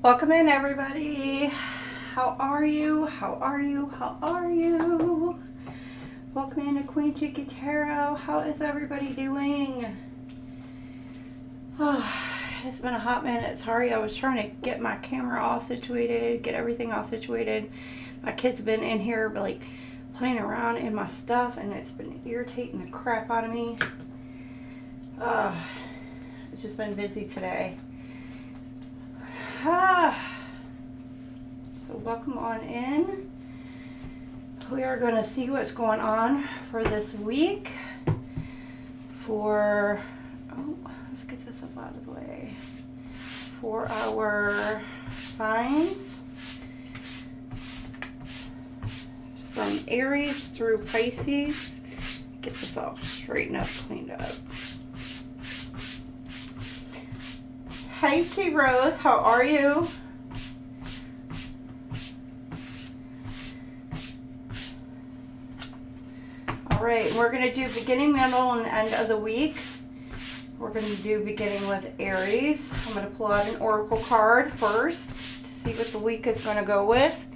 Welcome in, everybody. How are you? How are you? How are you? Welcome in to QueenTiki Tarot. How is everybody doing? Oh, it's been a hot minute. Sorry, I was trying to get my camera all situated, get everything all situated. My kids have been in here like playing around in my stuff, and it's been irritating the crap out of me. It's just been busy today. So welcome on in. We are going to see what's going on for this week for, let's get this up out of the way, for our signs from Aries through Pisces. Get this all straightened up, cleaned up. Hi, T Rose. How are you? All right, we're going to do beginning, middle, and end of the week. We're going to do beginning with Aries. I'm going to pull out an oracle card first to see what the week is going to go with.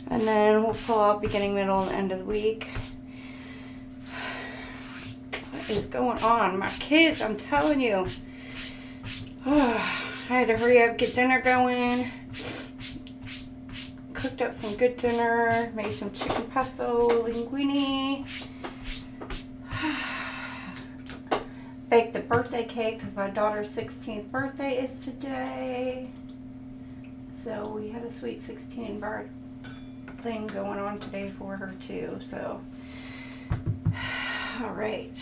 And then we'll pull out beginning, middle, and end of the week. What is going on? My kids, I'm telling you. I had to hurry up, get dinner going. Cooked up some good dinner. Made some chicken pesto linguine. Baked a birthday cake because my daughter's 16th birthday is today. So we had a sweet 16 bar thing going on today for her too. So, all right.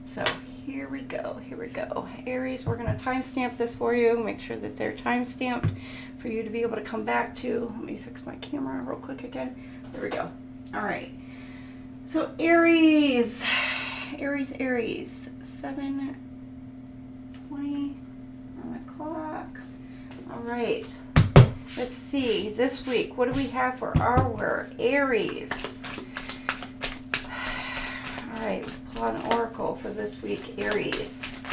So here we go. Here we go. Aries, we're going to timestamp this for you. Make sure that they're timestamped for you to be able to come back to. Let me fix my camera real quick again. There we go. All right. So Aries, 7:20 on the clock. All right. Let's see. This week, what do we have for our Aries? All right. Pull out an oracle for this week, Aries.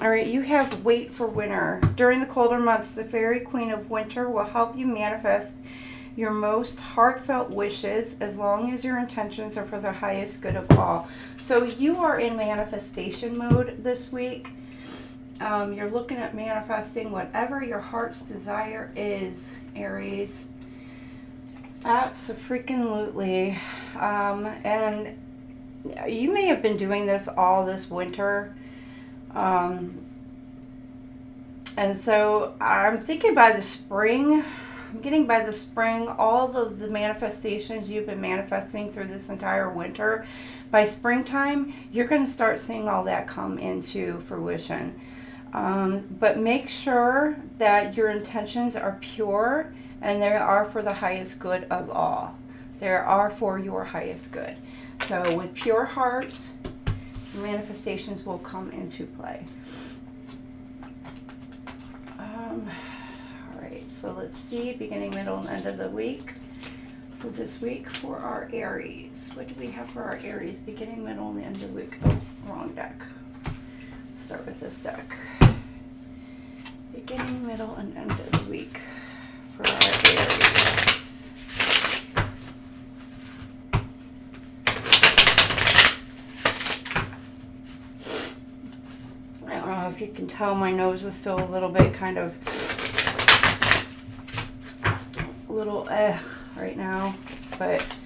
All right. You have wait for winter. During the colder months, the fairy queen of winter will help you manifest your most heartfelt wishes as long as your intentions are for the highest good of all. So you are in manifestation mode this week. You're looking at manifesting whatever your heart's desire is, Aries. Abso-freaking-lutely. And you may have been doing this all this winter. And so I'm thinking by the spring, I'm getting by the spring, all of the manifestations you've been manifesting through this entire winter, by springtime, you're going to start seeing all that come into fruition. But make sure that your intentions are pure and they are for the highest good of all. They are for your highest good. So with pure hearts, manifestations will come into play. So let's see, beginning, middle, and end of the week for this week for our Aries. What do we have for our Aries? Beginning, middle, and end of the week. Oh, wrong deck. Start with this deck. Beginning, middle, and end of the week for our Aries. I don't know if you can tell, my nose is still a little bit kind of little right now, but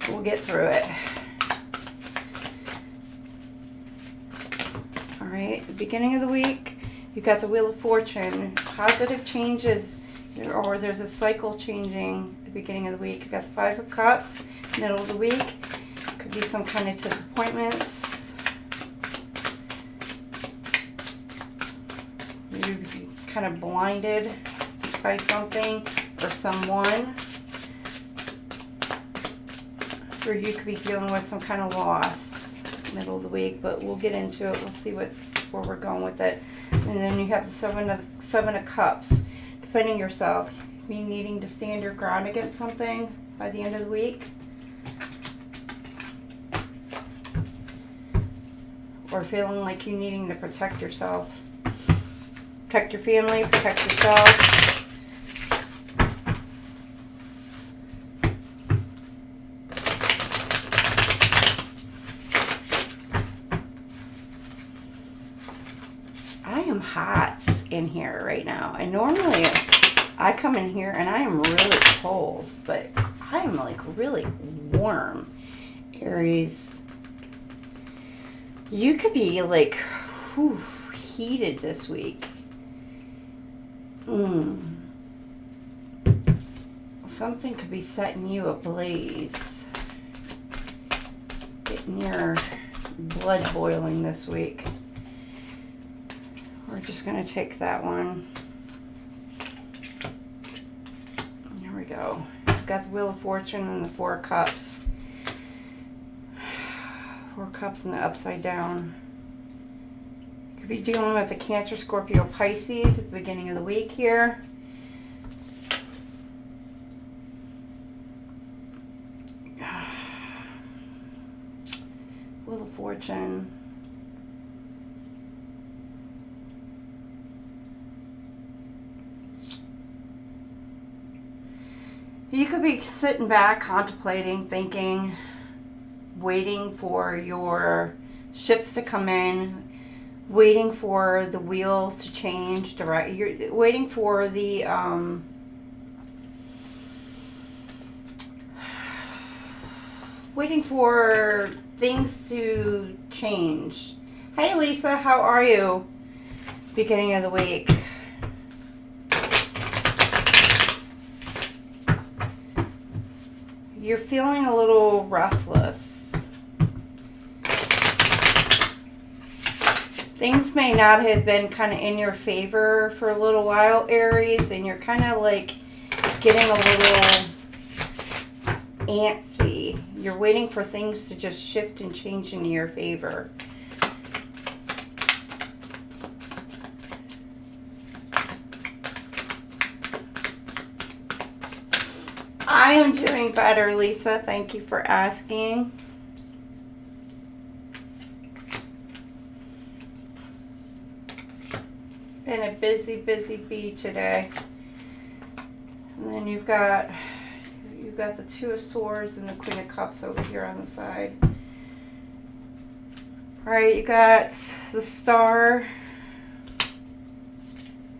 we'll get through it. All right, the beginning of the week, you got the Wheel of Fortune, positive changes, or there's a cycle changing at the beginning of the week. You got the Five of Cups, middle of the week, could be some kind of disappointments. You'd be kind of blinded by something or someone, or you could be dealing with some kind of loss middle of the week, but we'll get into it. We'll see where we're going with it. And then you have the Seven of Cups, defending yourself, me needing to stand your ground against something by the end of the week, or feeling like you needing to protect yourself. Protect your family, protect yourself. I am hot in here right now. And normally I come in here and I am really cold, but I am like really warm. Aries, you could be like heated this week. Something could be setting you ablaze. Getting your blood boiling this week. We're just going to take that one. There we go. We've got the Wheel of Fortune and the Four of Cups. Four Cups in the upside down. You could be dealing with the Cancer, Scorpio, Pisces at the beginning of the week here. Wheel of Fortune. You could be sitting back, contemplating, thinking, waiting for your ships to come in, waiting for the wheels to change. You're waiting for the waiting for things to change. Hey Lisa, how are you? Beginning of the week. You're feeling a little restless. Things may not have been kind of in your favor for a little while, Aries, and you're kind of like getting a little antsy. You're waiting for things to just shift and change into your favor. I am doing better, Lisa. Thank you for asking. Been a busy, busy bee today. And then you've got the Two of Swords and the Queen of Cups over here on the side. All right, you got the Star,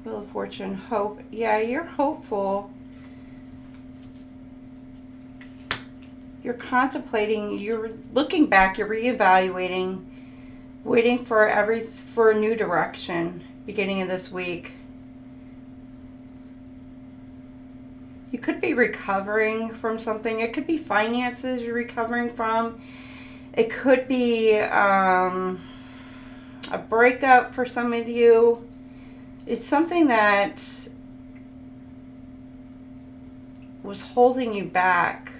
Wheel of Fortune, hope. Yeah, you're hopeful. You're contemplating, you're looking back, you're reevaluating, waiting for a new direction beginning of this week. You could be recovering from something. It could be finances you're recovering from. It could be a breakup for some of you. It's something that was holding you back.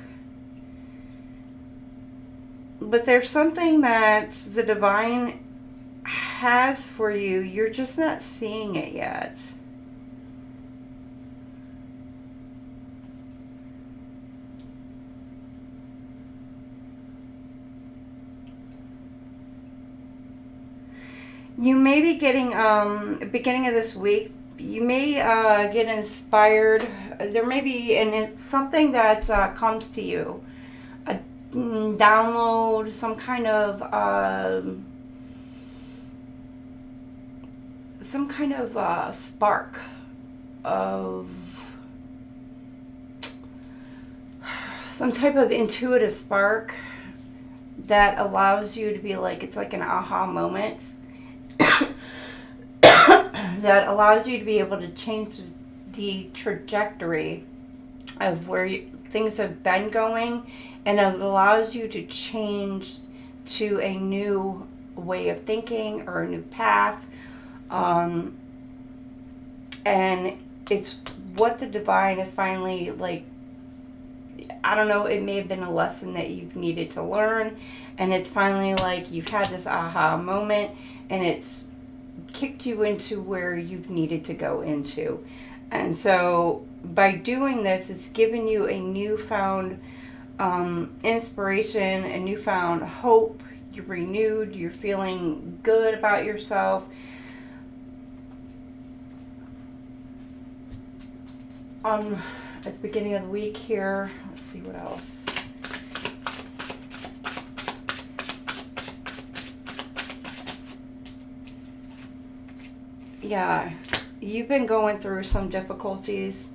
But there's something that the divine has for you. You're just not seeing it yet. You may be getting, beginning of this week, you may get inspired. There may be something that comes to you. A download, some kind of spark of some type of intuitive spark that allows you to be like, it's like an aha moment that allows you to be able to change the trajectory of where things have been going, and it allows you to change to a new way of thinking or a new path. And it's what the divine is finally like, I don't know, it may have been a lesson that you've needed to learn, and it's finally like you've had this aha moment, and it's kicked you into where you've needed to go into. And so by doing this, it's given you a newfound inspiration, a newfound hope. You're renewed, you're feeling good about yourself. at the beginning of the week here. Let's see what else. Yeah, you've been going through some difficulties.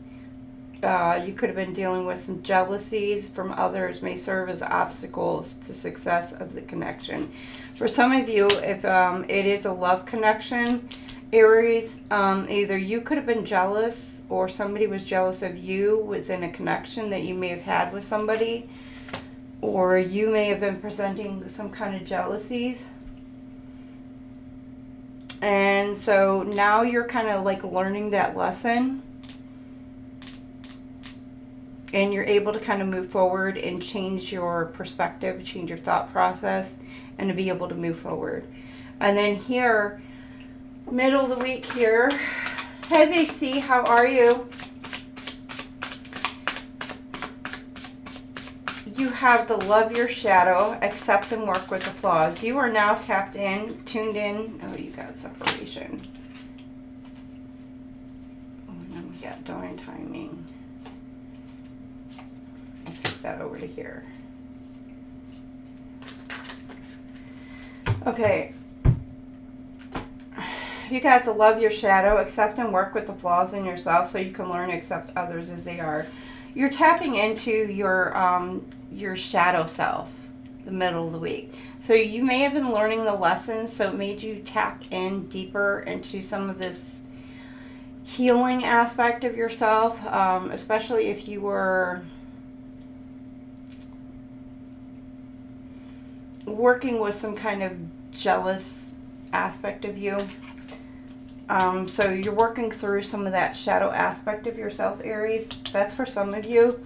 You could have been dealing with some jealousies from others may serve as obstacles to success of the connection. For some of you, if it is a love connection, Aries, either you could have been jealous or somebody was jealous of you within a connection that you may have had with somebody, or you may have been presenting some kind of jealousies. And so now you're kind of like learning that lesson. And you're able to kind of move forward and change your perspective, change your thought process, and to be able to move forward. And then here, middle of the week here, hey VC, how are you? You have to love your shadow, accept and work with the flaws. You are now tapped in, tuned in. Oh, you got separation. Oh, and then we got divine timing. I'll take that over to here. Okay. You got to love your shadow, accept and work with the flaws in yourself so you can learn to accept others as they are. You're tapping into your shadow self, the middle of the week. So you may have been learning the lessons, so it made you tap in deeper into some of this healing aspect of yourself, especially if you were working with some kind of jealous aspect of you. So you're working through some of that shadow aspect of yourself, Aries. That's for some of you.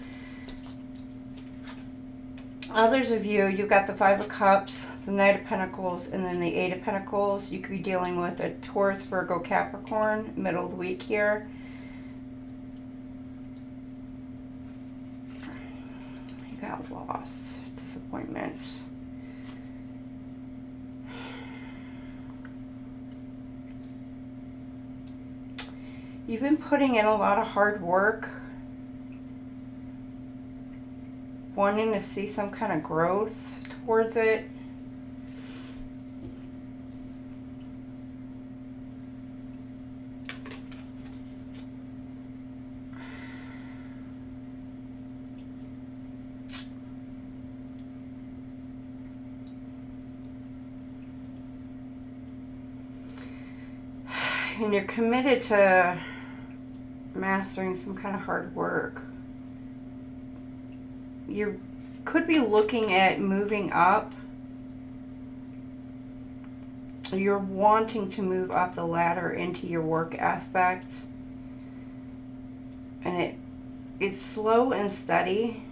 Others of you, you've got the Five of Cups, the Knight of Pentacles, and then the Eight of Pentacles. You could be dealing with a Taurus, Virgo, Capricorn, middle of the week here. You got loss, disappointments. You've been putting in a lot of hard work, wanting to see some kind of growth towards it. And you're committed to mastering some kind of hard work. You could be looking at moving up. You're wanting to move up the ladder into your work aspect. And it's slow and steady.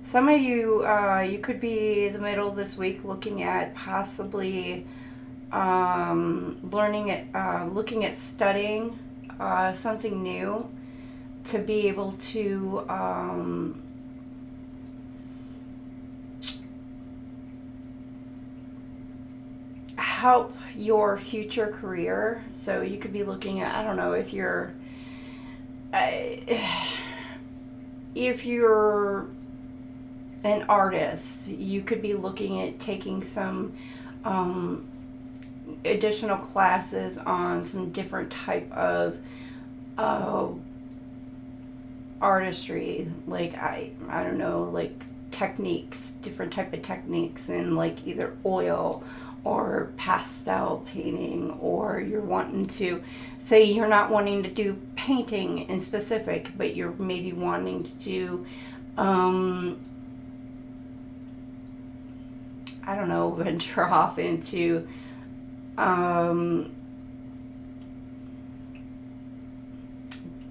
Some of you, you could be in the middle of this week looking at possibly looking at studying something new to be able to help your future career. So you could be looking at, I don't know, if you're an artist, you could be looking at taking some additional classes on some different type of artistry, like I don't know, like techniques, different type of techniques in like either oil or pastel painting, or you're wanting to say you're not wanting to do painting in specific, but you're maybe wanting to do I don't know, venture off into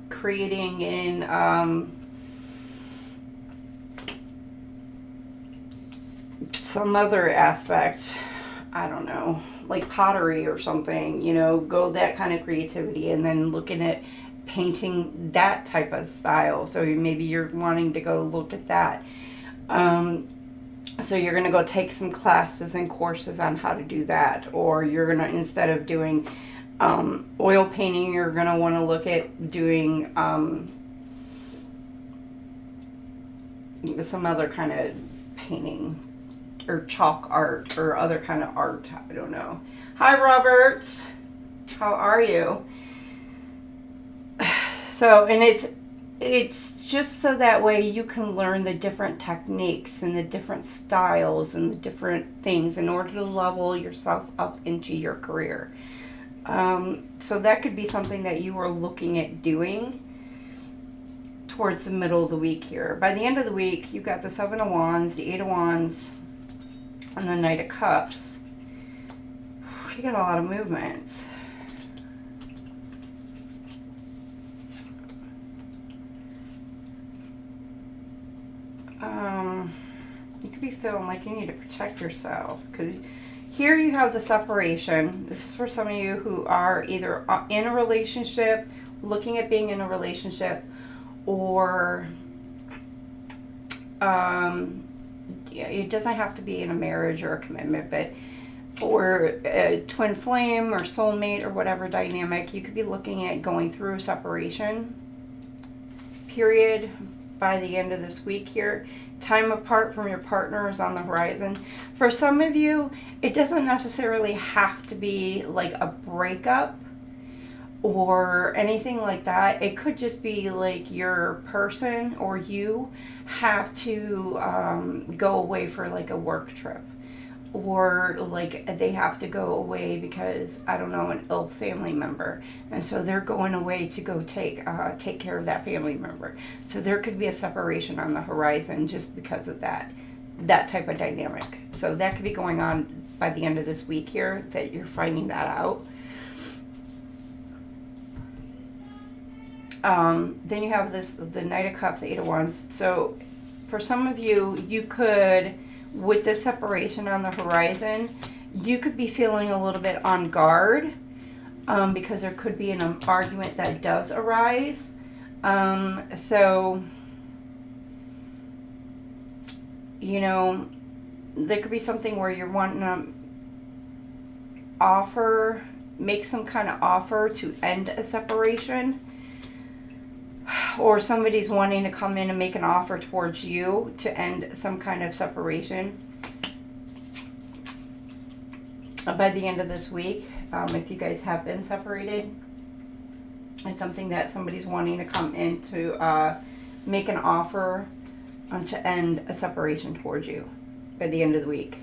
creating in some other aspect, I don't know, like pottery or something, you know, go that kind of creativity, and then looking at painting that type of style. So maybe you're wanting to go look at that. So you're going to go take some classes and courses on how to do that. Or you're going to, instead of doing oil painting, you're going to want to look at doing some other kind of painting or chalk art or other kind of art. I don't know. Hi, Robert. How are you? So, and it's just so that way you can learn the different techniques and the different styles and the different things in order to level yourself up into your career. So that could be something that you are looking at doing towards the middle of the week here. By the end of the week, you've got the Seven of Wands, the Eight of Wands, and the Knight of Cups. You got a lot of movement. You could be feeling like you need to protect yourself, because here you have the separation. This is for some of you who are either in a relationship, looking at being in a relationship, or it doesn't have to be in a marriage or a commitment, but or a twin flame or soulmate or whatever dynamic. You could be looking at going through a separation period by the end of this week here. Time apart from your partner is on the horizon. For some of you, it doesn't necessarily have to be like a breakup or anything like that. It could just be like your person or you have to go away for like a work trip, or like they have to go away because, I don't know, an ill family member, and so they're going away to go take care of that family member. So there could be a separation on the horizon just because of that type of dynamic. So that could be going on by the end of this week here, that you're finding that out. Then you have the Knight of Cups, Eight of Wands. So for some of you, you could, with the separation on the horizon, you could be feeling a little bit on guard because there could be an argument that does arise. So, you know, there could be something where you're wanting to make some kind of offer to end a separation. Or somebody's wanting to come in and make an offer towards you to end some kind of separation by the end of this week. If you guys have been separated, it's something that somebody's wanting to come in to make an offer to end a separation towards you by the end of the week,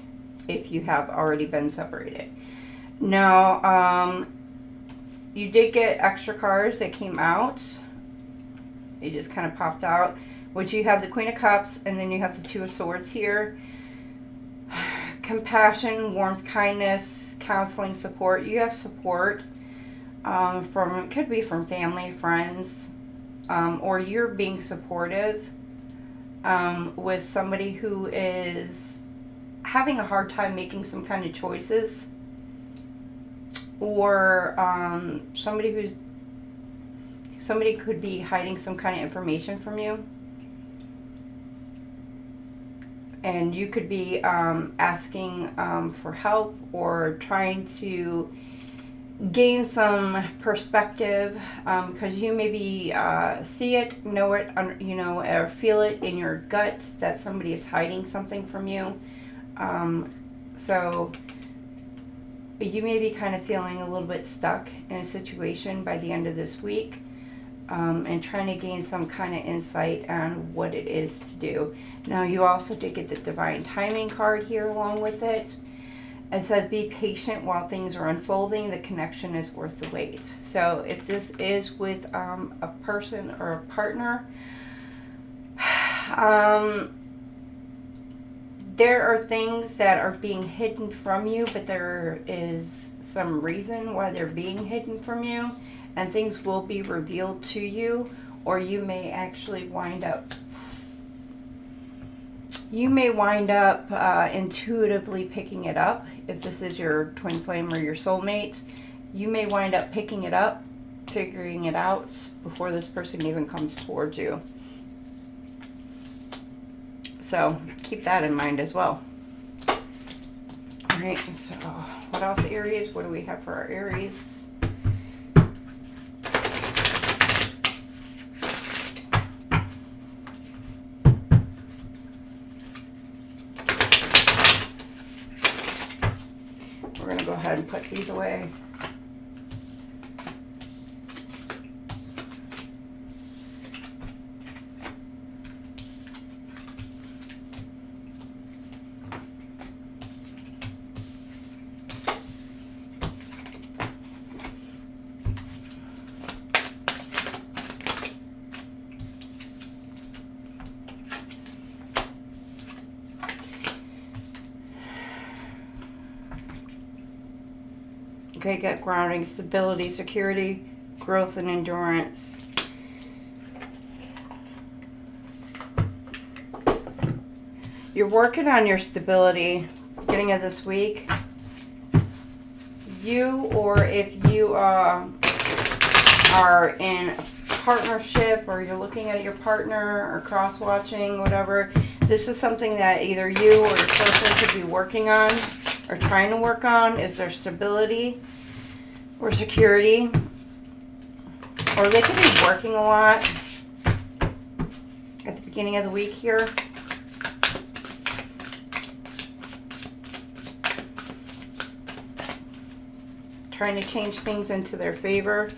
if you have already been separated. Now, you did get extra cards that came out. They just kind of popped out, which you have the Queen of Cups, and then you have the Two of Swords here. Compassion, warmth, kindness, counseling, support. You have support from, it could be from family, friends, or you're being supportive with somebody who is having a hard time making some kind of choices, or somebody could be hiding some kind of information from you. And you could be asking for help or trying to gain some perspective, because you maybe see it, know it, or feel it in your guts that somebody is hiding something from you. So you may be kind of feeling a little bit stuck in a situation by the end of this week. And trying to gain some kind of insight on what it is to do. Now, you also did get the Divine Timing card here along with it. It says, be patient while things are unfolding. The connection is worth the wait. So if this is with a person or a partner, there are things that are being hidden from you, but there is some reason why they're being hidden from you. And things will be revealed to you, or you may actually wind up intuitively picking it up. If this is your twin flame or your soulmate, you may wind up picking it up, figuring it out before this person even comes towards you. So keep that in mind as well. All right, so what else, Aries? What do we have for our Aries? We're going to go ahead and put these away. Okay, got grounding, stability, security, growth, and endurance. You're working on your stability beginning of this week. You, or if you are in a partnership, or you're looking at your partner, or cross-watching, whatever, this is something that either you or your person could be working on or trying to work on, is their stability or security. Or they could be working a lot at the beginning of the week here. Trying to change things into their favor.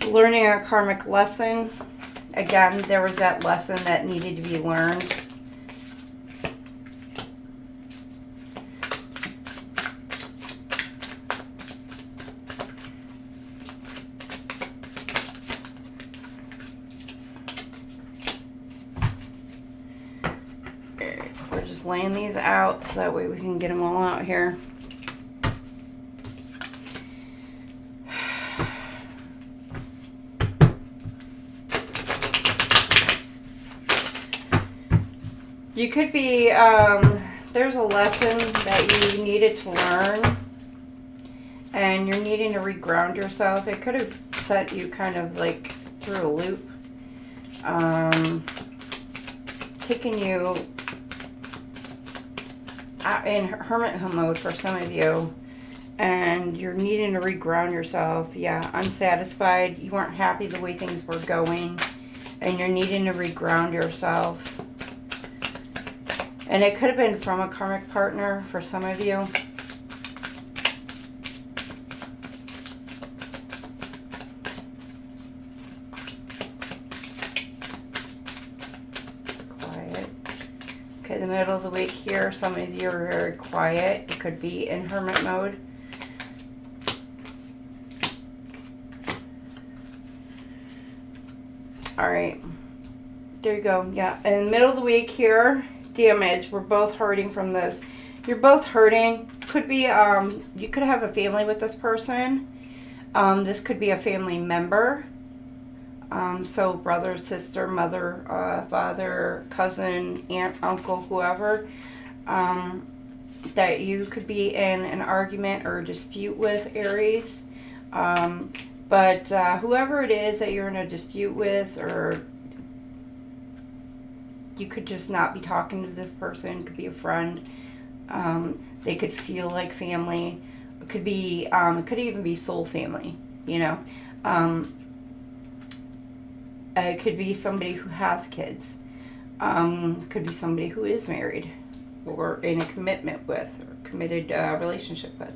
Learning a karmic lesson. Again, there was that lesson that needed to be learned. Laying these out so that way we can get them all out here. You could be, there's a lesson that you needed to learn and you're needing to reground yourself. It could have sent you kind of like through a loop, taking you in hermit mode for some of you, and you're needing to reground yourself. Yeah, unsatisfied. You weren't happy the way things were going, and you're needing to reground yourself. And it could have been from a karmic partner for some of you. Okay, the middle of the week here, some of you are very quiet. It could be in hermit mode. All right, there you go. Yeah, in the middle of the week here, damage. We're both hurting from this. You're both hurting. Could be, you could have a family with this person. This could be a family member. So brother, sister, mother, father, cousin, aunt, uncle, whoever, that you could be in an argument or a dispute with, Aries. But whoever it is that you're in a dispute with, or you could just not be talking to this person, could be a friend. They could feel like family. It could be, it could even be soul family, you know. It could be somebody who has kids. Could be somebody who is married or in a commitment with, or committed relationship with.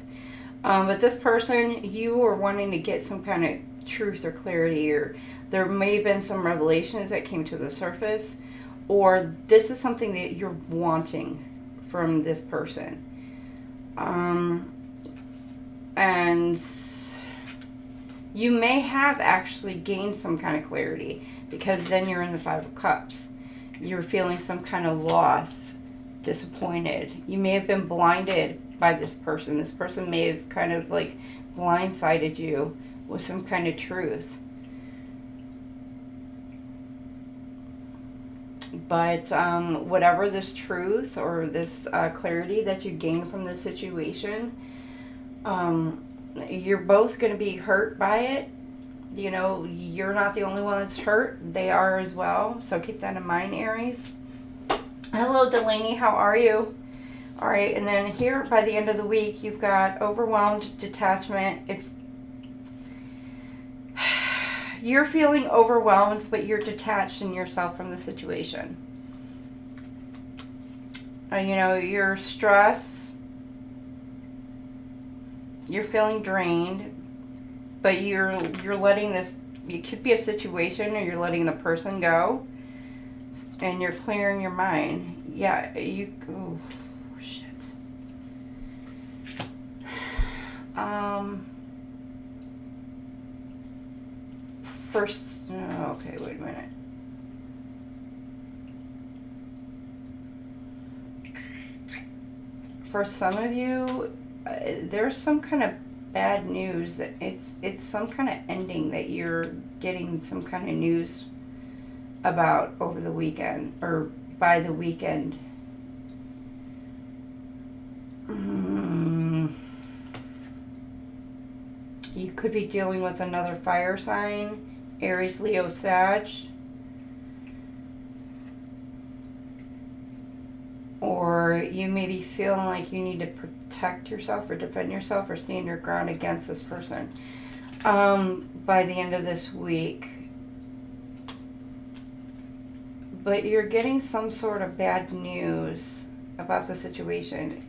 But this person, you are wanting to get some kind of truth or clarity, or there may have been some revelations that came to the surface, or this is something that you're wanting from this person. And you may have actually gained some kind of clarity, because then you're in the Five of Cups. You're feeling some kind of loss, disappointed. You may have been blinded by this person. This person may have kind of like blindsided you with some kind of truth. But whatever this truth or this clarity that you gain from this situation, you're both going to be hurt by it. You know, you're not the only one that's hurt. They are as well. So keep that in mind, Aries. Hello, Delaney. How are you? All right, and then here by the end of the week, you've got overwhelmed, detachment. If you're feeling overwhelmed, but you're detached in yourself from the situation. You know, you're stressed. You're feeling drained, but you're letting this. It could be a situation, or you're letting the person go, and you're clearing your mind. Yeah, you. Oh, shit. First, okay, wait a minute. For some of you, there's some kind of bad news that it's some kind of ending that you're getting some kind of news about over the weekend or by the weekend. You could be dealing with another fire sign, Aries, Leo, Sag. Or you may be feeling like you need to protect yourself or defend yourself or stand your ground against this person by the end of this week. But you're getting some sort of bad news about the situation.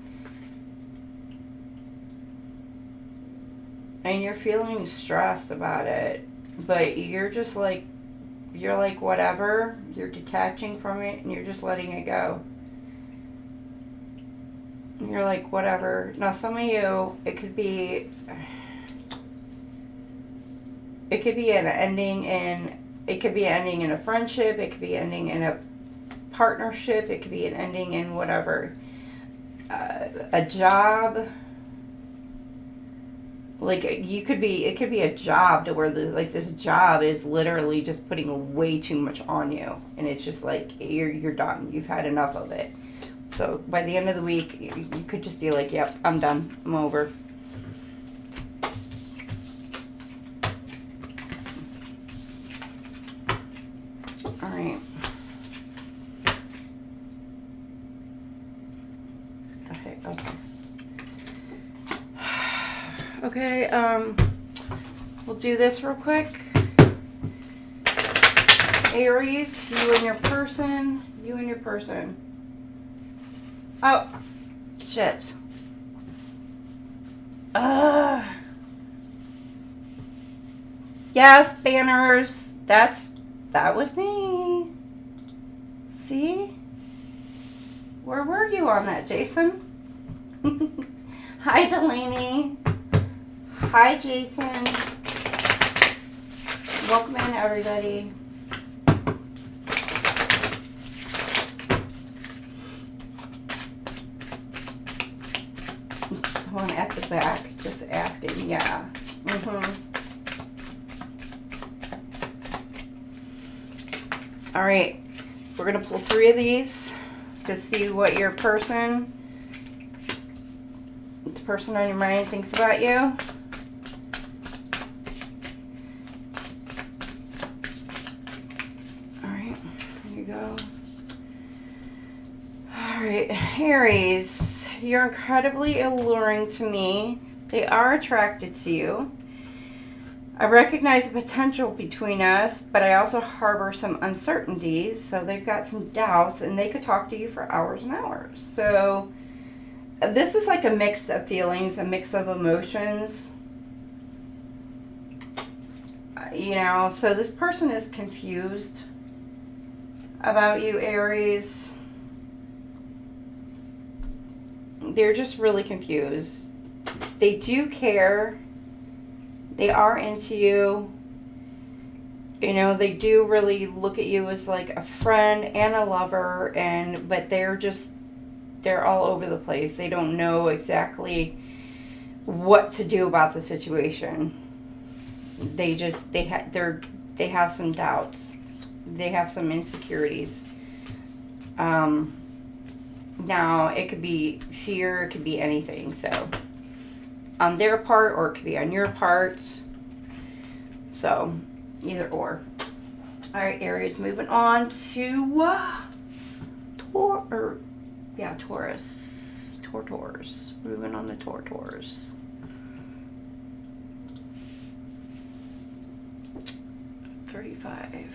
And you're feeling stressed about it. But you're just like, whatever. You're detaching from it and you're just letting it go. You're like, whatever. Now, some of you, it could be an ending in, it could be ending in a friendship. It could be ending in a partnership. It could be an ending in whatever. A job. Like, it could be a job to where this job is literally just putting way too much on you. And it's just like, you're done. You've had enough of it. So by the end of the week, you could just be like, yep, I'm done. I'm over. All right. Okay, we'll do this real quick. Aries, you and your person. Oh, shit. Yes, banners. That was me. See? Where were you on that, Jason? Hi, Delaney. Hi, Jason. Welcome in, everybody. Someone at the back just asking, yeah. All right, we're gonna pull 3 of these to see what the person on your mind thinks about you. All right, here you go. All right, Aries, you're incredibly alluring to me. They are attracted to you. I recognize the potential between us, but I also harbor some uncertainties. So they've got some doubts, and they could talk to you for hours and hours. So this is like a mix of feelings, a mix of emotions. You know, so this person is confused about you, Aries. They're just really confused. They do care. They are into you. You know, they do really look at you as like a friend and a lover, but they're all over the place. They don't know exactly what to do about the situation. They have some doubts. They have some insecurities. Now, it could be fear, it could be anything, so on their part, or it could be on your part. So, either or. All right, Aries, moving on to Taurus. Taurus. Moving on to Taurus. $35.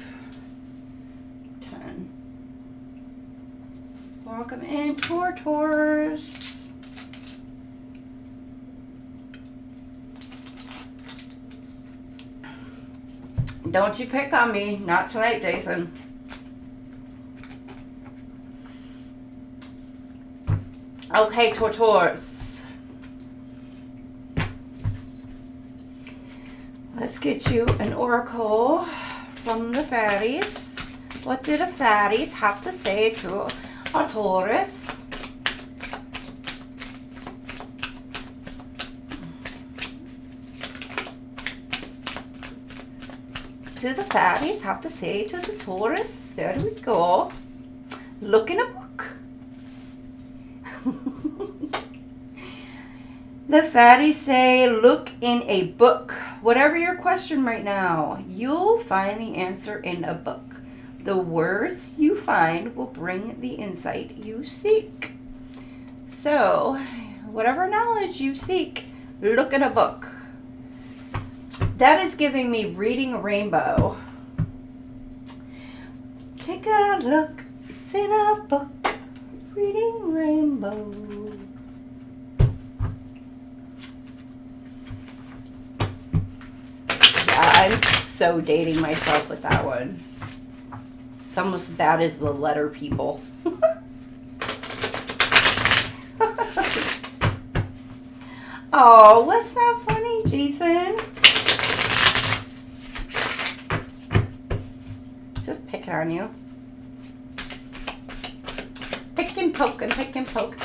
10. Welcome in, Taurus. Don't you pick on me. Not tonight, Jason. Okay, Taurus. Let's get you an oracle from the fairies. What do the fairies have to say to a Taurus? Do the fairies have to say to the Taurus? There we go. Look in a book. The fairies say, look in a book. Whatever your question right now, you'll find the answer in a book. The words you find will bring the insight you seek. So, whatever knowledge you seek, look in a book. That is giving me reading a rainbow. Take a look. It's in a book. Reading rainbow. I'm so dating myself with that one. It's almost as bad as the letter people. Oh, what's not funny, Jason? Just picking on you. Pick and poke and pick and poke.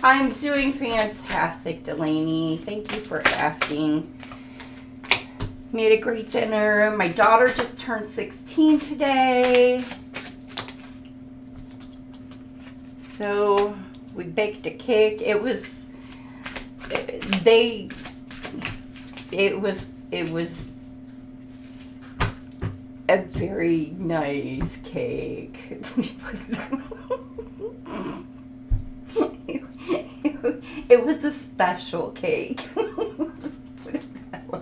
I'm doing fantastic, Delaney. Thank you for asking. Made a great dinner. My daughter just turned 16 today. So we baked a cake. It was a very nice cake. It was a special cake. Put it that way.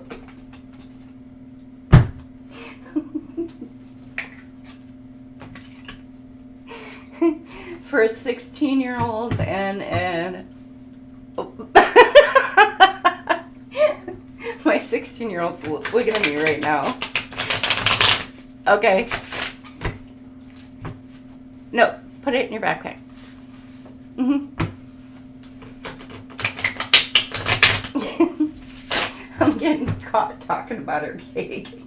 For a 16-year-old and oh. My 16-year-old's looking at me right now. Okay. No, put it in your backpack. I'm getting caught talking about her cake.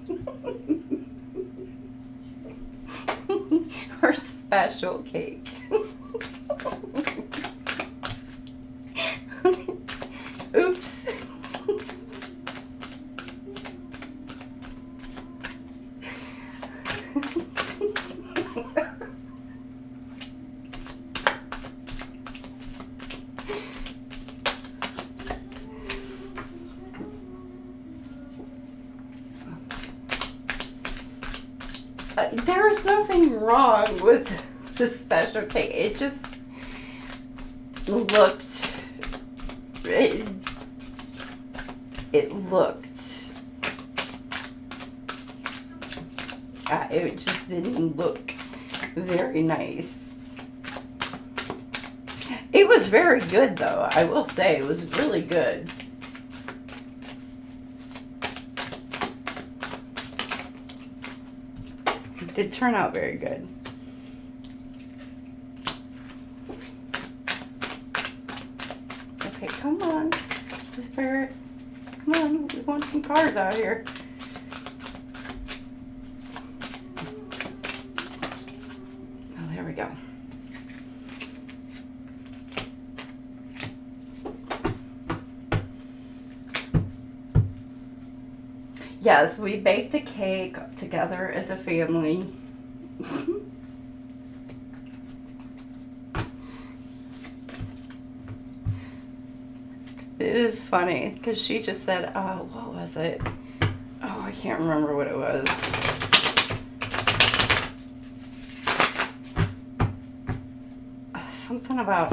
Her special cake. Oops. There's nothing wrong with the special cake. It just looked, it just didn't look very nice. It was very good though, I will say. It was really good. It did turn out very good. Okay, come on. Spirit. Come on, we want some cars out here. Oh, there we go. Yes, we baked the cake together as a family. It is funny because she just said, oh, what was it? Oh, I can't remember what it was. something about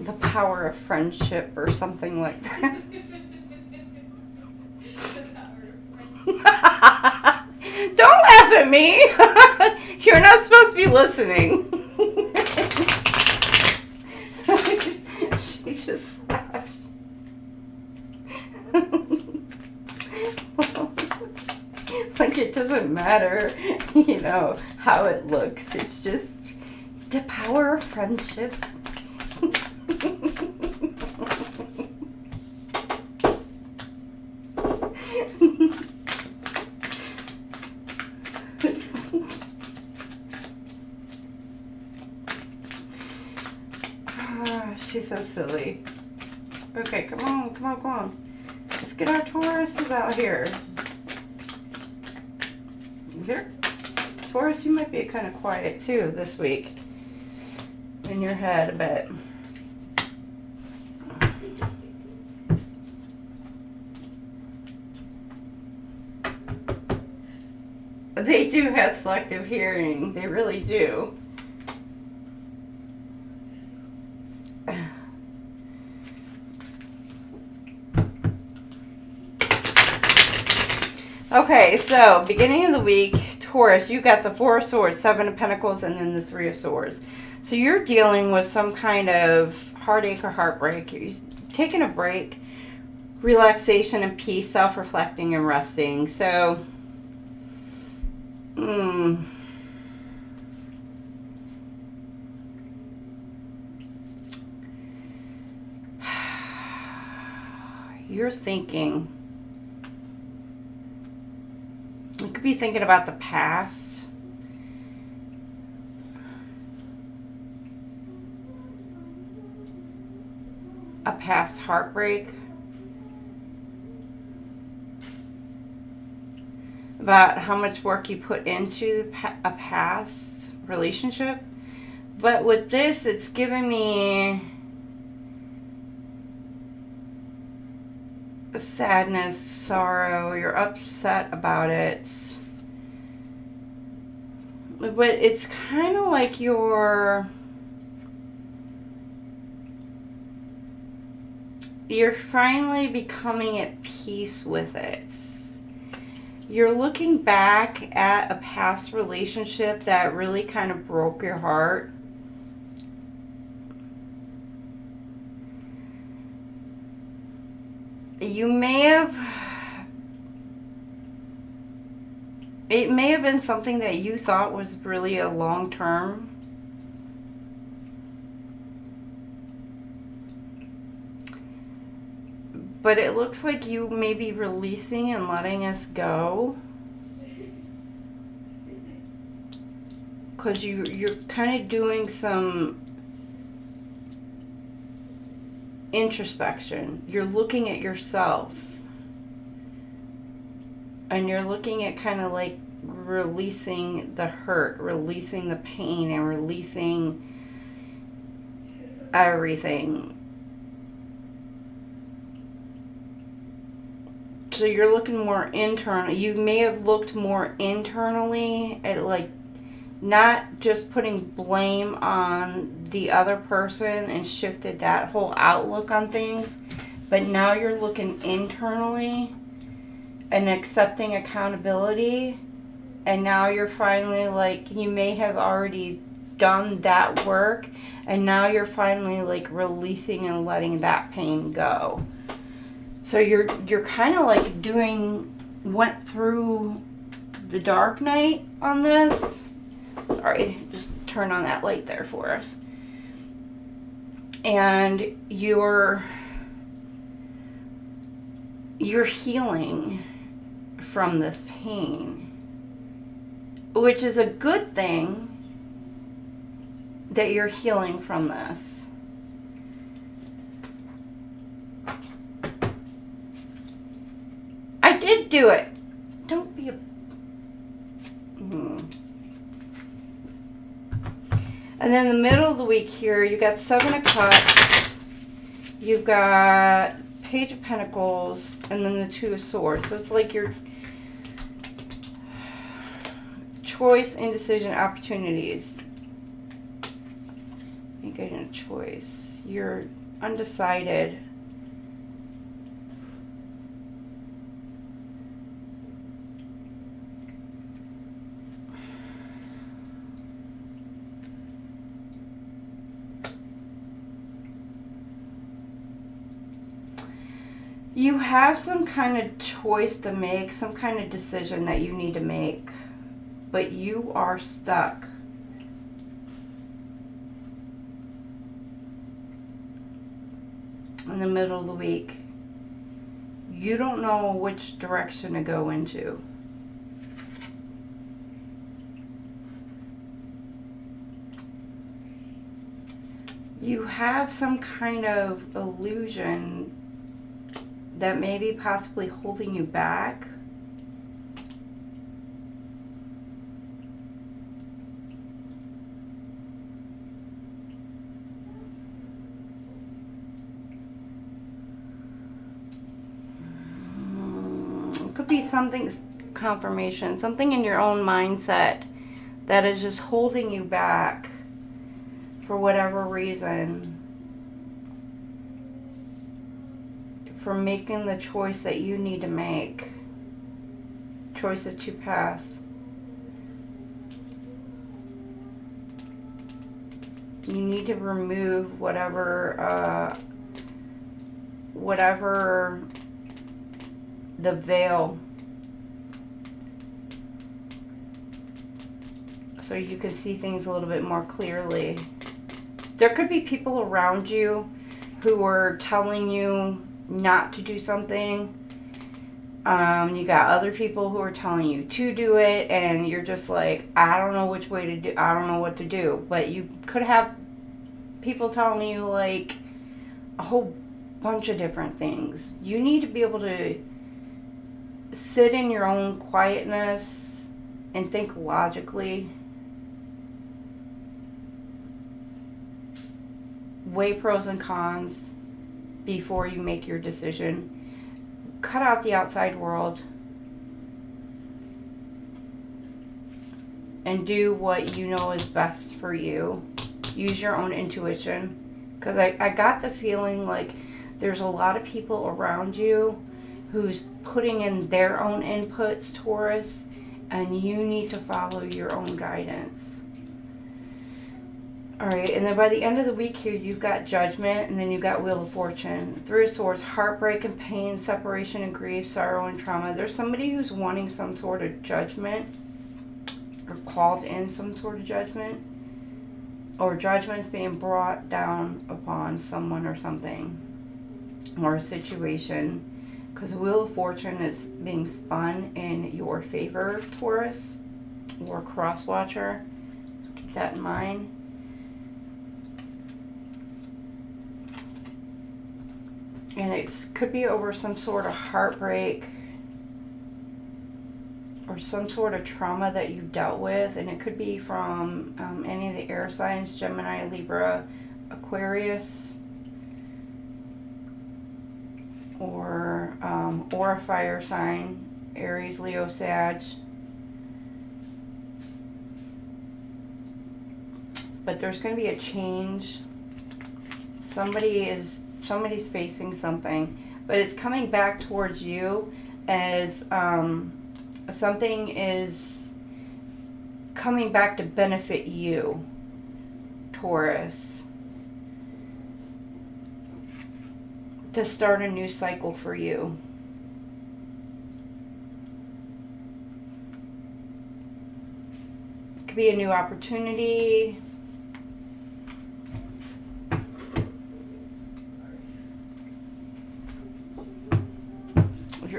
the power of friendship or something like that. Don't laugh at me. You're not supposed to be listening. She just laughed. Like, it doesn't matter, you know, how it looks. It's just the power of friendship. She's so silly. Okay, come on, come on, come on. Let's get our Tauruses out here. Taurus, you might be kind of quiet too this week. In your head a bit. They do have selective hearing. They really do. Okay, so beginning of the week, Taurus, you got the Four of Swords, Seven of Pentacles, and then the Three of Swords. So you're dealing with some kind of heartache or heartbreak. You're taking a break, relaxation and peace, self-reflecting and resting. So, you're thinking. You could be thinking about the past. A past heartbreak. About how much work you put into a past relationship. But with this, it's giving me sadness, sorrow, you're upset about it. But it's kind of like you're finally becoming at peace with it. You're looking back at a past relationship that really kind of broke your heart. You may have, it may have been something that you thought was really a long term. But it looks like you may be releasing and letting us go. Because you're kind of doing some introspection. You're looking at yourself. And you're looking at kind of like releasing the hurt, releasing the pain, and releasing everything. So you're looking more internal. You may have looked more internally at, like, not just putting blame on the other person and shifted that whole outlook on things, but now you're looking internally and accepting accountability, and now you're finally, like, you may have already done that work, and now you're finally, like, releasing and letting that pain go. So you're kind of like went through the dark night on this. Sorry, just turn on that light there for us. And you're healing from this pain, which is a good thing that you're healing from this. I did do it. Don't be a... And then the middle of the week here, you got Seven of Cups, you've got Page of Pentacles, and then the Two of Swords. So it's like you're choice, indecision, opportunities. You're getting a choice. You're undecided. You have some kind of choice to make, some kind of decision that you need to make, but you are stuck. In the middle of the week. You don't know which direction to go into. You have some kind of illusion that may be possibly holding you back. It could be something, confirmation, something in your own mindset that is just holding you back for whatever reason. For making the choice that you need to make. Choice of two paths. You need to remove whatever the veil, so you can see things a little bit more clearly. There could be people around you who are telling you not to do something. You got other people who are telling you to do it, and you're just like, I don't know which way to do, I don't know what to do. But you could have people telling you like a whole bunch of different things. You need to be able to sit in your own quietness and think logically. Weigh pros and cons before you make your decision. Cut out the outside world and do what you know is best for you. Use your own intuition, because I got the feeling like there's a lot of people around you who's putting in their own inputs, Taurus, and you need to follow your own guidance. Alright, and then by the end of the week here, you've got Judgment, and then you've got Wheel of Fortune. Three of Swords, heartbreak and pain, separation and grief, sorrow and trauma. There's somebody who's wanting some sort of judgment, or called in some sort of judgment, or judgment's being brought down upon someone or something, or a situation, because the Wheel of Fortune is being spun in your favor, Taurus, or cross watcher. Keep that in mind. And it could be over some sort of heartbreak or some sort of trauma that you've dealt with. And it could be from any of the air signs, Gemini, Libra, Aquarius, or a fire sign, Aries, Leo, Sag. But there's going to be a change. Somebody's facing something, but it's coming back towards you as something is coming back to benefit you, Taurus, to start a new cycle for you. It could be a new opportunity.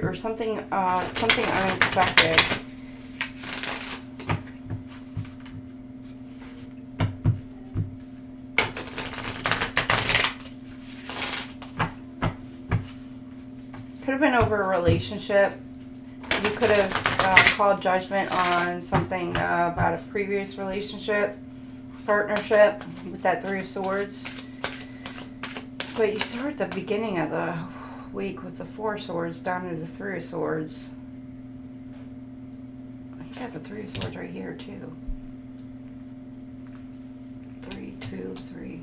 Or something unexpected. Could have been over a relationship. You could have called judgment on something about a previous relationship, partnership, with that Three of Swords. But you saw at the beginning of the week with the Four of Swords down to the Three of Swords. You got got the Three of Swords right here too. 3, 2, 3.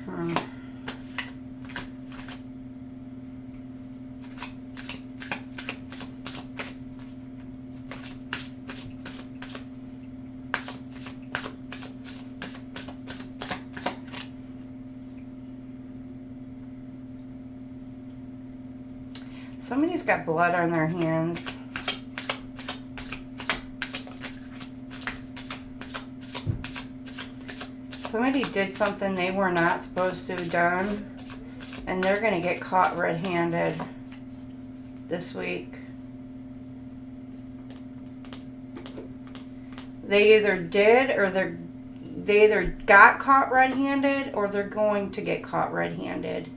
323. Somebody's got blood on their hands. Somebody did something they were not supposed to have done, and they're going to get caught red-handed this week. They either did, or they either got caught red-handed, or they're going to get caught red-handed.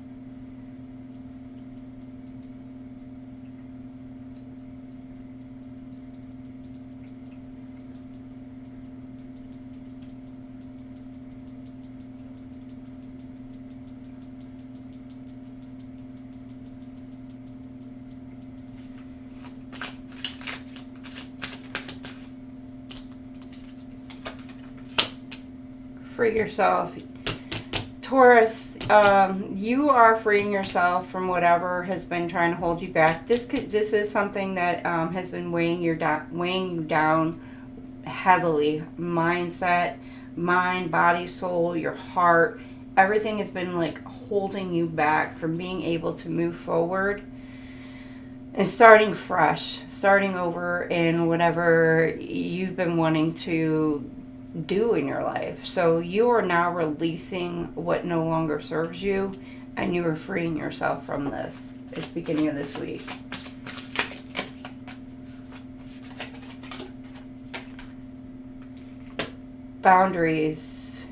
Free yourself. Taurus, you are freeing yourself from whatever has been trying to hold you back. This is something that has been weighing you down heavily. Mindset, mind, body, soul, your heart. Everything has been like holding you back from being able to move forward and starting fresh, starting over in whatever you've been wanting to do in your life. So you are now releasing what no longer serves you, and you are freeing yourself from this at the beginning of this week. Boundaries.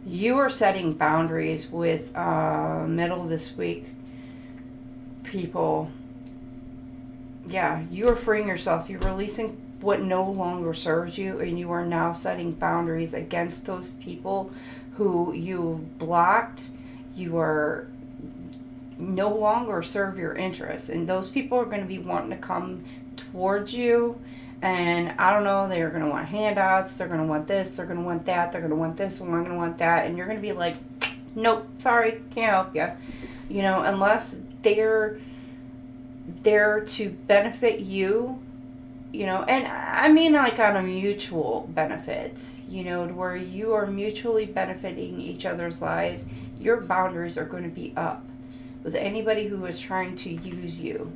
You are setting boundaries with middle of this week people. Yeah, you are freeing yourself. You're releasing what no longer serves you, and you are now setting boundaries against those people who you've blocked. You are no longer serve your interests, and those people are going to be wanting to come towards you, and I don't know, they're going to want handouts, they're going to want this, they're going to want that, they're going to want this, and we're going to want that, and you're going to be like, nope, sorry, can't help you. You know, unless they're there to benefit you. You know, and I mean like on a mutual benefit, you know, to where you are mutually benefiting each other's lives. Your boundaries are going to be up with anybody who is trying to use you.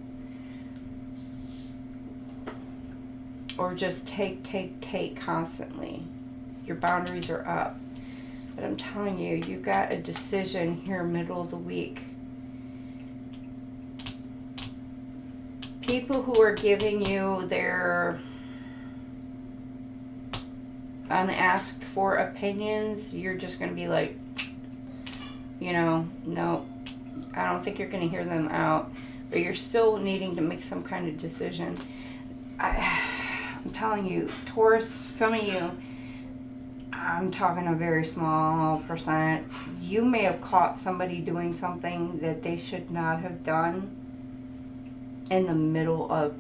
Or just take constantly. Your boundaries are up. But I'm telling you, you got a decision here middle of the week. People who are giving you their unasked for opinions, you're just going to be like, you know, no, I don't think you're going to hear them out, but you're still needing to make some kind of decision. I'm telling you, Taurus, some of you, I'm talking a very small percent, you may have caught somebody doing something that they should not have done in the middle of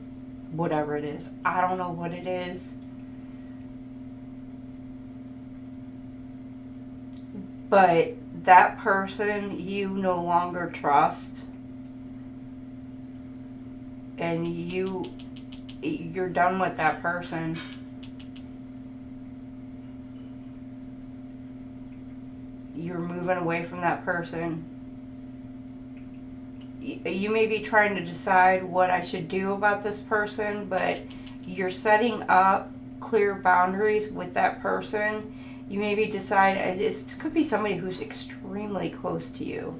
whatever it is. I don't know what it is. But that person you no longer trust, and you're done with that person. You're moving away from that person. You may be trying to decide what I should do about this person, but you're setting up clear boundaries with that person. You maybe decide, it could be somebody who's extremely close to you,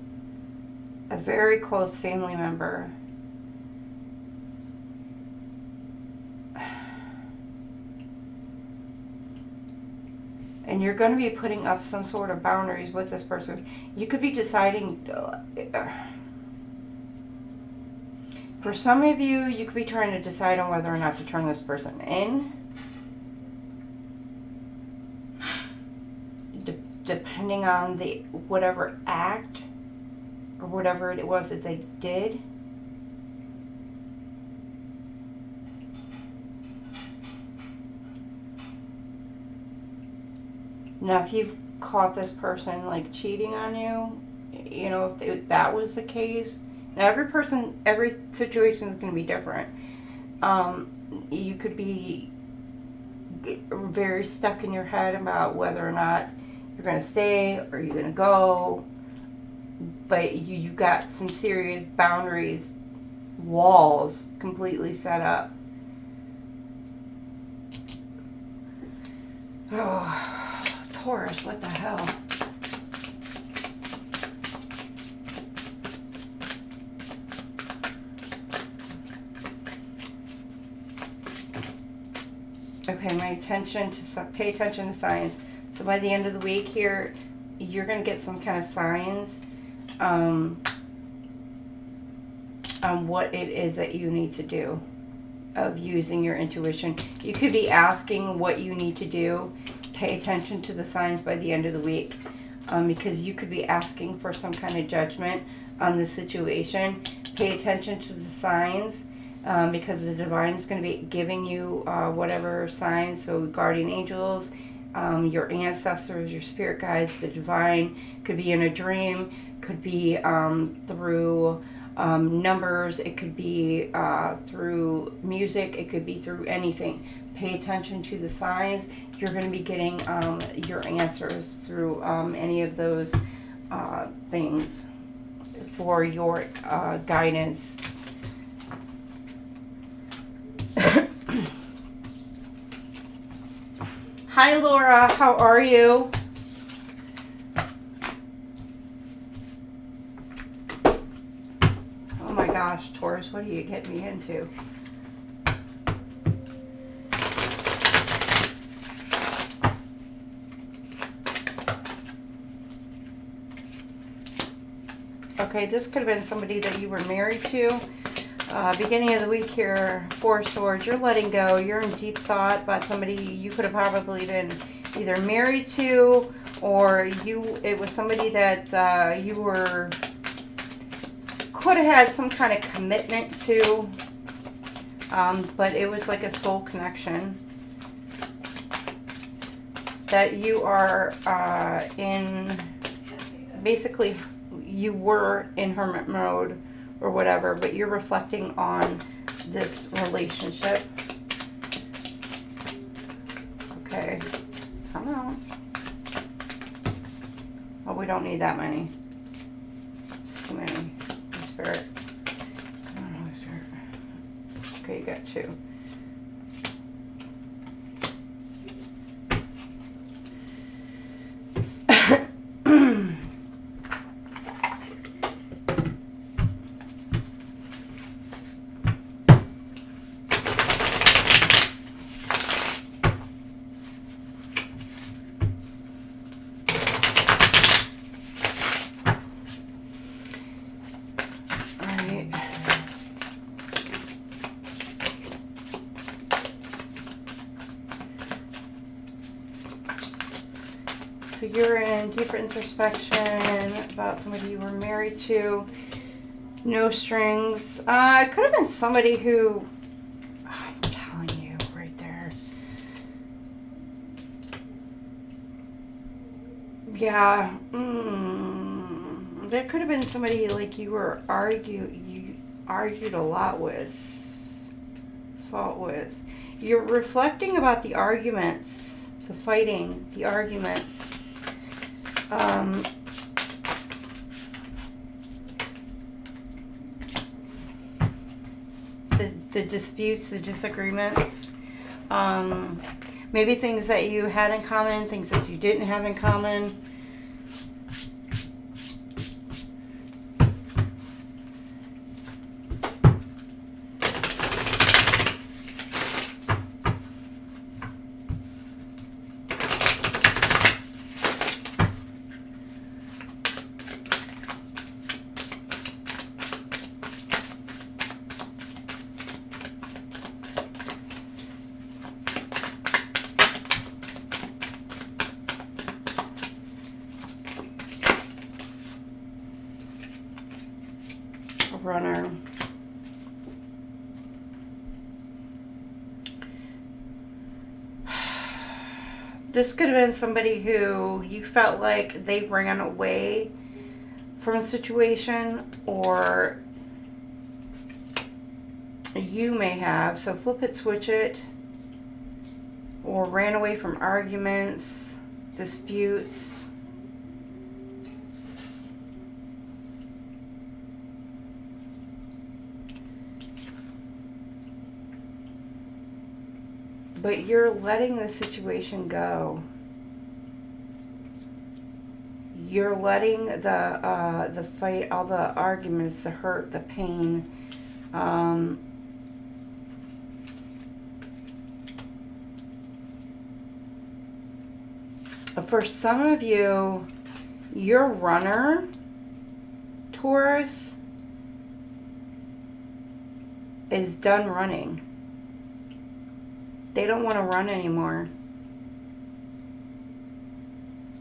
a very close family member. And you're going to be putting up some sort of boundaries with this person. You could be deciding... For some of you, you could be trying to decide on whether or not to turn this person in. Depending on the whatever act or whatever it was that they did. Now, if you've caught this person like cheating on you, you know, if that was the case, now every situation is going to be different. You could be very stuck in your head about whether or not you're going to stay or you're going to go, but you got some serious boundaries, walls completely set up. Oh, Taurus, what the hell? Okay, my attention to pay attention to signs. So by the end of the week here, you're going to get some kind of signs on what it is that you need to do of using your intuition. You could be asking what you need to do. Pay attention to the signs by the end of the week, because you could be asking for some kind of judgment on the situation. Pay attention to the signs. Because the divine is going to be giving you whatever signs, so guardian angels, your ancestors, your spirit guides, the divine, could be in a dream, could be through numbers, it could be through music, it could be through anything. Pay attention to the signs. You're going to be getting your answers through any of those things for your guidance. Hi Laura, how are you? Oh my gosh, Taurus, what do you get me into? Okay, this could have been somebody that you were married to. Beginning of the week here, Four of Swords, you're letting go. You're in deep thought about somebody you could have probably been either married to, or it was somebody that you could have had some kind of commitment to, but it was like a soul connection. That you are basically you were in hermit mode or whatever, but you're reflecting on this relationship. Okay, come on. Oh, we don't need that many. So many. Spirit. Oh, Spirit. Okay, you got 2. So you're in deeper introspection about somebody you were married to. No strings. It could have been somebody who, I'm telling you right there. Yeah. There could have been somebody like you argued a lot with, fought with. You're reflecting about the arguments, the fighting, the arguments. The disputes, the disagreements, maybe things that you had in common, things that you didn't have in common. This could have been somebody who you felt like they ran away from a situation, or you may have. So flip it, switch it, or ran away from arguments, disputes. But you're letting the situation go. You're letting the fight, all the arguments, the hurt, the pain, for some of you, your runner, Taurus, is done running. They don't want to run anymore.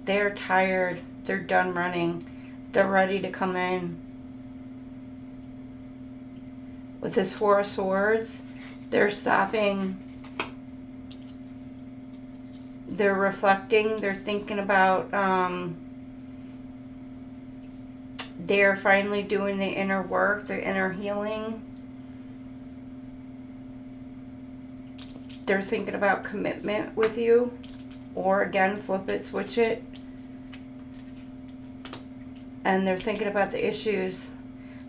They're tired. They're done running. They're ready to come in. With this Four of Swords, they're stopping. They're reflecting. They're thinking about, they're finally doing the inner work, the inner healing. They're thinking about commitment with you. Or again, flip it, switch it. And they're thinking about the issues.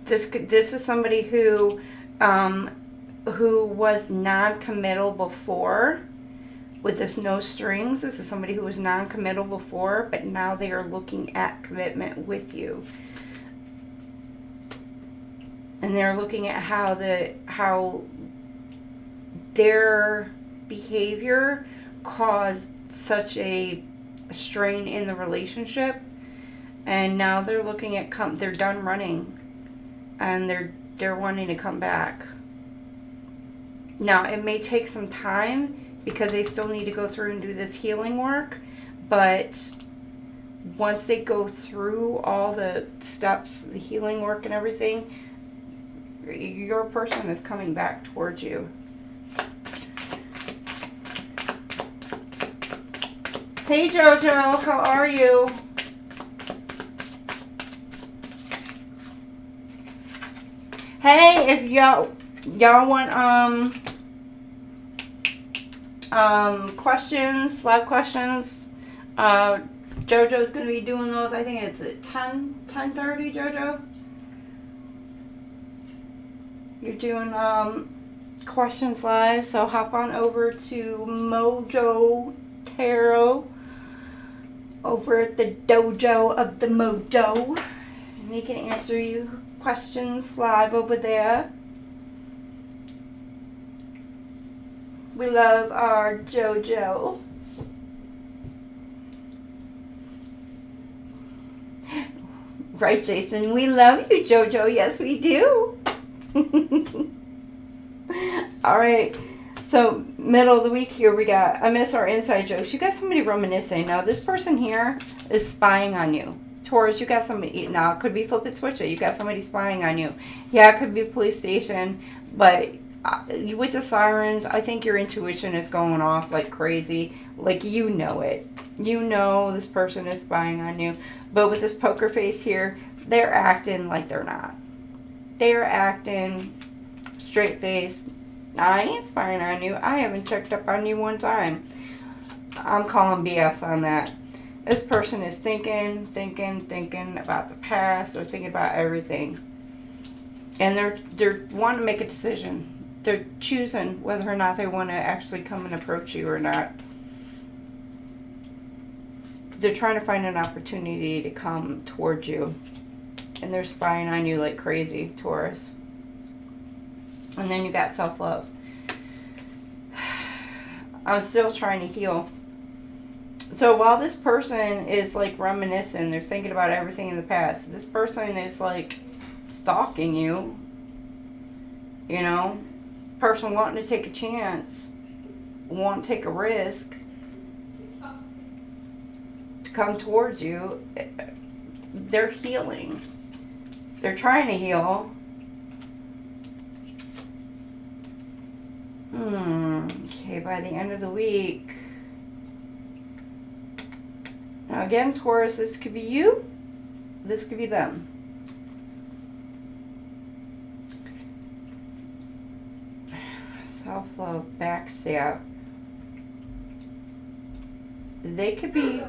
This is somebody who was non-committal before. With this no strings, this is somebody who was non-committal before, but now they are looking at commitment with you. And they're looking at how their behavior caused such a strain in the relationship, and now they're looking at they're done running, and they're wanting to come back. Now it may take some time because they still need to go through and do this healing work, but once they go through all the steps, the healing work and everything, your person is coming back towards you. Hey Jojo, how are you? Hey, if y'all want questions, live questions, Jojo's gonna be doing those. I think it's at 10:30, Jojo. You're doing questions live, so hop on over to Mojo Tarot over at the dojo of the Mojo, and he can answer you questions live over there. We love our Jojo. Right, Jason, we love you, Jojo. Yes, we do. All right. So, middle of the week here, we got, I miss our inside jokes. You got somebody reminiscing. Now, this person here is spying on you. Taurus, you got somebody, now it could be flip it, switch it. You got somebody spying on you. Yeah, it could be a police station, but with the sirens, I think your intuition is going off like crazy. Like, you know it. You know this person is spying on you. But with this poker face here, they're acting like they're not. They're acting straight face. I ain't spying on you. I haven't checked up on you one time. I'm calling BS on that. This person is thinking about the past. They're thinking about everything. And they're wanting to make a decision. They're choosing whether or not they want to actually come and approach you or not. They're trying to find an opportunity to come towards you. And they're spying on you like crazy, Taurus. And then you got self-love. I'm still trying to heal. So while this person is like reminiscing, they're thinking about everything in the past. This person is like stalking you. You know? Person wanting to take a chance. Want to take a risk. To come towards you. They're healing. They're trying to heal. Okay, by the end of the week, Now again, Taurus, this could be you, this could be them. Self-love, backstab. They could be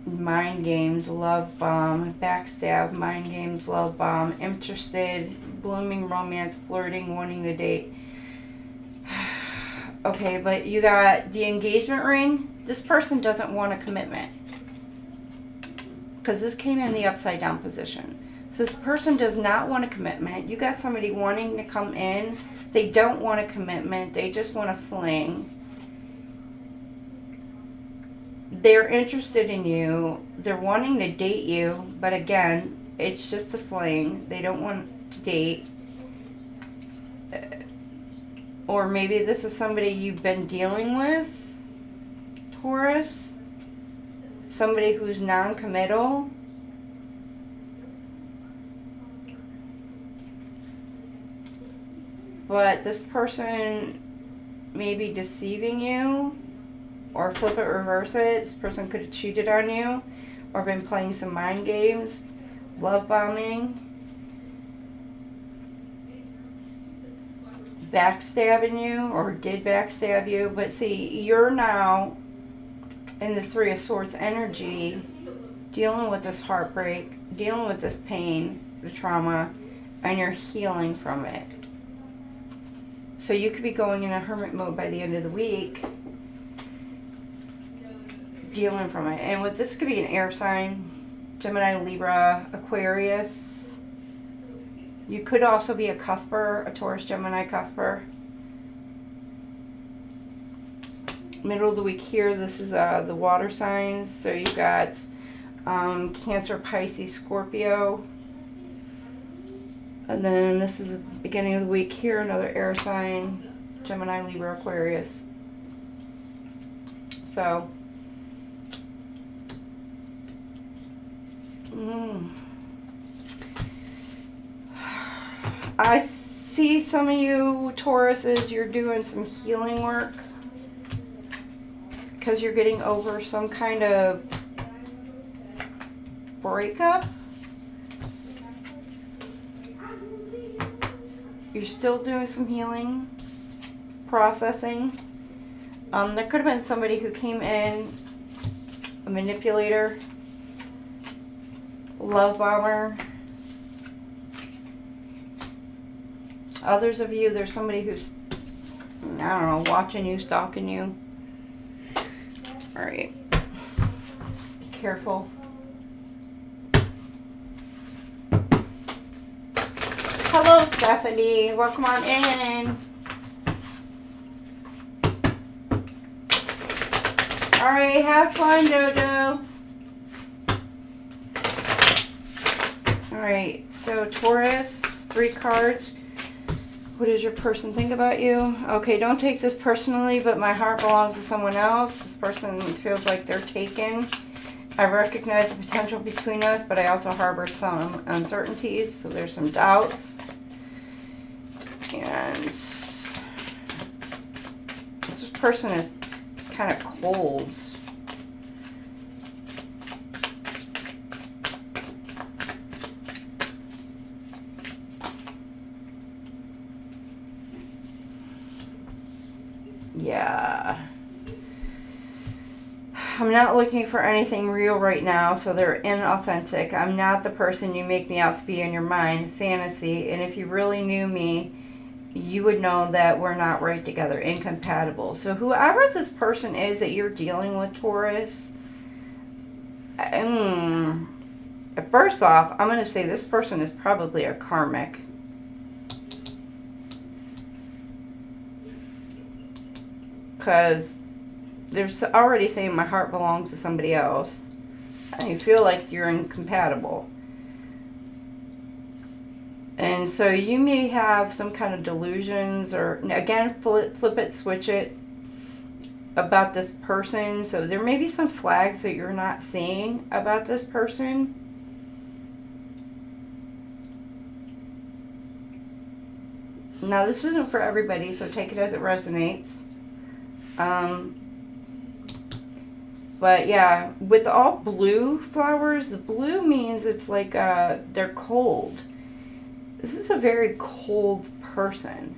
mind games, love bomb, backstab, mind games, love bomb, interested, blooming romance, flirting, wanting to date. Okay, but you got the engagement ring. This person doesn't want a commitment because this came in the upside down position. So this person does not want a commitment. You got somebody wanting to come in. They don't want a commitment. They just want a fling. They're interested in you. They're wanting to date you. But again, it's just a fling. They don't want to date. Or maybe this is somebody you've been dealing with, Taurus. Somebody who's non-committal. But this person may be deceiving you, or flip it, reverse it. This person could have cheated on you, or been playing some mind games, love bombing, backstabbing you, or did backstab you. But see, you're now in the Three of Swords energy, dealing with this heartbreak, dealing with this pain, the trauma, and you're healing from it. So you could be going in a hermit mode by the end of the week, dealing from it. And with this could be an air sign, Gemini, Libra, Aquarius. You could also be a cusper, a Taurus, Gemini cusper. Middle of the week here, this is the water signs. So you've got Cancer, Pisces, Scorpio. And then this is the beginning of the week here, another air sign, Gemini, Libra, Aquarius. So, I see some of you Tauruses, you're doing some healing work because you're getting over some kind of breakup. You're still doing some healing, processing. There could have been somebody who came in, a manipulator, love bomber. Others of you, there's somebody who's, I don't know, watching you, stalking you. All right. Be careful. Hello, Stephanie. Welcome on in. All right, have fun, Jojo. All right, so Taurus, 3 cards. What does your person think about you? Okay, don't take this personally, but my heart belongs to someone else. This person feels like they're taken. I recognize the potential between us, but I also harbor some uncertainties, so there's some doubts. And this person is kind of cold. Yeah. I'm not looking for anything real right now, so they're inauthentic. I'm not the person you make me out to be in your mind, fantasy. And if you really knew me, you would know that we're not right together, incompatible. So whoever this person is that you're dealing with, Taurus, first off, I'm going to say this person is probably a karmic. Because they're already saying my heart belongs to somebody else. And you feel like you're incompatible. And so you may have some kind of delusions, or again, flip it, switch it, about this person. So there may be some flags that you're not seeing about this person. Now this isn't for everybody, so take it as it resonates. But yeah, with all blue flowers, the blue means it's like they're cold. This is a very cold person.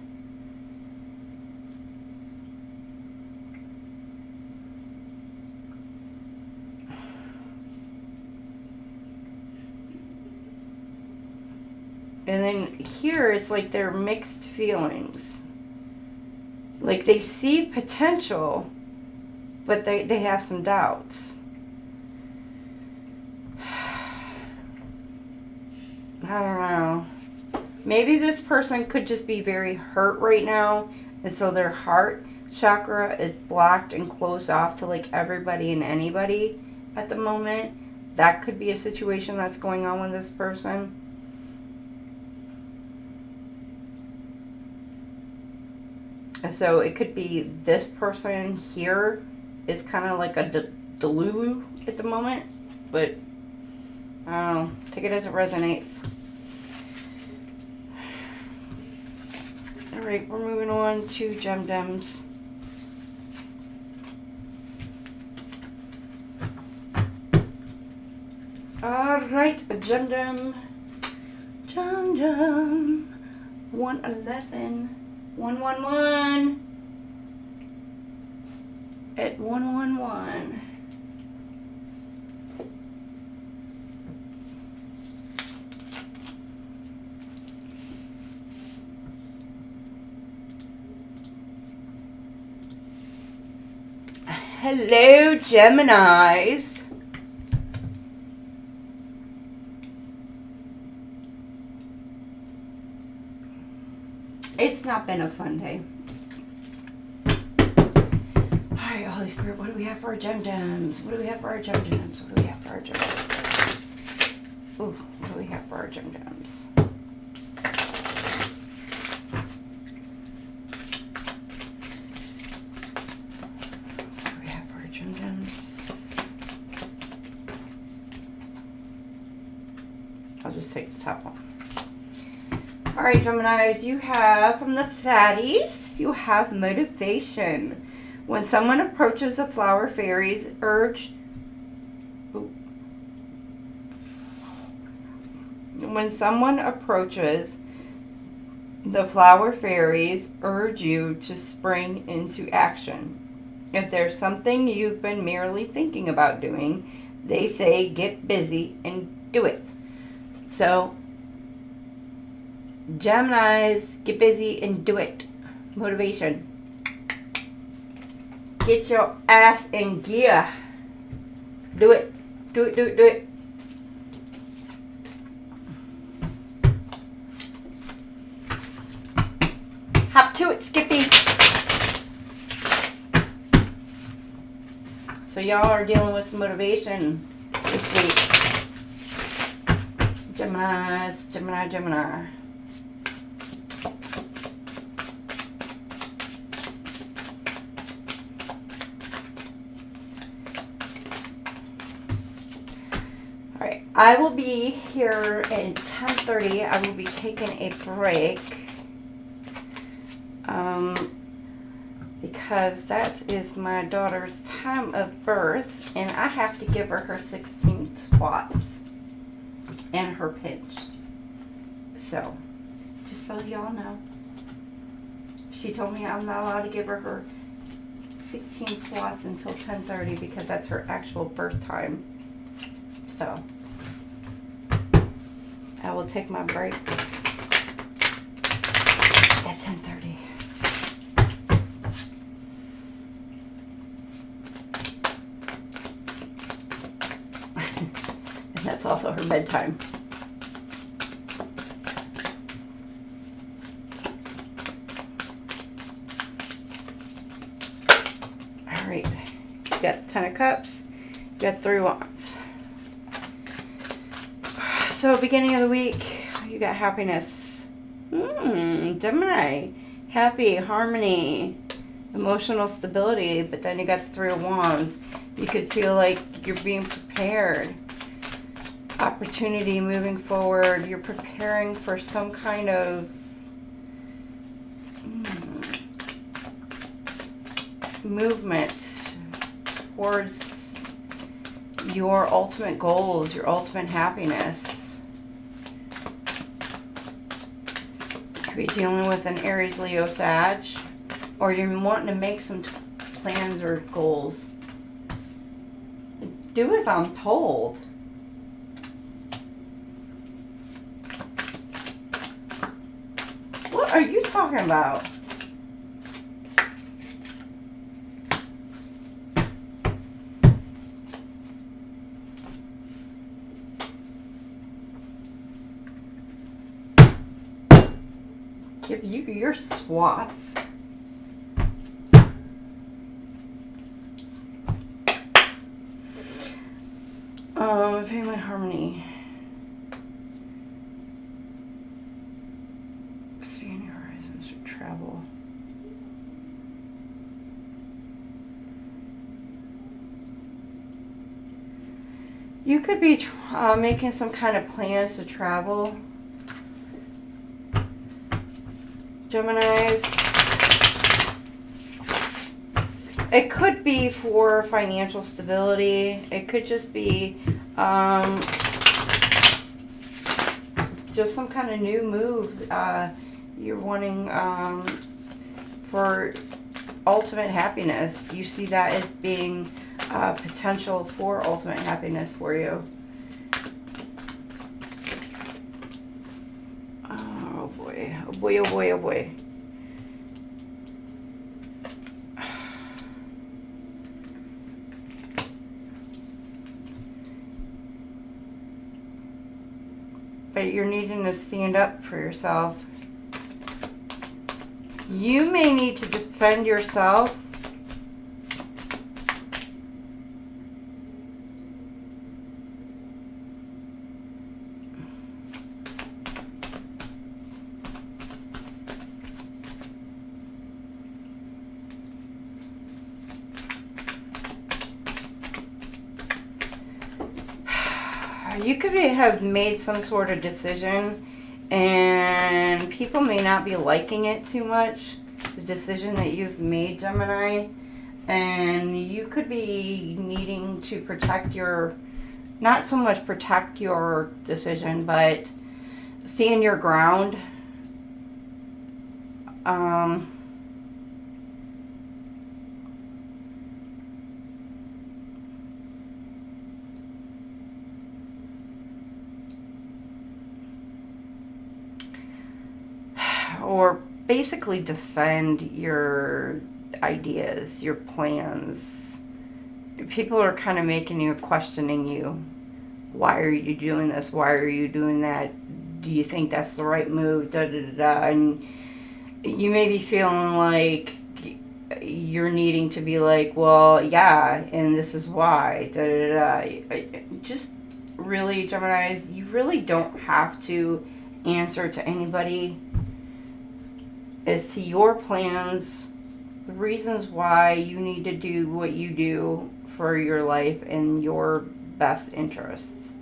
And then here it's like they're mixed feelings. Like they see potential, but they have some doubts. I don't know. Maybe this person could just be very hurt right now, and so their heart chakra is blocked and closed off to like everybody and anybody at the moment. That could be a situation that's going on with this person. And so it could be this person here is kind of like a delulu at the moment, but I don't know, take it as it resonates. Alright, we're moving on to Gemdems. Alright, a Gemdem. Gemdem. 111. 111. At 111. Hello, Geminis. It's not been a fun day. Alright, Holy Spirit, what do we have for our Gemdems? What do we have for our Gemdems? What do we have for our Gemdems? Ooh, what do we have for our Gemdems? What do we have for our Gemdems? I'll just take the top one. All right, Geminis, you have, from the fatties, you have motivation. When someone approaches the flower fairies, When someone approaches the flower fairies, urge you to spring into action. If there's something you've been merely thinking about doing, they say get busy and do it. So, Geminis, get busy and do it. Motivation. Get your ass in gear. Do it. Do it, do it, do it. Hop to it, Skippy. So y'all are dealing with some motivation this week. Geminis, Gemini, Gemini. I will be here at 10:30. I will be taking a break because that is my daughter's time of birth, and I have to give her her 16 squats and her pinch. So, just so y'all know, she told me I'm not allowed to give her her 16 squats until 10:30 because that's her actual birth time. So, I will take my break at 10:30. And that's also her bedtime. All right, you got 10 of Cups, you got 3 Wands. So, beginning of the week, you got happiness. Gemini. Happy, harmony, emotional stability. But then you got the 3 of Wands. You could feel like you're being prepared. Opportunity moving forward. You're preparing for some kind of movement towards your ultimate goals, your ultimate happiness. You could be dealing with an Aries, Leo, Sag, or you're wanting to make some plans or goals. Do as I'm told. What are you talking about? Give you your swats. Family harmony. Expand your horizons for travel. You could be making some kind of plans to travel. Geminis. It could be for financial stability. It could just be just some kind of new move you're wanting for ultimate happiness. You see that as being potential for ultimate happiness for you. Oh boy, oh boy, oh boy, oh boy. But you're needing to stand up for yourself. You may need to defend yourself. You could have made some sort of decision and people may not be liking it too much, the decision that you've made, Gemini, and you could be needing to protect your, not so much protect your decision, but stand your ground. Or basically defend your ideas, your plans. People are kind of making you, questioning you. Why are you doing this? Why are you doing that? Do you think that's the right move? Da, da, da, da. And you may be feeling like you're needing to be like, well, yeah, and this is why. Da, da, da. Just really, Geminis, you really don't have to answer to anybody as to your plans, the reasons why you need to do what you do for your life and your best interests.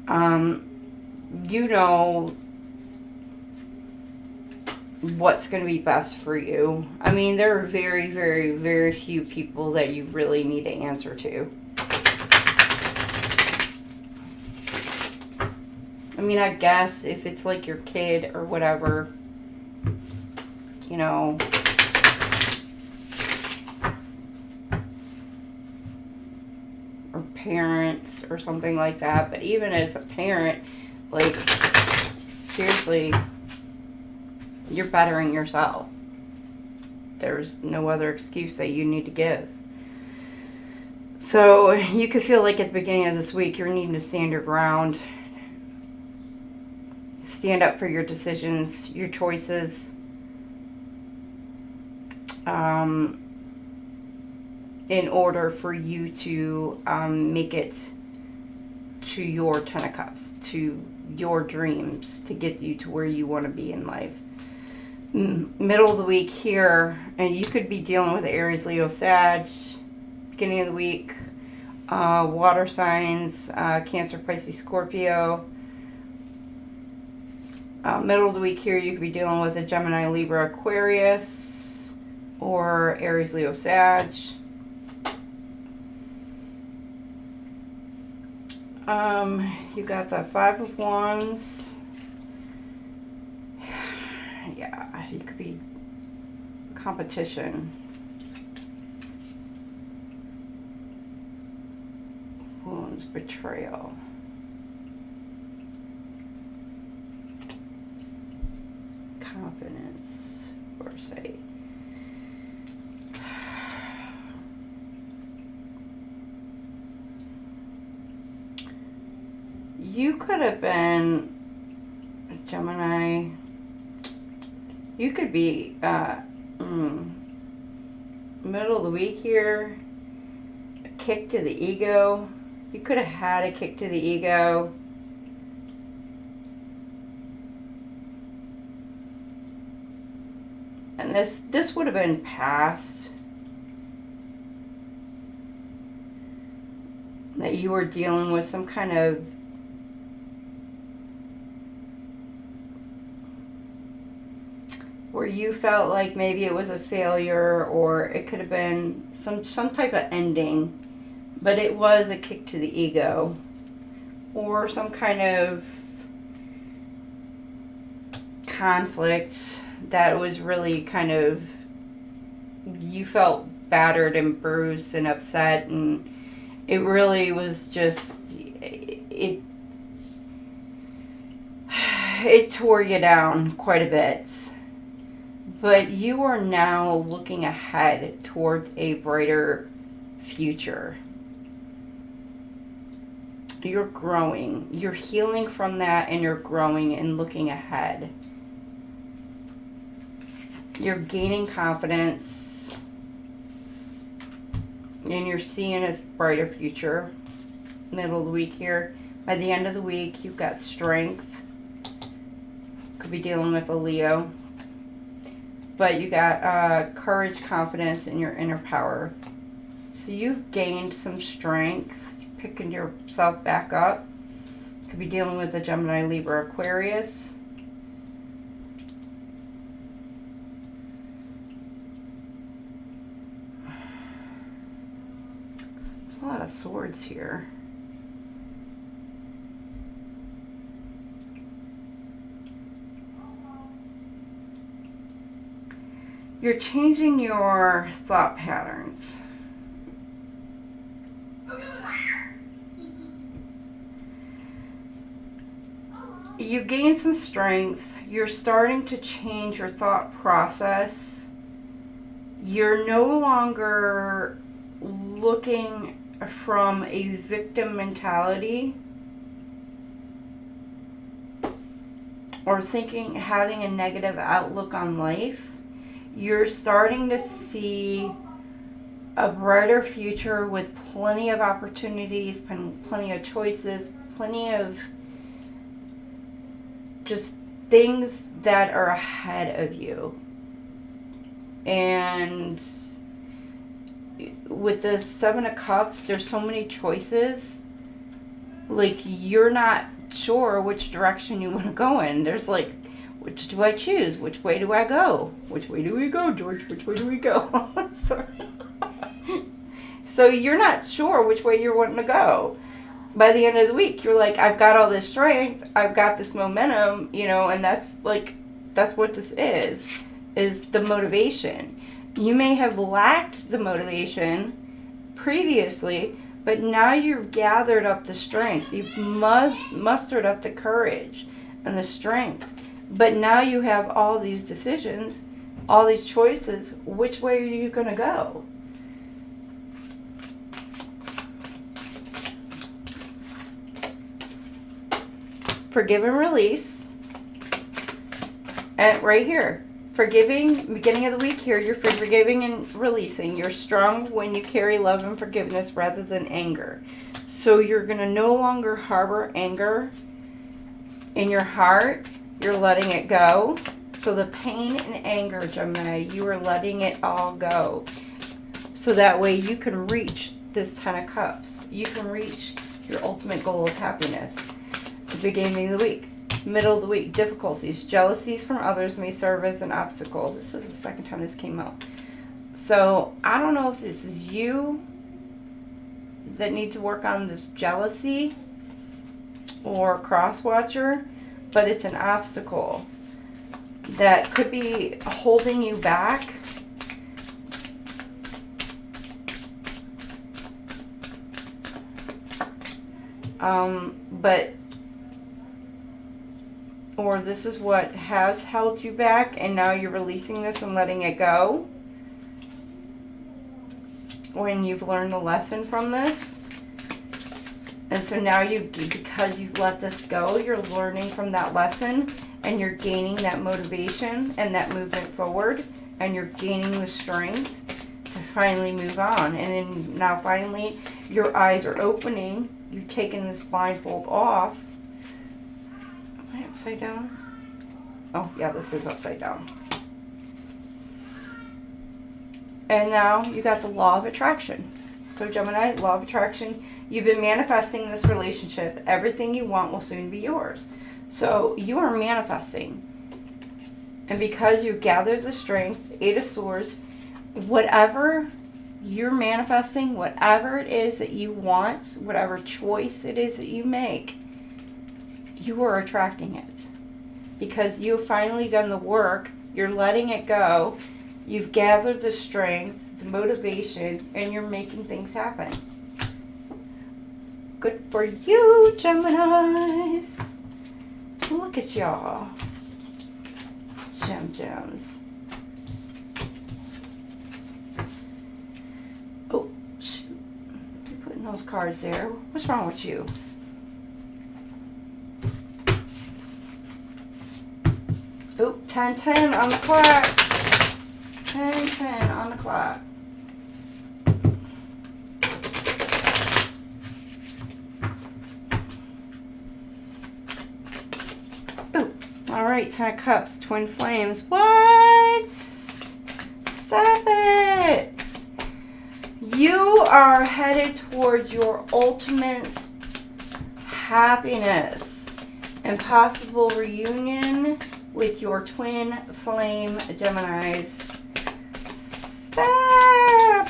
You know what's going to be best for you. I mean, there are very, very, very few people that you really need to answer to. I mean, I guess if it's like your kid or whatever, you know, or parents or something like that. But even as a parent, like, seriously, you're bettering yourself. There's no other excuse that you need to give. So you could feel like at the beginning of this week, you're needing to stand your ground. Stand up for your decisions, your choices. In order for you to make it to your 10 of Cups, to your dreams, to get you to where you want to be in life. Middle of the week here, and you could be dealing with Aries, Leo, Sag. Beginning of the week, water signs, Cancer, Pisces, Scorpio. Middle of the week here, you could be dealing with a Gemini, Libra, Aquarius. or Aries, Leo, Sag. You got the Five of Wands. Yeah, you could be competition. Wounds, betrayal. Confidence, foresight. You could have been a Gemini. You could be middle of the week here. A kick to the ego. You could have had a kick to the ego. And this would have been past. That you were dealing with some kind of where you felt like maybe it was a failure, or it could have been some type of ending, but it was a kick to the ego, or some kind of conflict that was really kind of, you felt battered and bruised and upset, and it really was just, it tore you down quite a bit. But you are now looking ahead towards a brighter future. You're growing. You're healing from that, and you're growing and looking ahead. You're gaining confidence. And you're seeing a brighter future. Middle of the week here. By the end of the week, you've got strength. Could be dealing with a Leo. But you got courage, confidence, and your inner power. So you've gained some strength, picking yourself back up. Could be dealing with a Gemini, Libra, Aquarius. There's a lot of swords here. You're changing your thought patterns. You gain some strength. You're starting to change your thought process. You're no longer looking from a victim mentality or having a negative outlook on life. You're starting to see a brighter future with plenty of opportunities, plenty of choices, plenty of just things that are ahead of you. And with the Seven of Cups, there's so many choices. Like, you're not sure which direction you want to go in. There's like, which do I choose? Which way do I go? Which way do we go, George? Which way do we go? So you're not sure which way you're wanting to go. By the end of the week, you're like, I've got all this strength, I've got this momentum, and that's what this is the motivation. You may have lacked the motivation previously, but now you've gathered up the strength. You've mustered up the courage and the strength. But now you have all these decisions, all these choices. Which way are you going to go? Forgive and release. And right here, forgiving, beginning of the week here, you're forgiving and releasing. You're strong when you carry love and forgiveness rather than anger. So you're going to no longer harbor anger in your heart. You're letting it go. So the pain and anger, Gemini, you are letting it all go. So that way you can reach this Ten of Cups. You can reach your ultimate goal of happiness. The beginning of the week, middle of the week, difficulties, jealousies from others may serve as an obstacle. This is the second time this came out. So I don't know if this is you that need to work on this jealousy or cross-watcher, but it's an obstacle that could be holding you back. Or this is what has held you back, and now you're releasing this and letting it go when you've learned the lesson from this. And so now because you've let this go, you're learning from that lesson, and you're gaining that motivation and that movement forward, and you're gaining the strength to finally move on. And then now finally your eyes are opening. You've taken this blindfold off. Am I upside down? Oh yeah, this is upside down. And now you got the law of attraction. So Gemini, law of attraction, you've been manifesting this relationship. Everything you want will soon be yours. So you are manifesting. And because you gathered the strength, Eight of Swords, whatever you're manifesting, whatever it is that you want, whatever choice it is that you make, you are attracting it. Because you've finally done the work, you're letting it go, you've gathered the strength, the motivation, and you're making things happen. Good for you, Geminis. Look at y'all. Gems. Oh, shoot. You're putting those cards there. What's wrong with you? Oh, 10-10 on the clock. 10-10 on the clock. All right, 10 of Cups, Twin Flames. What? Stop it. You are headed toward your ultimate happiness and possible reunion with your twin flame Geminis. Stop.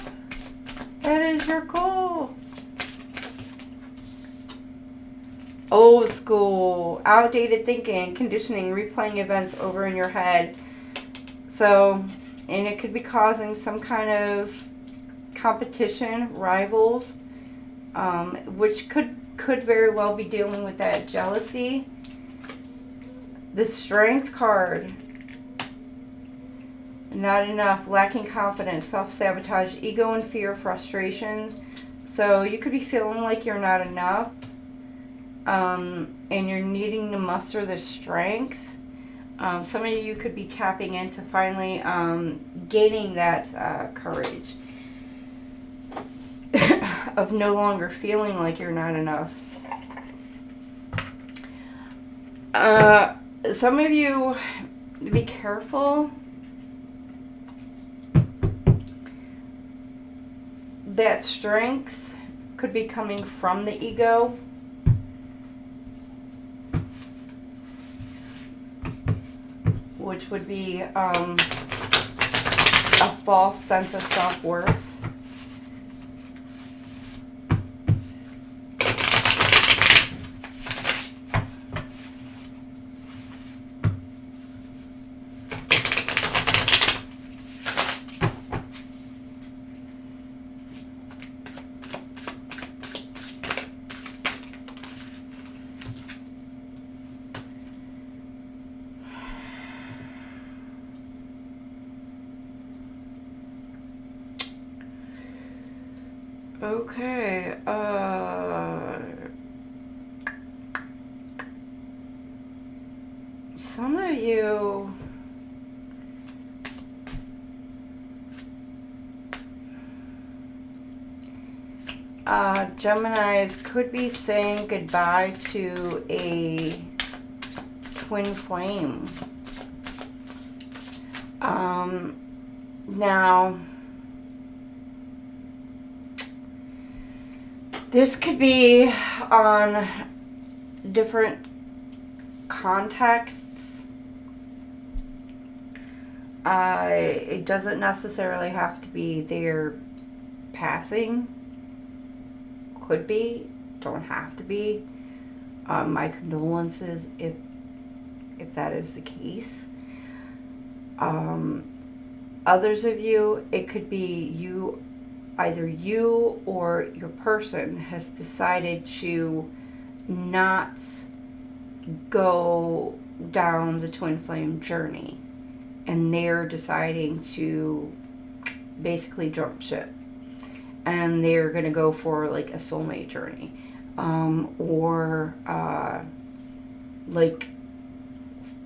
That is your goal. Old school, outdated thinking, conditioning, replaying events over in your head. So, and it could be causing some kind of competition, rivals, which could very well be dealing with that jealousy. The Strength card. Not enough, lacking confidence, self-sabotage, ego and fear, frustrations. So you could be feeling like you're not enough. And you're needing to muster the strength. Some of you could be tapping into finally gaining that courage of no longer feeling like you're not enough. Some of you, be careful. That strength could be coming from the ego. Which would be a false sense of self-worth. Okay, some of you Geminis could be saying goodbye to a twin flame. Now, this could be on different contexts. It doesn't necessarily have to be their passing. Could be, don't have to be. My condolences if that is the case. Others of you, it could be you, either you or your person has decided to not go down the twin flame journey, and they're deciding to basically jump ship, and they're going to go for like a soulmate journey, or like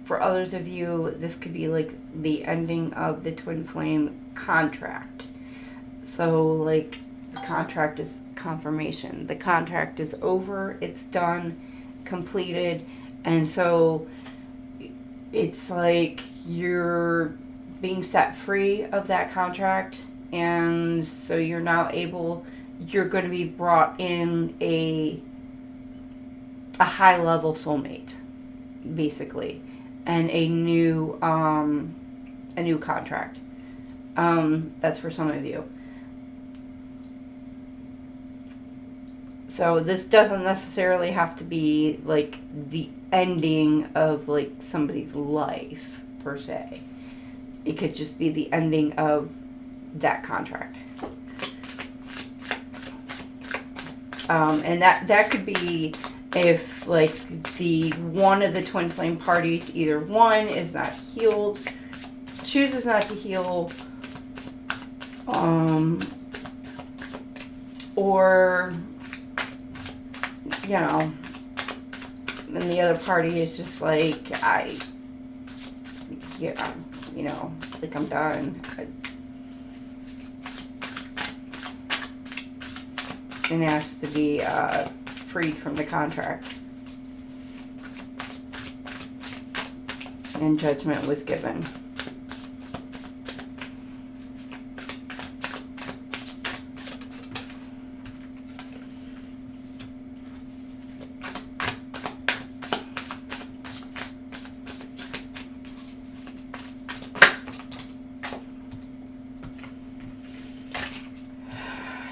for others of you, this could be like the ending of the twin flame contract. So like the contract is confirmation, the contract is over, it's done, completed, and so it's like you're being set free of that contract, and so you're now able, you're going to be brought in a high level soulmate, basically, and a new contract. That's for some of you. So this doesn't necessarily have to be like the ending of like somebody's life per se. It could just be the ending of that contract. And that could be if like the one of the twin flame parties, either one is not healed, chooses not to heal, or you know, and the other party is just like, you know, like I'm done. And asks to be freed from the contract. And judgment was given.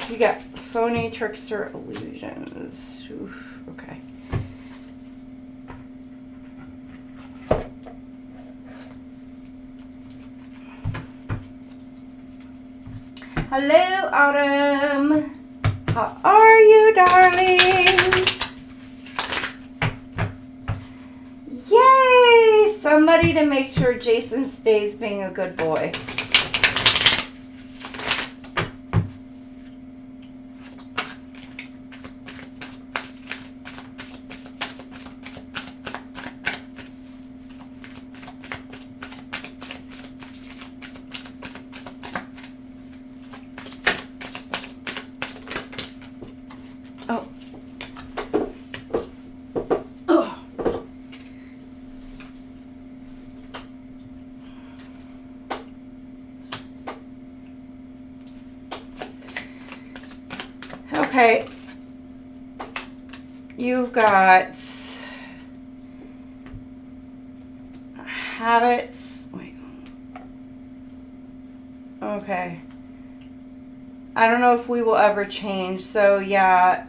You got phony, trickster, illusions. Oof, okay. Hello, Autumn. How are you, darling? Yay! Somebody to make sure Jason stays being a good boy. Okay, you've got habits. Wait. Okay. I don't know if we will ever change. So yeah.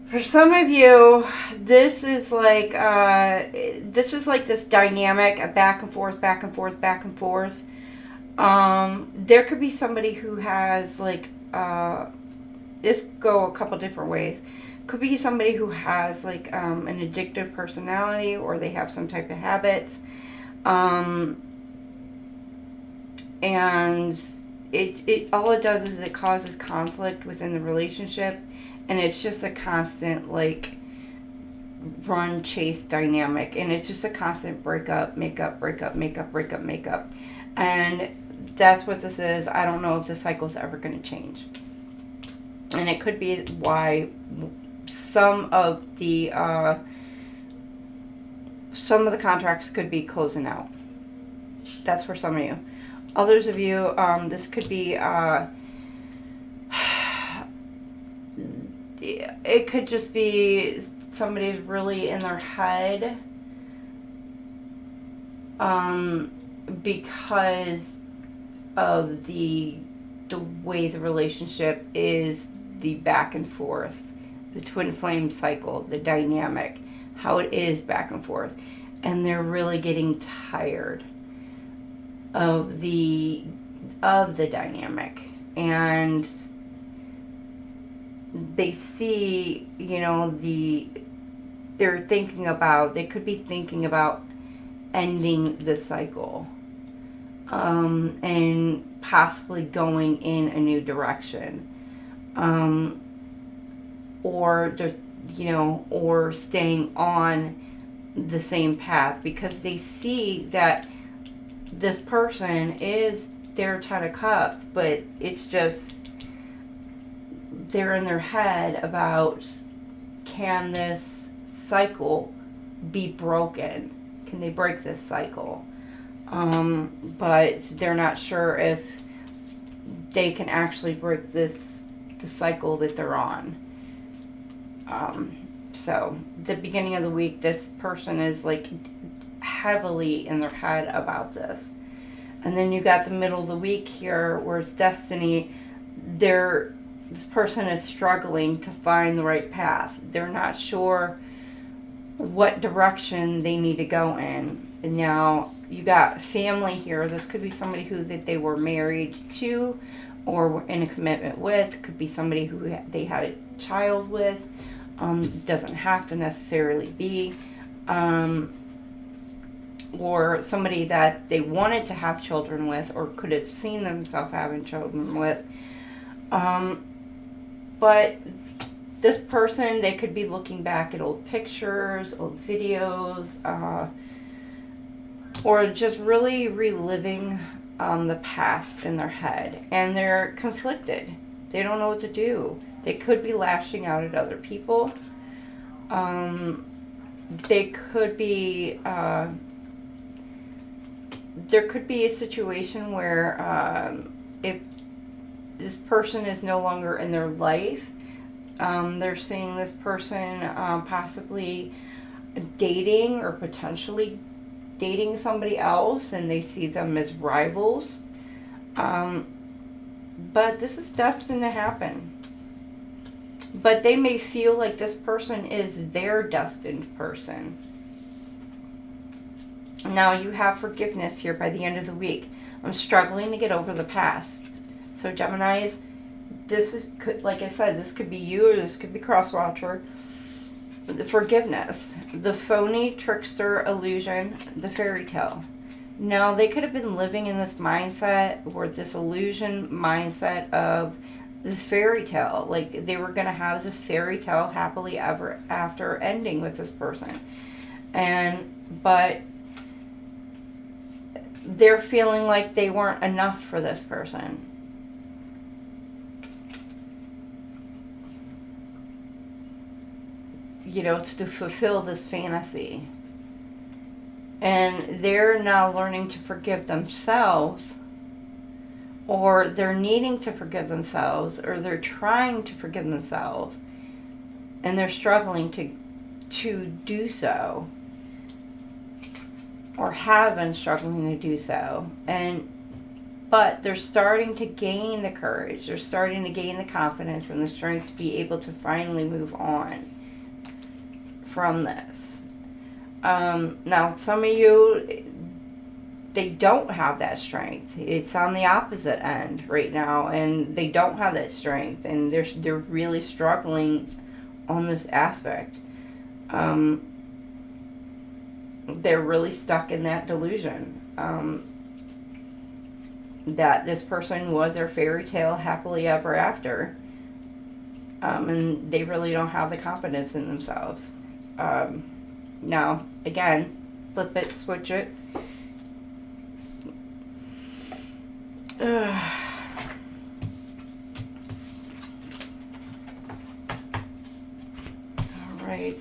For some of you, this is like this dynamic, a back and forth, back and forth, back and forth. There could be somebody who has like, this go a couple different ways. Could be somebody who has like an addictive personality, or they have some type of habits. And it all it does is it causes conflict within the relationship, and it's just a constant like run chase dynamic, and it's just a constant breakup, makeup, breakup, makeup, breakup, makeup. And that's what this is. I don't know if the cycle's ever going to change. And it could be why some of the contracts could be closing out. That's for some of you. Others of you, this could be it could just be somebody's really in their head, because of the way the relationship is, the back and forth, the twin flame cycle, the dynamic, how it is back and forth, and they're really getting tired of the dynamic, and they see, you know, they could be thinking about ending the cycle, and possibly going in a new direction, or just, you know, or staying on the same path, because they see that this person is their Ten of Cups, but it's just they're in their head about, can this cycle be broken? Can they break this cycle? But they're not sure if they can actually break the cycle that they're on. So the beginning of the week, this person is like heavily in their head about this. And then you got the middle of the week here, where it's destiny. This person is struggling to find the right path. They're not sure what direction they need to go in. And now you got family here. This could be somebody that they were married to or were in a commitment with. Could be somebody who they had a child with. Doesn't have to necessarily be. Or somebody that they wanted to have children with, or could have seen themselves having children with. But this person, they could be looking back at old pictures, old videos, or just really reliving the past in their head. And they're conflicted. They don't know what to do. They could be lashing out at other people. They could be... there could be a situation where if this person is no longer in their life, they're seeing this person possibly dating or potentially dating somebody else, and they see them as rivals. But this is destined to happen. But they may feel like this person is their destined person. Now you have forgiveness here by the end of the week. I'm struggling to get over the past. So Geminis, like I said, this could be you, or this could be cross-watcher. The forgiveness, the phony, trickster, illusion, the fairy tale. Now they could have been living in this mindset, or this illusion mindset of this fairy tale. Like they were going to have this fairy tale happily ever after ending with this person. But they're feeling like they weren't enough for this person. You know, to fulfill this fantasy. And they're now learning to forgive themselves, or they're needing to forgive themselves, or they're trying to forgive themselves, and they're struggling to do so, or have been struggling to do so. But they're starting to gain the courage, they're starting to gain the confidence and the strength to be able to finally move on from this. Now, some of you, they don't have that strength. It's on the opposite end right now, and they don't have that strength, and they're really struggling on this aspect. They're really stuck in that delusion that this person was their fairy tale happily ever after, and they really don't have the confidence in themselves. Now, again, flip it, switch it. All right.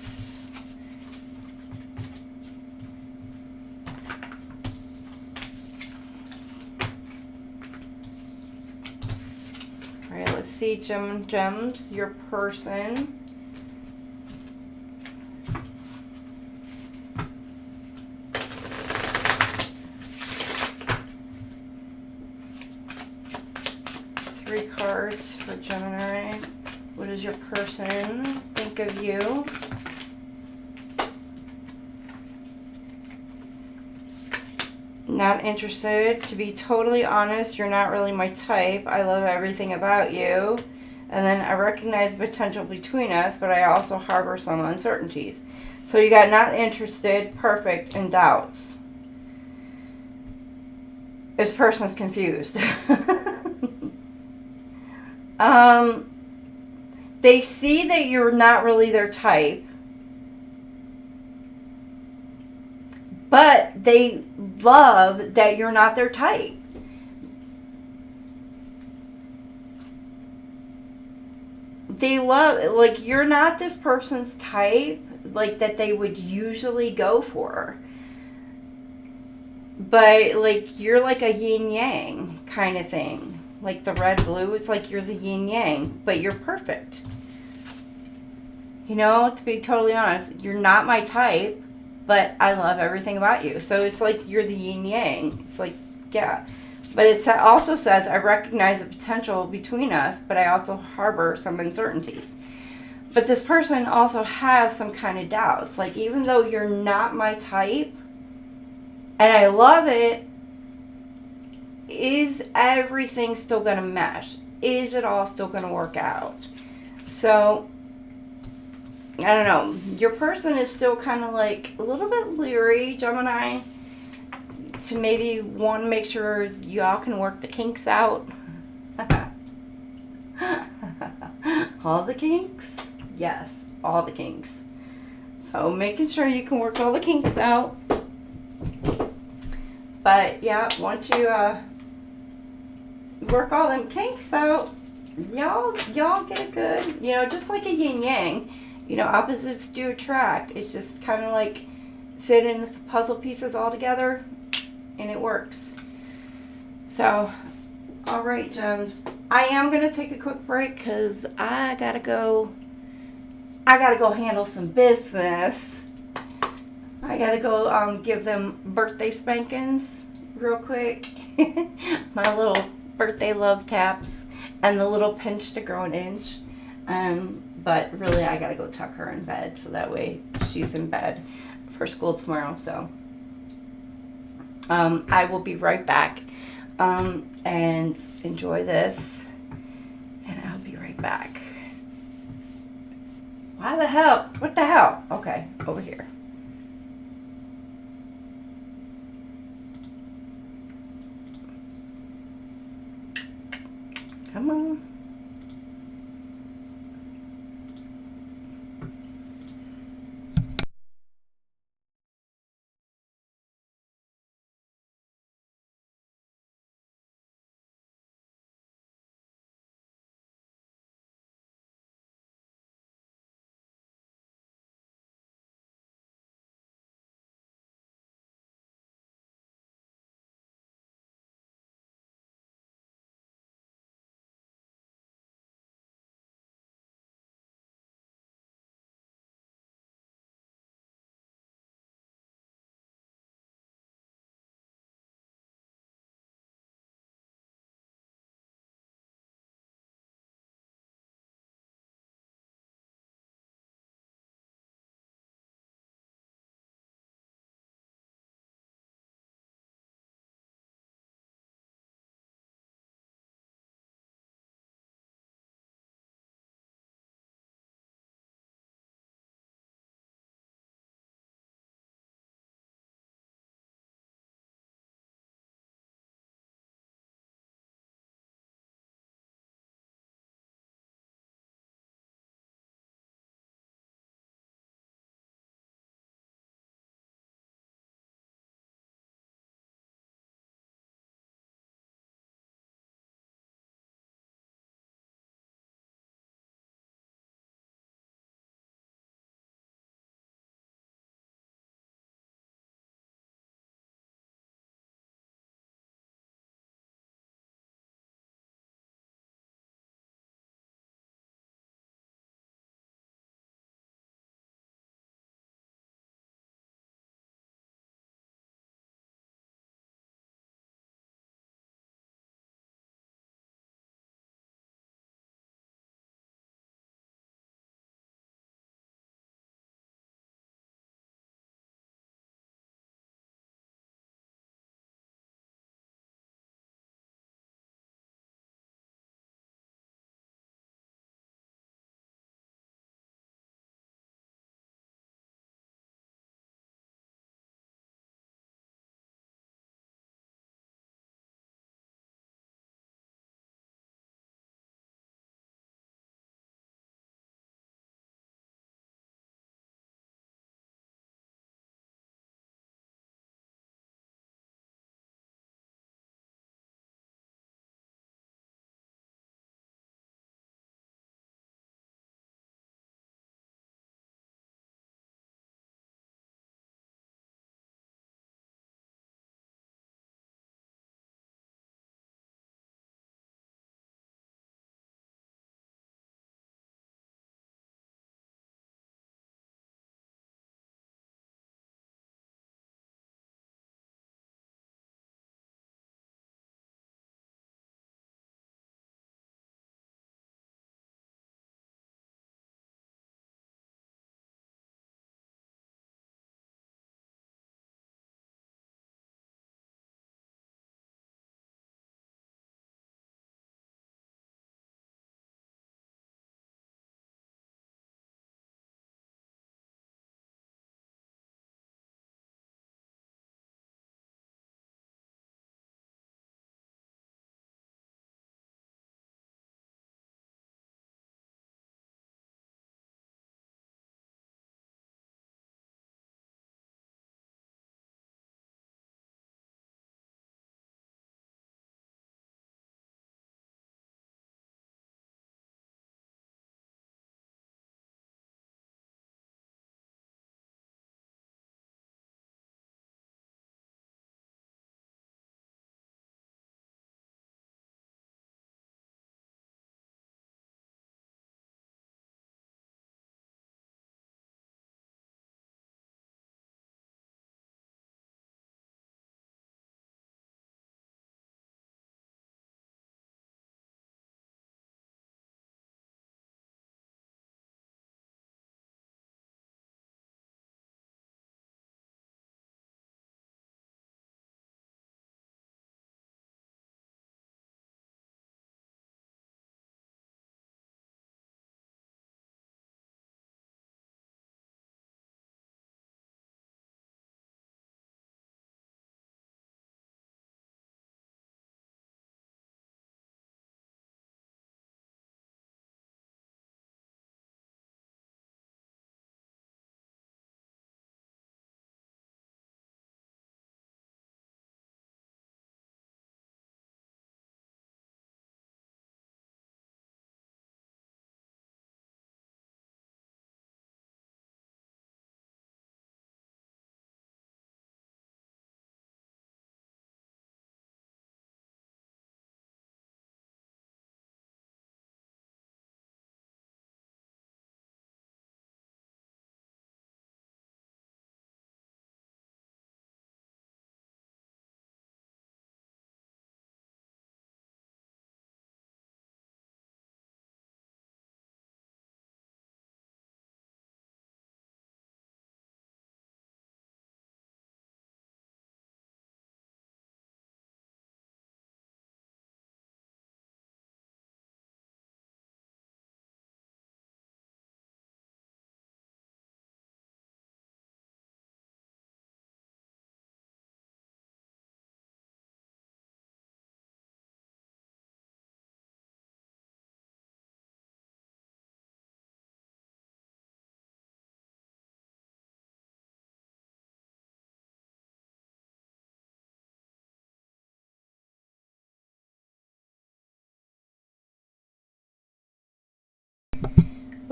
All right, let's see see, gems, your person. Three cards for Gemini. What does your person think of you? Not interested. To be totally honest, you're not really my type. I love everything about you. And then I recognize potential between us, but I also harbor some uncertainties. So you got not interested, perfect, and doubts. This person's confused. They see that you're not really their type, but they love that you're not their type. They love, like, you're not this person's type, like, that they would usually go for. But, like, you're like a yin-yang kind of thing. Like the red-blue, it's like you're the yin-yang, but you're perfect. You know, to be totally honest, you're not my type, but I love everything about you. So it's like you're the yin-yang. It's like, yeah. But it also says, I recognize the potential between us, but I also harbor some uncertainties. But this person also has some kind of doubts. Like, even though you're not my type, and I love it, is everything still going to mesh? Is it all still going to work out? So, I don't know. Your person is still kind of like a little bit leery, Gemini, to maybe want to make sure y'all can work the kinks out. All the kinks? Yes, all the kinks. So making sure you can work all the kinks out. But yeah, once you work all them kinks out, y'all get it good. You know, just like a yin yang. You know, opposites do attract. It's just kind of like fitting the puzzle pieces all together, and it works. So, all right, gems. I am gonna take a quick break because I gotta go handle some business. I gotta go give them birthday spankings real quick. My little birthday love taps and the little pinch to grow an inch. But really, I gotta go tuck her in bed so that way she's in bed for school tomorrow. So I will be right back and enjoy this, and I'll be right back. Why the hell? What the hell? Okay, over here. Come on.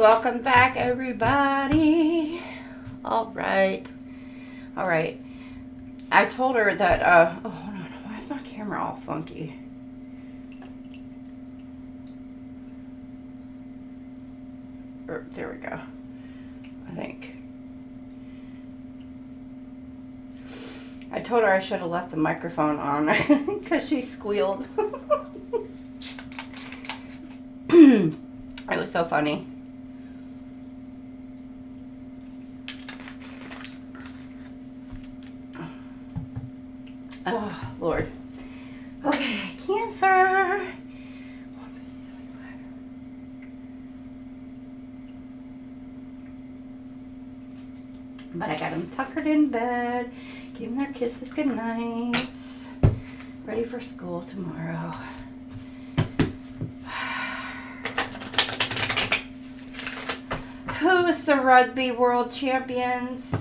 Welcome back, everybody. All right. I told her that, oh, hold on. Why is my camera all funky? There we go. I think. I told her I should have left the microphone on because she squealed. It was so funny. Oh, Lord. Okay, Cancer. But I got them tuckered in bed, giving their kisses good nights, ready for school tomorrow. Who's the rugby world champions?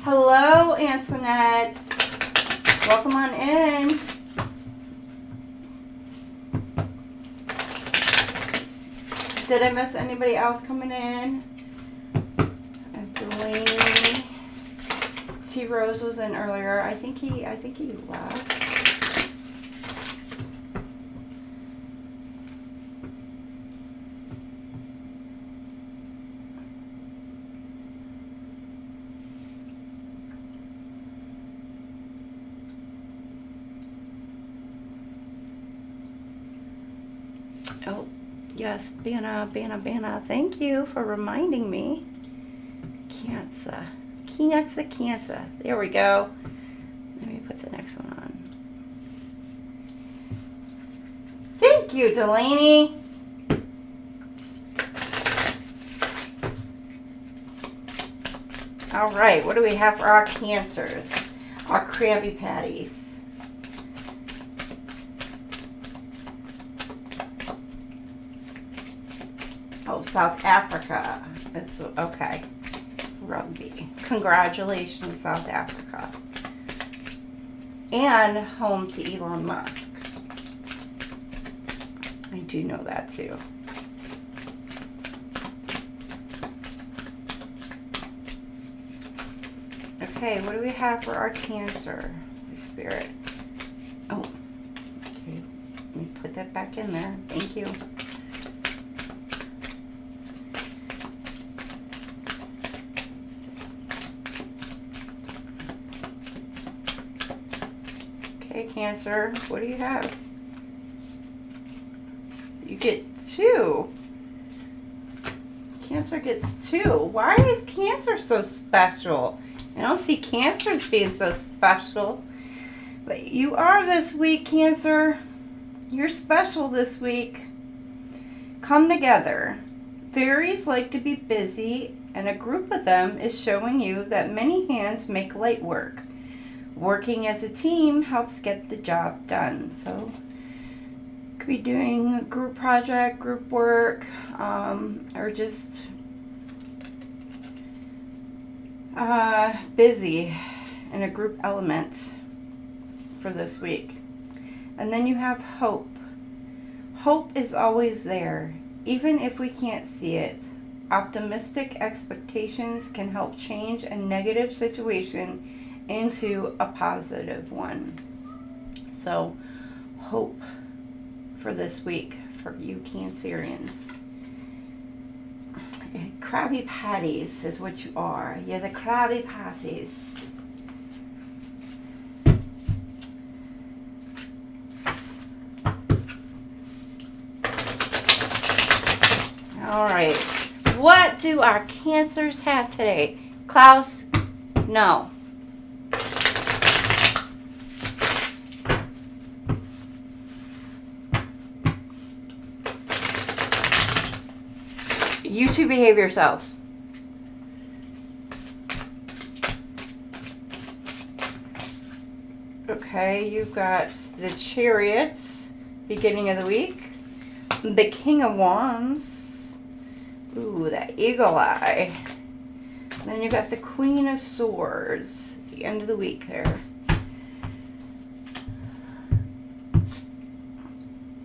Hello, Antoinette. Welcome on in. Did I miss anybody else coming in? Delaney. T. Rose was in earlier. I think he left. Oh. Yes, Banna. Thank you for reminding me. Cancer. There we go. Let me put the next one on. Thank you, Delaney. All right, what do we have for our Cancers? Our Krabby Patties. Oh, South Africa. It's okay. Rugby. Congratulations, South Africa. And home to Elon Musk. I do know that too. Okay, what do we have for our Cancer? Spirit. Oh, okay. Let me put that back in there. Thank you. Okay, Cancer, what do you have? You get 2. Cancer gets 2. Why is Cancer so special? I don't see Cancers being so special. But you are this week, Cancer. You're special this week. Come together. Fairies like to be busy, and a group of them is showing you that many hands make light work. Working as a team helps get the job done. So, could be doing a group project, group work, or just busy in a group element for this week. And then you have hope. Hope is always there, even if we can't see it. Optimistic expectations can help change a negative situation into a positive one. So, hope for this week for you Cancerians. Krabby Patties is what you are. You're the Krabby Patties. All right. What do our Cancers have today? Klaus? No. You two behave yourselves. Okay, you've got the Chariots, beginning of the week. The King of Wands. Ooh, that Eagle Eye. And then you got the Queen of Swords at the end of the week there.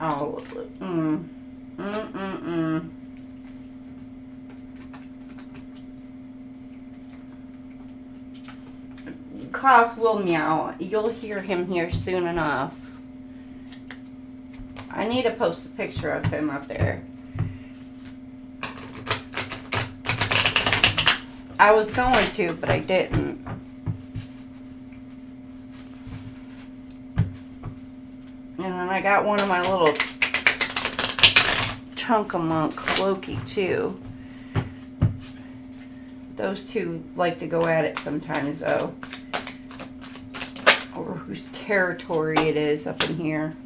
Oh, Klaus will meow. You'll hear him here soon enough. I need to post a picture of him up there. I was going to, but I didn't. And then I got one of my little chunk-a-monk Loki too. Those two like to go at it sometimes though. Or whose territory it is up in here.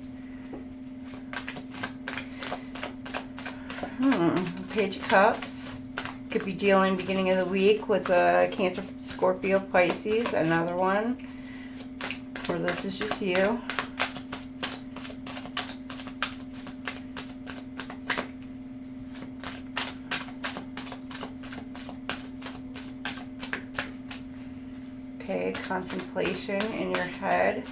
Page of Cups. Could be dealing beginning of the week with a Cancer, Scorpio, Pisces. Another one. Or this is just you. Okay, contemplation in your head.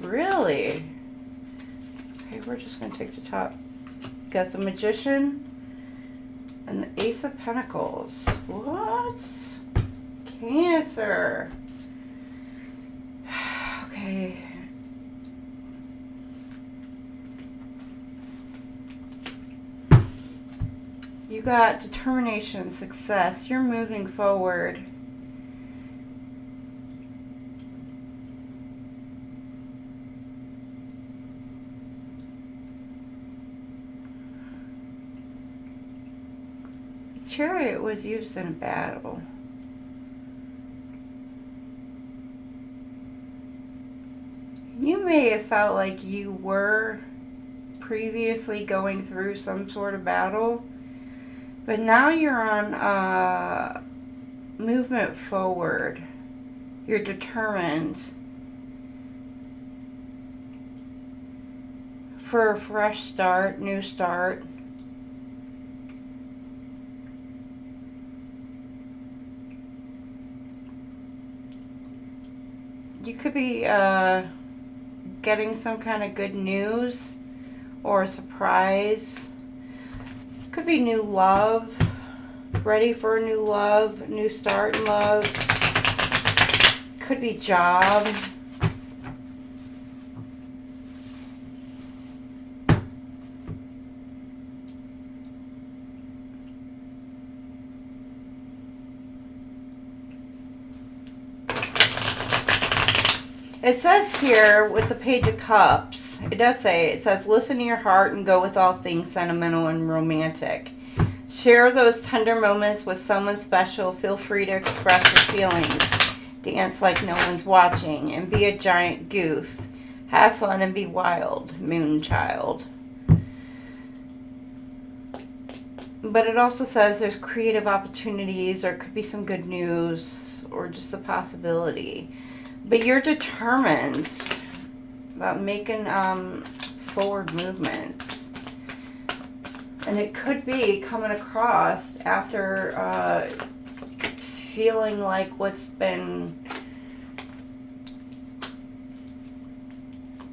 Really? Okay, we're just going to take the top. Got the Magician and the Ace of Pentacles. What? Cancer. Okay. You got determination, success. You're moving forward. The Chariot was used in a battle. You may have felt like you were previously going through some sort of battle, but now you're on movement forward. You're determined for a fresh start, new start. You could be getting some kind of good news or a surprise. Could be new love. Ready for a new love, new start in love. Could be job. It says here with the Page of Cups, it does say, it says, listen to your heart and go with all things sentimental and romantic. Share those tender moments with someone special. Feel free to express your feelings. Dance like no one's watching and be a giant goof. Have fun and be wild, Moonchild. But it also says there's creative opportunities, or it could be some good news, or just a possibility. But you're determined about making forward movements. And it could be coming across after feeling like what's been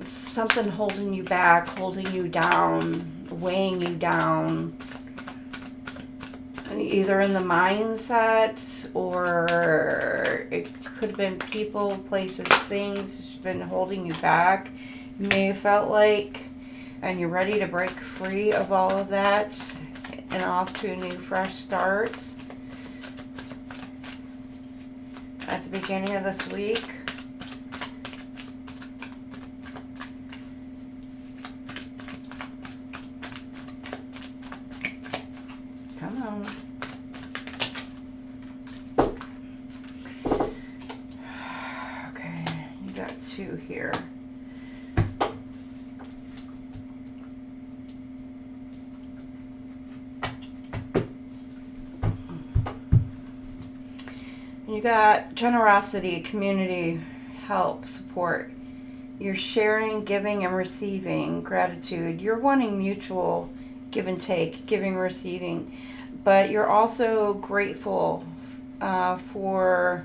something holding you back, holding you down, weighing you down. Either in the mindset, or it could have been people, places, things been holding you back. You may have felt like, and you're ready to break free of all of that and off to a new fresh start at the beginning of this week. Come on. Okay, you got two here. You got generosity, community, help, support. You're sharing, giving, and receiving gratitude. You're wanting mutual give and take, giving, receiving. But you're also grateful for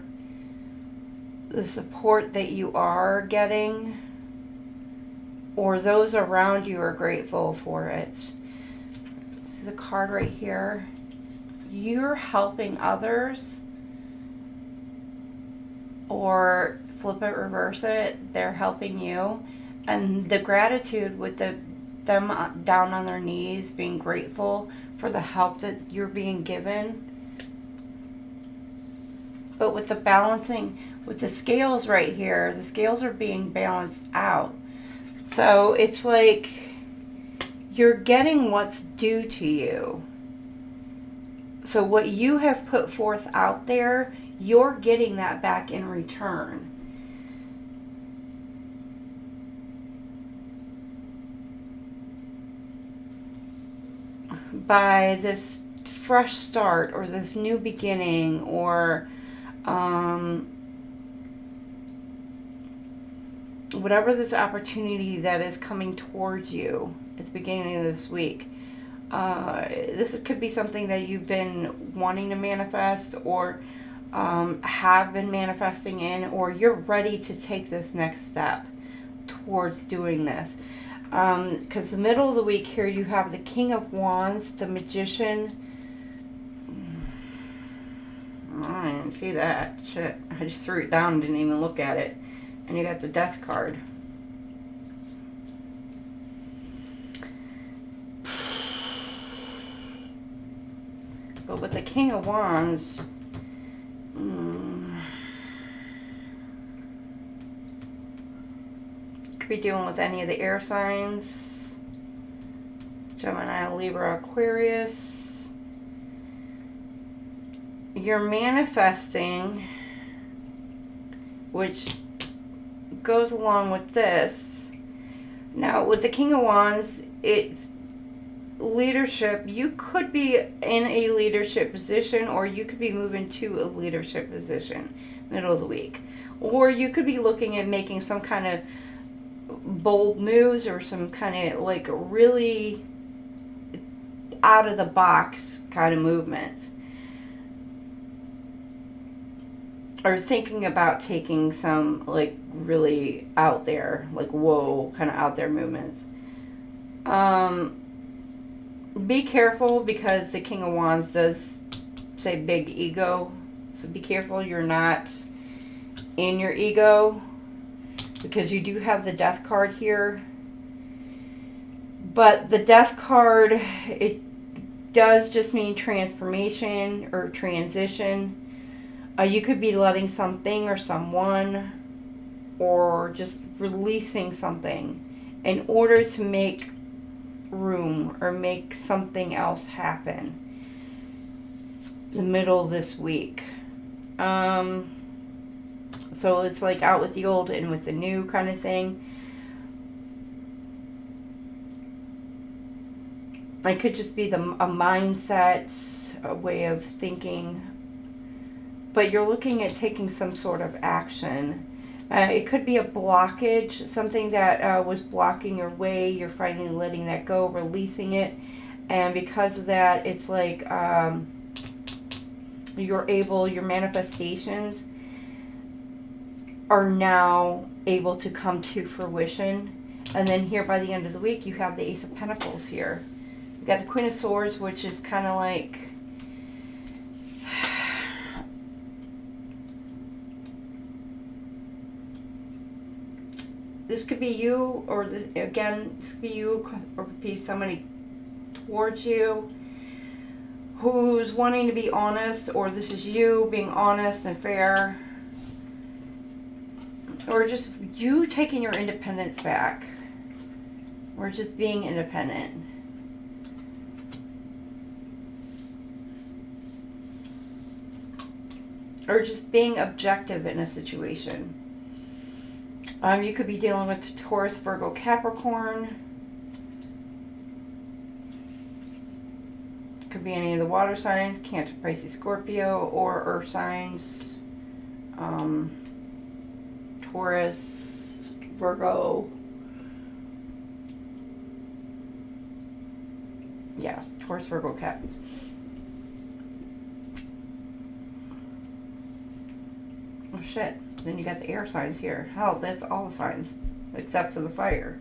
the support that you are getting, or those around you are grateful for it. See the card right here? You're helping others, or flip it, reverse it, they're helping you. And the gratitude with them down on their knees, being grateful for the help that you're being given. But with the balancing, with the scales right here, the scales are being balanced out. So it's like you're getting what's due to you. So what you have put forth out there, you're getting that back in return. By this fresh start, or this new beginning, or whatever this opportunity that is coming towards you at the beginning of this week. This could be something that you've been wanting to manifest, or have been manifesting in, or you're ready to take this next step towards doing this. Because the middle of the week here, you have the King of Wands, the Magician. I didn't see that. Shit. I just threw it down and didn't even look at it. And you got the Death card. But with the King of Wands, could be dealing with any of the air signs. Gemini, Libra, Aquarius. You're manifesting, which goes along with this. Now, with the King of Wands, it's leadership. You could be in a leadership position, or you could be moving to a leadership position middle of the week. Or you could be looking at making some kind of bold moves, or some kind of like really out of the box kind of movements. Or thinking about taking some like really out there, like whoa, kind of out there movements. Be careful, because the King of Wands does say big ego. So be careful you're not in your ego, because you do have the Death card here. But the Death card, it does just mean transformation or transition. You could be letting something or someone, or just releasing something in order to make room or make something else happen in the middle of this week. So it's like out with the old and with the new kind of thing. It could just be a mindset, a way of thinking. But you're looking at taking some sort of action. It could be a blockage, something that was blocking your way. You're finally letting that go, releasing it. And because of that, it's like your manifestations are now able to come to fruition. And then here by the end of the week, you have the Ace of Pentacles here. You got the Queen of Swords, which is kind of like, this could be you, or this could be you, or could be somebody towards you who's wanting to be honest, or this is you being honest and fair, or just you taking your independence back, or just being independent. Or just being objective in a situation. You could be dealing with Taurus, Virgo, Capricorn. Could be any of the water signs, Cancer, Pisces, Scorpio, or earth signs. Taurus, Virgo. Yeah. Taurus, Virgo, Cap. Oh shit. Then you got the air signs here. Hell, that's all the signs. Except for the fire.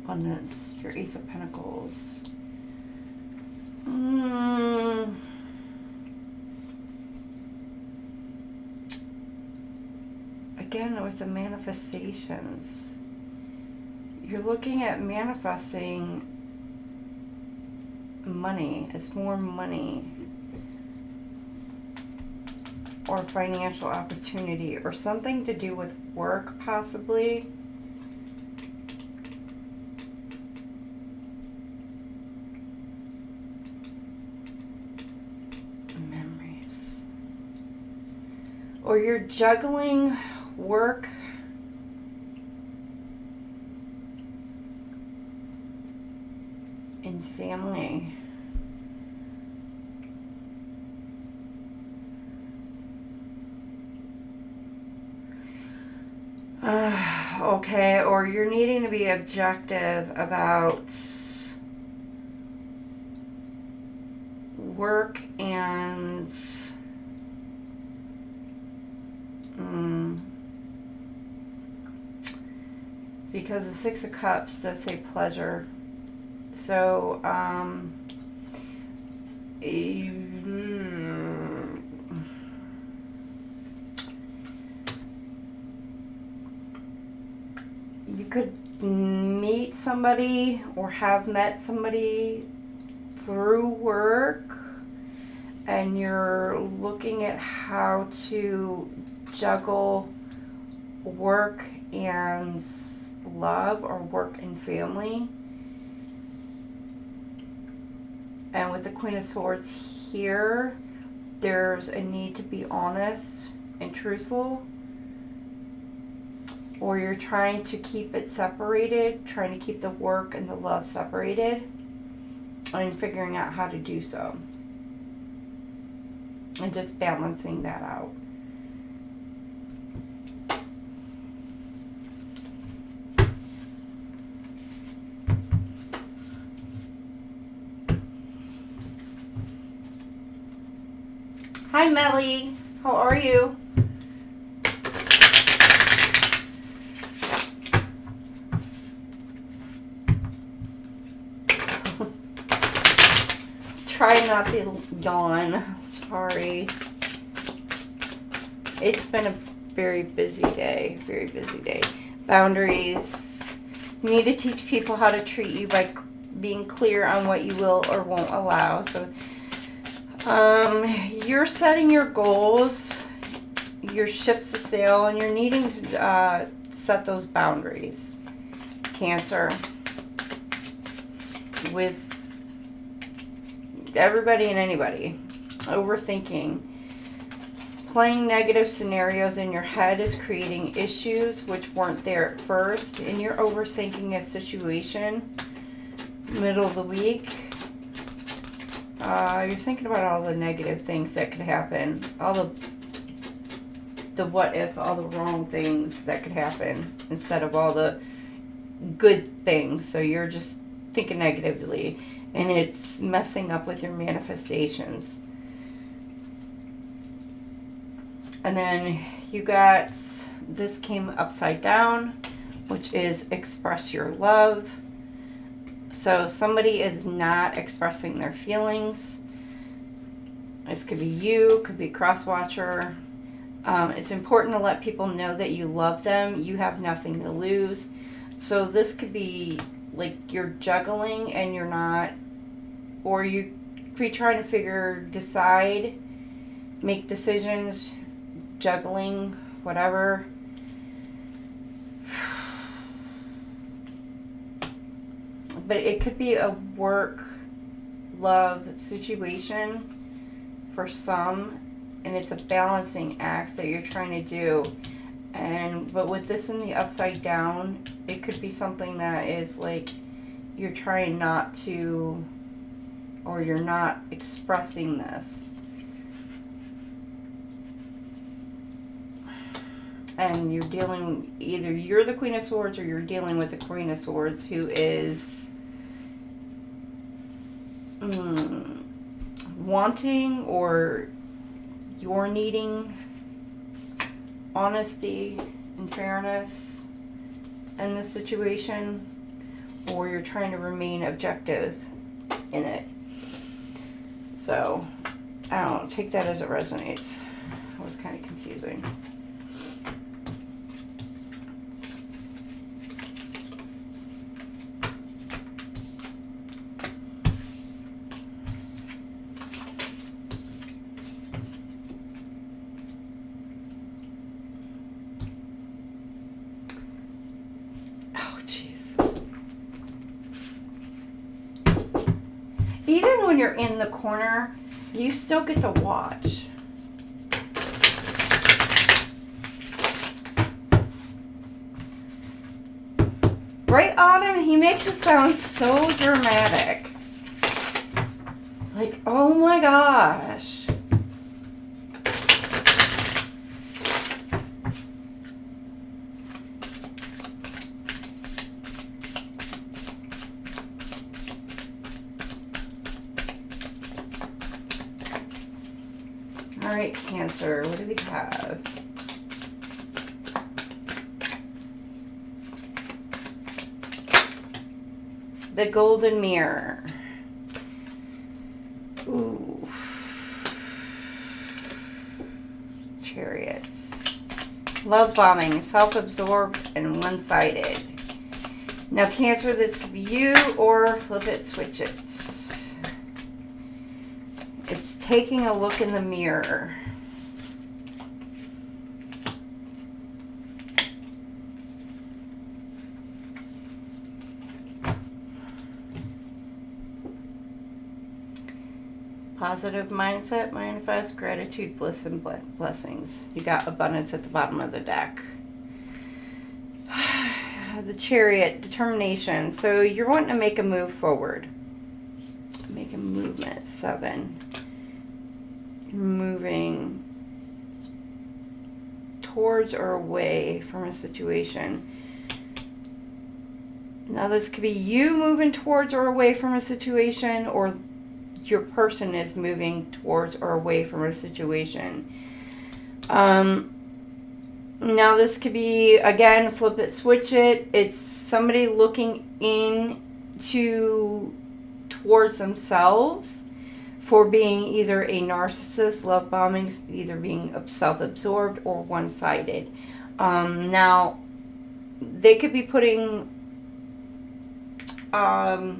Abundance, your Ace of Pentacles. Again, with the manifestations, you're looking at manifesting money. It's more money or financial opportunity or something to do with work, possibly. Memories. Or you're juggling work and family. Okay, or you're needing to be objective about work and because the Six of Cups does say pleasure. So, you could meet somebody or have met somebody through work, and you're looking at how to juggle work and love, or work and family. And with the Queen of Swords here, there's a need to be honest and truthful. Or you're trying to keep it separated, trying to keep the work and the love separated, and figuring out how to do so. And just balancing that out. Hi Melly, how are you? Try not to yawn, sorry. It's been a very busy day, very busy day. Boundaries. You need to teach people how to treat you by being clear on what you will or won't allow. So you're setting your goals, your ships to sail, and you're needing to set those boundaries. Cancer. With everybody and anybody. Overthinking. Playing negative scenarios in your head is creating issues which weren't there at first, and you're overthinking a situation. Middle of the week. You're thinking about all the negative things that could happen. All the what if, all the wrong things that could happen instead of all the good things. So you're just thinking negatively, and it's messing up with your manifestations. And then you got, this came upside down, which is express your love. So somebody is not expressing their feelings. This could be you, could be cross-watcher. It's important to let people know that you love them. You have nothing to lose. So this could be like you're juggling and you're not, or you could be trying to decide, make decisions, juggling, whatever. But it could be a work, love situation for some, and it's a balancing act that you're trying to do. But with this in the upside down, it could be something that is like you're trying not to, or you're not expressing this. And you're dealing, either you're the Queen of Swords or you're dealing with the Queen of Swords who is wanting, or you're needing honesty and fairness in this situation, or you're trying to remain objective in it. So, I don't know, take that as it resonates. It was kind of confusing. Even when you're in the corner, you still get to watch. Right on him, he makes it sound so dramatic. Like, oh my gosh. All right, Cancer, what do we have? The Golden Mirror. Ooh. Chariots. Love bombing, self-absorbed, and one-sided. Now, Cancer, this could be you, or flip it, switch it. It's taking a look in the mirror. Positive mindset, manifest, gratitude, bliss, and blessings. You got abundance at the bottom of the deck. The Chariot, determination. So you're wanting to make a move forward. Make a movement. 7. Moving towards or away from a situation. Now this could be you moving towards or away from a situation, or your person is moving towards or away from a situation. Now this could be, again, flip it, switch it. It's somebody looking towards themselves for being either a narcissist, love bombing, either being self-absorbed or one-sided. Now, they could be putting for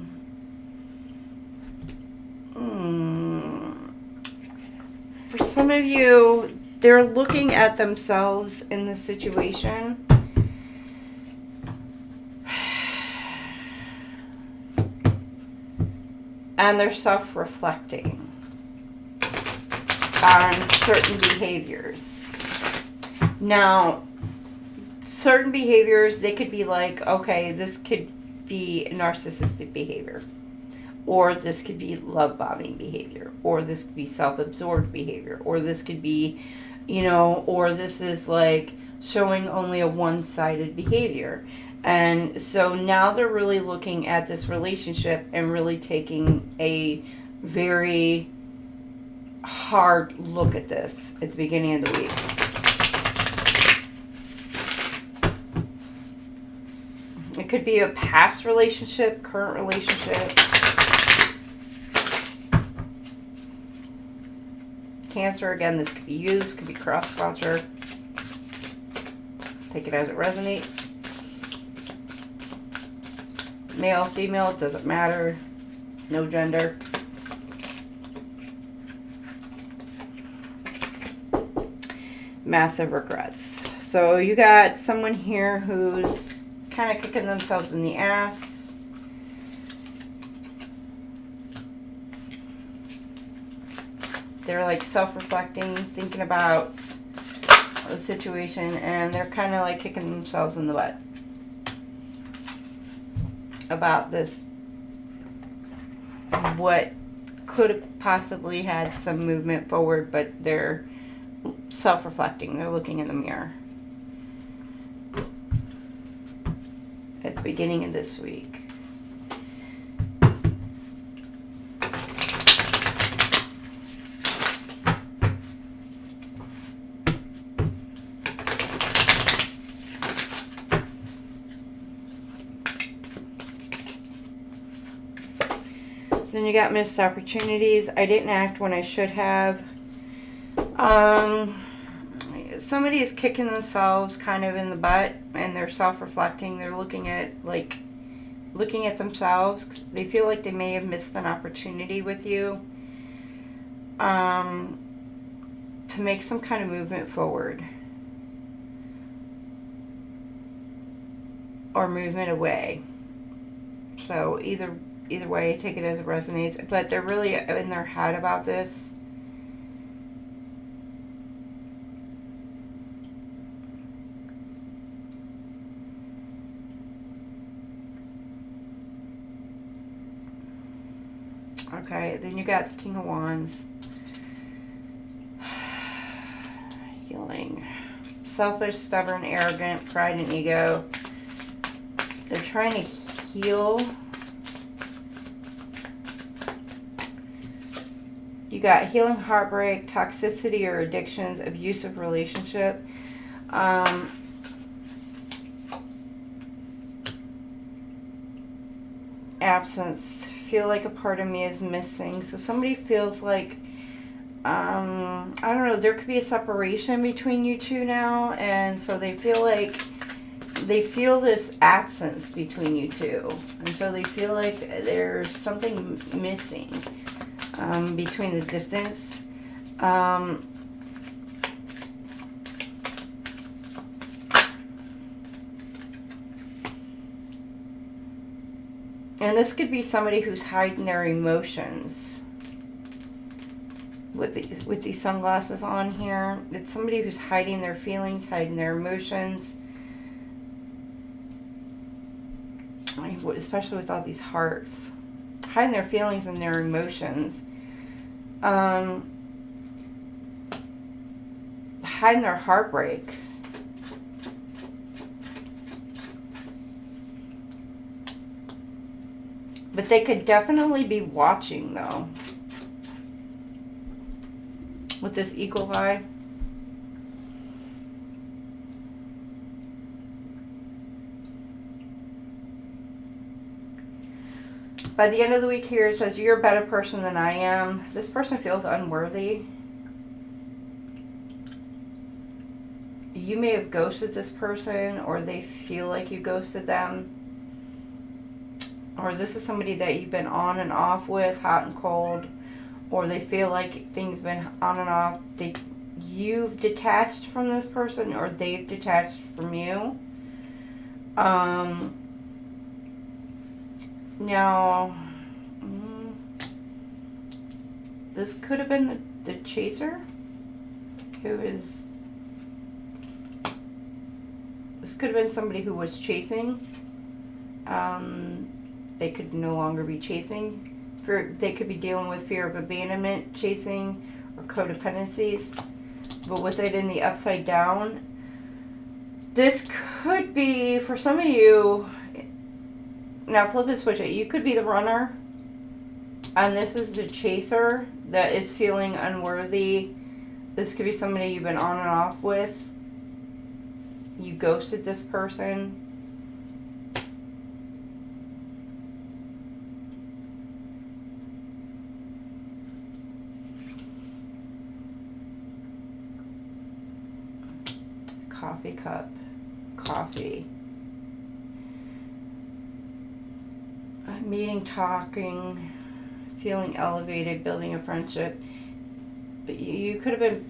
some of you, they're looking at themselves in the situation. And they're self-reflecting on certain behaviors. Now, certain behaviors, they could be like, okay, this could be narcissistic behavior. Or this could be love bombing behavior. Or this could be self-absorbed behavior. Or this could be, or this is like showing only a one-sided behavior. And so now they're really looking at this relationship and really taking a very hard look at this at the beginning of the week. It could be a past relationship, current relationship. Cancer, again, this could be you, this could be cross-culture. Take it as it resonates. Male, female, it doesn't matter. No gender. Massive regrets. So you got someone here who's kind of kicking themselves in the ass. They're like self-reflecting, thinking about the situation, and they're kind of like kicking themselves in the butt about this, what could have possibly had some movement forward, but they're self-reflecting. They're looking in the mirror. beginning of this week. Then you got missed opportunities. I didn't act when I should have. Somebody is kicking themselves kind of in the butt, and they're self-reflecting. They're looking at themselves. They feel like they may have missed an opportunity with you to make some kind of movement forward or movement away. So either way, take it as it resonates. But they're really in their head about this. Okay, then you got the King of Wands. Healing. Selfish, stubborn, arrogant, pride and ego. They're trying to heal. You got healing, heartbreak, toxicity or addictions, abusive relationship. Absence. Feel like a part of me is missing. So somebody feels like, I don't know, there could be a separation between you two now. And so they feel this absence between you two. And so they feel like there's something missing between the distance. And this could be somebody who's hiding their emotions. With these sunglasses on here, it's somebody who's hiding their feelings, hiding their emotions. Especially with all these hearts. Hiding their feelings and their emotions. Hiding their heartbreak. But they could definitely be watching, though. With this eagle eye. By the end of the week here, it says, you're a better person than I am. This person feels unworthy. You may have ghosted this person, or they feel like you ghosted them. Or this is somebody that you've been on and off with, hot and cold. Or they feel like things been on and off. You've detached from this person, or they've detached from you. Now, this could have been the chaser, this could have been somebody who was chasing. They could no longer be chasing. They could be dealing with fear of abandonment, chasing, or codependencies. But with it in the upside down, this could be, for some of you, now flip and switch it. You could be the runner, and this is the chaser that is feeling unworthy. This could be somebody you've been on and off with. You ghosted this person. Coffee cup, coffee. Meeting, talking, feeling elevated, building a friendship. But you could have been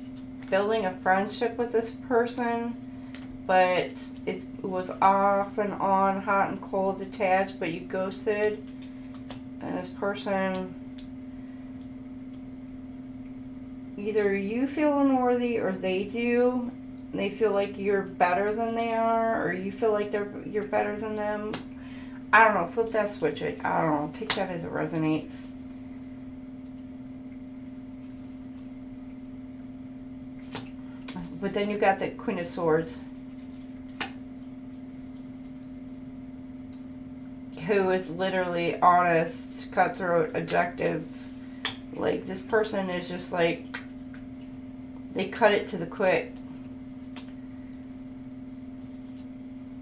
building a friendship with this person, but it was off and on, hot and cold, detached, but you ghosted. And this person, either you feel unworthy or they do. They feel like you're better than they are, or you feel like you're better than them. I don't know. Flip that, switch it. I don't know. Take that as it resonates. But then you got the Queen of Swords. who is literally honest, cutthroat, objective. Like, this person is just like, they cut it to the quick.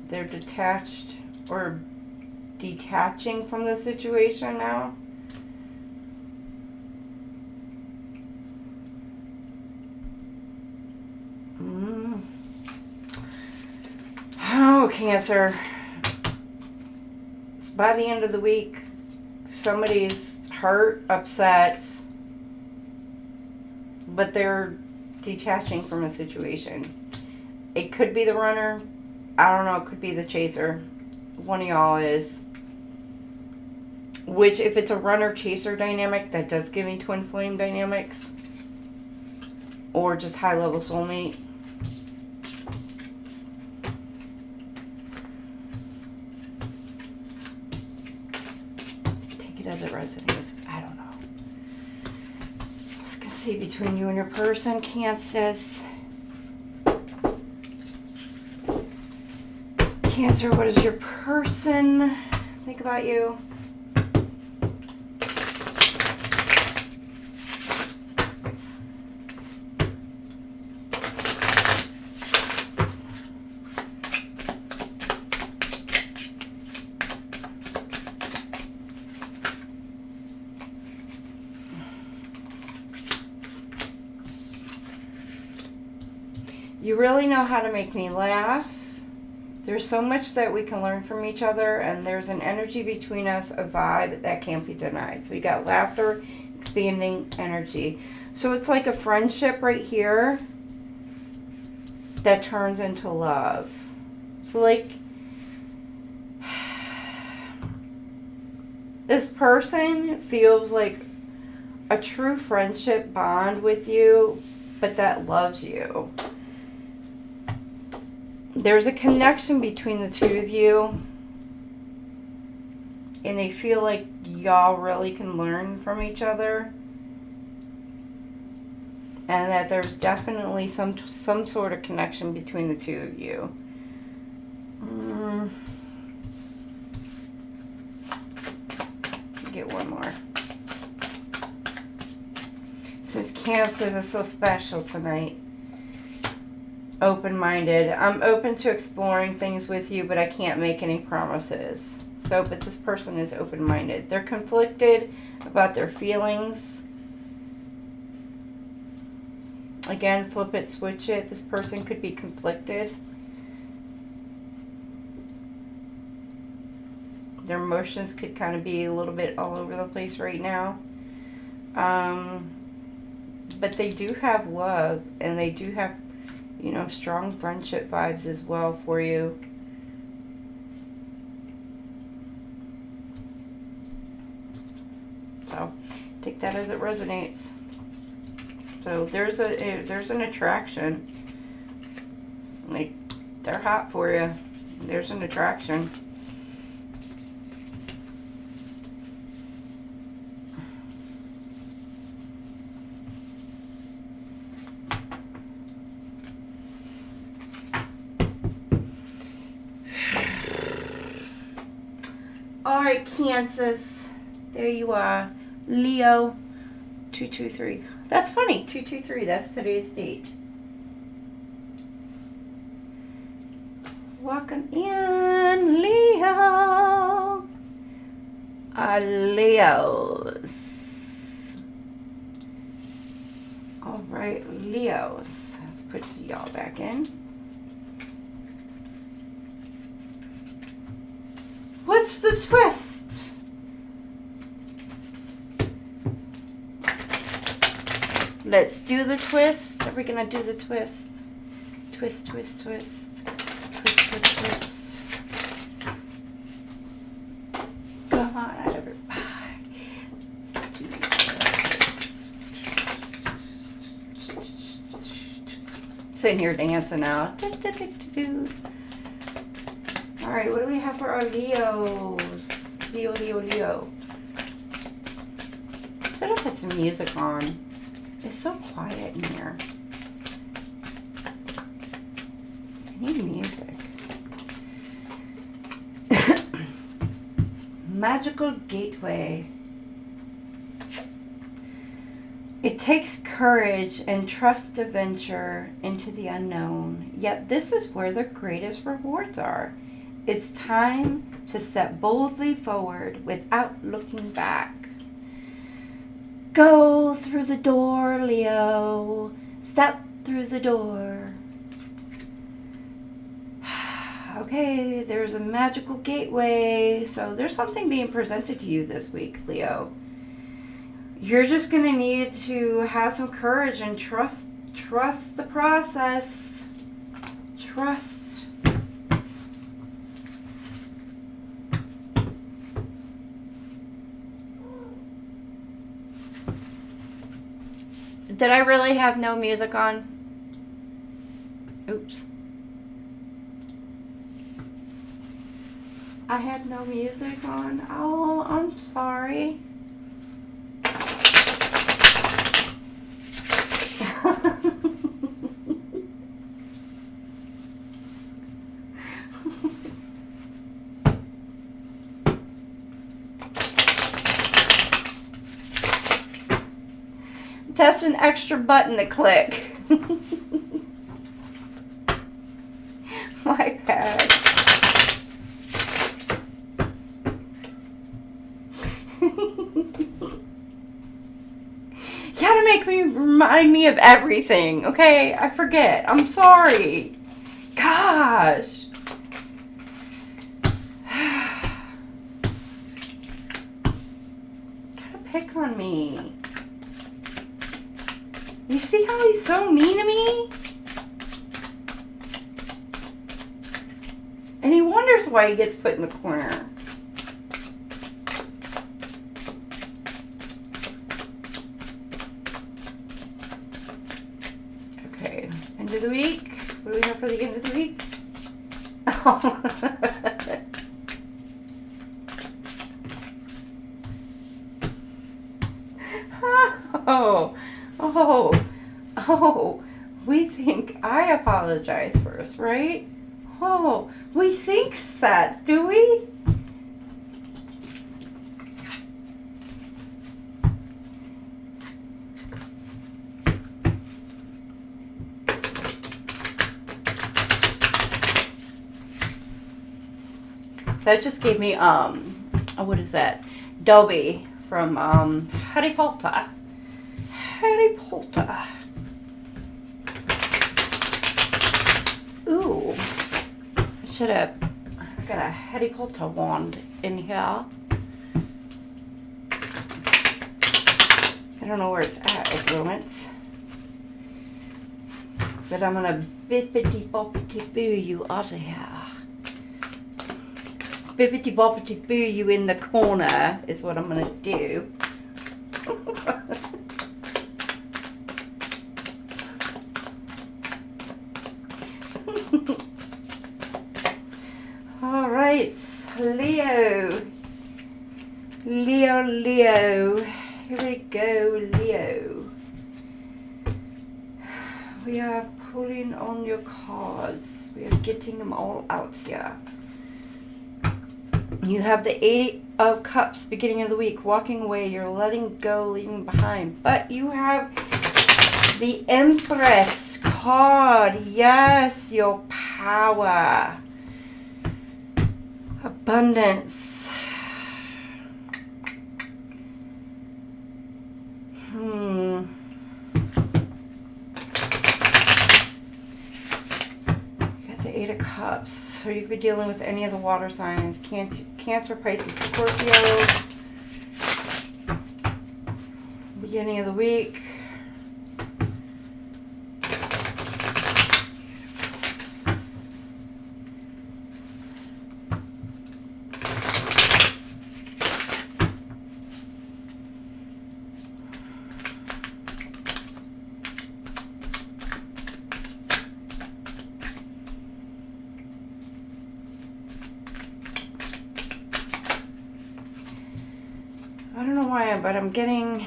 They're detached or detaching from the situation now. Oh, Cancer. It's by the end of the week, somebody's hurt, upset, but they're detaching from a situation. It could be the runner. I don't know. It could be the chaser. One of y'all is. Which, if it's a runner-chaser dynamic, that does give me twin flame dynamics. Or just high-level soulmate. Take it as it resonates. I don't know. What's going to see between you and your person, Cancer? Cancer, what does your person think about you? You really know how to make me laugh. There's so much that we can learn from each other, and there's an energy between us, a vibe that can't be denied. So you got laughter, expanding energy. So it's like a friendship right here that turns into love. So like, this person feels like a true friendship bond with you, but that loves you. There's a connection between the two of you, and they feel like y'all really can learn from each other, and that there's definitely some sort of connection between the two of you. Get one more. Since Cancer is so special tonight. Open-minded. I'm open to exploring things with you, but I can't make any promises. So, but this person is open-minded. They're conflicted about their feelings. Again, flip it, switch it. This person could be conflicted. Their emotions could kind of be a little bit all over the place right now. But they do have love, and they do have, you know, strong friendship vibes as well for you. So, take that as it resonates. So, there's an attraction. Like, they're hot for you. There's an attraction. Alright, Cancer. There you are. Leo 223. That's funny. 223. That's today's date. Welcome in, Leo. Leos. Alright, Leos. Let's put y'all back in. What's the twist? Let's do the twist. Are we going to do the twist? Twist, twist, twist. Twist, twist, twist. Come on, everybody. Let's do the twist. Sitting here dancing now. Alright, what do we have for our Leos? Leo, Leo, Leo. Should have put some music on. It's so quiet in here. I need music. magical gateway. It takes courage and trust to venture into the unknown, yet this is where the greatest rewards are. It's time to step boldly forward without looking back. Go through the door, Leo. Step through the door. Okay, there's a magical gateway. So there's something being presented to you this week, Leo. You're just going to need to have some courage and trust the process. Trust. Did I really have no music on? Oops. I had no music on. Oh, I'm sorry. That's an extra button to click. My bad. You gotta make me remind me of everything, okay? I forget. I'm sorry. Gosh. Gotta pick on me. You see how he's so mean to me? And he wonders why he gets put in the corner. Okay, end of the week. What do we have for the end of the week? Oh, we think I apologize first, right? Oh, we think that, do we? That just gave me, what is that? Dobby from, Harry Potter. Harry Potter. Ooh. I should have, I got a Harry Potter wand in here. I don't know where it's at the moment. But I'm gonna bippity boppity boo you out of here. Bippity boppity boo you in the corner is what I'm gonna do. All right, Leo. Leo. Here we go, Leo. We are pulling on your cards. We are getting them all out here. You have the Eight of Cups, beginning of the week, walking away. You're letting go, leaving behind. But you have the Empress card. Yes, your power. Abundance. Got the Eight of Cups. So you could be dealing with any of the water signs. Cancer, Pisces, Scorpio. Beginning of the week. I don't know why, but I'm getting...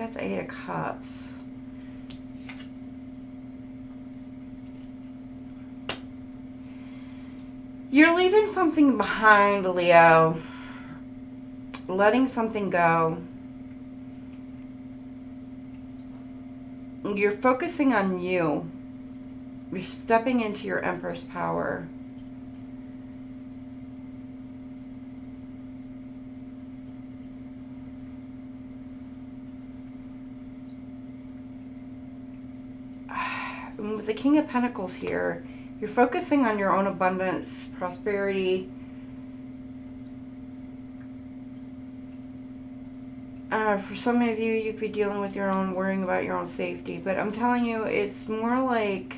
got the 8 of Cups. You're leaving something behind, Leo. Letting something go. You're focusing on you. You're stepping into your Empress power. With the King of Pentacles here, you're focusing on your own abundance, prosperity. For some of you, you could be dealing with your own, worrying about your own safety. But I'm telling you, it's more like,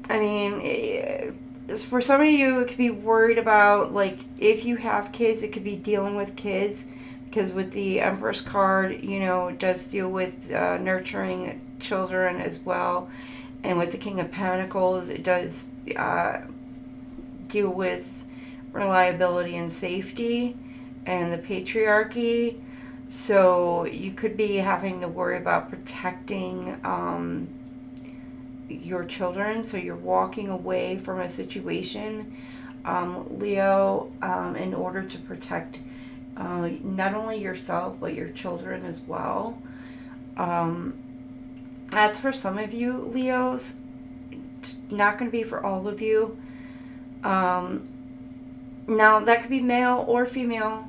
I mean, for some of you, it could be worried about, like, if you have kids, it could be dealing with kids. Because with the Empress card, you know, it does deal with nurturing children as well. And with the King of Pentacles, it does deal with reliability and safety and the patriarchy. So you could be having to worry about protecting your children. So you're walking away from a situation, Leo, in order to protect not only yourself, but your children as well. That's for some of you, Leos. It's not going to be for all of you. Now, that could be male or female.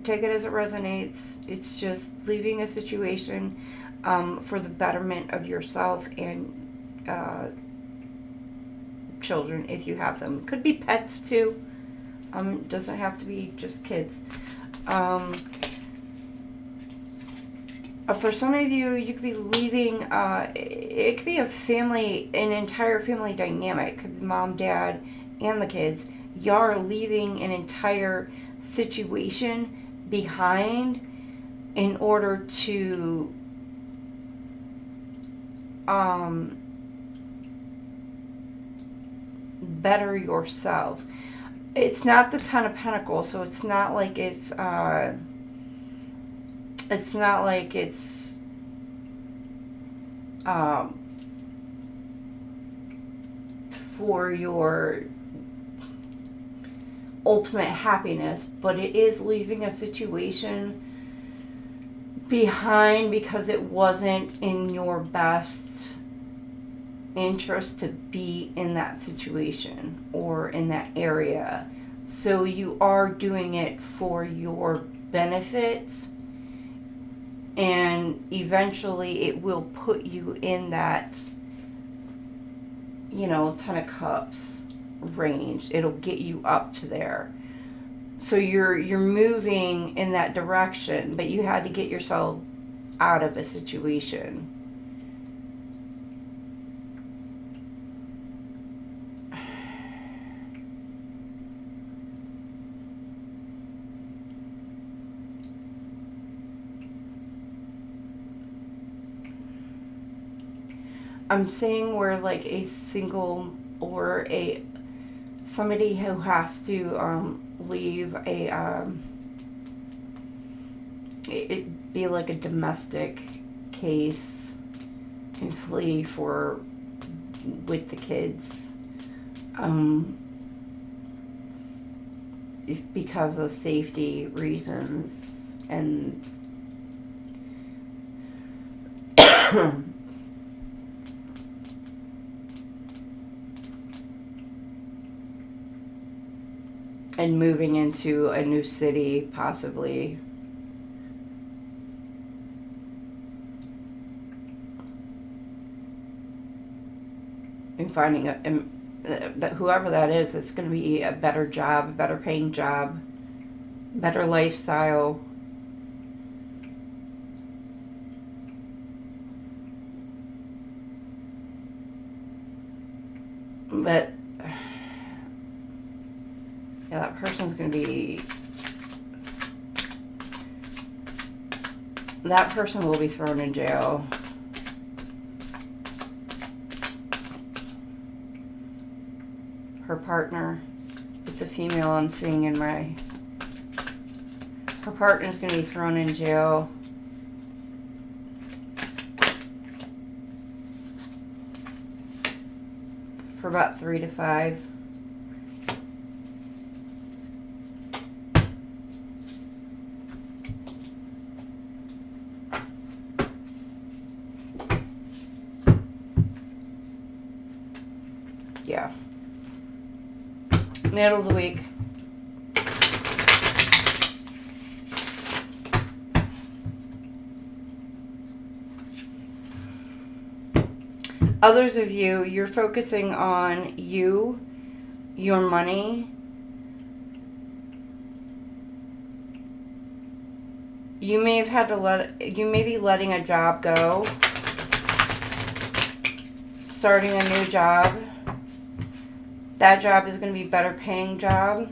Take it as it resonates. It's just leaving a situation for the betterment of yourself and children, if you have them. Could be pets, too. Doesn't have to be just kids. For some of you, you could be leaving, it could be a family, an entire family dynamic. Could be mom, dad, and the kids. Y'all are leaving an entire situation behind in order to better yourselves. It's not the Ten of Pentacles, so it's not like it's for your ultimate happiness, but it is leaving a situation behind because it wasn't in your best interest to be in that situation or in that area. So you are doing it for your benefit, and eventually it will put you in that, you know, Ten of Cups range. It'll get you up to there. So you're moving in that direction, but you had to get yourself out of a situation. I'm seeing where like a single or somebody who has to leave it'd be like a domestic case and flee with the kids because of safety reasons and and moving into a new city, possibly. And finding that whoever that is, it's going to be a better job, a better paying job, better lifestyle. But yeah, that person's going to be... That person will be thrown in jail. Her partner, it's a female I'm seeing in my... Her partner's going to be thrown in jail for about 3 to 5. Yeah. Middle of the week. Others of you, you're focusing on you, your money. You may have had to you may be letting a job go, starting a new job. That job is going to be a better paying job.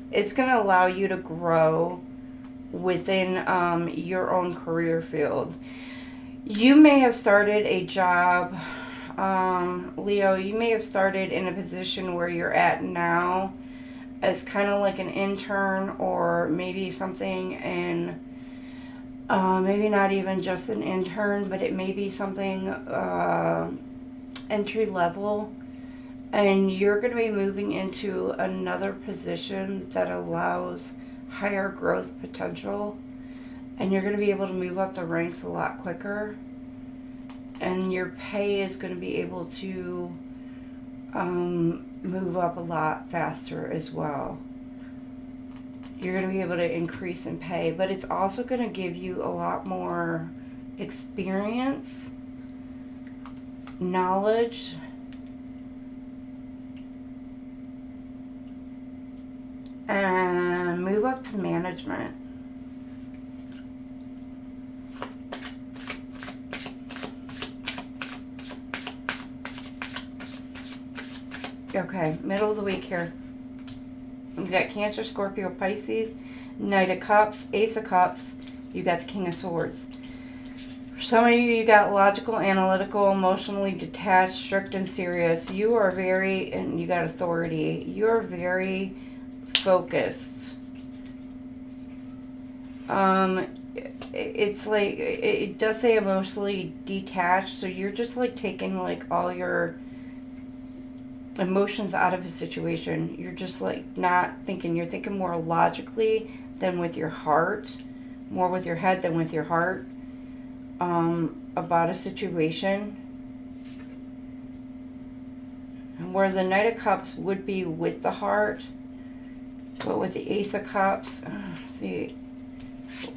It's going to allow you to grow within your own career field. You may have started a job, Leo, you may have started in a position where you're at now as kind of like an intern, or maybe something in, maybe not even just an intern, but it may be something entry level. And you're going to be moving into another position that allows higher growth potential. And you're going to be able to move up the ranks a lot quicker. And your pay is going to be able to move up a lot faster as well. You're going to be able to increase in pay. But it's also going to give you a lot more experience, knowledge, and move up to management. Okay, middle of the week here. You got Cancer, Scorpio, Pisces, Knight of Cups, Ace of Cups. You got the King of Swords. For some of you, you got logical, analytical, emotionally detached, strict, and serious. You are very, and you got authority. You are very focused. It's like, it does say emotionally detached, so you're just like taking like all your emotions out of a situation. You're just like not thinking, you're thinking more logically than with your heart, more with your head than with your heart, about a situation. And where the Knight of Cups would be with the heart, but with the Ace of Cups, see,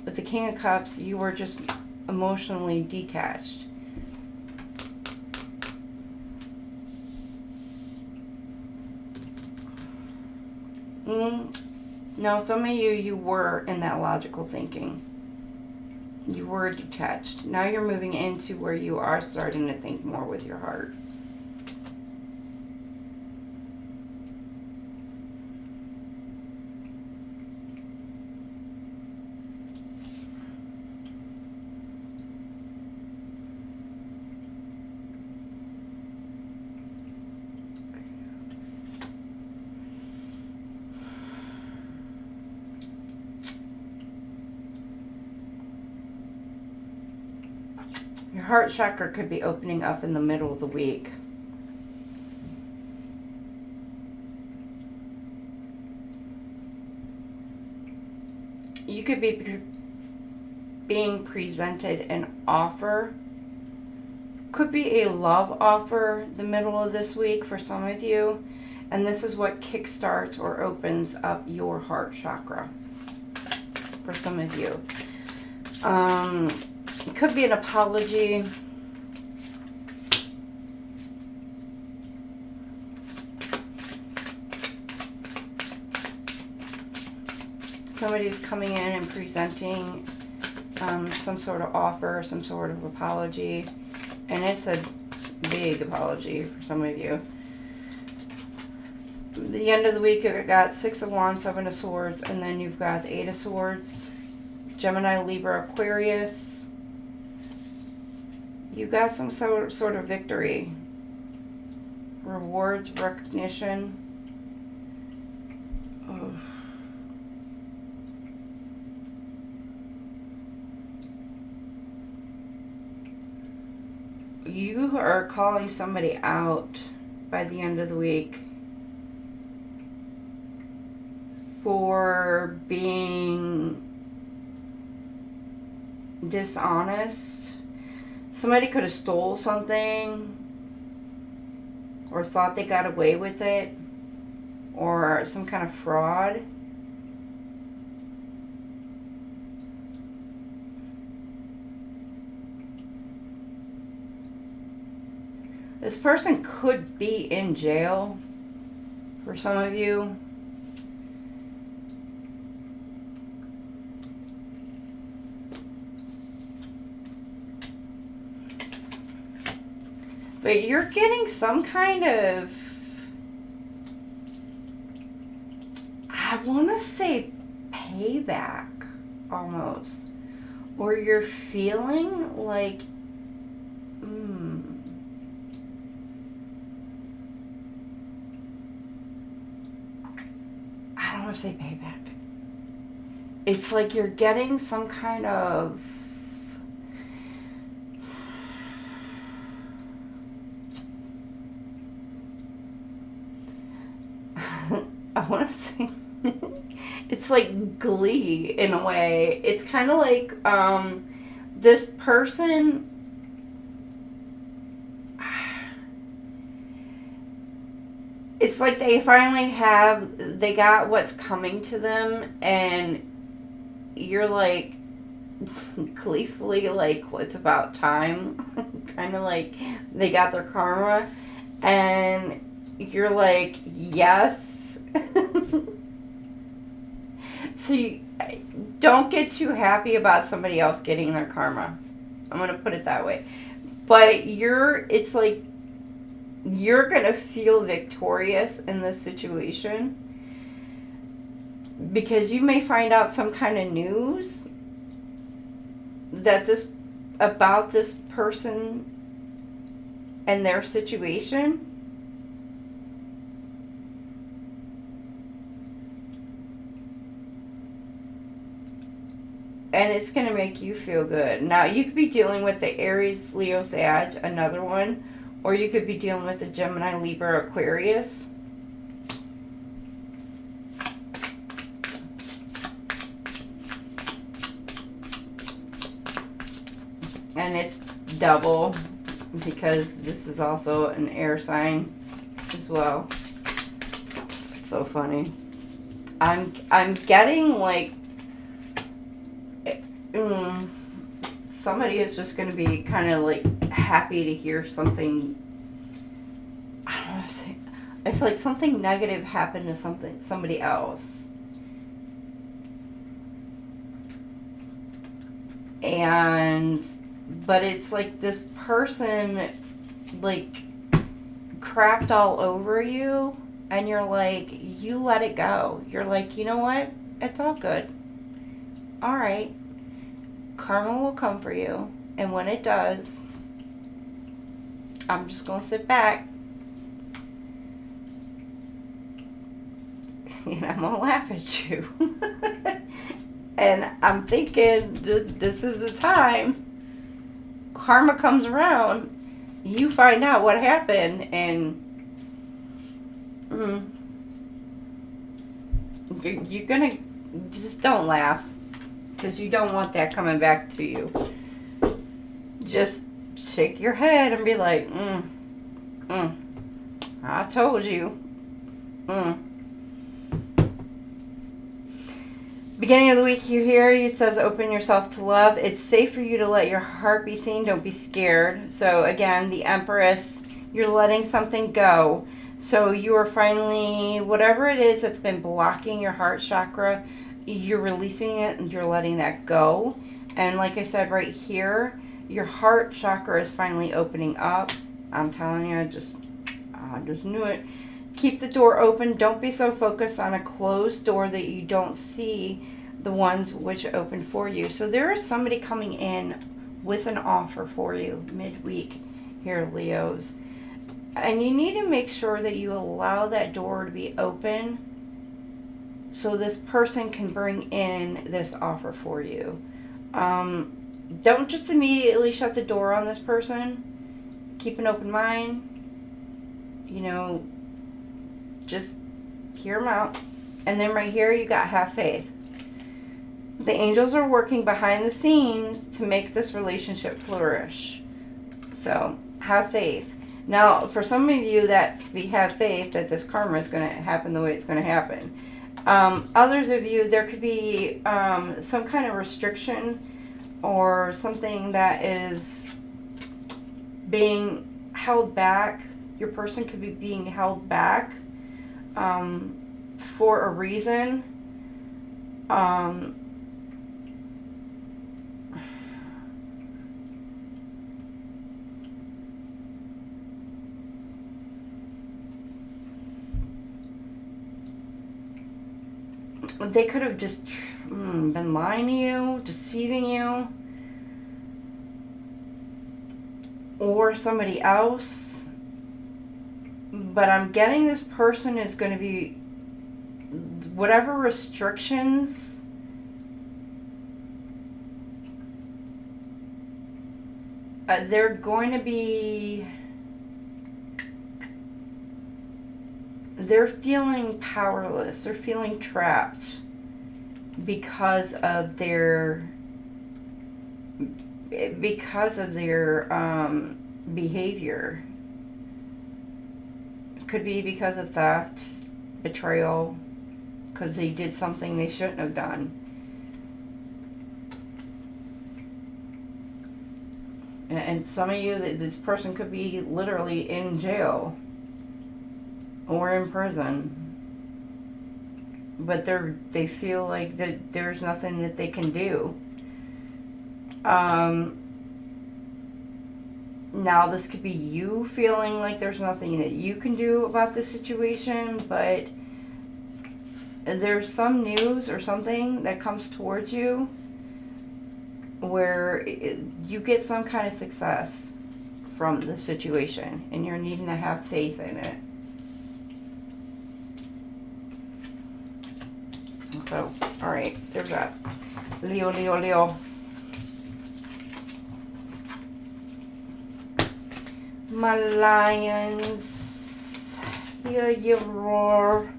with the King of Cups, you were just emotionally detached. No, some of you were in that logical thinking. You were detached. Now you're moving into where you are starting to think more with your heart. Your heart chakra could be opening up in the middle of the week. You could be being presented an offer. Could be a love offer the middle of this week for some of you. And this is what kickstarts or opens up your heart chakra for some of you. It could be an apology. Somebody's coming in and presenting some sort of offer, some sort of apology. And it's a big apology for some of you. At the end of the week, you've got 6 of Wands, 7 of Swords, and then you've got 8 of Swords, Gemini, Libra, Aquarius. You got some sort of victory. Rewards, recognition. Oh. You are calling somebody out by the end of the week for being dishonest. Somebody could have stole something or thought they got away with it, or some kind of fraud. This person could be in jail for some of you. But you're getting some kind of, I want to say payback almost. Or you're feeling like, I don't want to say payback. It's like you're getting some kind of, I want to say, it's like glee in a way. It's kind of like this person, it's like they finally they got what's coming to them, and you're like gleefully like, well, it's about time. Kind of like they got their karma, and you're like, yes. So you don't get too happy about somebody else getting their karma. I'm going to put it that way. But it's like you're going to feel victorious in this situation, because you may find out some kind of news that about this person and their situation. And it's going to make you feel good. Now, you could be dealing with the Aries, Leo, Sag, another one. Or you could be dealing with the Gemini, Libra, Aquarius. And it's double, because this is also an air sign as well. It's so funny. I'm getting like, somebody is just going to be kind of like happy to hear something. I don't want to say, it's like something negative happened to somebody else, but it's like this person like crapped all over you, and you're like, you let it go. You're like, you know what? It's all good. All right. Karma will come for you, and when it does, I'm just going to sit back and I'm going to laugh at you. And I'm thinking, this is the time. Karma comes around, you find out what happened, and you're going to just don't laugh. Because you don't want that coming back to you. Just shake your head and be like, I told you. Beginning of the week, you hear, it says open yourself to love. It's safe for you to let your heart be seen. Don't be scared. So again, the Empress, you're letting something go. So you are finally, whatever it is that's been blocking your heart chakra, you're releasing it and you're letting that go. And like I said right here, your heart chakra is finally opening up. I'm telling you, I just knew it. Keep the door open. Don't be so focused on a closed door that you don't see the ones which open for you. So there is somebody coming in with an offer for you midweek here, Leos. And you need to make sure that you allow that door to be open so this person can bring in this offer for you. Don't just immediately shut the door on this person. Keep an open mind. You know, just hear them out. And then right here, you got have faith. The angels are working behind the scenes to make this relationship flourish. So, have faith. Now, for some of you that we have faith that this karma is going to happen the way it's going to happen. Others of you, there could be some kind of restriction or something that is being held back. Your person could be being held back for a reason. They could have just been lying to you, deceiving you, or somebody else. But I'm getting this person is going to be, whatever restrictions they're going to be, they're feeling powerless, they're feeling trapped because of their behavior. It could be because of theft, betrayal, because they did something they shouldn't have done. And some of you, this person could be literally in jail or in prison, but they feel like that there's nothing that they can do. Now this could be you feeling like there's nothing that you can do about the situation, but there's some news or something that comes towards you where you get some kind of success from the situation, and you're needing to have faith in it. So, alright, there's that. Leo, Leo, Leo. My lions, hear you roar.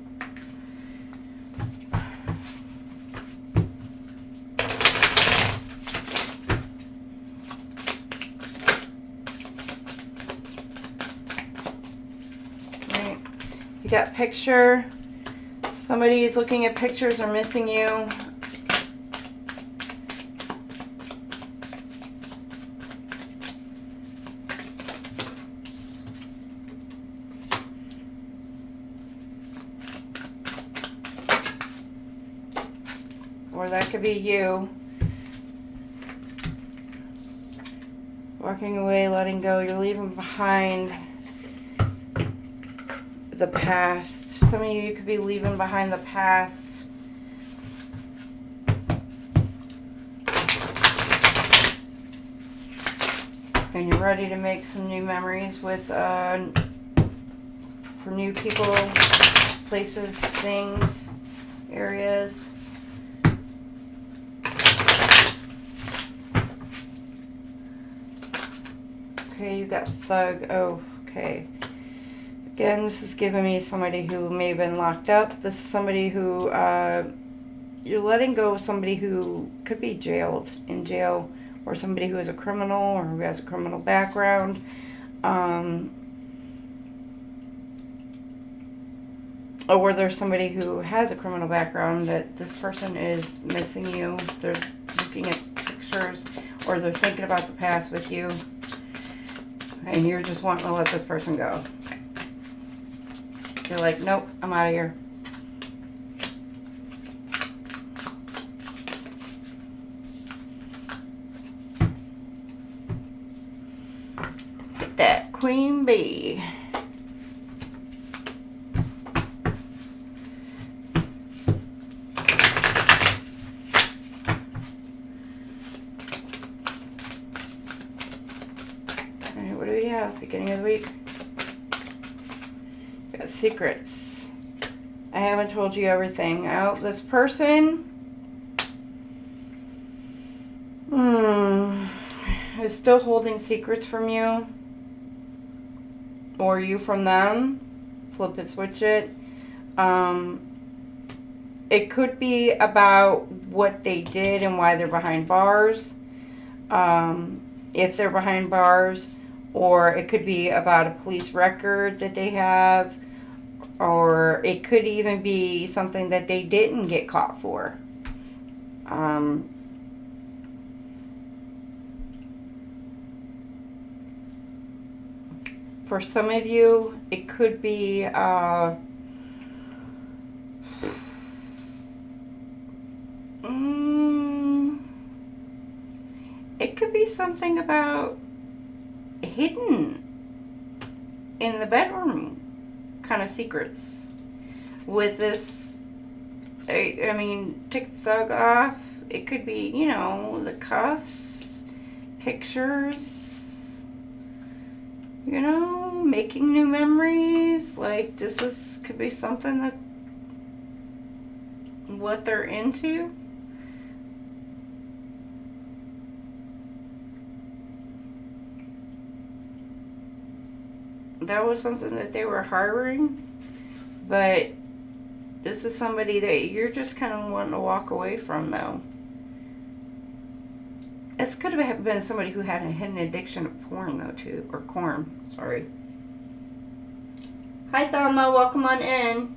Right. You got picture. Somebody is looking at pictures or missing you. Or that could be you. Walking away, letting go. You're leaving behind the past. Some of you could be leaving behind the past. And you're ready to make some new memories with, for new people, places, things, areas. Okay, you got thug. Oh, okay. Again, this is giving me somebody who may have been locked up. This is somebody who, you're letting go of somebody who could be in jail, or somebody who is a criminal or who has a criminal background. Or there's somebody who has a criminal background that this person is missing you. They're looking at pictures, or they're thinking about the past with you. And you're just wanting to let this person go. You're like, nope, I'm out of here. Get that queen bee. Yeah, beginning of the week. Got secrets. I haven't told you everything. Oh, this person is still holding secrets from you. Or you from them. Flip it, switch it. It could be about what they did and why they're behind bars. If they're behind bars. Or it could be about a police record that they have. Or it could even be something that they didn't get caught for. For some of you, it could be it could be something about hidden in the bedroom kind of secrets. With this, I mean, take the thug off. It could be, you know, the cuffs, pictures, you know, making new memories. Like, could be something that, what they're into. That was something that they were harboring, but this is somebody that you're just kind of wanting to walk away from, though. This could have been somebody who had a hidden addiction of porn, though, too. Or corn, sorry. Hi, Thelma. Welcome on in.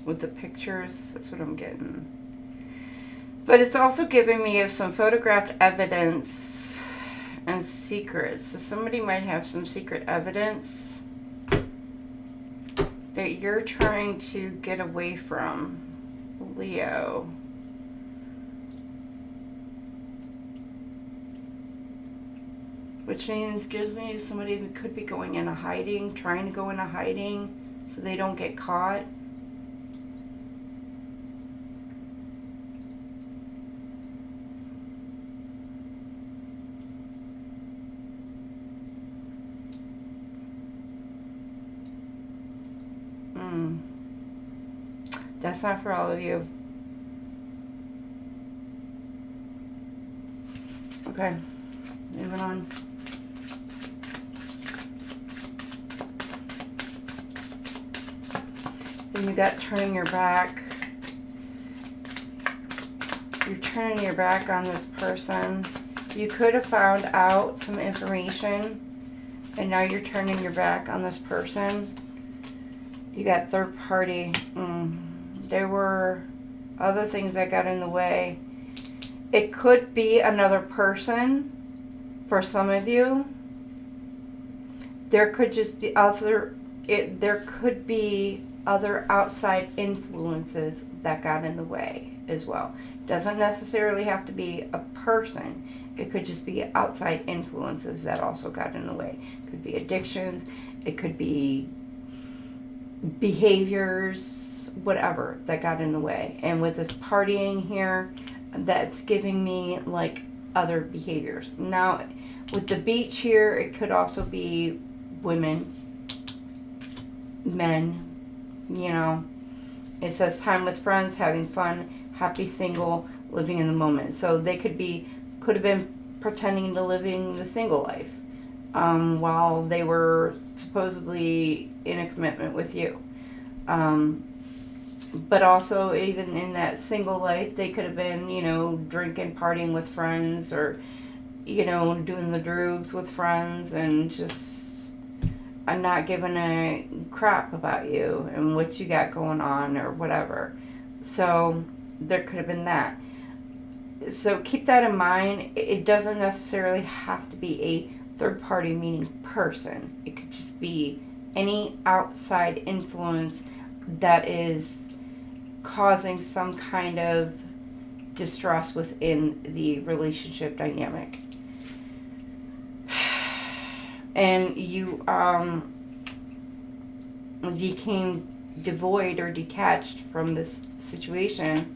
With the pictures, that's what I'm getting. But it's also giving me some photographed evidence and secrets. So somebody might have some secret evidence that you're trying to get away from, Leo. Which means, gives me somebody who could be going into hiding, trying to go into hiding so they don't get caught. That's not for all of you. Okay, moving on. Then you got turning your back. You're turning your back on this person. You could have found out some information and now you're turning your back on this person. You got third party. There were other things that got in the way. It could be another person for some of you. There could just be there could be other outside influences that got in the way as well. Doesn't necessarily have to be a person. It could just be outside influences that also got in the way. It could be addictions. It could be behaviors, whatever, that got in the way. And with this partying here, that's giving me like other behaviors. Now, with the beach here, it could also be women, men, you know. It says time with friends, having fun, happy single, living in the moment. So they could have been pretending to living the single life while they were supposedly in a commitment with you. But also, even in that single life, they could have been, you know, drinking, partying with friends, or, you know, doing the droogs with friends, and just not giving a crap about you and what you got going on or whatever. So there could have been that. So keep that in mind. It doesn't necessarily have to be a third party, meaning person. It could just be any outside influence that is causing some kind of distress within the relationship dynamic. And you became devoid or detached from this situation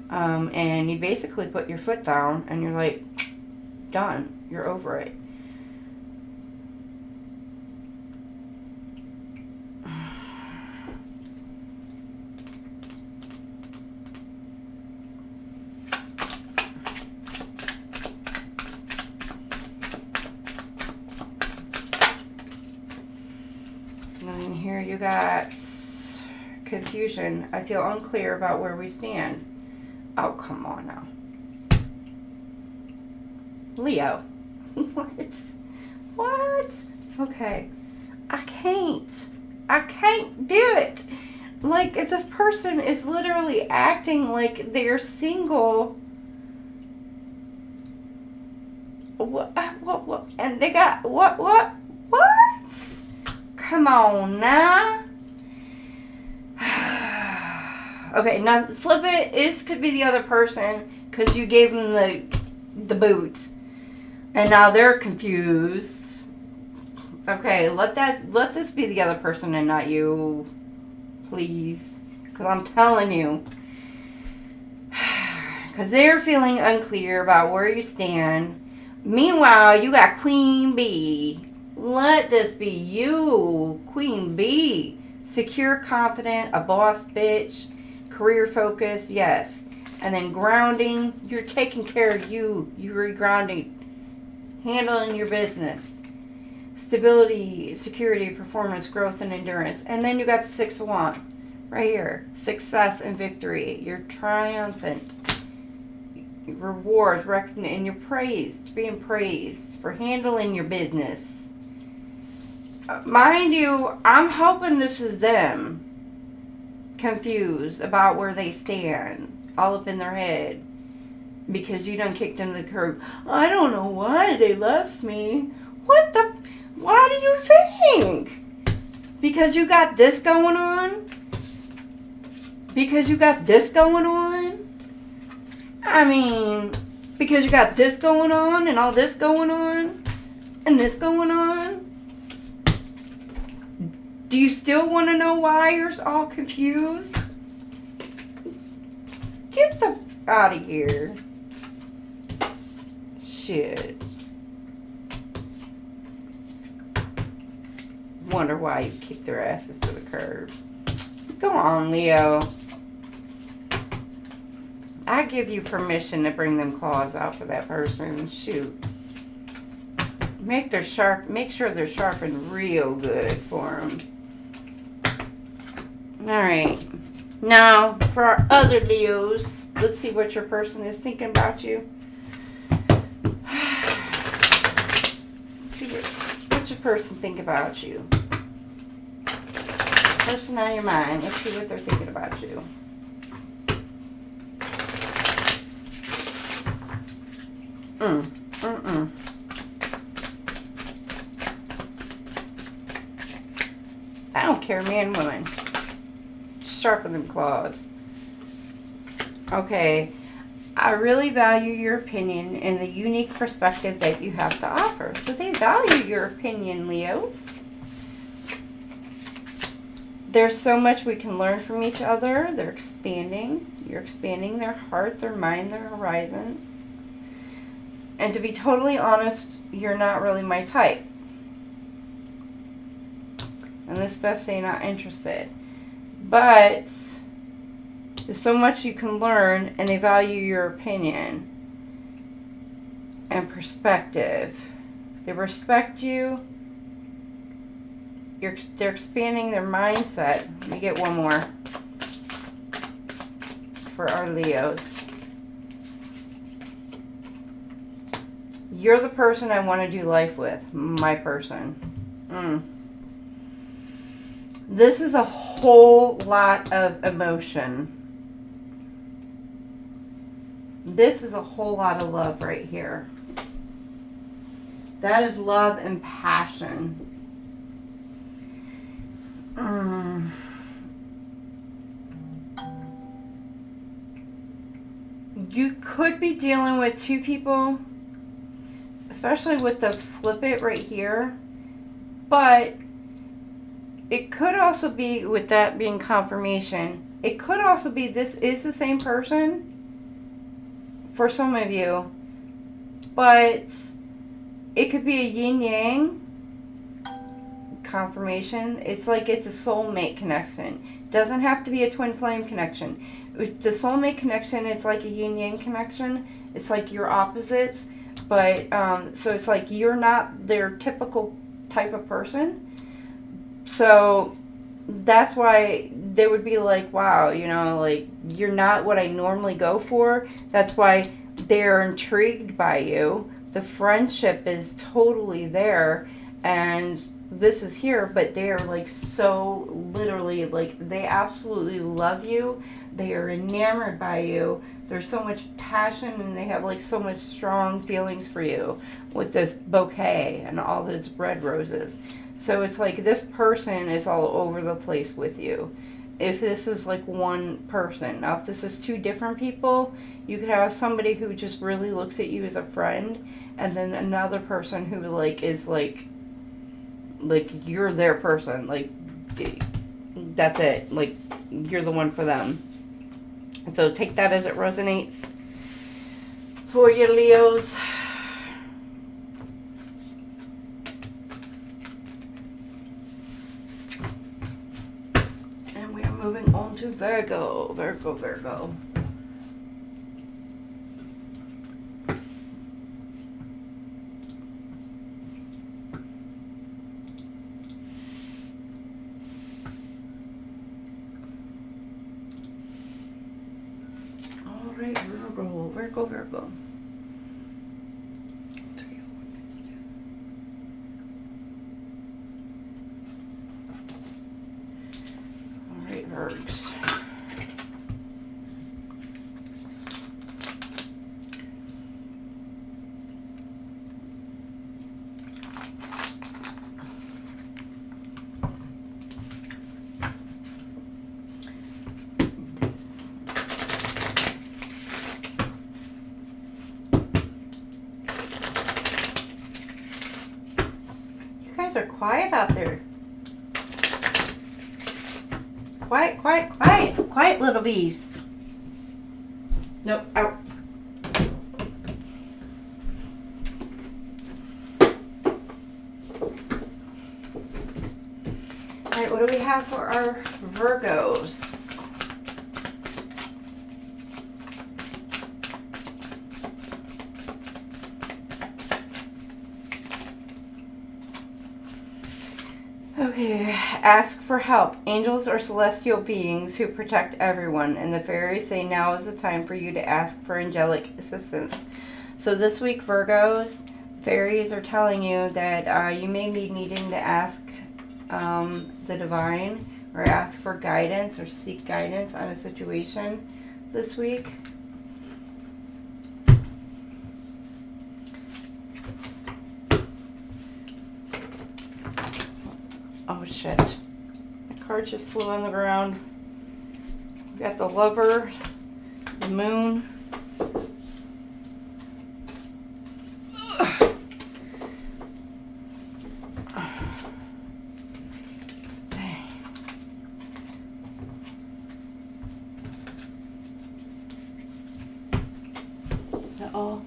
And you basically put your foot down and you're like, done. You're over it. And then here you got confusion. I feel unclear about where we stand. Oh, come on now. Leo. What? What? Okay. I can't do it. Like, if this person is literally acting like they're single. What? And they got, what? Come on now. Okay, now flip it. This could be the other person because you gave them the boots, and now they're confused. Okay, let this be the other person and not you, please, because I'm telling you, because they're feeling unclear about where you stand. Meanwhile, you got Queen Bee. Let this be you, Queen Bee. Secure, confident, a boss bitch, career focus, yes. And then grounding, you're taking care of you. You're grounding, handling your business. Stability, security, performance, growth, and endurance. And then you got the Six of Wands right here. Success and victory. You're triumphant. Rewards, recognition, and you're praised, being praised for handling your business. Mind you, I'm hoping this is them confused about where they stand, all up in their head, because you done kicked them to the curb. I don't know why they left me. Why do you think? Because you got this going on? Because you got this going on? I mean, because you got this going on and all this going on and this going on? Do you still want to know why you're all confused? Get the out of here. Shit. Wonder why you kicked their asses to the curb. Go on, Leo. I give you permission to bring them claws out for that person. Shoot. Make sure they're sharpened real good for them. Alright. Now, for our other Leos, let's see what your person is thinking about you. See what your person think about you. Person on your mind. Let's see what they're thinking about you. I don't care, man, woman. Sharpen them claws. Okay. I really value your opinion and the unique perspective that you have to offer. So they value your opinion, Leos. There's so much we can learn from each other. They're expanding. You're expanding their heart, their mind, their horizon. And to be totally honest, you're not really my type. And this does say not interested. But there's so much you can learn, and they value your opinion and perspective. They respect you. They're expanding their mindset. Let me get one more for our Leos. You're the person I want to do life with. My person. This is a whole lot of emotion. This is a whole lot of love right here. That is love and passion. You could be dealing with two people, especially with the flip it right here, but it could also be, with that being confirmation, it could also be this is the same person, for some of you. But it could be a yin-yang confirmation. It's like it's a soulmate connection. It doesn't have to be a twin flame connection. The soulmate connection, it's like a yin-yang connection. It's like you're opposites. But, so it's like you're not their typical type of person. So that's why they would be like, wow, you know, like, you're not what I normally go for. That's why they're intrigued by you. The friendship is totally there, and this is here, but they are like so literally, like, they absolutely love you. They are enamored by you. There's so much passion, and they have like so much strong feelings for you with this bouquet and all those red roses. So it's like this person is all over the place with you. If this is like one person. Now if this is two different people, you could have somebody who just really looks at you as a friend, and then another person who like is like you're their person. Like, that's it. Like, you're the one for them. So take that as it resonates for your Leos. And we are moving on to Virgo. Virgo. Alright, Virgo. Alright, Virgs. Are quiet out there. Quiet little bees. Nope, out. Alright, what do we have for our Virgos? Okay, ask for help. Angels are celestial beings who protect everyone, and the fairies say now is the time for you to ask for angelic assistance. So this week, Virgos, fairies are telling you that you may be needing to ask the divine, or ask for guidance, or seek guidance on a situation this week. Oh shit. The card just flew on the ground. We got the Lover, the Moon. Dang. Uh-oh.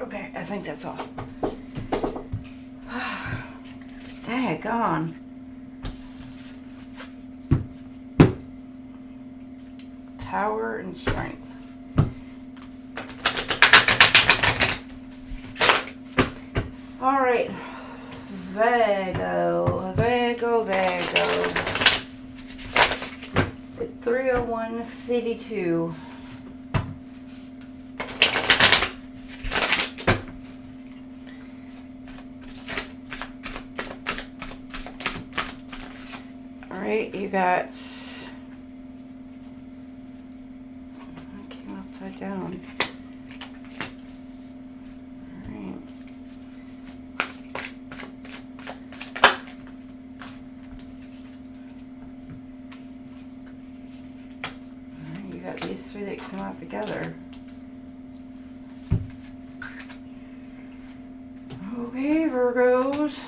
Okay, I think that's all. Daggone. Tower and Strength. Alright. Virgo. 30152. Alright, you got, I came upside down. Alright. Alright, you got these three that come out together. Okay, Virgos.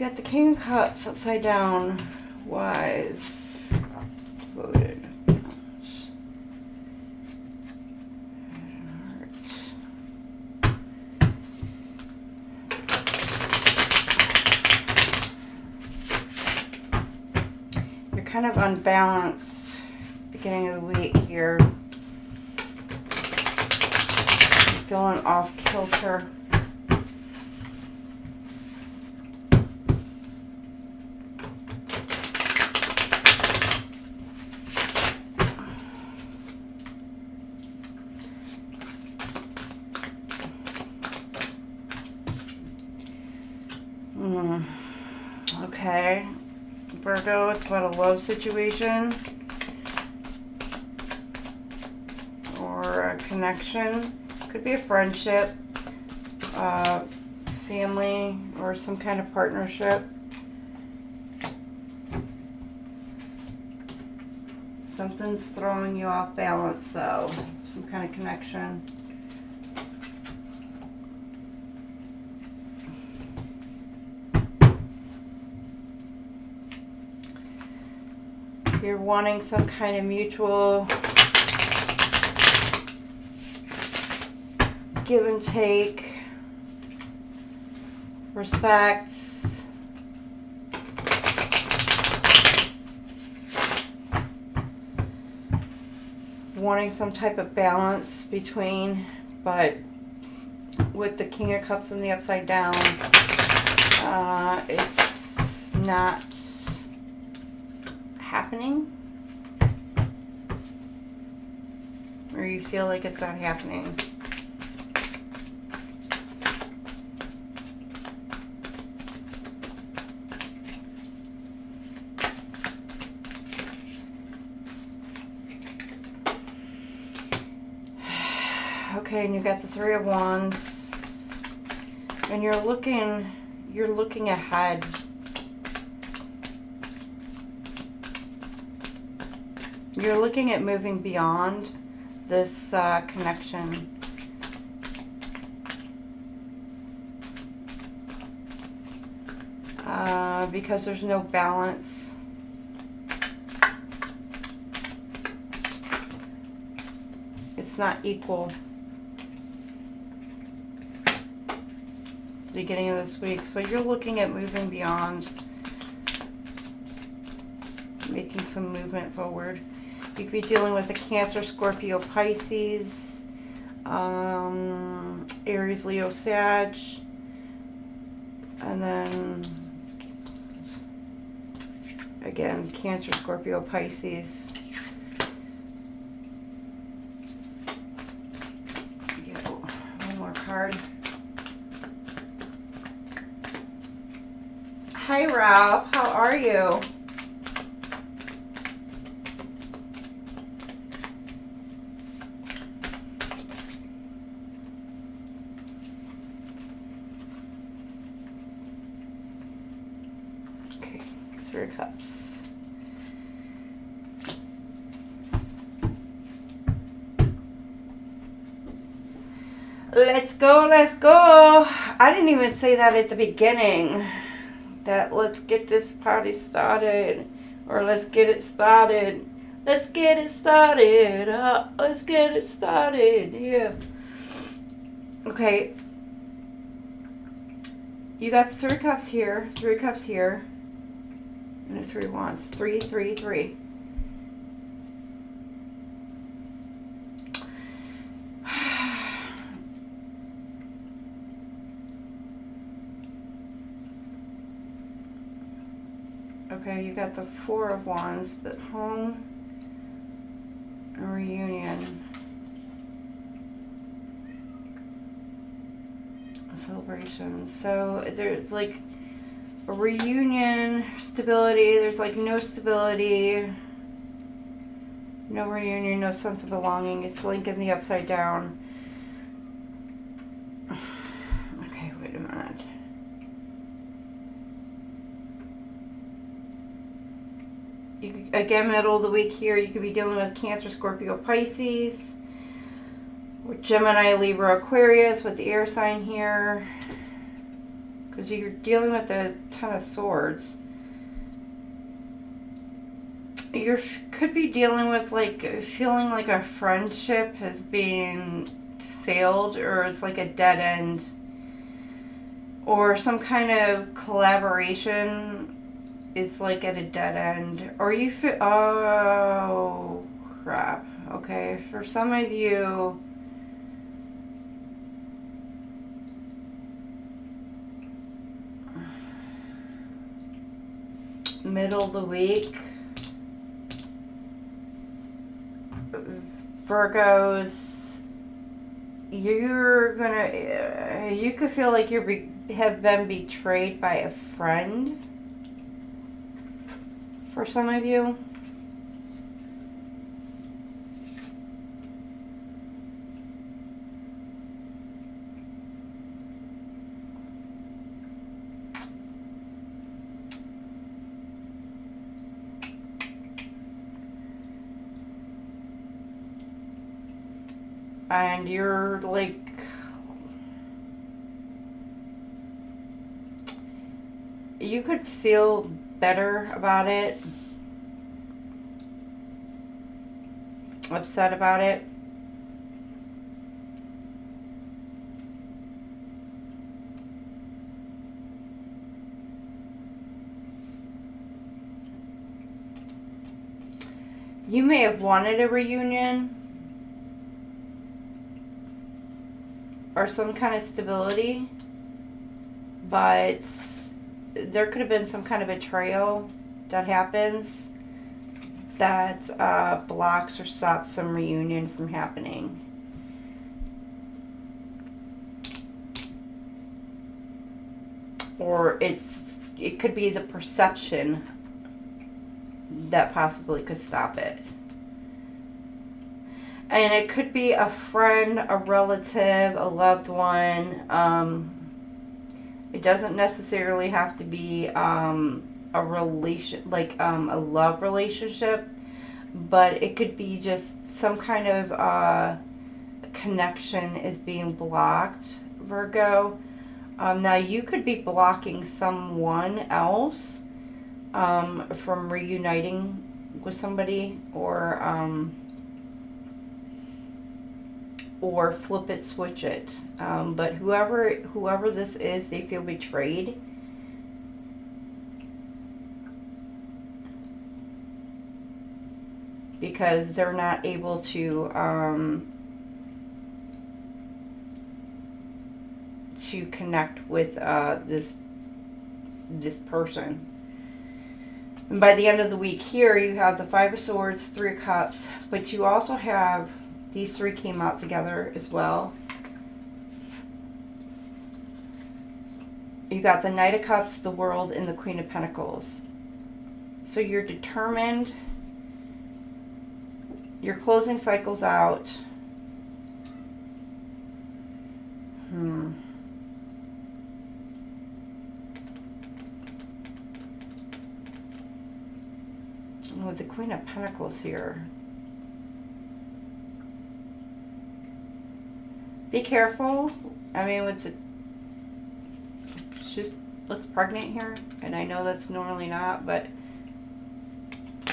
got the King of Cups upside down. Wise. Devoted. You're kind of unbalanced beginning of the week here. You're feeling off kilter. Okay, Virgo, it's about a love situation or a connection. Could be a friendship, family, or some kind of partnership. Something's throwing you off balance, though. Some kind of connection. You're wanting some kind of mutual give and take, respects. Wanting some type of balance between, but with the King of Cups and the upside down, it's not happening, or you feel like it's not happening. Okay, and you got the Three of Wands, and you're looking ahead. You're looking at moving beyond this connection. Because there's no balance. It's not equal. The beginning of this week. So you're looking at moving beyond, making some movement forward. You could be dealing with a Cancer, Scorpio, Pisces, Aries, Leo, Sag, and then again, Cancer, Scorpio, Pisces. Get one more card. Hi, Ralph. How are you? Okay, Three of Cups. Let's go, let's go. I didn't even say that at the beginning. That let's get this party started, or let's get it started. Let's get it started. Let's get it started. Yeah. Okay. You got the Three of Cups here, Three of Cups here, and the Three of Wands. 3, 3, 3. Okay, you got the Four of Wands, but home and reunion. A celebration. So there's like a reunion, stability. There's like no stability, no reunion, no sense of belonging. It's linking the upside down. Okay, wait a minute. Again, middle of the week here, you could be dealing with Cancer, Scorpio, Pisces, with Gemini, Libra, Aquarius, with the air sign here. because you're dealing with the Ten of Swords. You could be dealing with, like, feeling like a friendship has been failed, or it's like a dead end, or some kind of collaboration is like at a dead end, or you feel, oh crap, okay, for some of you, middle of the week, Virgos, you're gonna, you could feel like have been betrayed by a friend for some of you. And you're like, you could feel better about it, upset about it. You may have wanted a reunion or some kind of stability, but there could have been some kind of betrayal that happens that blocks or stops some reunion from happening. Or it could be the perception that possibly could stop it. And it could be a friend, a relative, a loved one. It doesn't necessarily have to be a relation, like a love relationship, but it could be just some kind of connection is being blocked, Virgo. Now you could be blocking someone else from reuniting with somebody, or flip it, switch it. But whoever this is, they feel betrayed. Because they're not able to connect with this person. And by the end of the week here, you have the Five of Swords, Three of Cups, but you also have, these three came out together as well. You got the Knight of Cups, the World, and the Queen of Pentacles. So you're determined. You're closing cycles out. With the Queen of Pentacles here. Be careful. I mean, she looks pregnant here, and I know that's normally not, but,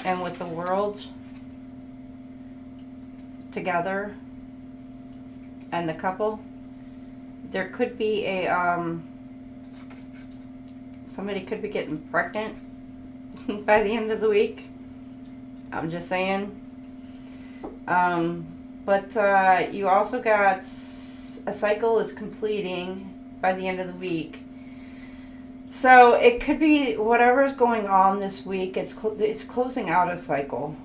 and with the World together and the couple, there could be a, somebody could be getting pregnant by the end of the week. I'm just saying. But you also got a cycle is completing by the end of the week. So it could be whatever's going on this week, it's closing out a cycle.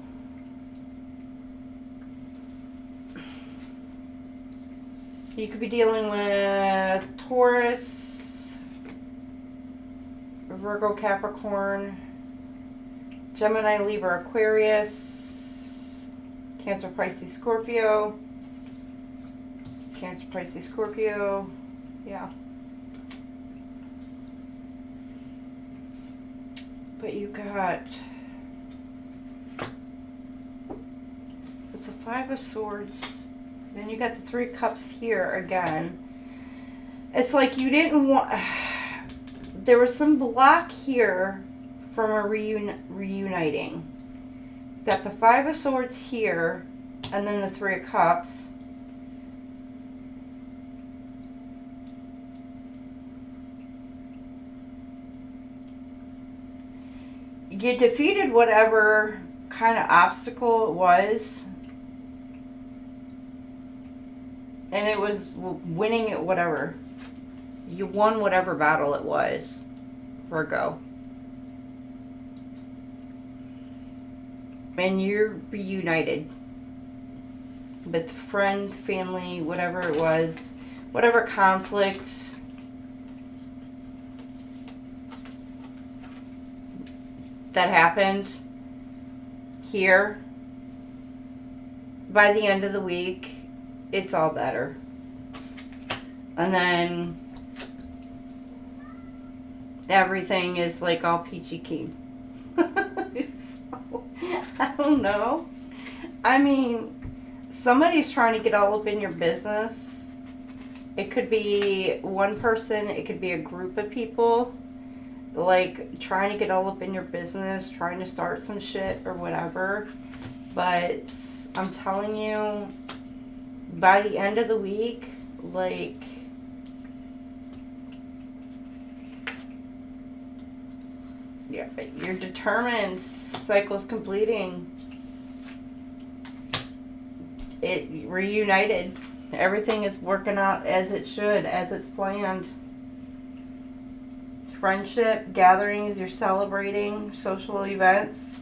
You could be dealing with Taurus, Virgo, Capricorn, Gemini, Libra, Aquarius, Cancer, Pisces, Scorpio, Cancer, Pisces, Scorpio, yeah. But you got, it's a Five of Swords, then you got the Three of Cups here again. It's like you didn't want, there was some block here from a reuniting. Got the Five of Swords here, and then the Three of Cups. You defeated whatever kind of obstacle it was. And it was winning at whatever. You won whatever battle it was. Virgo. And you're reunited. With friend, family, whatever it was. Whatever conflict that happened here. By the end of the week, it's all better. And then everything is like all peachy keen. So, I don't know. I mean, somebody's trying to get all up in your business. It could be one person, it could be a group of people, like trying to get all up in your business, trying to start some shit or whatever. But I'm telling you, by the end of the week, like, yeah, you're determined. Cycle's completing. It reunited. Everything is working out as it should, as it's planned. Friendship, gatherings, you're celebrating, social events.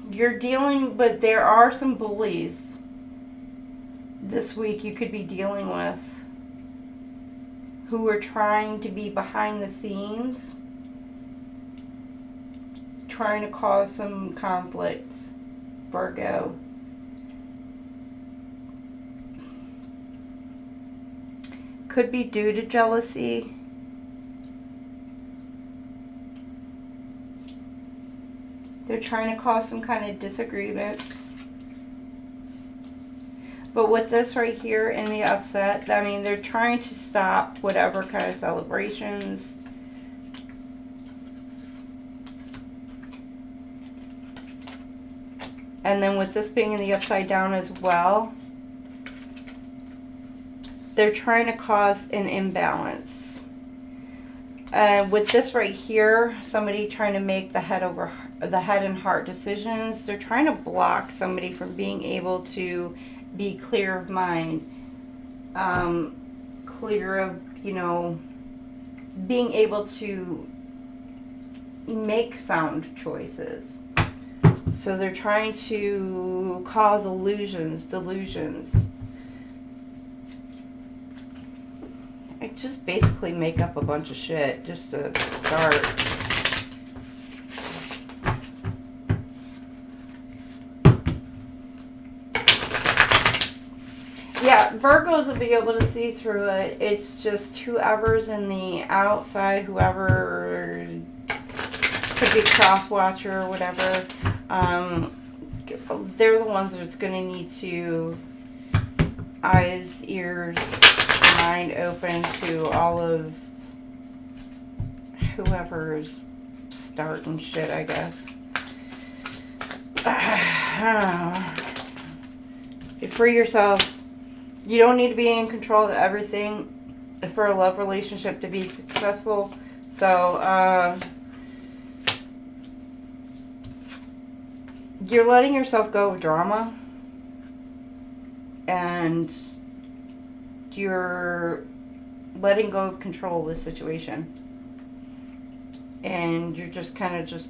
You're dealing, but there are some bullies this week you could be dealing with who are trying to be behind the scenes, trying to cause some conflict, Virgo. Could be due to jealousy. They're trying to cause some kind of disagreements. But with this right here in the upset, I mean, they're trying to stop whatever kind of celebrations. And then with this being in the upside down as well, they're trying to cause an imbalance. With this right here, somebody trying to make the head and heart decisions, they're trying to block somebody from being able to be clear of mind, clear of, you know, being able to make sound choices. So they're trying to cause illusions, delusions. I just basically make up a bunch of shit just to start. Yeah, Virgos will be able to see through it. It's just whoever's in the outside, whoever could be cross-watcher or whatever, they're the ones that's going to need to eyes, ears, mind open to all of whoever's starting shit, I guess. I don't know. You free yourself. You don't need to be in control of everything for a love relationship to be successful. So, you're letting yourself go of drama. And you're letting go of control of the situation. And you're just kind of just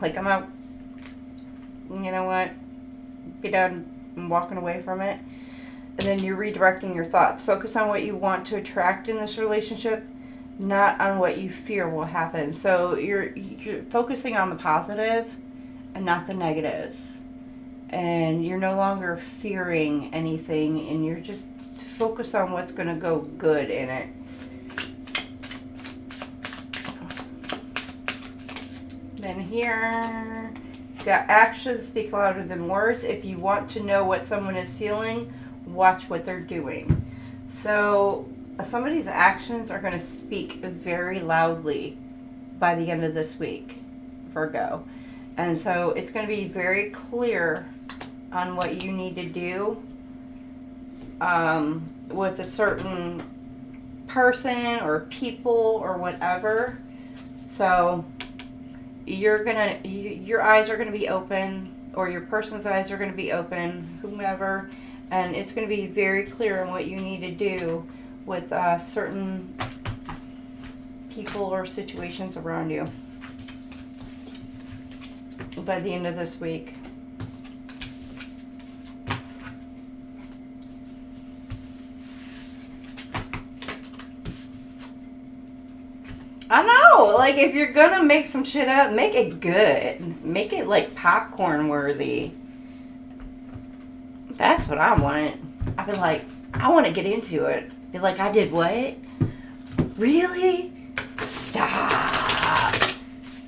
like, I'm out. You know what? Be done and walking away from it. And then you're redirecting your thoughts. Focus on what you want to attract in this relationship, not on what you fear will happen. So you're focusing on the positive and not the negatives. And you're no longer fearing anything, and you're just focused on what's going to go good in it. Then here, you've got actions speak louder than words. If you want to know what someone is feeling, watch what they're doing. So somebody's actions are going to speak very loudly by the end of this week, Virgo. And so it's going to be very clear on what you need to do with a certain person or people or whatever. So your eyes are going to be open, or your person's eyes are going to be open, whomever, and it's going to be very clear on what you need to do with certain people or situations around you by the end of this week. I know, like, if you're gonna make some shit up, make it good. Make it, like, popcorn worthy. That's what I want. I'd be like, I want to get into it. Be like, I did what? Really? Stop.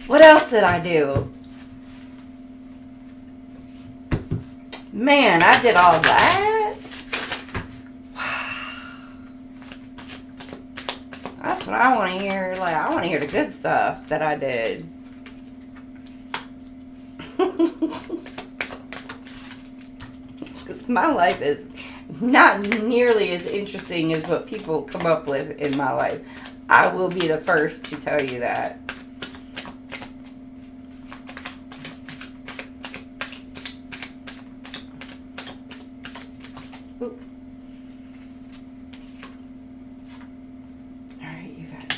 What else did I do? Man, I did all that? That's what I want to hear. Like, I want to hear the good stuff that I did. Because my life is not nearly as interesting as what people come up with in my life. I will be the first to tell you that. Oop. Alright, you got it.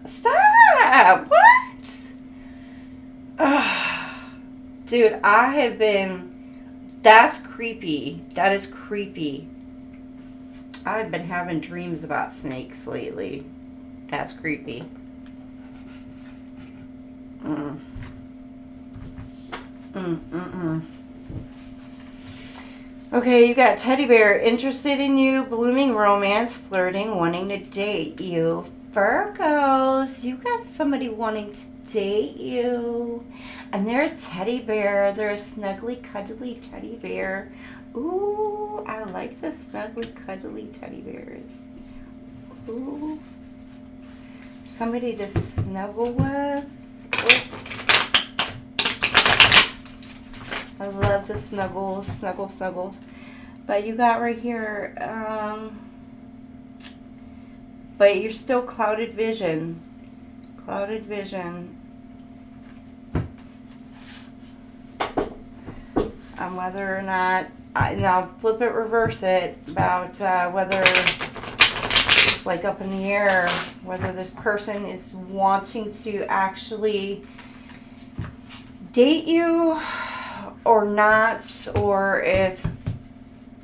Stop! What? Dude, I have been... That's creepy. That is creepy. I've been having dreams about snakes lately. That's creepy. Okay, you got teddy bear, interested in you, blooming romance, flirting, wanting to date you. Virgos, you got somebody wanting to date you. And they're a teddy bear. They're a snuggly, cuddly teddy bear. Ooh, I like the snuggly, cuddly teddy bears. Ooh. Somebody to snuggle with. Oh. I love the snuggles, snuggles. But you got right here, but you're still clouded vision. Clouded vision. On whether or not, now flip it, reverse it, about whether it's like up in the air, whether this person is wanting to actually date you or not, or if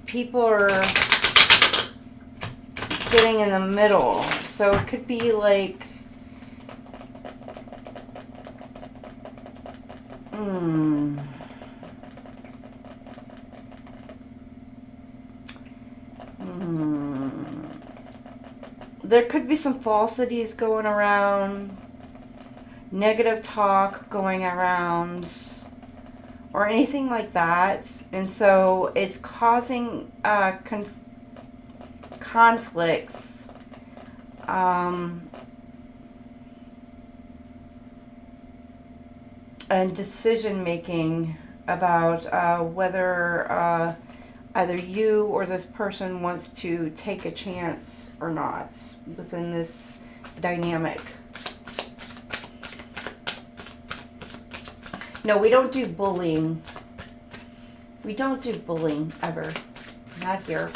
people are getting in the middle. So it could be like, there could be some falsities going around, negative talk going around, or anything like that. And so it's causing conflicts. And decision making about whether either you or this person wants to take a chance or not within this dynamic. No, we don't do bullying. We don't do bullying ever. Not here.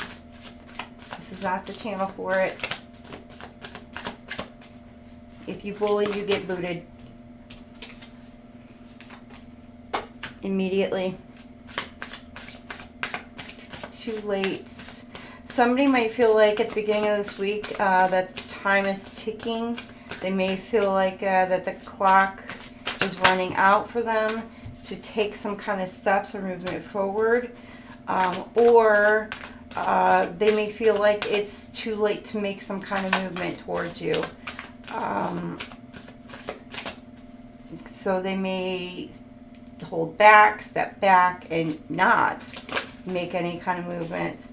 This is not the channel for it. If you bully, you get booted. Immediately. Too late. Somebody might feel like at the beginning of this week that time is ticking. They may feel like that the clock is running out for them to take some kind of steps or movement forward, or they may feel like it's too late to make some kind of movement towards you. So they may hold back, step back, and not make any kind of movement.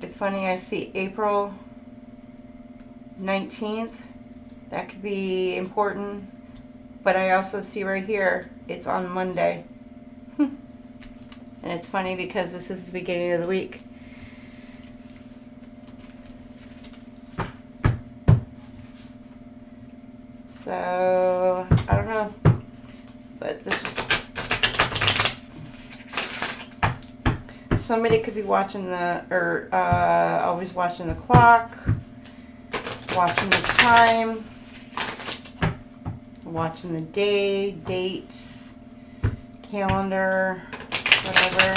It's funny, I see April 19th. That could be important. But I also see right here, it's on Monday. And it's funny because this is the beginning of the week. So, I don't know. But this is... Somebody could be watching always watching the clock, watching the time, watching the day, dates, calendar, whatever.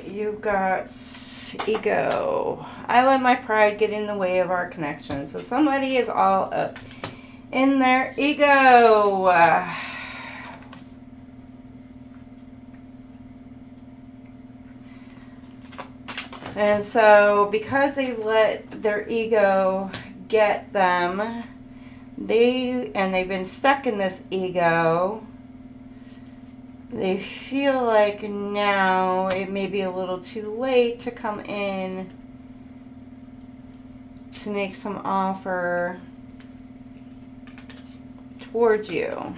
You've got ego. I let my pride get in the way of our connection. So somebody is all up in their ego. And so because they let their ego get them, they've been stuck in this ego. They feel like now it may be a little too late to come in to make some offer towards you.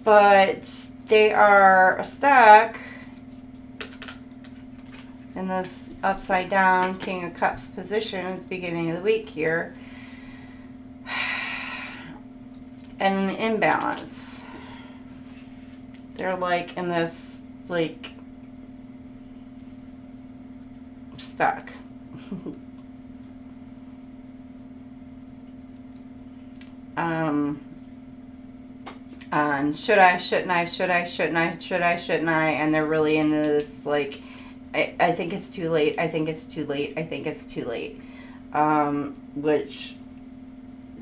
But they are stuck in this upside down King of Cups position at the beginning of the week here. And an imbalance. They're like in this, like, stuck. And should I, shouldn't I, should I, shouldn't I, should I, shouldn't I, and they're really into this, like, I think it's too late, I think it's too late, I think it's too late. Which,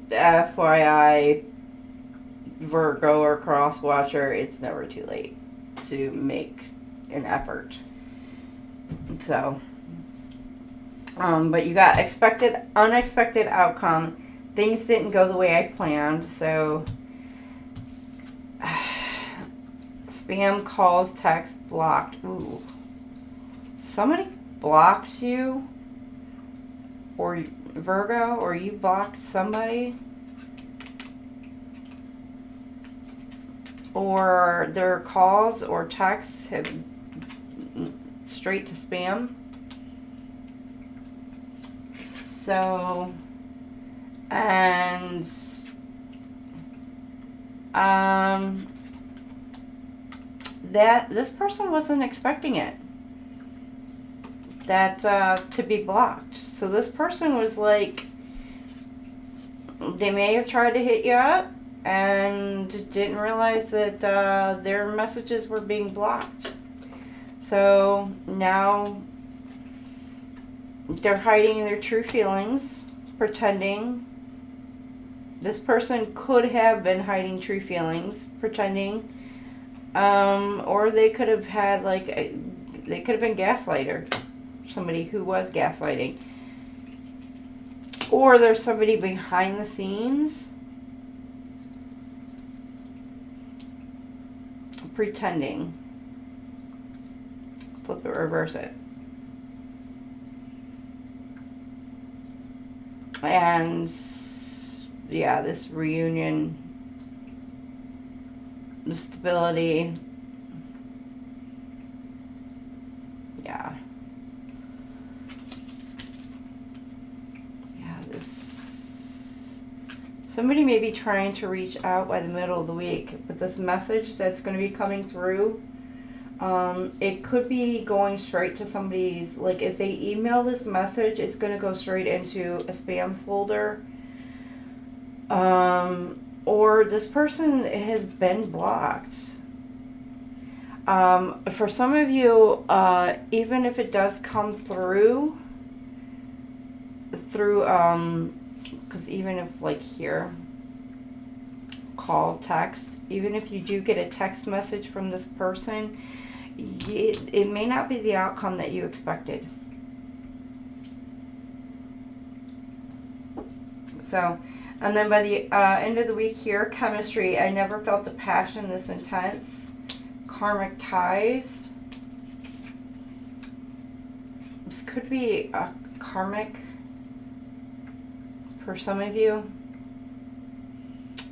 FYI, Virgo or cross watcher, it's never too late to make an effort. So, but you got unexpected outcome. Things didn't go the way I planned. So, spam calls, text blocked. Ooh, somebody blocked you, or Virgo, or you blocked somebody. Or their calls or texts have straight to spam. So, and that this person wasn't expecting it. That to be blocked. So this person was like, they may have tried to hit you up and didn't realize that their messages were being blocked. So now they're hiding their true feelings, pretending. This person could have been hiding true feelings, pretending. Or they could have had they could have been gaslighter. Somebody who was gaslighting. Or there's somebody behind the scenes pretending. Flip it, reverse it. And yeah, this reunion, the stability, yeah. Somebody may be trying to reach out by the middle of the week, but this message that's going to be coming through, it could be going straight to somebody's, like if they email this message, it's going to go straight into a spam folder. Or this person has been blocked. For some of you, even if it does come through, because even if like here, call, text, even if you do get a text message from this person, it may not be the outcome that you expected. So, and then by the end of the week here, chemistry, I never felt the passion this intense. Karmic ties. This could be a karmic for some of you.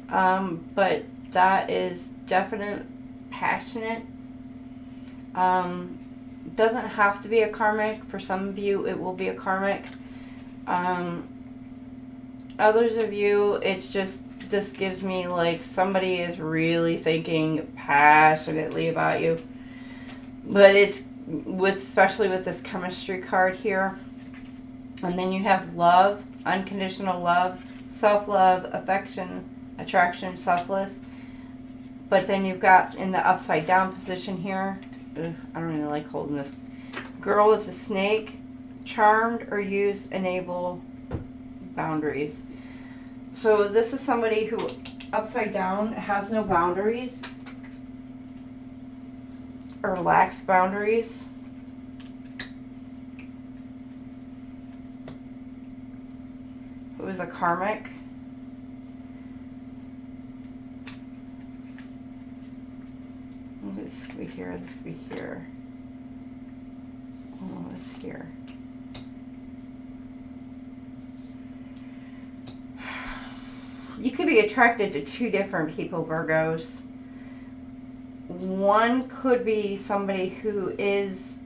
But that is definite passionate. Doesn't have to be a karmic. For some of you, it will be a karmic. Others of you, it's just, this gives me like somebody is really thinking passionately about you. But it's especially with this chemistry card here. And then you have love, unconditional love, self-love, affection, attraction, selfless. But then you've got in the upside down position here. Ugh, I don't really like holding this. Girl with a snake, charmed or used, enable, boundaries. So this is somebody who upside down has no boundaries or lacks boundaries. It was a karmic. This could be here, this could be here. Oh, it's here. You could be attracted to two different people, Virgos. One could be somebody who is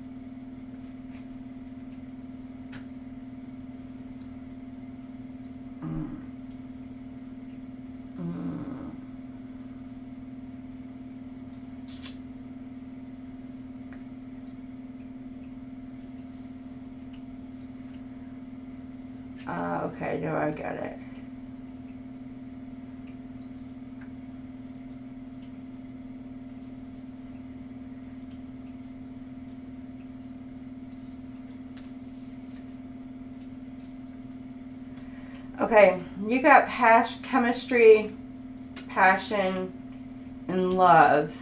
okay, no, I got it. Okay, you got chemistry, passion, and love.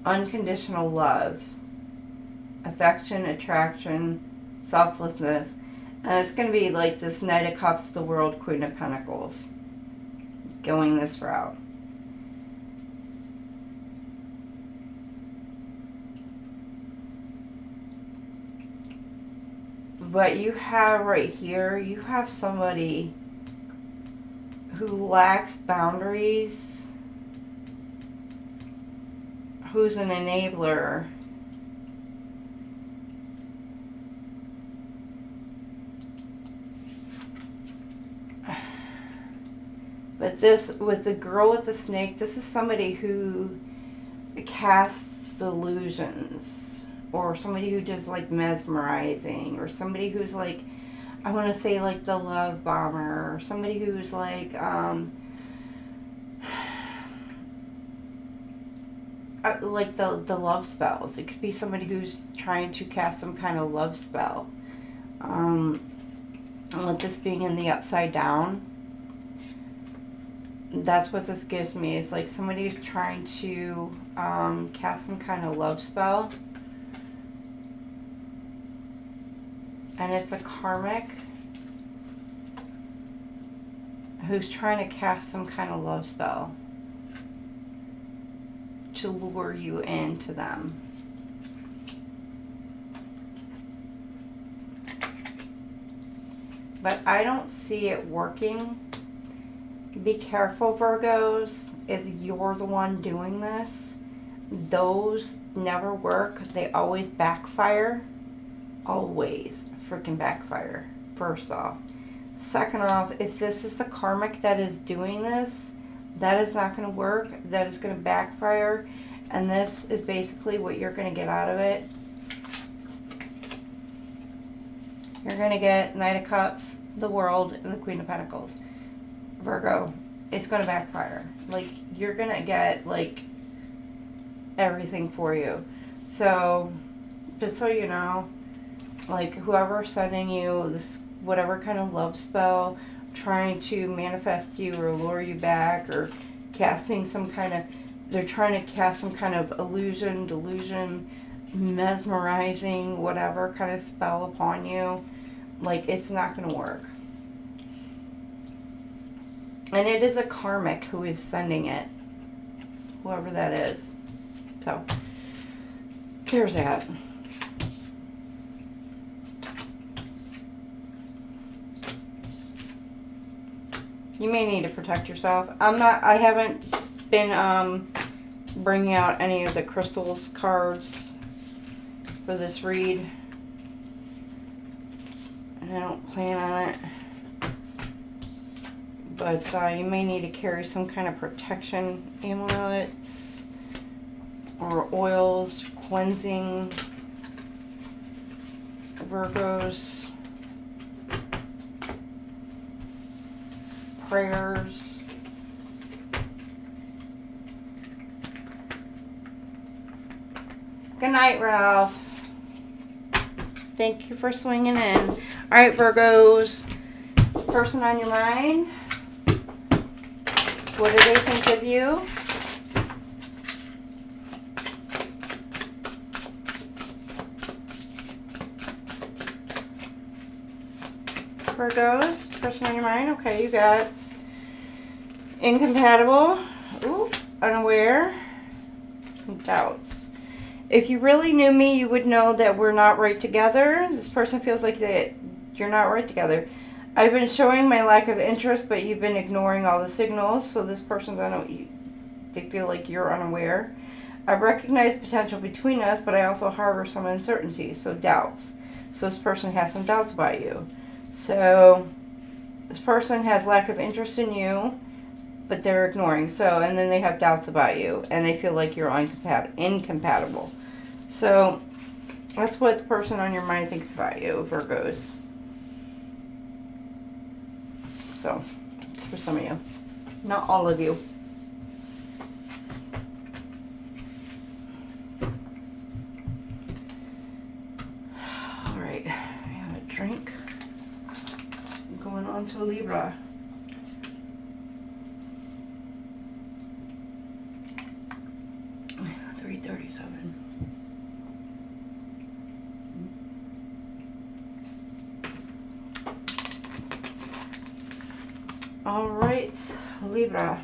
Unconditional love. Affection, attraction, selflessness. And it's going to be like this Knight of Cups, the World, Queen of Pentacles. Going this route. But you have right here, you have somebody who lacks boundaries, who's an enabler. But this, with the girl with the snake, this is somebody who casts illusions. Or somebody who does like mesmerizing, or somebody who's like, I want to say like the love bomber, or somebody who's like, like the love spells. It could be somebody who's trying to cast some kind of love spell. And with this being in the upside down, that's what this gives me. It's like somebody who's trying to cast some kind of love spell. And it's a karmic who's trying to cast some kind of love spell to lure you into them. But I don't see it working. Be careful, Virgos, if you're the one doing this. Those never work. They always backfire. Always freaking backfire, first off. Second off, if this is the karmic that is doing this, that is not going to work. That is going to backfire. And this is basically what you're going to get out of it. You're going to get Knight of Cups, the World, and the Queen of Pentacles. Virgo, it's going to backfire. Like, you're going to get, like, everything for you. So, just so you know, like, whoever's sending you this, whatever kind of love spell, trying to manifest you or lure you back, or casting some kind of, they're trying to cast some kind of illusion, delusion, mesmerizing, whatever kind of spell upon you, like, it's not going to work. And it is a karmic who is sending it, whoever that is. So, there's that. You may need to protect yourself. I haven't been bringing out any of the crystals cards for this read. And I don't plan on it. But you may need to carry some kind of protection amulets or oils, cleansing, Virgos, prayers. Good night, Ralph. Thank you for swinging in. All right, Virgos. Person on your mind. What do they think of you? Virgos, person on your mind. Okay, you got incompatible, ooh, unaware, doubts. If you really knew me, you would know that we're not right together. This person feels like that you're not right together. I've been showing my lack of interest, but you've been ignoring all the signals. So this person's they feel like you're unaware. I recognize potential between us, but I also harbor some uncertainty, so doubts. So this person has some doubts about you. So this person has lack of interest in you, but they're ignoring. So, and then they have doubts about you, and they feel like you're incompatible. So that's what the person on your mind thinks about you, Virgos. So it's for some of you, not all of you. All right, I have a drink. I'm going on to Libra. $3.37. All right, Libra.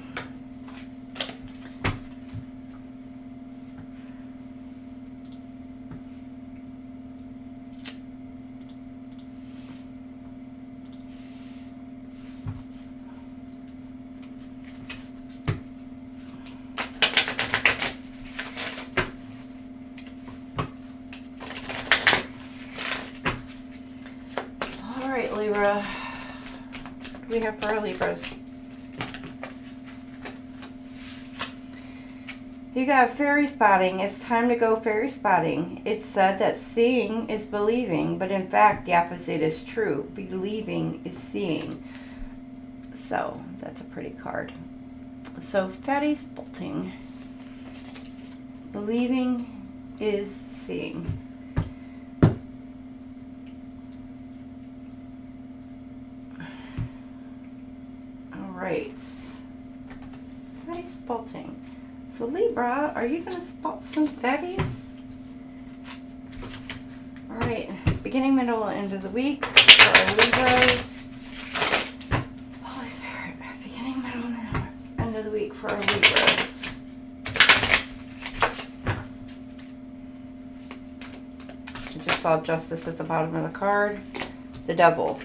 All right, Libra. What do we have for our Libras? You got fairy spotting. It's time to go fairy spotting. It's said that seeing is believing, but in fact the opposite is true. Believing is seeing. So that's a pretty card. So fairy spotting. Believing is seeing. Right. Fairy spotting. So Libra, are you going to spot some fairies? Alright, beginning, middle, and end of the week for our Libras. Holy Spirit, beginning, middle, and end of the week for our Libras. I just saw Justice at the bottom of the card. The Devil.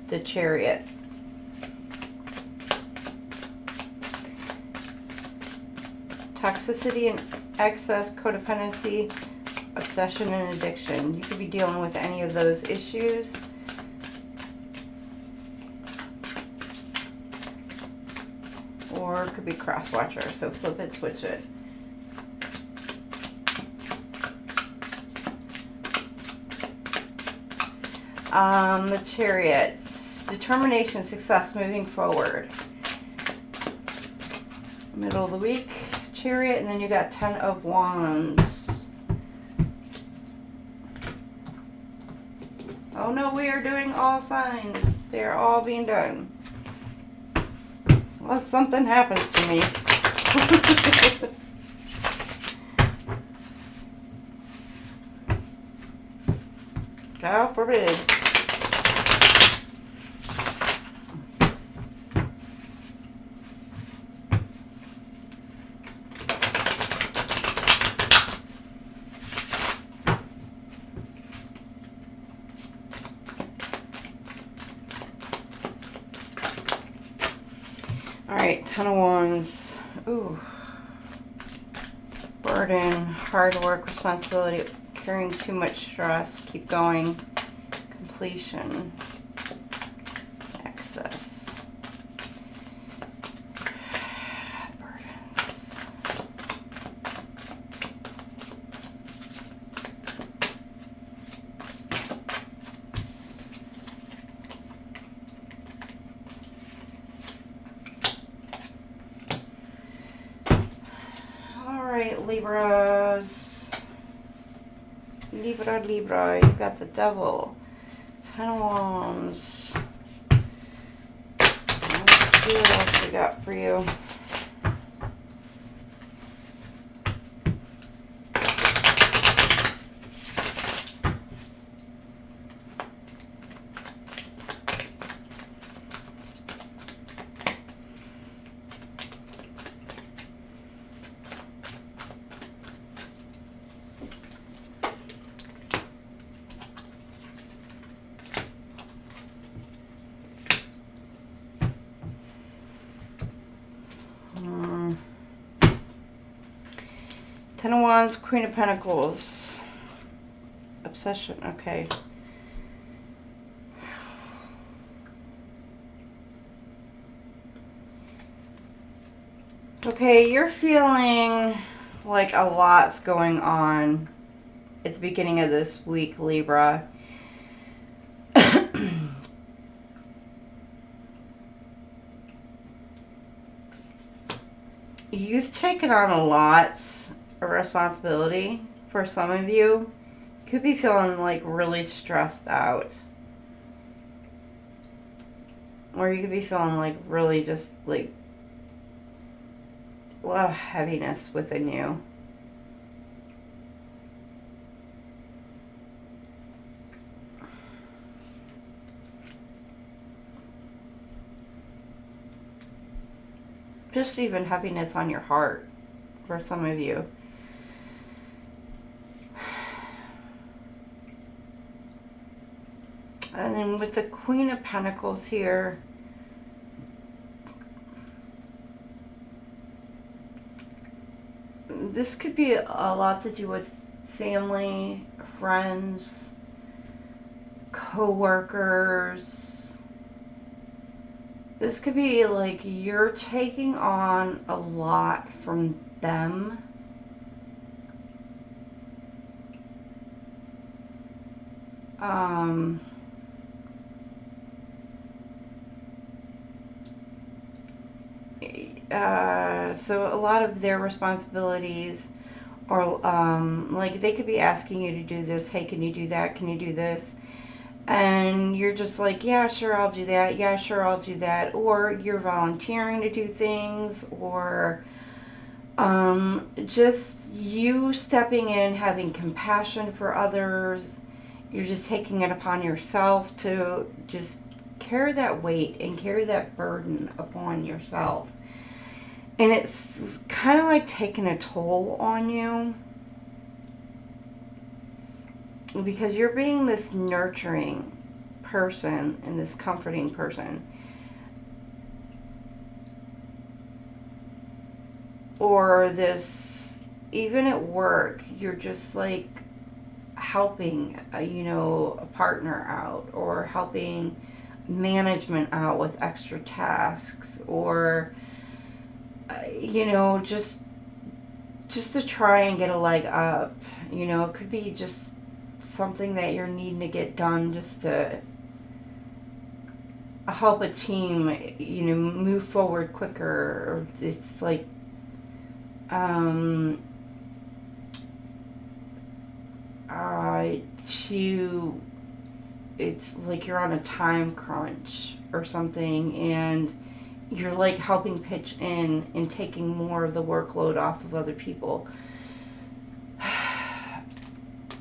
The Chariot. Toxicity and excess, codependency, obsession, and addiction. You could be dealing with any of those issues. Or it could be cross-watcher, so flip it, switch it. The Chariots. determination, success, moving forward. Middle of the week, Chariot, and then you got 10 of Wands. Oh no, we are doing all signs. They're all being done. Unless something happens to me. God forbid. Alright, 10 of Wands. Ooh. Burden, hard work, responsibility, carrying too much stress, keep going, completion, excess, burdens. All right, Libras. Libra, you've got the Devil, 10 of Wands. Let's see what else we got for you. Ten of Wands, Queen of Pentacles. Obsession, okay. Okay, you're feeling like a lot's going on at the beginning of this week, Libra. You've taken on a lot of responsibility for some of you. You could be feeling like really stressed out. Or you could be feeling like really just like a lot of heaviness within you. Just even heaviness on your heart for some of you. And then with the Queen of Pentacles here, this could be a lot to do with family, friends, co-workers. This could be like you're taking on a lot from them. So a lot of their responsibilities, or like they could be asking you to do this. Hey, can you do that? Can you do this? And you're just like, yeah, sure, I'll do that. Yeah, sure, I'll do that. Or you're volunteering to do things, or just you stepping in, having compassion for others. You're just taking it upon yourself to just carry that weight and carry that burden upon yourself. And it's kind of like taking a toll on you. Because you're being this nurturing person and this comforting person. Or this, even at work, you're just like helping, a partner out, or helping management out with extra tasks, or, just to try and get a leg up. It could be just something that you're needing to get done just to help a team, you know, move forward quicker. Or it's like, it's like you're on a time crunch or something, and you're like helping pitch in and taking more of the workload off of other people.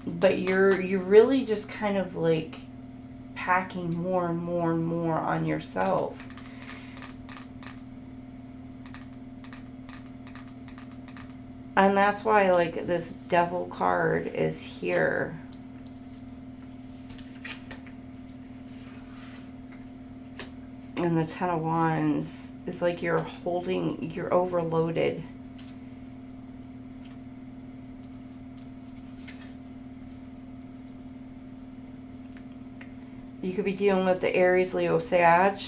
But you're really just kind of like packing more and more and more on yourself. And that's why, like, this Devil card is here. And the Ten of Wands is like you're overloaded. You could be dealing with the Aries, Leo, Sag.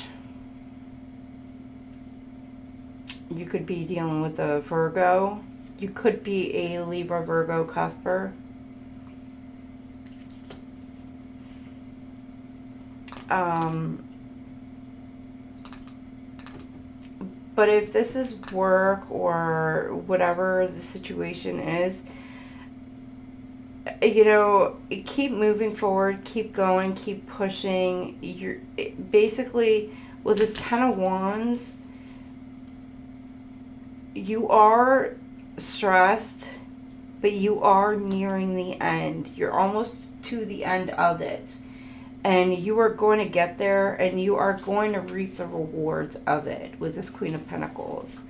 You could be dealing with a Virgo. You could be a Libra, Virgo, cusper. But if this is work or whatever the situation is, you know, keep moving forward, keep going, keep pushing. You're basically, with this Ten of Wands, you are stressed, but you are nearing the end. You're almost to the end of it. And you are going to get there, and you are going to reap the rewards of it with this Queen of Pentacles.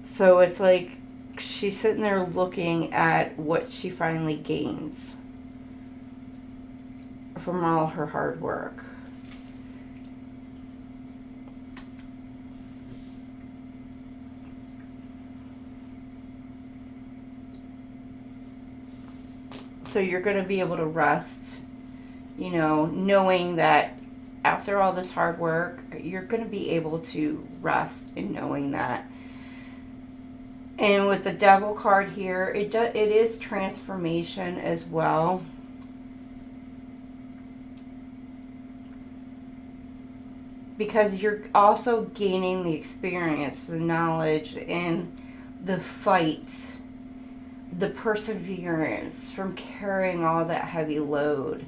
So it's like she's sitting there looking at what she finally gains from all her hard work. So you're going to be able to rest, you know, knowing that after all this hard work, you're going to be able to rest in knowing that. And with the Devil card here, it is transformation as well. Because you're also gaining the experience, the knowledge, and the fight, the perseverance from carrying all that heavy load.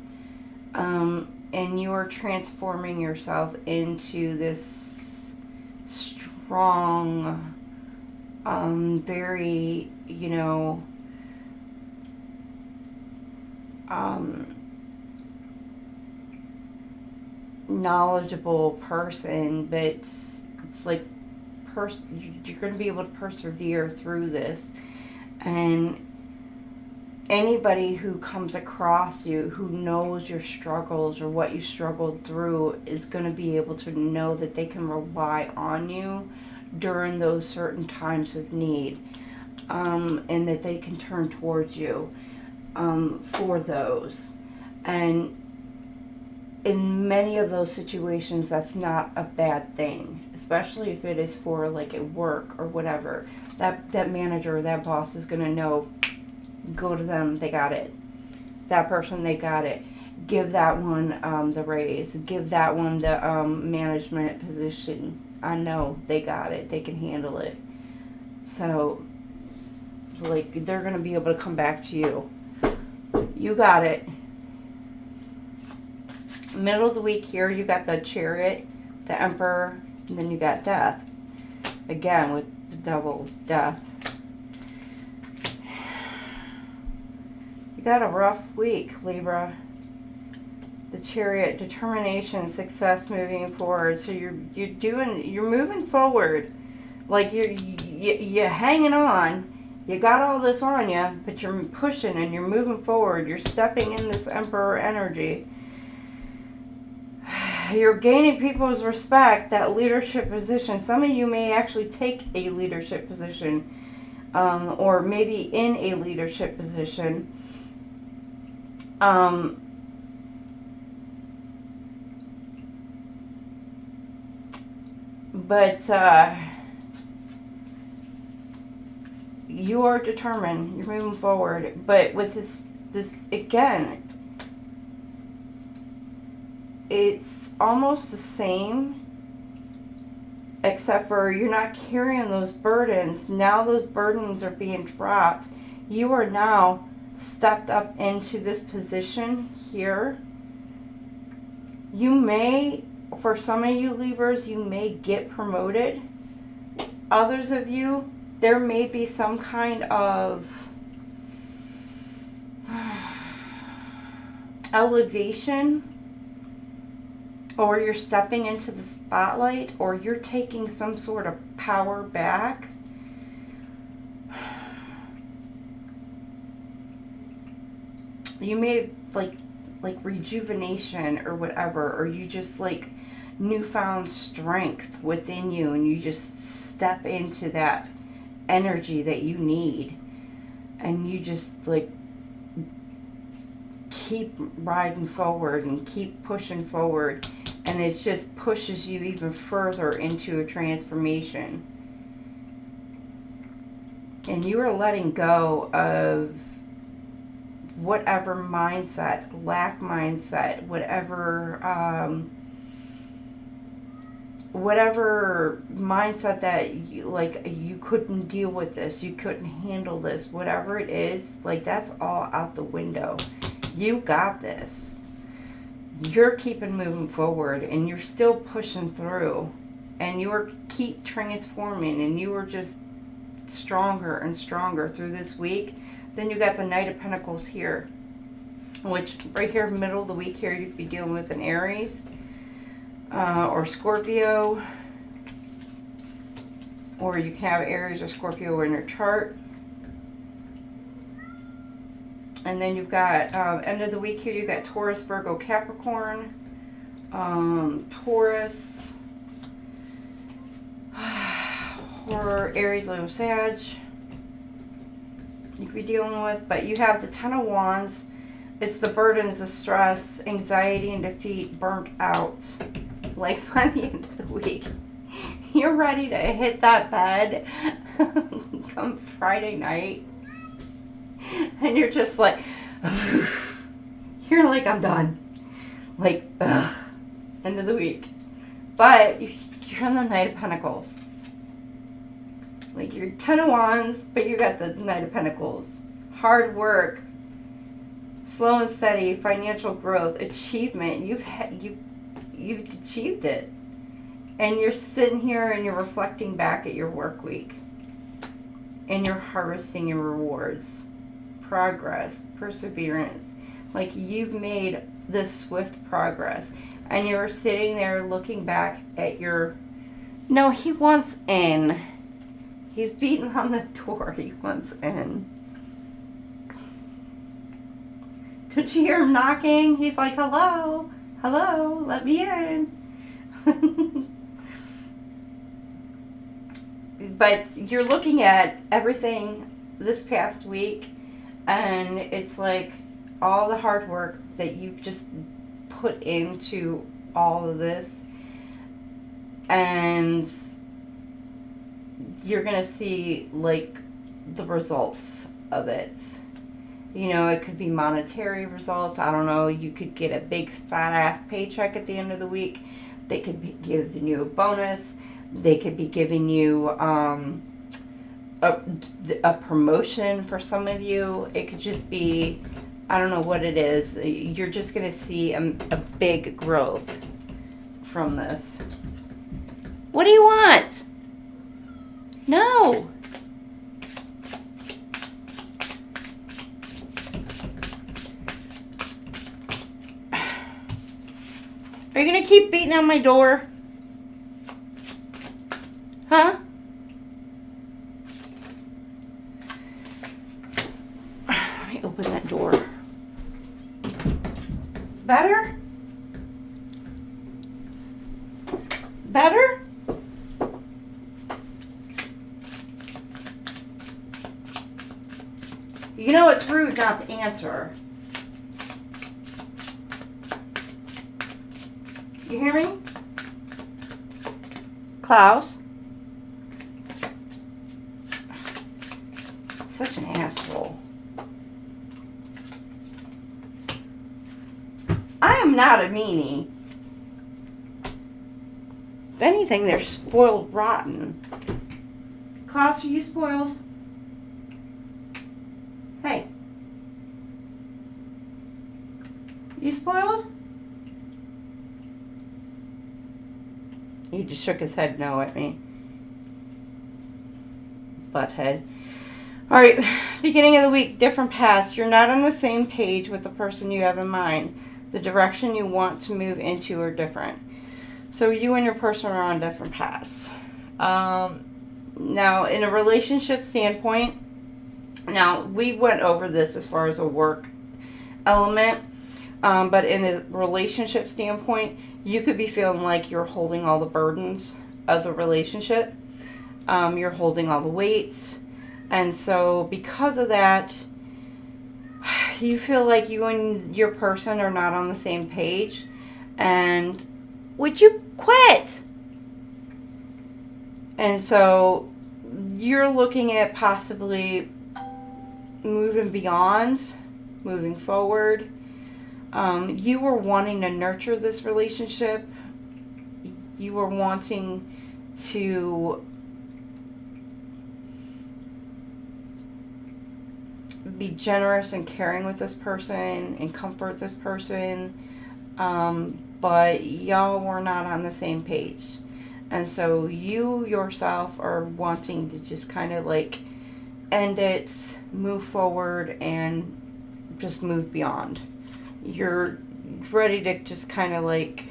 And you are transforming yourself into this strong, very, you know, knowledgeable person, but it's like you're going to be able to persevere through this. And anybody who comes across you, who knows your struggles or what you struggled through, is going to be able to know that they can rely on you during those certain times of need, and that they can turn towards you for those. And in many of those situations, that's not a bad thing, especially if it is for like a work or whatever. That manager or that boss is going to know, go to them, they got it. That person, they got it. Give that one the raise. Give that one the management position. I know they got it. They can handle it. So, like, they're going to be able to come back to you. You got it. Middle of the week here, you got the Chariot, the Emperor, and then you got Death. Again, with the double Death. You got a rough week, Libra. The Chariot, determination, success, moving forward. So you're moving forward. Like you're hanging on. You got all this on you, but you're pushing and you're moving forward. You're stepping in this Emperor energy. You're gaining people's respect, that leadership position. Some of you may actually take a leadership position, or maybe in a leadership position. But you are determined. You're moving forward. But with this again, it's almost the same, except for you're not carrying those burdens. Now those burdens are being dropped. You are now stepped up into this position here. You may, for some of you Libras, you may get promoted. Others of you, there may be some kind of elevation, or you're stepping into the spotlight, or you're taking some sort of power back. You may like rejuvenation or whatever, or you just like newfound strength within you, and you just step into that energy that you need, and you just like keep riding forward and keep pushing forward, and it just pushes you even further into a transformation. And you are letting go of whatever mindset, lack mindset, whatever mindset that you couldn't deal with this, you couldn't handle this, whatever it is, like that's all out the window. You got this. You're keeping moving forward, and you're still pushing through, and you keep transforming, and you are just stronger and stronger through this week. Then you got the Knight of Pentacles here, which right here, middle of the week here, you could be dealing with an Aries or Scorpio, or you can have Aries or Scorpio in your chart. And then you've got end of the week here, you've got Taurus, Virgo, Capricorn, Taurus, or Aries, Leo, Sag. You could be dealing with, but you have the Ten of Wands. It's the burdens, the stress, anxiety, and defeat burnt out. Like by the end of the week, you're ready to hit that bed come Friday night, and you're just like, you're like, I'm done. Like, ugh, end of the week. But you're on the Knight of Pentacles. Like, you're 10 of Wands, but you got the Knight of Pentacles. Hard work, slow and steady, financial growth, achievement. You've achieved it. And you're sitting here and you're reflecting back at your work week. And you're harvesting your rewards. Progress, perseverance. Like, you've made this swift progress. And you're sitting there looking back at your... No, he wants in. He's beating on the door. He wants in. Don't you hear him knocking? He's like, hello, hello, let me in. But you're looking at everything this past week, and it's like all the hard work that you've just put into all of this, and you're gonna see like the results of it. You know, it could be monetary results. I don't know. You could get a big fat ass paycheck at the end of the week. They could be giving you a bonus. They could be giving you a promotion for some of you. It could just be, I don't know what it is. You're just gonna see a big growth from this. What do you want? No. Are you going to keep beating on my door? Huh? Let me open that door. Better? Better? You know it's rude not to answer. You hear me? Klaus? Such an asshole. I am not a meanie. If anything, they're spoiled rotten. Klaus, are you spoiled? Hey. You spoiled? He just shook his head no at me. Butthead. Alright, beginning of the week, different paths. You're not on the same page with the person you have in mind. The direction you want to move into are different. So you and your person are on different paths. Now, in a relationship standpoint, now we went over this as far as a work element, but in a relationship standpoint, you could be feeling like you're holding all the burdens of the relationship. You're holding all the weights. And so because of that, you feel like you and your person are not on the same page. And would you quit? And so you're looking at possibly moving beyond, moving forward. You were wanting to nurture this relationship. You were wanting to be generous and caring with this person and comfort this person. But y'all were not on the same page. And so you yourself are wanting to just kind of like end it, move forward, and just move beyond. You're ready to just kind of like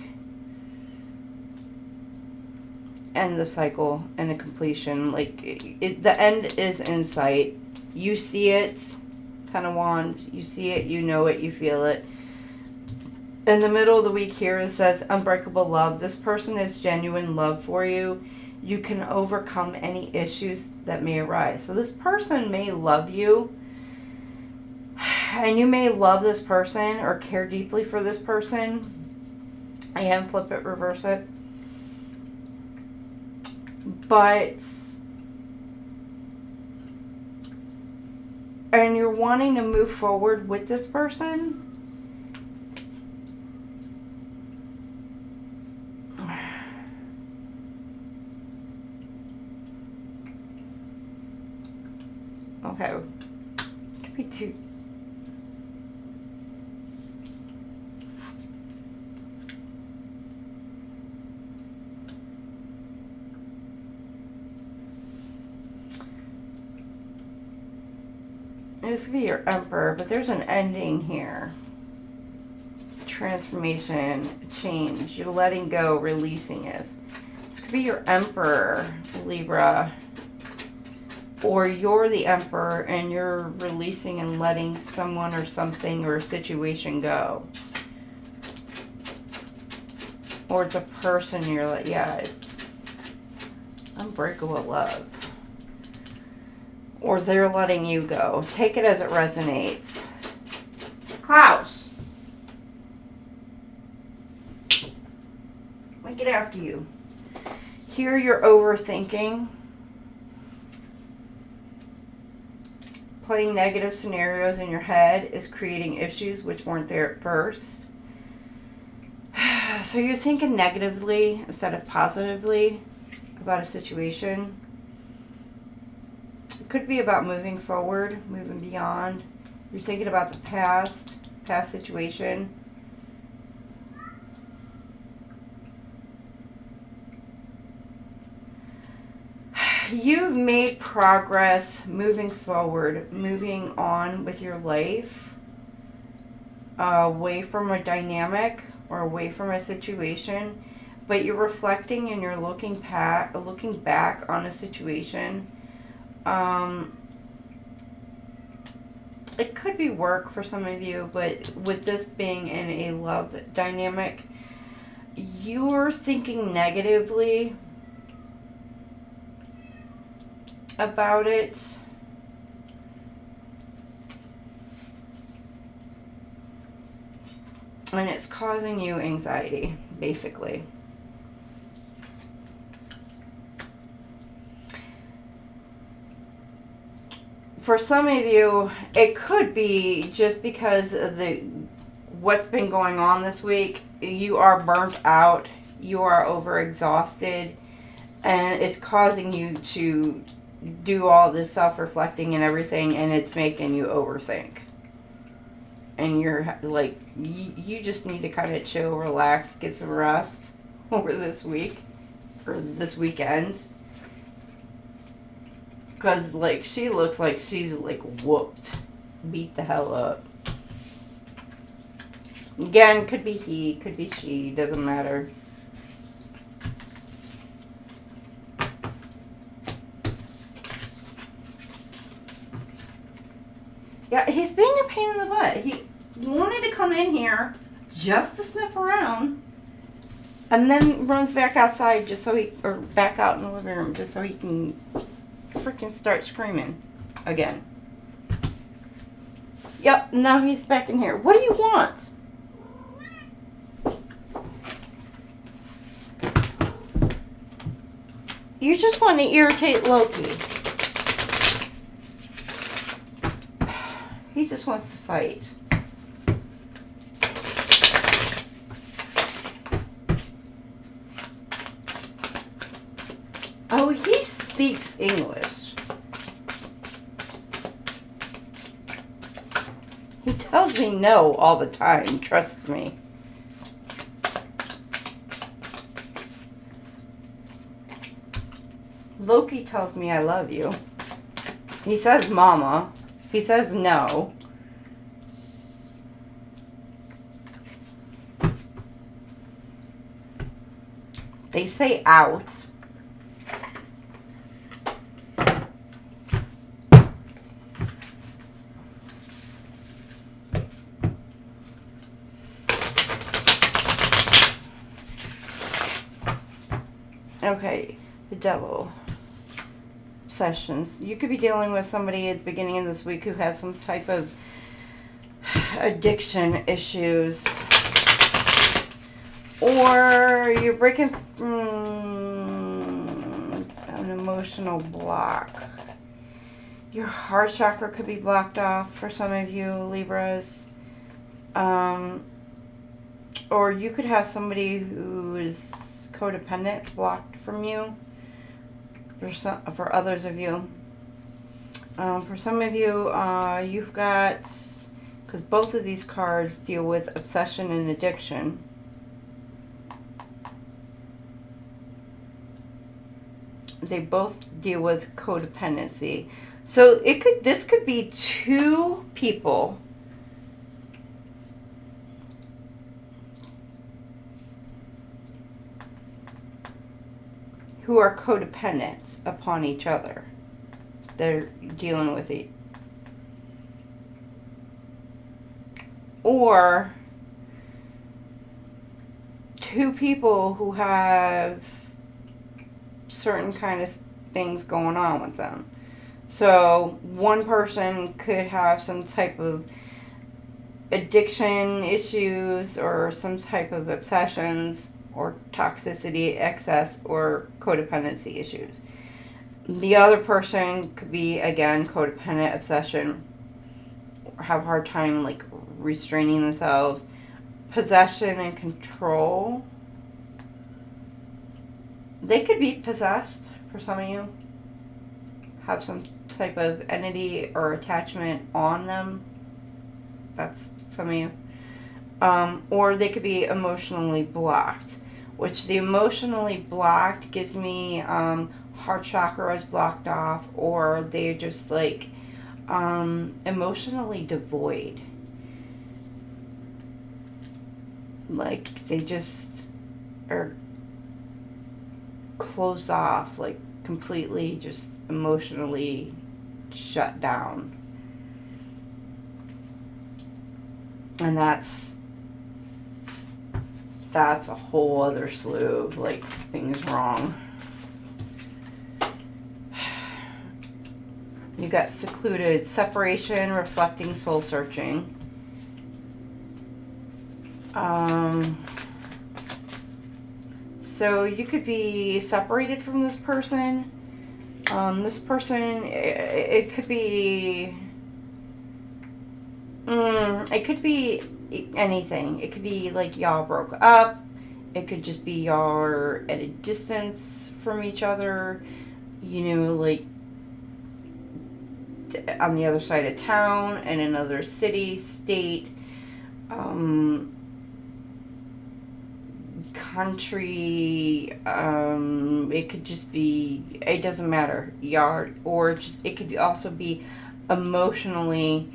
end the cycle and the completion. Like the end is in sight. You see it. Ten of Wands. You see it. You know it. You feel it. In the middle of the week here, it says unbreakable love. This person has genuine love for you. You can overcome any issues that may arise. So this person may love you, and you may love this person or care deeply for this person. And flip it, reverse it. And you're wanting to move forward with this person. Okay. Could be two. This could be your Emperor, but there's an ending here. Transformation, change. You're letting go, releasing this. This could be your Emperor, Libra. Or you're the Emperor and you're releasing and letting someone or something or a situation go. Or it's a person you're like, yeah, it's unbreakable love. Or they're letting you go. Take it as it resonates. Klaus. Let me get after you. Here you're overthinking. Playing negative scenarios in your head is creating issues which weren't there at first. So you're thinking negatively instead of positively about a situation. It could be about moving forward, moving beyond. You're thinking about the past situation. You've made progress moving forward, moving on with your life, away from a dynamic or away from a situation, but you're reflecting and you're looking back on a situation. It could be work for some of you, but with this being in a love dynamic, you're thinking negatively about it. And it's causing you anxiety, basically. For some of you, it could be just because of what's been going on this week. You are burnt out you are overexhausted, and it's causing you to do all this self-reflecting and everything, and it's making you overthink. And you're like, you just need to kind of chill, relax, get some rest over this week or this weekend. Because, like, she looks like she's, like, whooped. Beat the hell up. Again, could be he, could be she, doesn't matter. Yeah, he's being a pain in the butt. He wanted to come in here just to sniff around, and then runs back outside just so or back out in the living room just so he can freaking start screaming again. Yep, now he's back in here. What do you want? You just want to irritate Loki. He just wants to fight. Oh, he speaks English. He tells me no all the time, trust me. Loki tells me I love you. He says mama. He says no. They say out. Okay, the devil. Sessions. You could be dealing with somebody at the beginning of this week who has some type of addiction issues, or you're breaking an emotional block. Your heart chakra could be blocked off for some of you Libras, or you could have somebody who is codependent blocked from you. For others of you. For some of you, you've got, because both of these cards deal with obsession and addiction. They both deal with codependency. So this could be two people who are codependent upon each other. They're dealing with it. Or two people who have certain kind of things going on with them. So one person could have some type of addiction issues or some type of obsessions or toxicity, excess, or codependency issues. The other person could be, again, codependent, obsession, or have a hard time, like, restraining themselves. Possession and control. They could be possessed, for some of you. Have some type of entity or attachment on them. That's some of you. Or they could be emotionally blocked. Which the emotionally blocked gives me heart chakra is blocked off, or they're just like emotionally devoid. Like they just are closed off, like completely just emotionally shut down. And that's a whole other slew of, like, things wrong. You got secluded, separation, reflecting, soul searching. So you could be separated from this person. This person, it could be... it could be anything. It could be like y'all broke up. It could just be y'all are at a distance from each other, you know, like on the other side of town, in another city, state, country. It could just be, it doesn't matter, y'all, or just, it could also be emotionally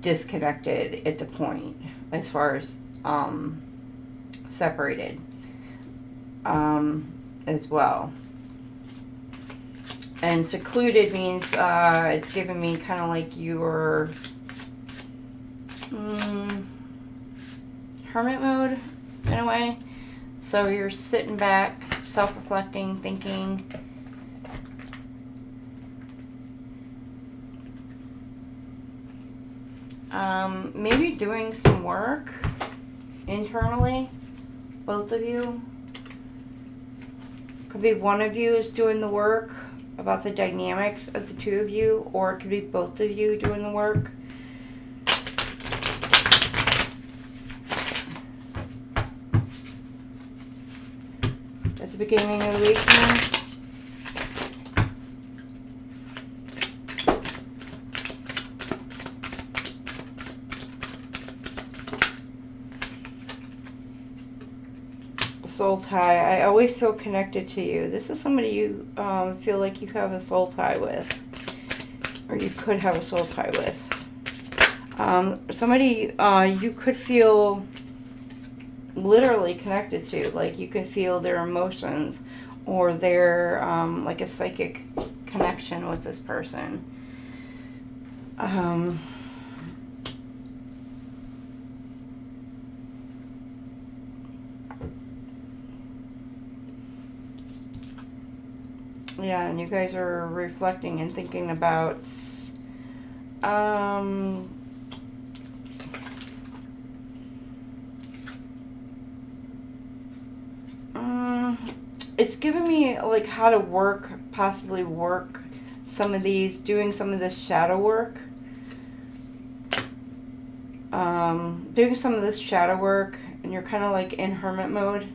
disconnected at the point as far as separated as well. And secluded means it's giving me kind of like your hermit mode in a way. So you're sitting back, self-reflecting, thinking. Maybe doing some work internally, both of you. Could be one of you is doing the work about the dynamics of the two of you, or it could be both of you doing the work. At the beginning of the week here. Soul tie. I always feel connected to you. This is somebody you feel like you have a soul tie with, or you could have a soul tie with. Somebody you could feel literally connected to, like you could feel their emotions, or their like a psychic connection with this person. Yeah, and you guys are reflecting and thinking about it's giving me like how to work, possibly work some of these, doing some of this shadow work. Doing some of this shadow work, and you're kind of like in hermit mode.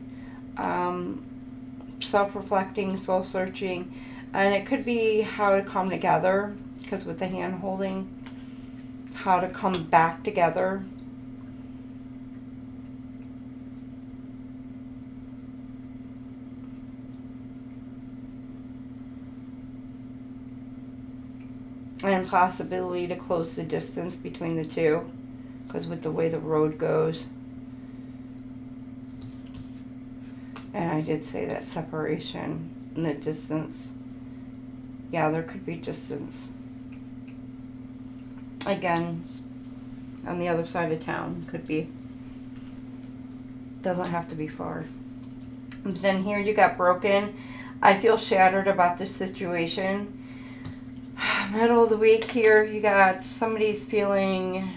Self-reflecting, soul-searching, and it could be how to come together, because with the hand holding, how to come back together. And possibility to close the distance between the two, because with the way the road goes. And I did say that separation and the distance. Yeah, there could be distance. Again, on the other side of town, could be. Doesn't have to be far. And then here you got broken. I feel shattered about this situation. Middle of the week here, you got somebody's feeling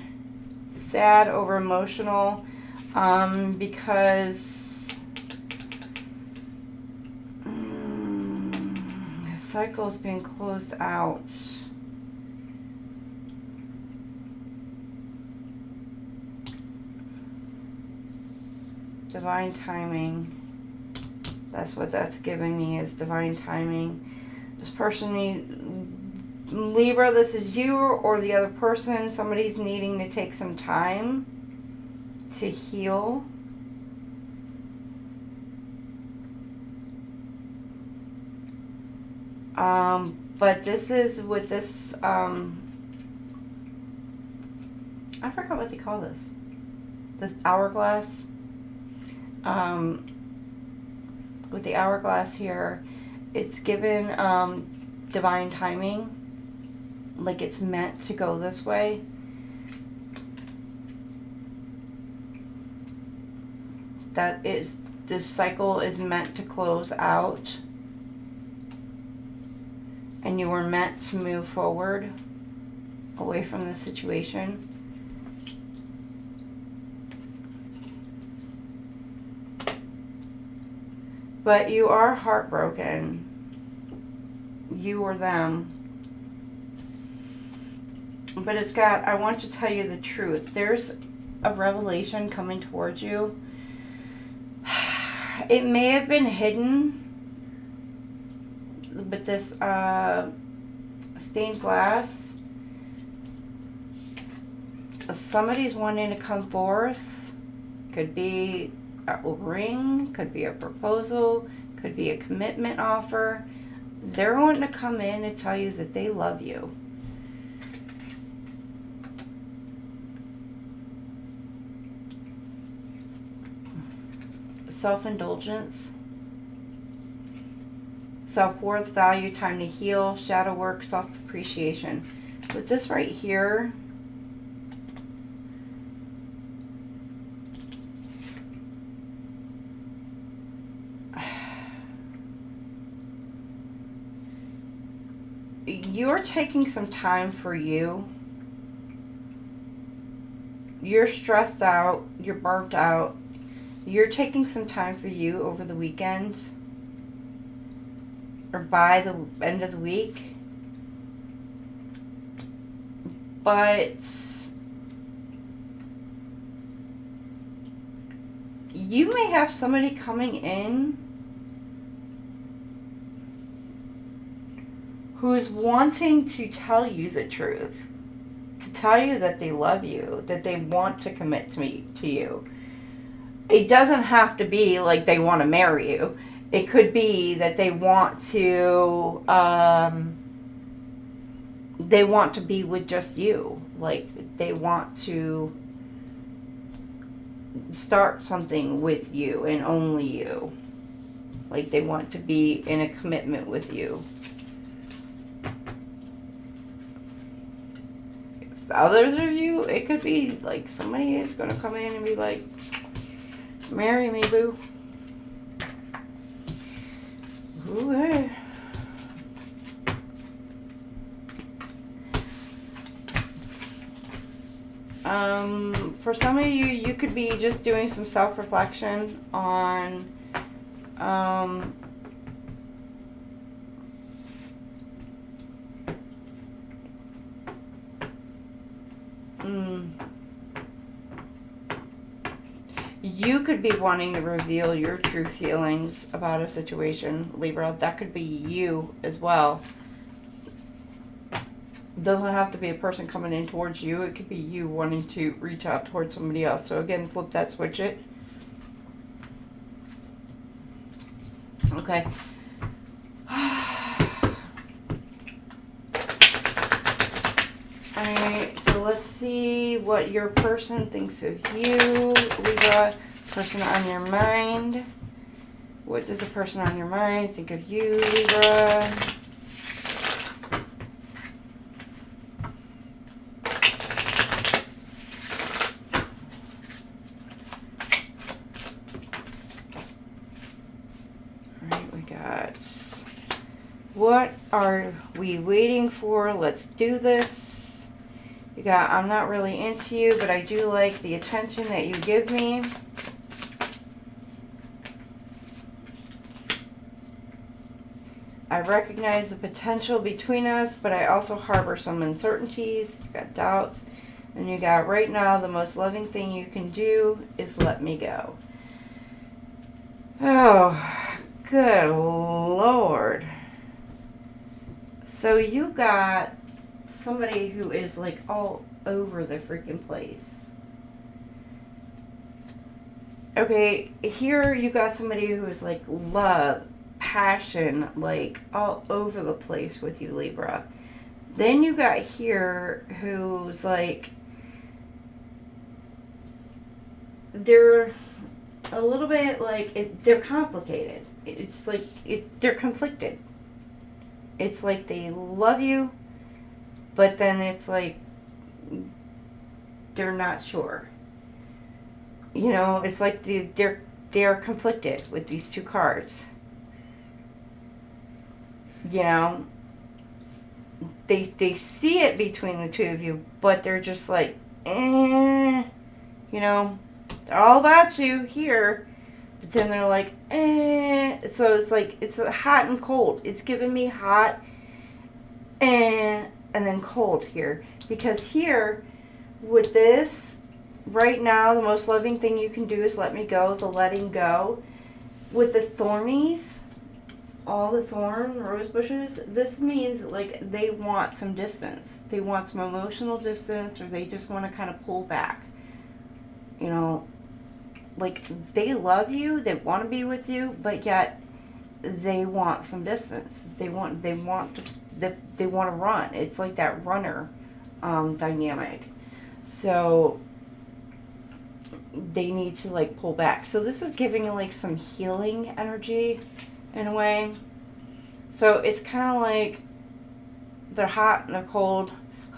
sad over emotional because cycle is being closed out. Divine timing. That's what that's giving me, is divine timing. This person Libra, this is you or the other person. Somebody's needing to take some time to heal. But this is with this, I forgot what they call this. This hourglass. With the hourglass here, it's given divine timing. Like it's meant to go this way. That is, this cycle is meant to close out. And you were meant to move forward away from the situation. But you are heartbroken. You or them. But it's got, I want to tell you the truth. There's a revelation coming towards you. it may have been hidden with this stained glass. Somebody's wanting to come forth. Could be a ring, could be a proposal, could be a commitment offer. They're wanting to come in and tell you that they love you. Self-indulgence, self-worth, value, time to heal, shadow work, self-appreciation. With this right here, you're taking some time for you. You're stressed out, you're burnt out. You're taking some time for you over the weekend or by the end of the week. But you may have somebody coming in who is wanting to tell you the truth, to tell you that they love you, that they want to commit to you. It doesn't have to be like they want to marry you. It could be that they want to be with just you. Like they want to start something with you and only you. Like they want to be in a commitment with you. Others of you, it could be like somebody is going to come in and be like, marry me, boo. Ooh, hey. For some of you, you could be just doing some self-reflection on you could be wanting to reveal your true feelings about a situation, Libra. That could be you as well. Doesn't have to be a person coming in towards you. It could be you wanting to reach out towards somebody else. So again, flip that, switch it. Okay. Alright, so let's see what your person thinks of you, Libra. Person on your mind. What does a person on your mind think of you, Libra? Alright, we got... What are we waiting for? Let's do this. You got, I'm not really into you, but I do like the attention that you give me. I recognize the potential between us, but I also harbor some uncertainties. You got doubts. And you got, right now, the most loving thing you can do is let me go. Oh, good Lord. So you got somebody who is like all over the freaking place. Okay, here you got somebody who is like love, passion, like all over the place with you, Libra. Then you got here who's like, they're a little bit like, they're complicated. It's like, they're conflicted. It's like they love you, but then it's like they're not sure. You know, it's like they're conflicted with these two cards. You know, they see it between the two of you, but they're just like, you know, they're all about you here. But then they're like, So it's like, it's hot and cold. It's giving me hot and then cold here. Because here, with this, right now, the most loving thing you can do is let me go, the letting go. with the thornies, all the thorn rose bushes, this means like they want some distance. They want some emotional distance, or they just want to kind of pull back. You know, like they love you, they want to be with you, but yet they want some distance. They want to run. It's like that runner dynamic. So they need to like pull back. So this is giving like some healing energy in a way. So it's kind of like they're hot and they're cold.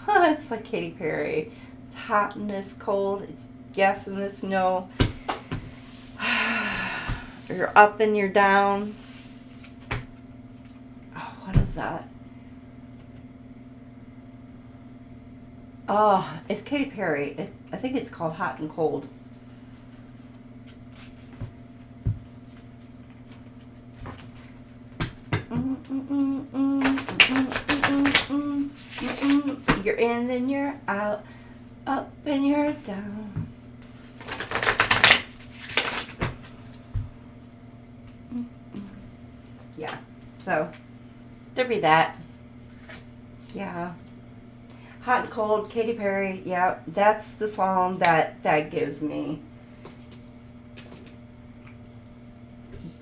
It's like Katy Perry. It's hot and it's cold. It's yes and it's no. You're up and you're down. Oh, what is that? Oh, it's Katy Perry. I think it's called Hot and Cold. You're in, then you're out, up and you're down. Yeah, so there be that. Yeah. Hot and Cold, Katy Perry. Yeah, that's the song that gives me.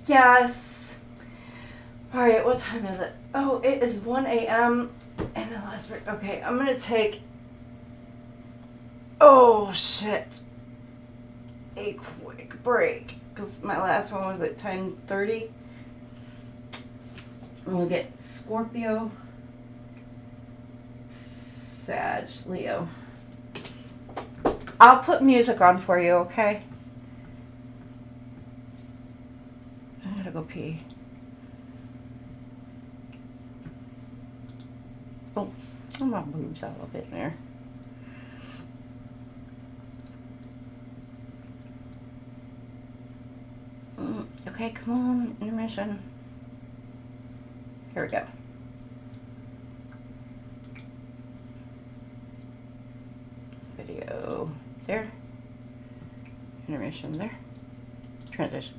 Yes. All right, what time is it? Oh, it is 1 a.m. and the last break. Okay, I'm going to take, oh shit, a quick break because my last one was at 10:30. And we'll get Scorpio, Sag, Leo. I'll put music on for you, okay? I gotta go pee. Oh, my boobs out a bit there. Okay, come on, intermission. Here we go. Video there. Intermission there. Transition.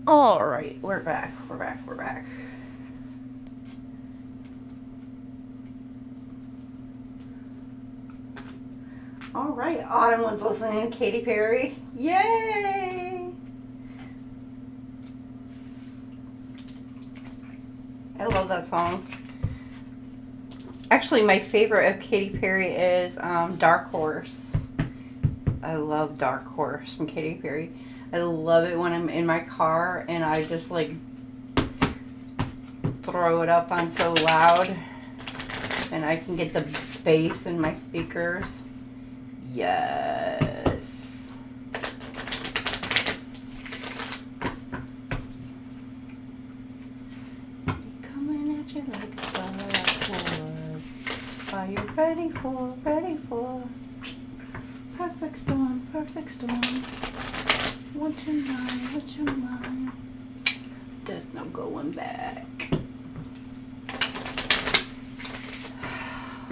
All right, we're back. We're back. We're back. All right, Autumn was listening to Katy Perry. Yay! I love that song. Actually, my favorite of Katy Perry is Dark Horse. I love Dark Horse from Katy Perry. I love it when I'm in my car and I just like throw it up on so loud and I can get the bass in my speakers. Yes. Coming at you like a Star Wars. Are you ready for perfect storm, perfect storm? What's your mind, what's your mind? There's no going back.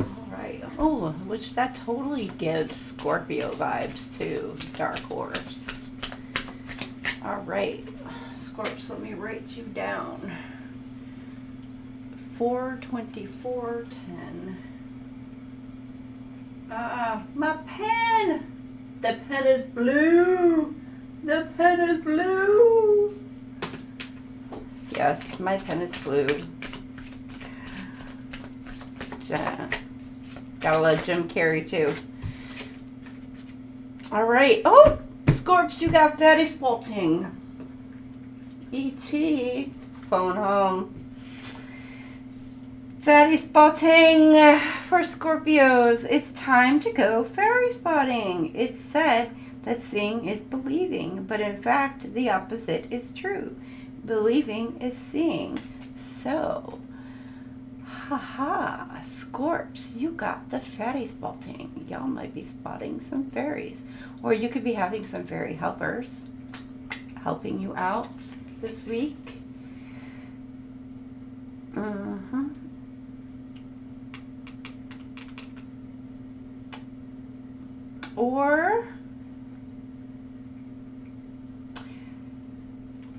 Alright. Oh, which that totally gives Scorpio vibes too. Dark Horse. Alright. Scorps, let me write you down. 4/24/10. My pen! The pen is blue! The pen is blue! Yes, my pen is blue. Gotta love Jim Carrey too. Alright. Oh! Scorps, you got fatty spalting. E.T. Phone home. Fatty spotting for Scorpios. It's time to go fairy spotting. It's said that seeing is believing, but in fact, the opposite is true. Believing is seeing. So, haha, Scorps, you got the fairy spotting. Y'all might be spotting some fairies. Or you could be having some fairy helpers helping you out this week. Or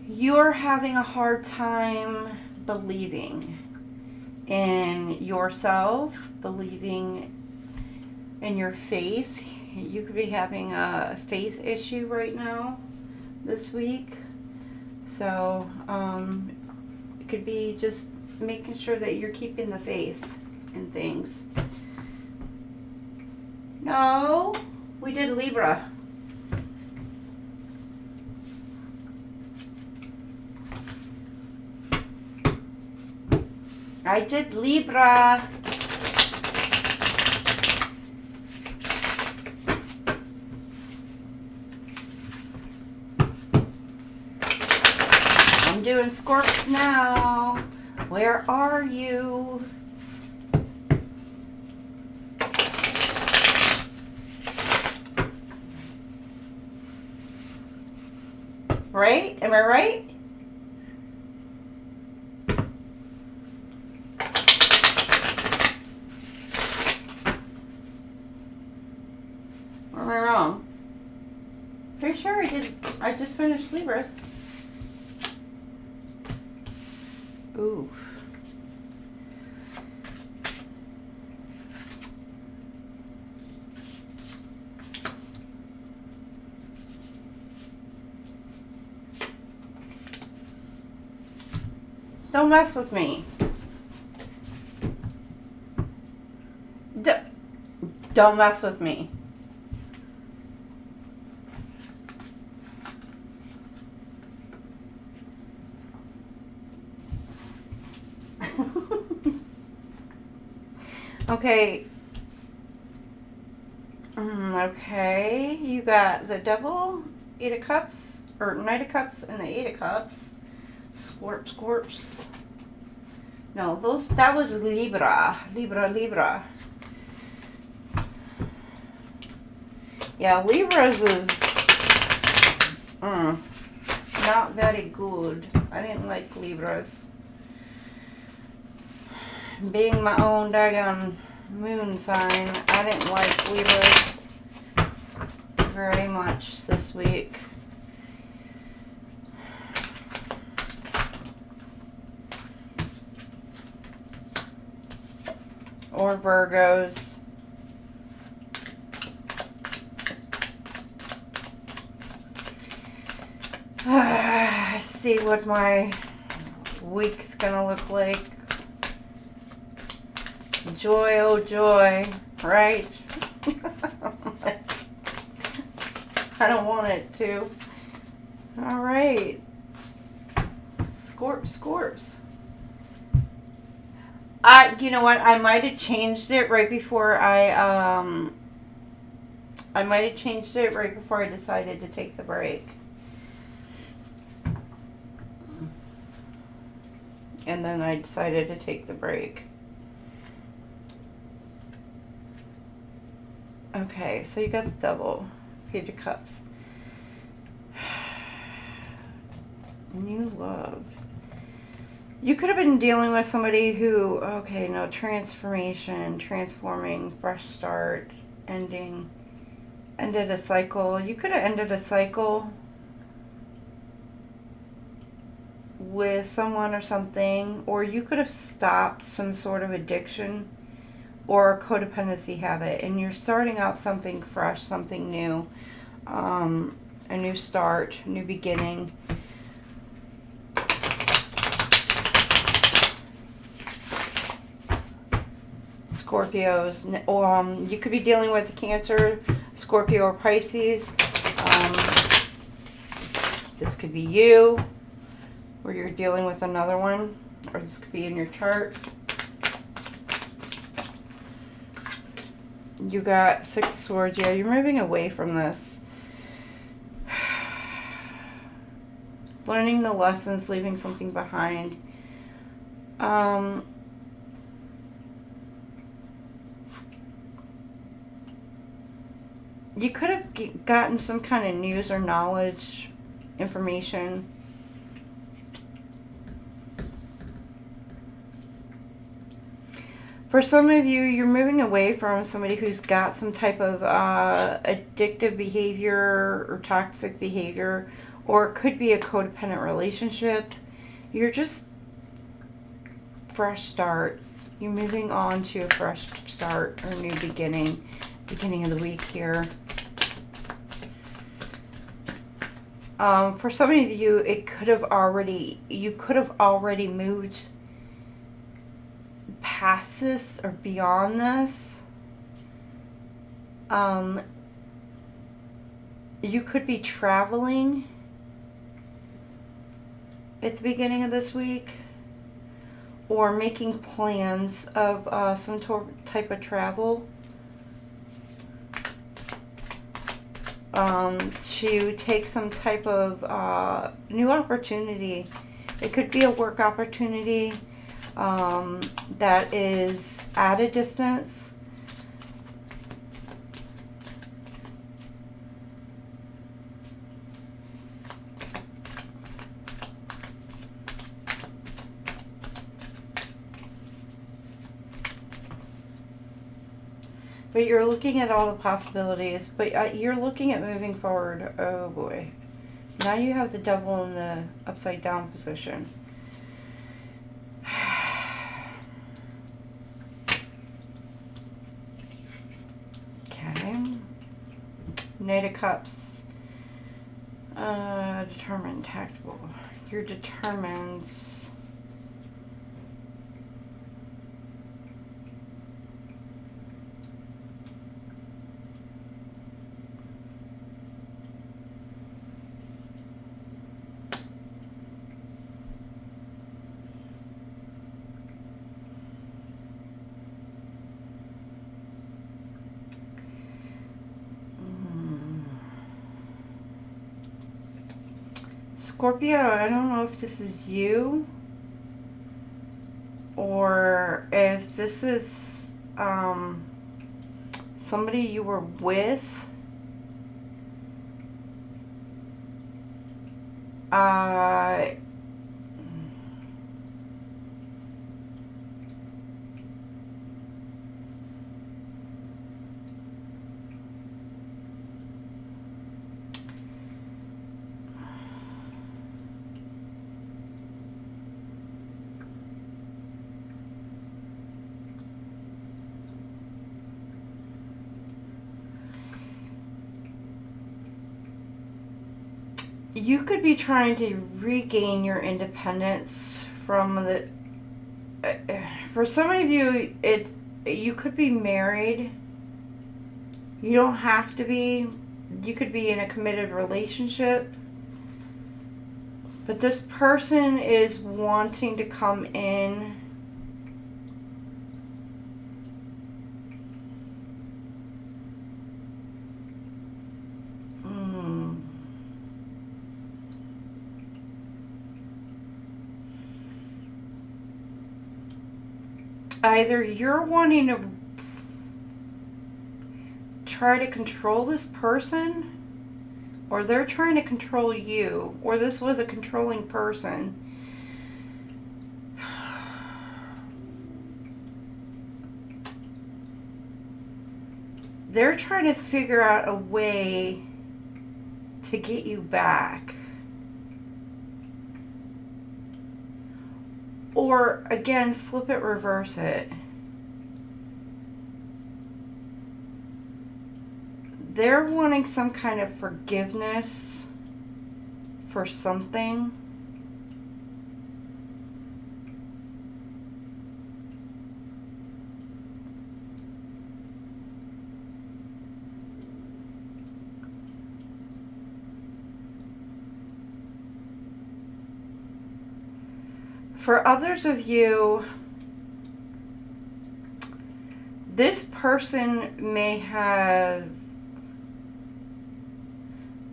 you're having a hard time believing in yourself, believing in your faith. You could be having a faith issue right now this week. So it could be just making sure that you're keeping the faith in things. No. We did Libra. I did Libra. I'm doing Scorps now. Where are you? Right? Am I right? Or am I wrong? Pretty sure I did. I just finished Libras. Ooh. Don't mess with me. Don't mess with me. Okay. Okay. You got the Devil, Eight of Cups, or Knight of Cups, and the Eight of Cups. Scorps. No, that was Libra. Libra. Yeah, Libras is not very good. I didn't like Libras. Being my own daggone moon sign, I didn't like Libras very much this week. more Virgos. See what my week's gonna look like. Joy, oh joy, right? I don't want it to. All right. Scorps. You know what? I might have changed it right before I might have changed it right before I decided to take the break. And then I decided to take the break. Okay, so you got the double. Page of Cups. New love. You could have been dealing with somebody who, okay, no, transformation, transforming, fresh start, ending, ended a cycle. You could have ended a cycle with someone or something, or you could have stopped some sort of addiction or a codependency habit, and you're starting out something fresh, something new, a new start, new beginning. Scorpios, or you could be dealing with Cancer, Scorpio, or Pisces. This could be you, or you're dealing with another one, or this could be in your chart. You got Six of Swords. Yeah, you're moving away from this. Learning the lessons, leaving something behind. You could have gotten some kind of news or knowledge, information. For some of you, you're moving away from somebody who's got some type of addictive behavior or toxic behavior, or it could be a codependent relationship. You're just fresh start. You're moving on to a fresh start or new beginning of the week here. For some of you, you could have already moved past this or beyond this. You could be traveling at the beginning of this week, or making plans of some type of travel to take some type of new opportunity. It could be a work opportunity that is at a distance. But you're looking at all the possibilities, but you're looking at moving forward. Oh boy. Now you have the Devil in the upside down position. Okay. Knight of Cups. Determined, tactful. You're determined. Scorpio, I don't know if this is you or if this is somebody you were with. you could be trying to regain your independence from the... For some of you, you could be married. You don't have to be. You could be in a committed relationship. But this person is wanting to come in either you're wanting to try to control this person, or they're trying to control you, or this was a controlling person. They're trying to figure out a way to get you back. Or, again, flip it, reverse it. They're wanting some kind of forgiveness for something. For others of you, this person may have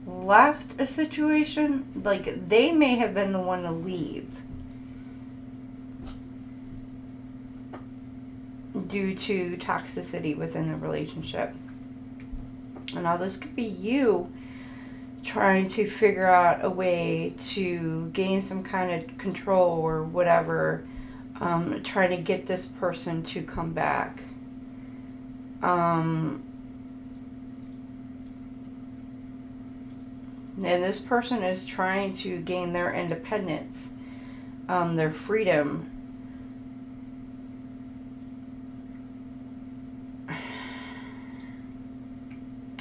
left a situation, like they may have been the one to leave due to toxicity within the relationship. And now this could be you trying to figure out a way to gain some kind of control or whatever, trying to get this person to come back. And this person is trying to gain their independence, their freedom.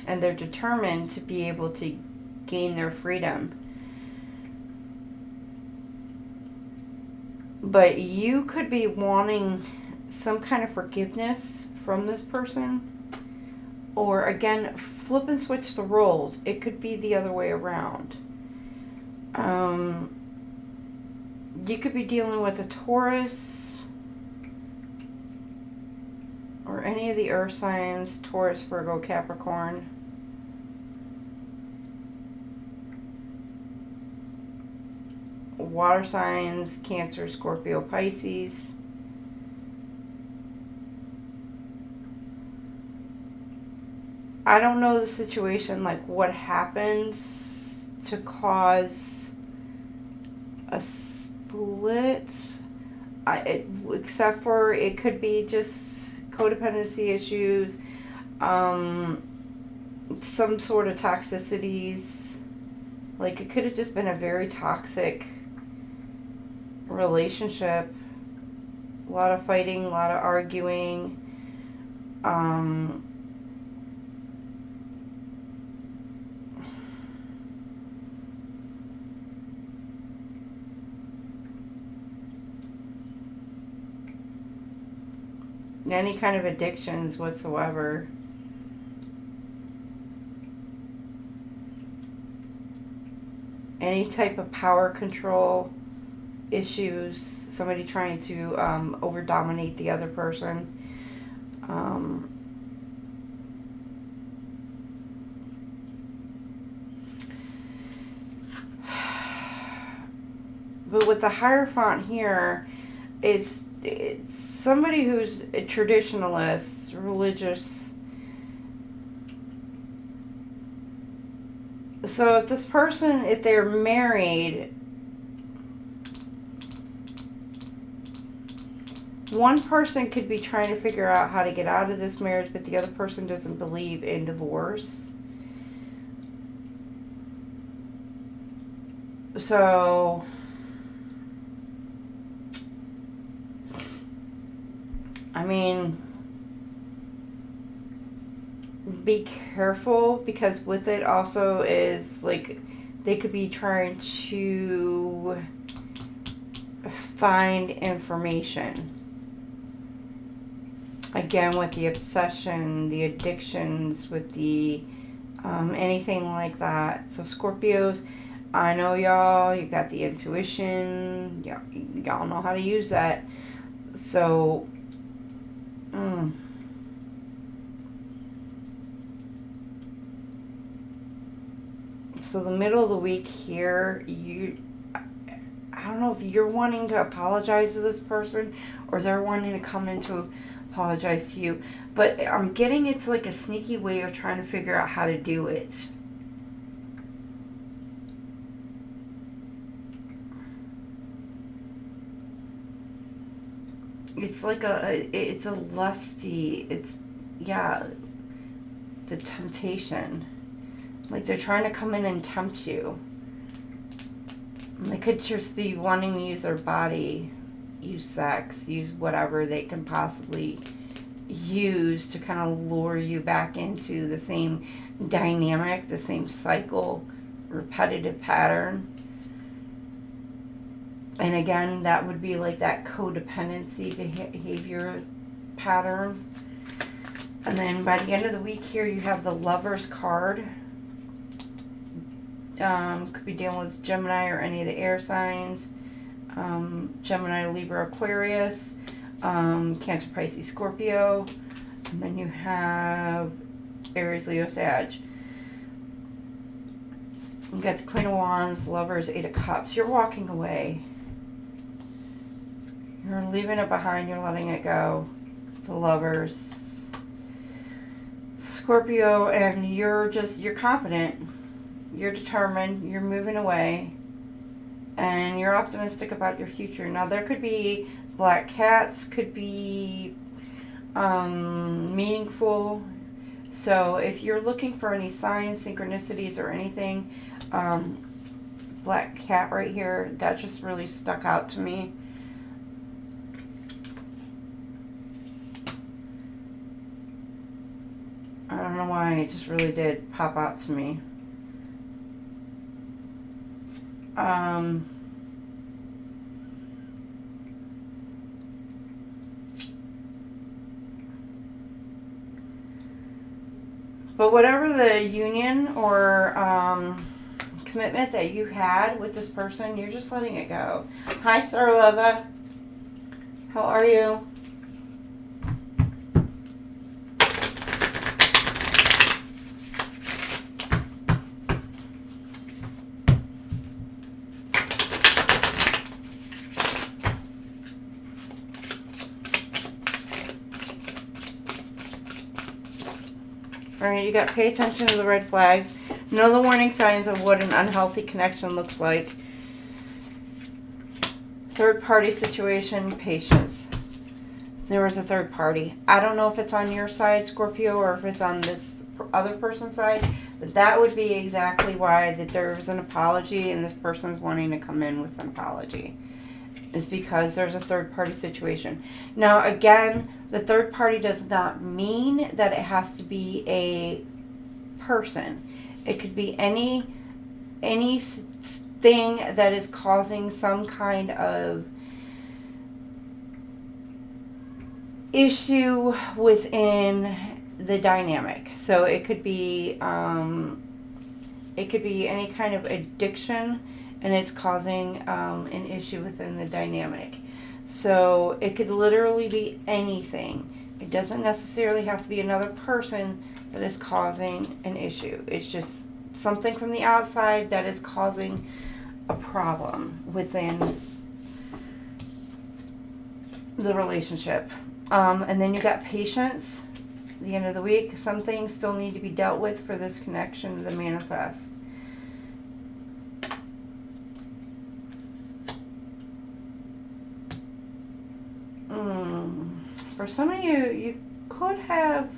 And they're determined to be able to gain their freedom. But you could be wanting some kind of forgiveness from this person. Or again, flip and switch the roles. It could be the other way around. You could be dealing with a Taurus or any of the earth signs, Taurus, Virgo, Capricorn. Water signs, Cancer, Scorpio, Pisces. I don't know the situation, like what happens to cause a split, except for it could be just codependency issues, some sort of toxicities. Like it could have just been a very toxic relationship, a lot of fighting, a lot of arguing, any kind of addictions whatsoever. Any type of power control issues, somebody trying to over-dominate the other person. But with the Hierophant here, it's somebody who's a traditionalist, religious. So if this person, if they're married, one person could be trying to figure out how to get out of this marriage, but the other person doesn't believe in divorce. So I mean, be careful, because with it also is like They could be trying to find information. Again, with the obsession, the addictions, with the anything like that. So Scorpios, I know y'all, you got the intuition, y'all know how to use that. So, so the middle of the week here, I don't know if you're wanting to apologize to this person or they're wanting to come in to apologize to you. But I'm getting it's like a sneaky way of trying to figure out how to do it. It's like it's a lusty, the temptation. Like they're trying to come in and tempt you. They could just be wanting to use their body, use sex, use whatever they can possibly use to kind of lure you back into the same dynamic, the same cycle, repetitive pattern. And again, that would be like that codependency behavior pattern. And then by the end of the week here, you have the Lover's card. Could be dealing with Gemini or any of the air signs. Gemini, Libra, Aquarius. Cancer, Pisces, Scorpio. And then you have Aries, Leo, Sag. You got the Queen of Wands, Lovers, Eight of Cups. You're walking away. You're leaving it behind. You're letting it go. The Lovers. Scorpio, and you're confident. You're determined. You're moving away. And you're optimistic about your future. Now, there could be black cats, could be meaningful. So if you're looking for any signs, synchronicities, or anything, black cat right here, that just really stuck out to me. I don't know why, it just really did pop out to me. But whatever the union or commitment that you had with this person, you're just letting it go. Hi, Sarlova. How are you? Alright, you got pay attention to the red flags. Know the warning signs of what an unhealthy connection looks like. Third party situation, patience. There was a third party. I don't know if it's on your side, Scorpio, or if it's on this other person's side, but that would be exactly why that there was an apology and this person's wanting to come in with an apology. Is because there's a third party situation. Now, again, the third party does not mean that it has to be a person. It could be any thing that is causing some kind of issue within the dynamic. So it could be any kind of addiction, and it's causing an issue within the dynamic. So it could literally be anything. It doesn't necessarily have to be another person that is causing an issue. It's just something from the outside that is causing a problem within the relationship. And then you got patience. At the end of the week, some things still need to be dealt with for this connection to manifest. For some of you, you could have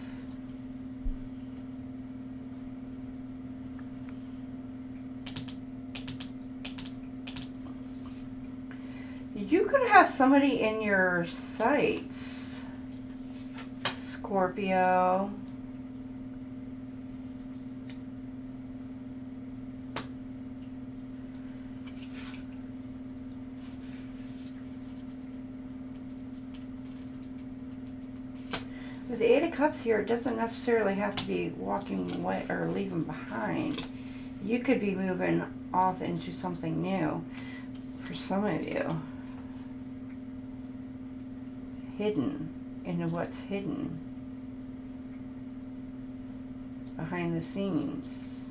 somebody in your sights, Scorpio. With the Eight of Cups here, it doesn't necessarily have to be walking away or leaving behind. You could be moving off into something new for some of you. Hidden into what's hidden behind the scenes,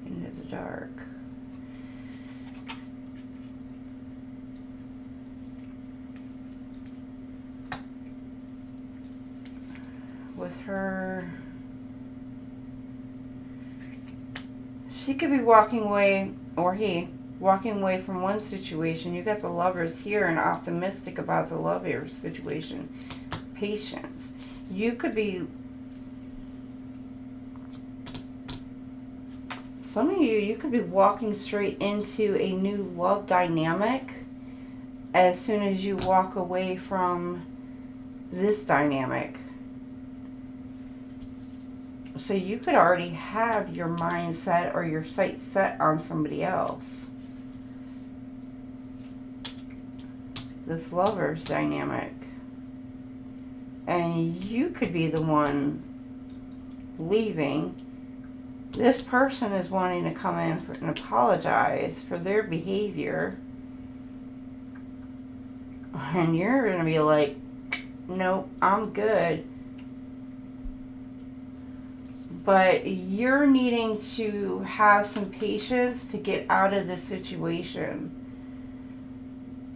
into the dark. With her, she could be walking away, or he, walking away from one situation. You got the Lovers here and optimistic about the lover situation. Patience. You could be, some of you could be walking straight into a new love dynamic as soon as you walk away from this dynamic. So you could already have your mindset or your sights set on somebody else. This Lovers dynamic. And you could be the one leaving. This person is wanting to come in and apologize for their behavior. And you're going to be like, nope, I'm good. But you're needing to have some patience to get out of this situation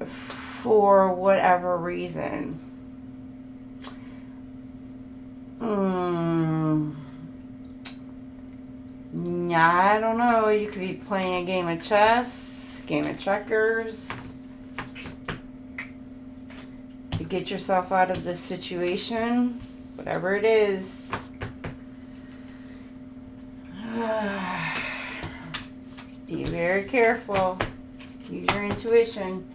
for whatever reason. I don't know. You could be playing a game of chess, game of checkers, to get yourself out of this situation, whatever it is. Be very careful. Use your intuition.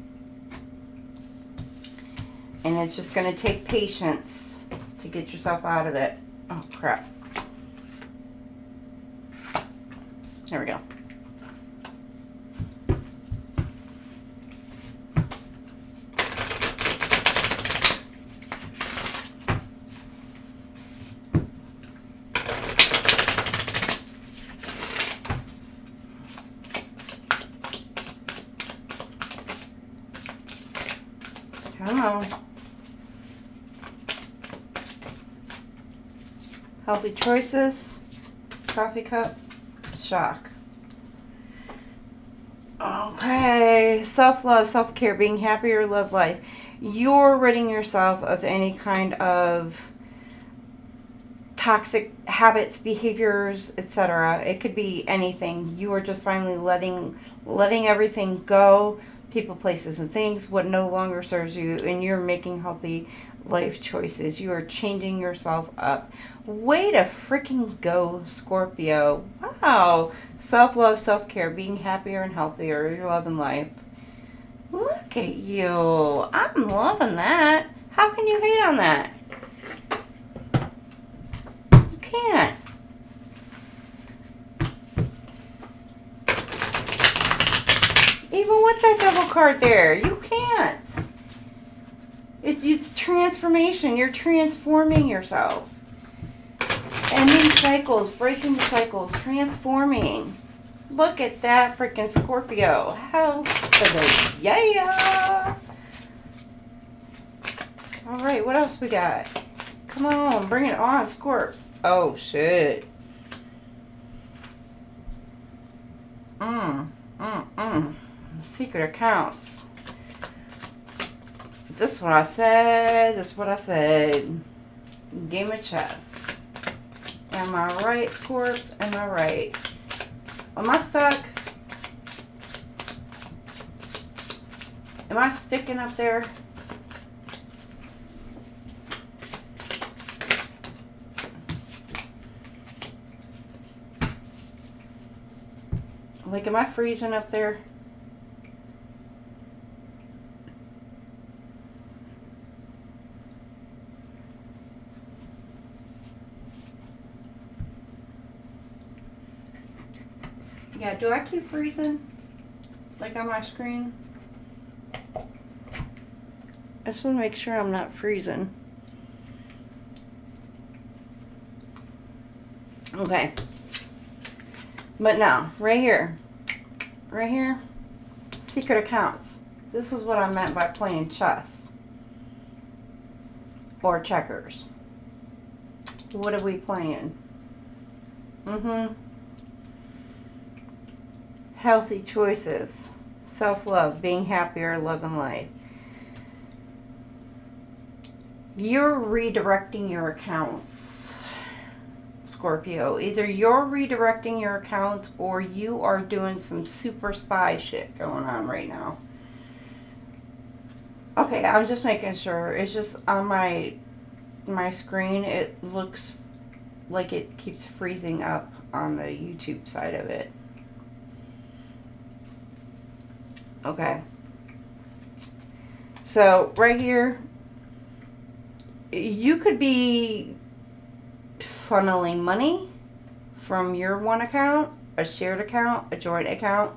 And it's just going to take patience to get yourself out of it. Oh, crap. There we go. Come on. Healthy choices. Coffee cup. Shock. Okay. Self-love, self-care, being happier, love life. You're ridding yourself of any kind of toxic habits, behaviors, etc. It could be anything. You are just finally letting everything go. People, places, and things, what no longer serves you, and you're making healthy life choices. You are changing yourself up. Way to freaking go, Scorpio. Wow. Self-love, self-care, being happier and healthier, your love and life. Look at you. I'm loving that. How can you hate on that? You can't. Even with that double card there, you can't. It's transformation. You're transforming yourself. Ending cycles, breaking the cycles, transforming. Look at that freaking Scorpio. Hell, yeah. All right, what else we got? Come on, bring it on, Scorps. Oh, shit. Secret accounts. This is what I said. This is what I said. Game of chess. Am I right, Scorps? Am I right? Am I stuck? Am I sticking up there? Like, am I freezing up there? Yeah, do I keep freezing? Like on my screen? I just want to make sure I'm not freezing. Okay. But now, right here, secret accounts. This is what I meant by playing chess or checkers. What are we playing? Healthy choices, self-love, being happier, love and light. You're redirecting your accounts, Scorpio. Either you're redirecting your accounts or you are doing some super spy shit going on right now. Okay, I'm just making sure. It's just on my screen, it looks like it keeps freezing up on the YouTube side of it. Okay. So, right here, you could be funneling money from your one account, a shared account, a joint account,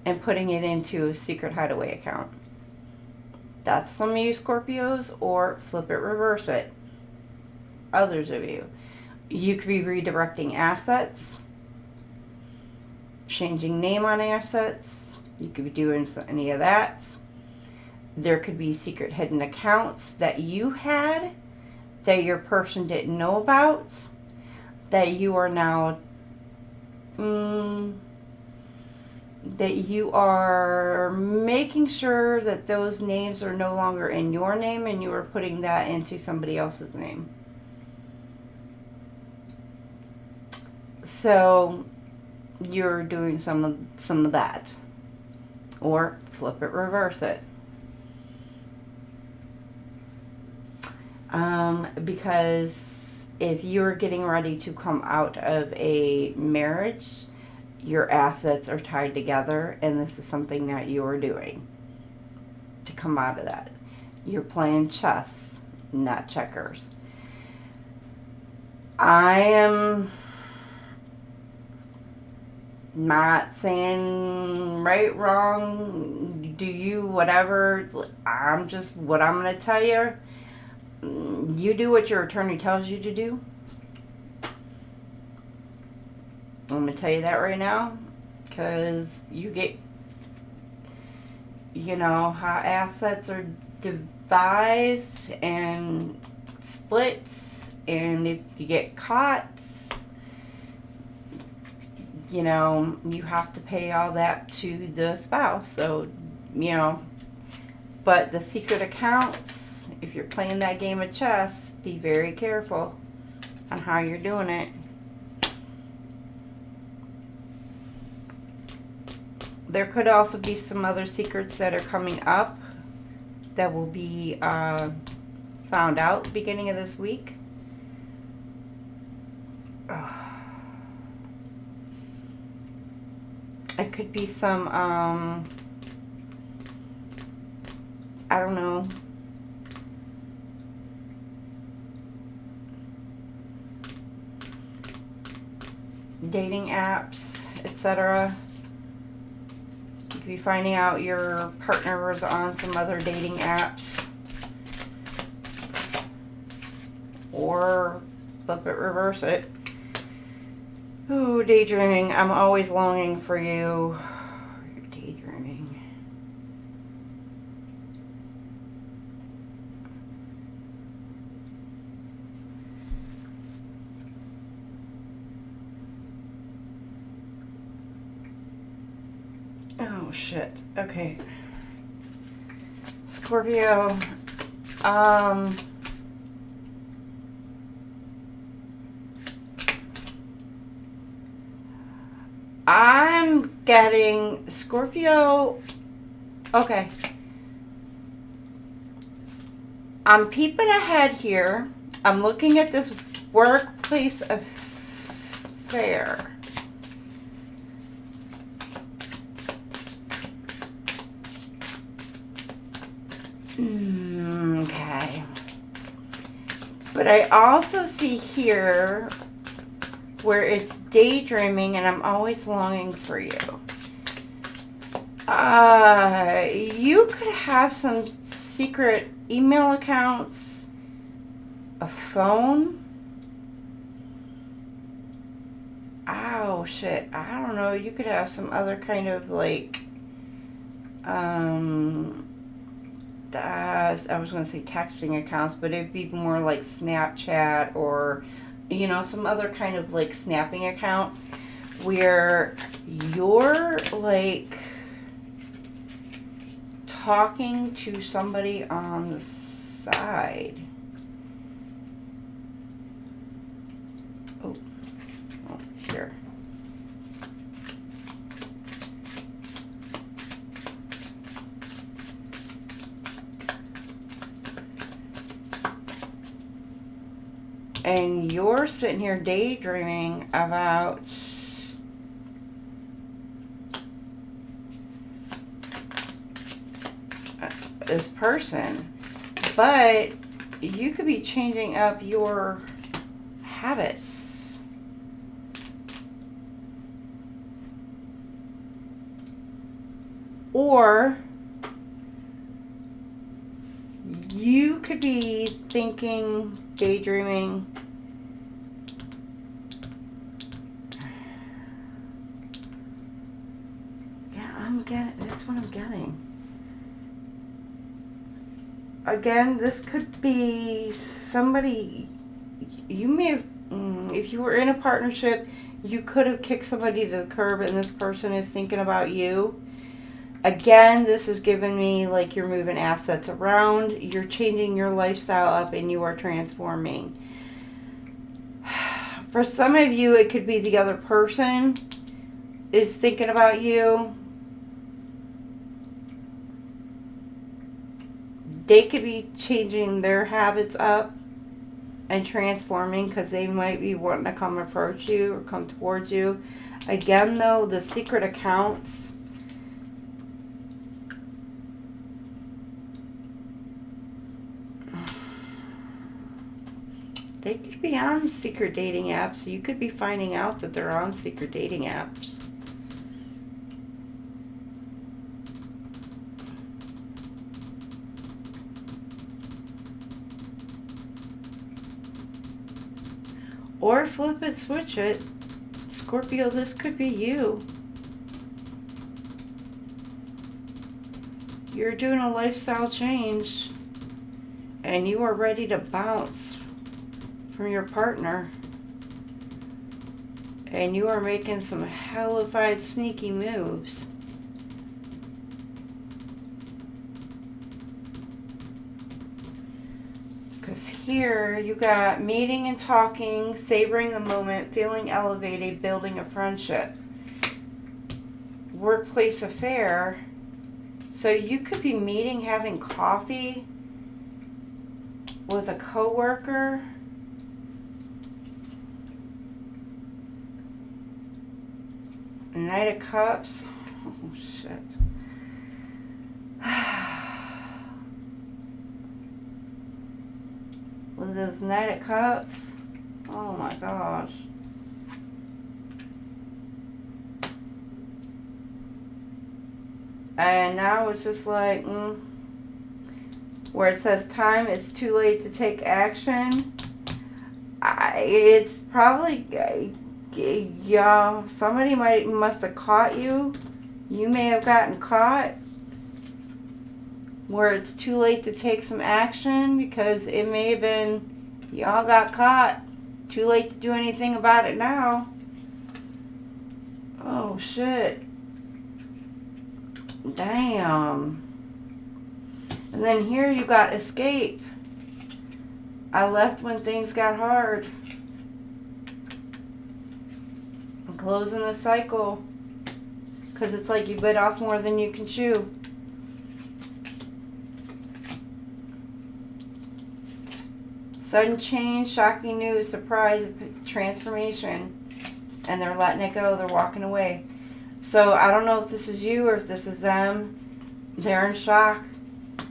and putting it into a secret hideaway account. That's some of you Scorpios, or flip it, reverse it. Others of you. You could be redirecting assets, changing name on assets. You could be doing any of that. There could be secret hidden accounts that you had that your person didn't know about, that you are now, that you are making sure that those names are no longer in your name and you are putting that into somebody else's name. So you're doing some of that. Or flip it, reverse it. Because if you're getting ready to come out of a marriage, your assets are tied together, and this is something that you're doing to come out of that. You're playing chess, not checkers. I am not saying right, wrong, do you, whatever. I'm just, what I'm going to tell you, you do what your attorney tells you to do. I'm going to tell you that right now, because you get, you know, how assets are devised and splits, and if you get caught, you know, you have to pay all that to the spouse. So, you know, but the secret accounts, if you're playing that game of chess, be very careful on how you're doing it. There could also be some other secrets that are coming up that will be found out at the beginning of this week. It could be some, I don't know, dating apps, etc. You could be finding out your partner was on some other dating apps. Or flip it, reverse it. Oh, daydreaming. I'm always longing for you. You're daydreaming. Oh, shit. Okay. Scorpio. I'm getting Scorpio. Okay. I'm peeping ahead here. I'm looking at this workplace affair. Okay. But I also see here where it's daydreaming and I'm always longing for you. You could have some secret email accounts, a phone, oh shit, I don't know, you could have some other kind of like, I was going to say texting accounts, but it'd be more like Snapchat or, you know, some other kind of like snapping accounts where you're like talking to somebody on the side. Oh, here. And you're sitting here daydreaming about this person, but you could be changing up your habits. Or you could be thinking, daydreaming, that's what I'm getting. Again, this could be somebody, you may have, if you were in a partnership, you could have kicked somebody to the curb and this person is thinking about you. Again, this is giving me like you're moving assets around, you're changing your lifestyle up, and you are transforming. For some of you, it could be the other person is thinking about you. They could be changing their habits up and transforming because they might be wanting to come approach you or come towards you. Again, though, the secret accounts, they could be on secret dating apps. You could be finding out that they're on secret dating apps. Or flip it, switch it. Scorpio, this could be you. You're doing a lifestyle change and you are ready to bounce from your partner. And you are making some hellified sneaky moves. Because here you got meeting and talking, savoring the moment, feeling elevated, building a friendship. Workplace affair. So you could be meeting, having coffee with a coworker. Knight of Cups. Oh, shit. With this Knight of Cups. Oh, my gosh. And now it's just like, where it says time is too late to take action. It's probably, yeah, somebody must have caught you. You may have gotten caught where it's too late to take some action because it may have been, y'all got caught. Too late to do anything about it now. Oh, shit. Damn. And then here you got escape. I left when things got hard. I'm closing the cycle. Because it's like you bit off more than you can chew. Sudden change, shocking news, surprise, transformation. And they're letting it go. They're walking away. So I don't know if this is you or if this is them. They're in shock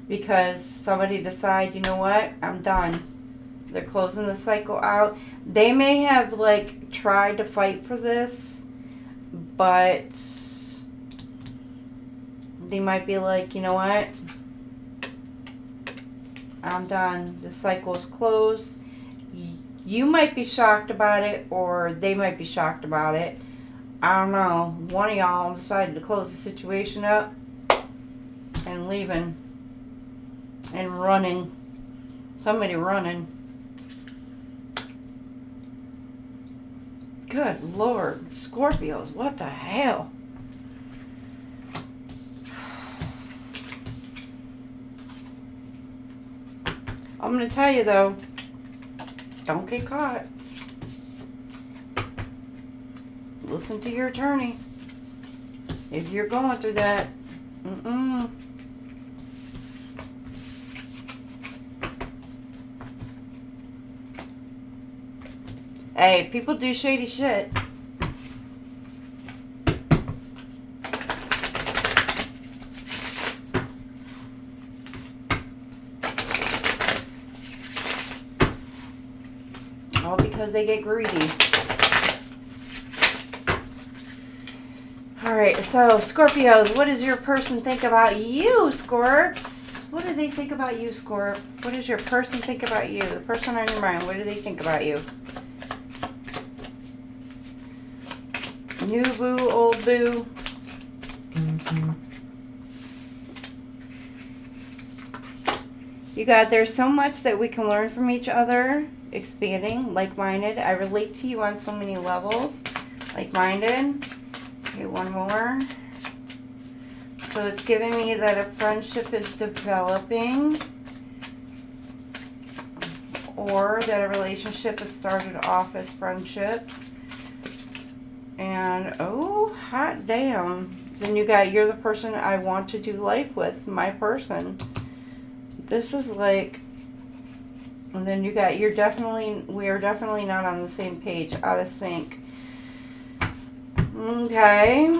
because somebody decided, you know what, I'm done. They're closing the cycle out. They may have like tried to fight for this, but they might be like, you know what, I'm done. The cycle is closed. You might be shocked about it or they might be shocked about it. I don't know, one of y'all decided to close the situation up and leaving and running. Somebody running. Good Lord, Scorpios, what the hell? I'm going to tell you though, don't get caught. Listen to your attorney. If you're going through that, Hey, people do shady shit. All because they get greedy. Alright, so Scorpios, what does your person think about you, Scorps? What do they think about you, Scorp? What does your person think about you? The person on your mind, what do they think about you? New boo, old boo. You got, there's so much that we can learn from each other. Expanding, like-minded. I relate to you on so many levels. Like-minded. Okay, one more. So it's giving me that a friendship is developing. Or that a relationship has started off as friendship. And, oh, hot damn. Then you got, you're the person I want to do life with, my person. This is like, and then you got, we are definitely not on the same page, out of sync. Okay.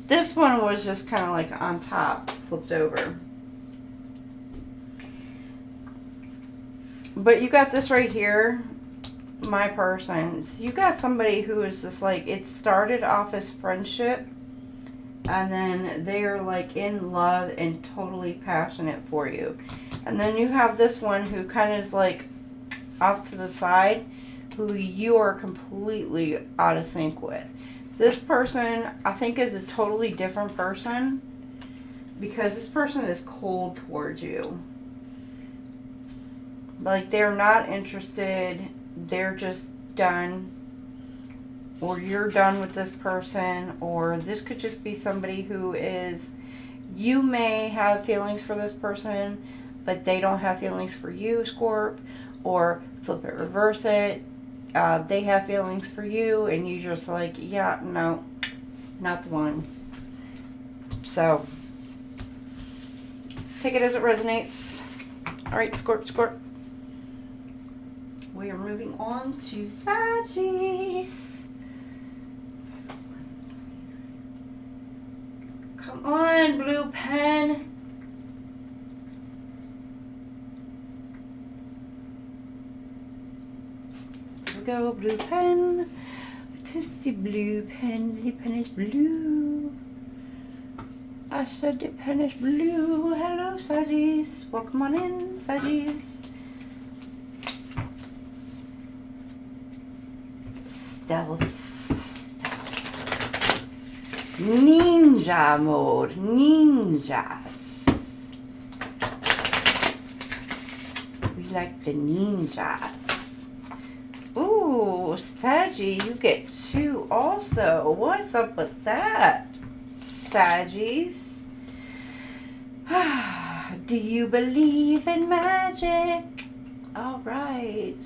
This one was just kind of like on top, flipped over. But you got this right here. My person. So you got somebody who is just like, it started off as friendship and then they're like in love and totally passionate for you. And then you have this one who kind of is like off to the side, who you are completely out of sync with. This person, I think, is a totally different person because this person is cold towards you. Like, they're not interested. They're just done, or you're done with this person, or this could just be somebody who is, you may have feelings for this person, but they don't have feelings for you, Scorp, or flip it, reverse it. They have feelings for you, and you just like, yeah, no, not the one. So, take it as it resonates. All right, Scorp. We are moving on to Sagittarius. Come on, blue pen. Here we go, blue pen. Tis the blue pen. The pen is blue. I said the pen is blue. Hello, Sagittarius. Welcome on in, Sagittarius. Stealth. Ninja mode. Ninjas. We like the ninjas. Ooh, Saggy, you get 2 also. What's up with that, Saggies? Do you believe in magic? All right.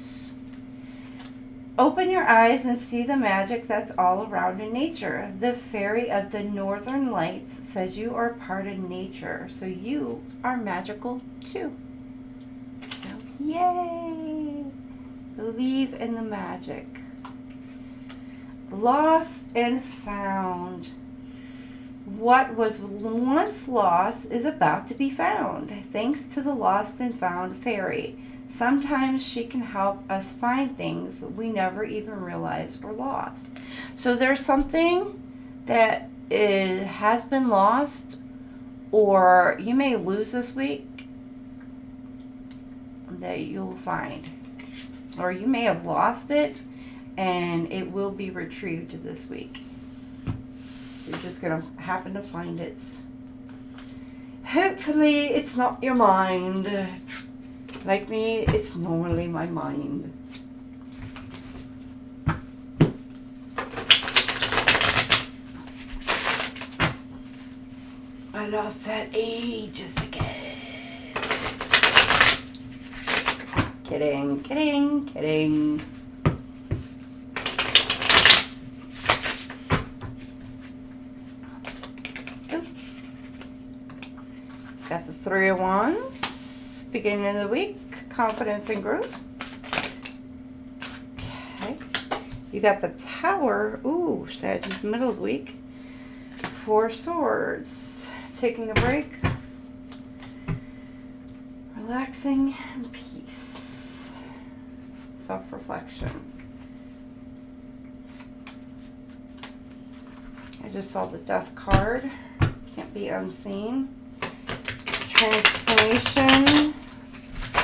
Open your eyes and see the magic that's all around in nature. The fairy of the northern lights says you are part of nature, so you are magical too. So, yay! Believe in the magic. Lost and found. What was once lost is about to be found, thanks to the lost and found fairy. Sometimes she can help us find things we never even realized were lost. So there's something that has been lost, or you may lose this week, that you'll find. Or you may have lost it, and it will be retrieved this week. You're just going to happen to find it. Hopefully it's not your mind. Like me, it's normally my mind. I lost that ages ago. Kidding, kidding, kidding. Ooh. Got the Three of Wands. Beginning of the week. Confidence and growth. Okay. You got the Tower. Ooh, Sagittarius, middle of the week. Four Swords. Taking a break. Relaxing and peace. Self-reflection. I just saw the Death card. Can't be unseen. Transformation.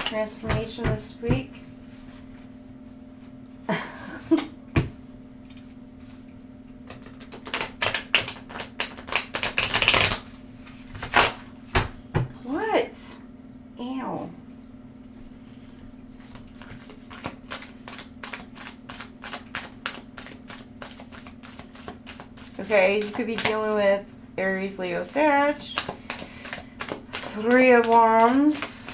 Transformation this week. What? Ew. Okay, you could be dealing with Aries, Leo, Sag. Three of Wands.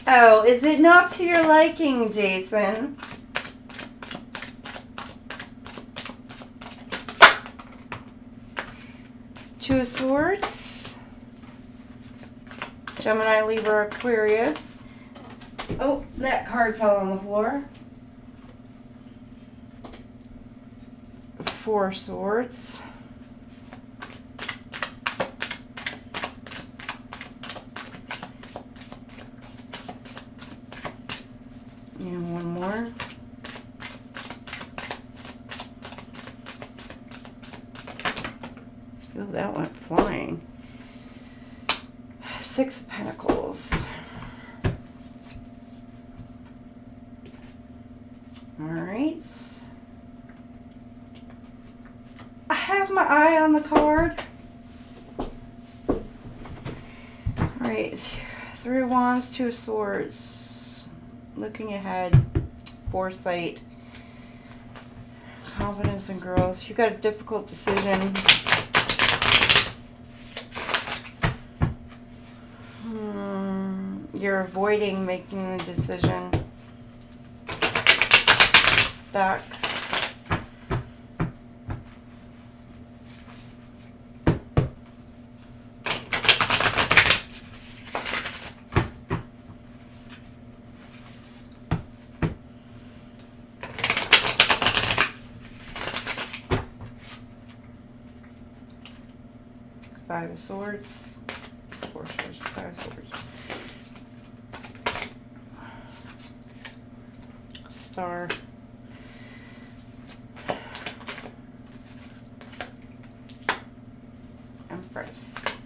Oh, is it not to your liking, Jason? Two of Swords. Gemini, Libra, Aquarius. Oh, that card fell on the floor. Four Swords. And one more. Oh, that went flying. Six of Pentacles. All right. I have my eye on the card. All right. Three of Wands, Two of Swords. Looking ahead, foresight, confidence and growth. You've got a difficult decision. You're avoiding making a decision. Stuck. Five of Swords. Four Swords, Five of Swords. Star. Empress.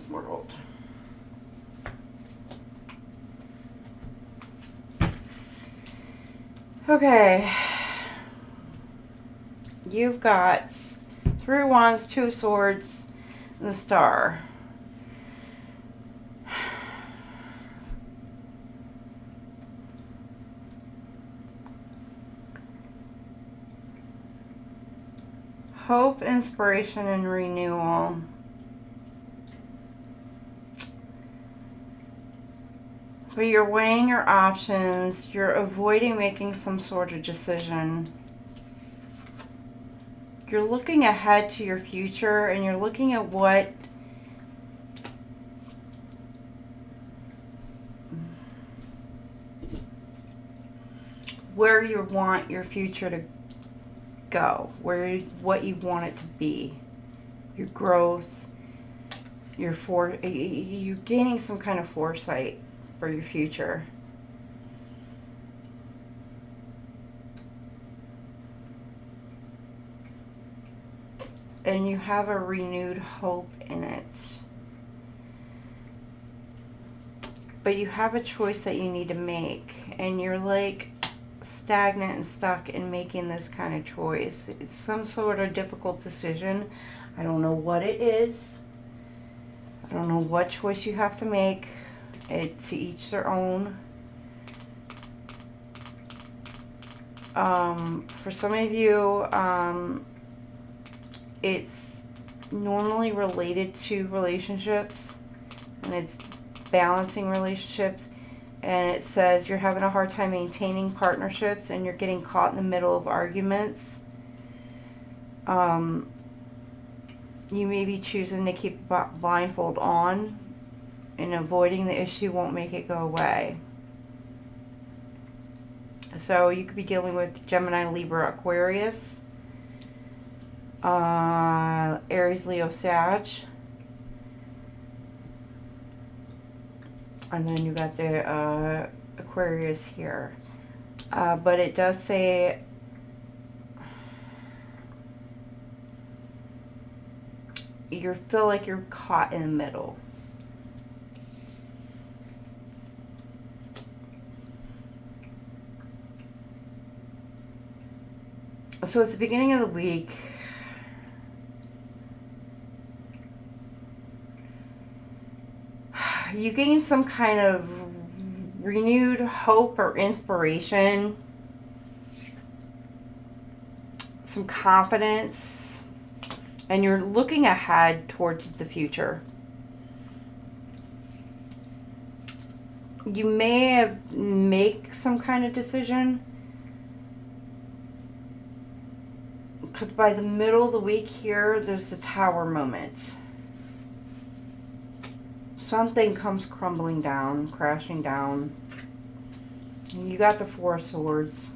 World. Okay. You've got Three of Wands, Two of Swords, and the Star. Hope, inspiration, and renewal. But you're weighing your options. You're avoiding making some sort of decision. You're looking ahead to your future, and you're looking at where you want your future to go, what you want it to be, your growth, you're gaining some kind of foresight for your future. And you have a renewed hope in it. but you have a choice that you need to make, and you're like stagnant and stuck in making this kind of choice. It's some sort of difficult decision. I don't know what it is. I don't know what choice you have to make. It's to each their own. For some of you, it's normally related to relationships, and it's balancing relationships, and it says you're having a hard time maintaining partnerships and you're getting caught in the middle of arguments. You may be choosing to keep blindfold on, and avoiding the issue won't make it go away. So you could be dealing with Gemini, Libra, Aquarius, Aries, Leo, Sag. And then you got the Aquarius here. But it does say you feel like you're caught in the middle. So it's the beginning of the week. You gain some kind of renewed hope or inspiration, some confidence, and you're looking ahead towards the future. You may have made some kind of decision, because by the middle of the week here, there's the Tower moment. Something comes crumbling down, crashing down. And you got the Four of Swords.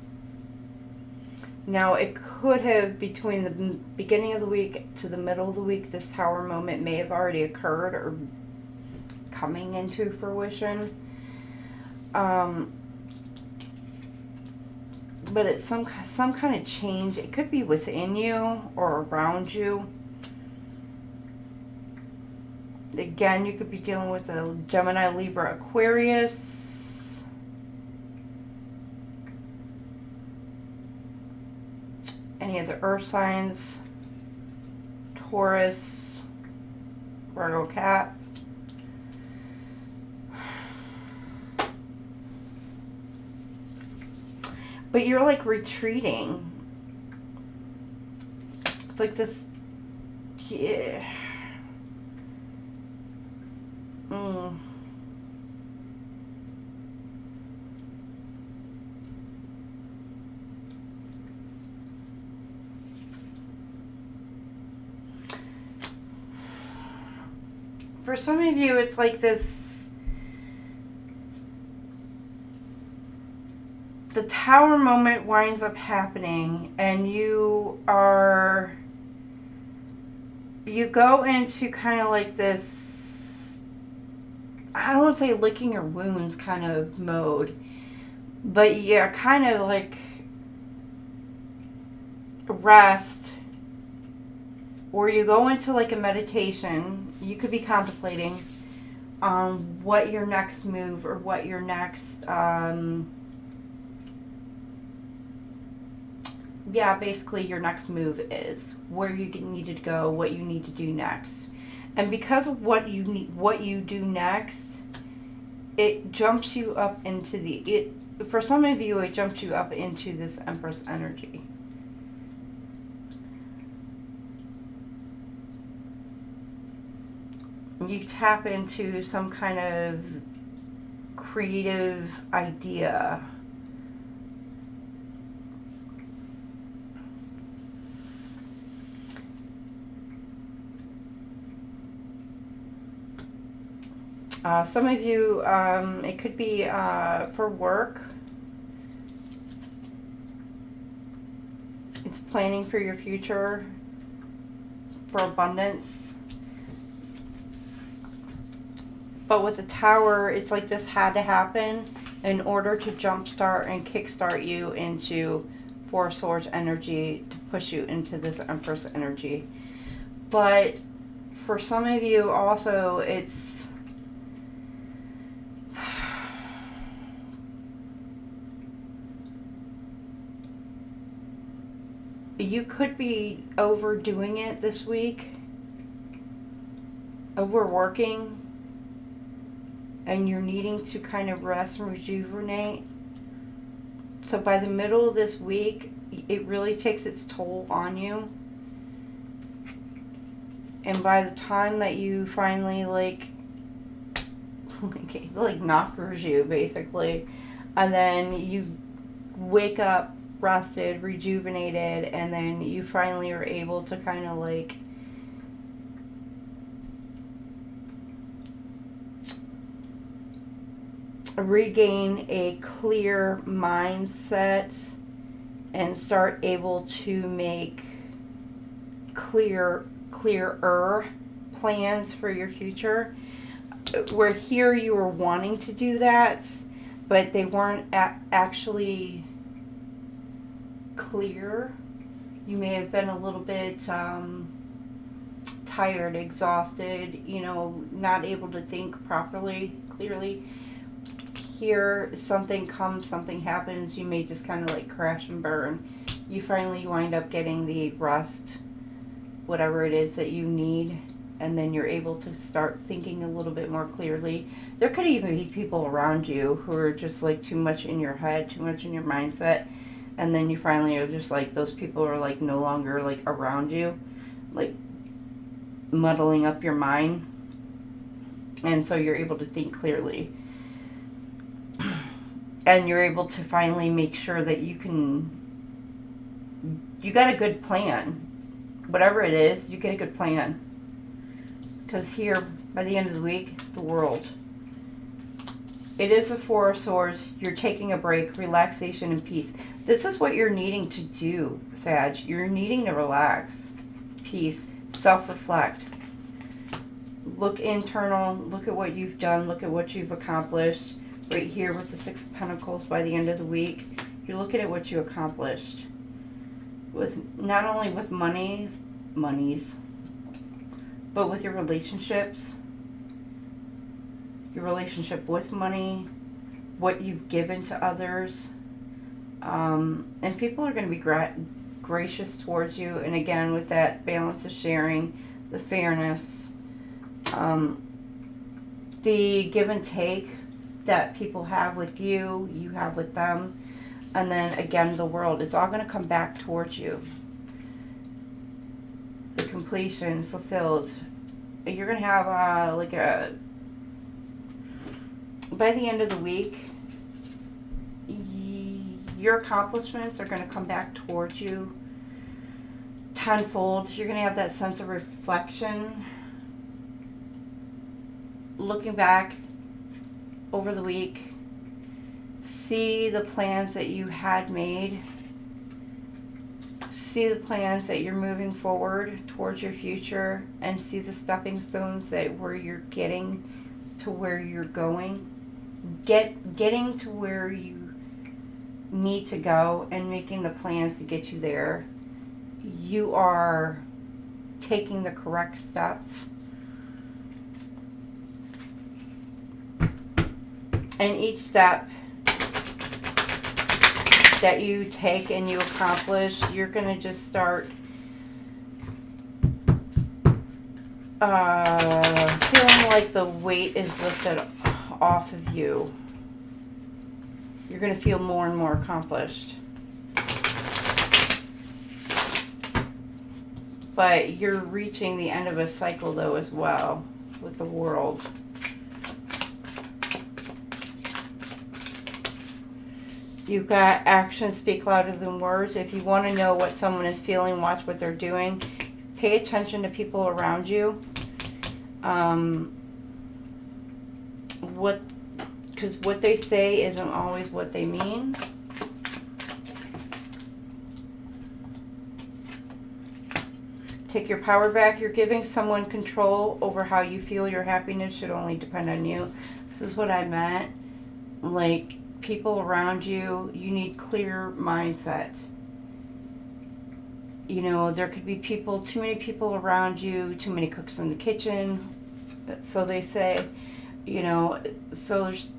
Now, it could have, between the beginning of the week to the middle of the week, this Tower moment may have already occurred or coming into fruition. But it's some kind of change. It could be within you or around you. Again, you could be dealing with a Gemini, Libra, Aquarius. Any of the earth signs. Taurus, Virgo, Cat. But you're like retreating. It's like this, yeah. For some of you, it's like this, the Tower moment winds up happening, and you go into kind of like this, I don't want to say licking your wounds kind of mode, but yeah, kind of like rest, or you go into like a meditation. You could be contemplating on what your next move or what your next, basically your next move is, where you need to go, what you need to do next. And because of what you do next, it jumps you up into for some of you, it jumps you up into this Empress energy. You tap into some kind of creative idea. Some of you, it could be for work. It's planning for your future, for abundance. But with the Tower, it's like this had to happen in order to jumpstart and kickstart you into Four of Swords energy, to push you into this Empress energy. But for some of you also, it's You could be overdoing it this week, overworking, and you're needing to kind of rest and rejuvenate. So by the middle of this week, it really takes its toll on you. And by the time that you finally like knockers you basically, and then you wake up rested, rejuvenated, and then you finally are able to kind of like regain a clear mindset and start able to make clearer plans for your future. Where here you were wanting to do that, but they weren't actually clear. You may have been a little bit tired, exhausted, not able to think properly, clearly. Here, something comes, something happens, you may just kind of like crash and burn. You finally wind up getting the rest, whatever it is that you need, and then you're able to start thinking a little bit more clearly. There could even be people around you who are just like too much in your head, too much in your mindset, and then you finally are just like, those people are like no longer like around you, like muddling up your mind, and so you're able to think clearly. And you're able to finally make sure that you got a good plan. Whatever it is, you get a good plan. Because here, by the end of the week, the World. It is a Four of Swords. You're taking a break, relaxation, and peace. This is what you're needing to do, Sag. You're needing to relax, peace, self-reflect. Look internal, look at what you've done, look at what you've accomplished. Right here with the Six of Pentacles, by the end of the week, you're looking at what you accomplished. With not only with monies, but with your relationships, your relationship with money, what you've given to others. And people are going to be gracious towards you. And again, with that balance of sharing, the fairness, the give and take that people have with you, you have with them, and then again the World. It's all going to come back towards you. The completion, fulfilled. You're going to have by the end of the week, your accomplishments are going to come back towards you tenfold. You're going to have that sense of reflection, looking back over the week, see the plans that you had made, see the plans that you're moving forward towards your future, and see the stepping stones that where you're getting to where you're going, getting to where you need to go, and making the plans to get you there. You are taking the correct steps. And each step that you take and you accomplish, you're going to just start feeling like the weight is lifted off of you. You're going to feel more and more accomplished. But you're reaching the end of a cycle, though, as well, with the World. You've got actions speak louder than words. If you want to know what someone is feeling, watch what they're doing. Pay attention to people around you. Because what they say isn't always what they mean. Take your power back. You're giving someone control over how you feel. Your happiness should only depend on you. This is what I meant. Like, people around you, you need clear mindset. There could be too many people around you, too many cooks in the kitchen, so they say, so there's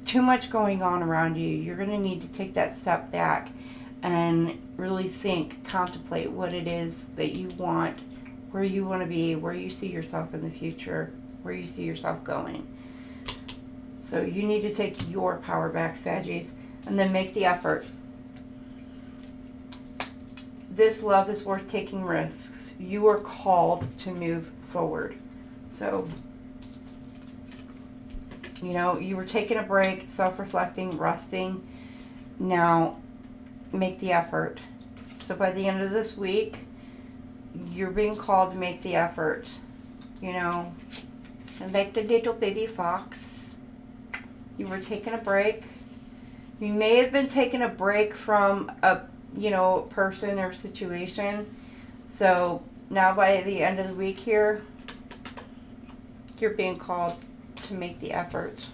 too much going on around you. You're going to need to take that step back and really contemplate what it is that you want, where you want to be, where you see yourself in the future, where you see yourself going. So you need to take your power back, Saggies, and then make the effort. This love is worth taking risks. You are called to move forward. So, you know, you were taking a break, self-reflecting, resting. Now, make the effort. So by the end of this week, you're being called to make the effort. You know, like the little baby fox. You were taking a break. You may have been taking a break from a, you know, person or situation. So now by the end of the week here, you're being called to make the effort.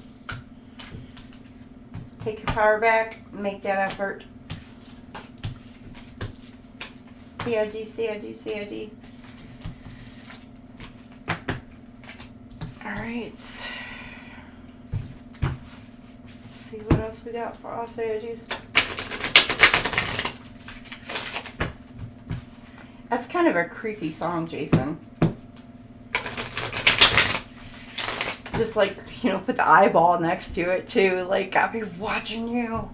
Take your power back, make that effort. COG, COG, COG. Alright. See what else we got for all Sagittarius. That's kind of a creepy song, Jason. Just like, you know, put the eyeball next to it too. Like, I'll be watching you.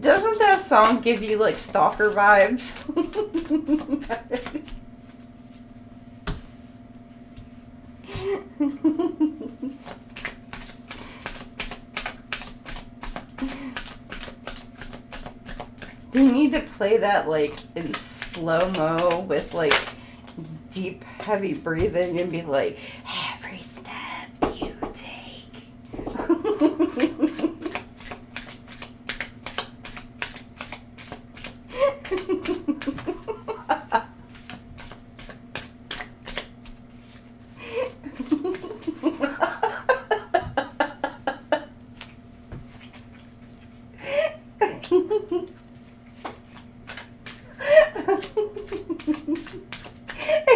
Doesn't that song give you like stalker vibes? You need to play that like in slow-mo with like deep heavy breathing and be like, every step you take.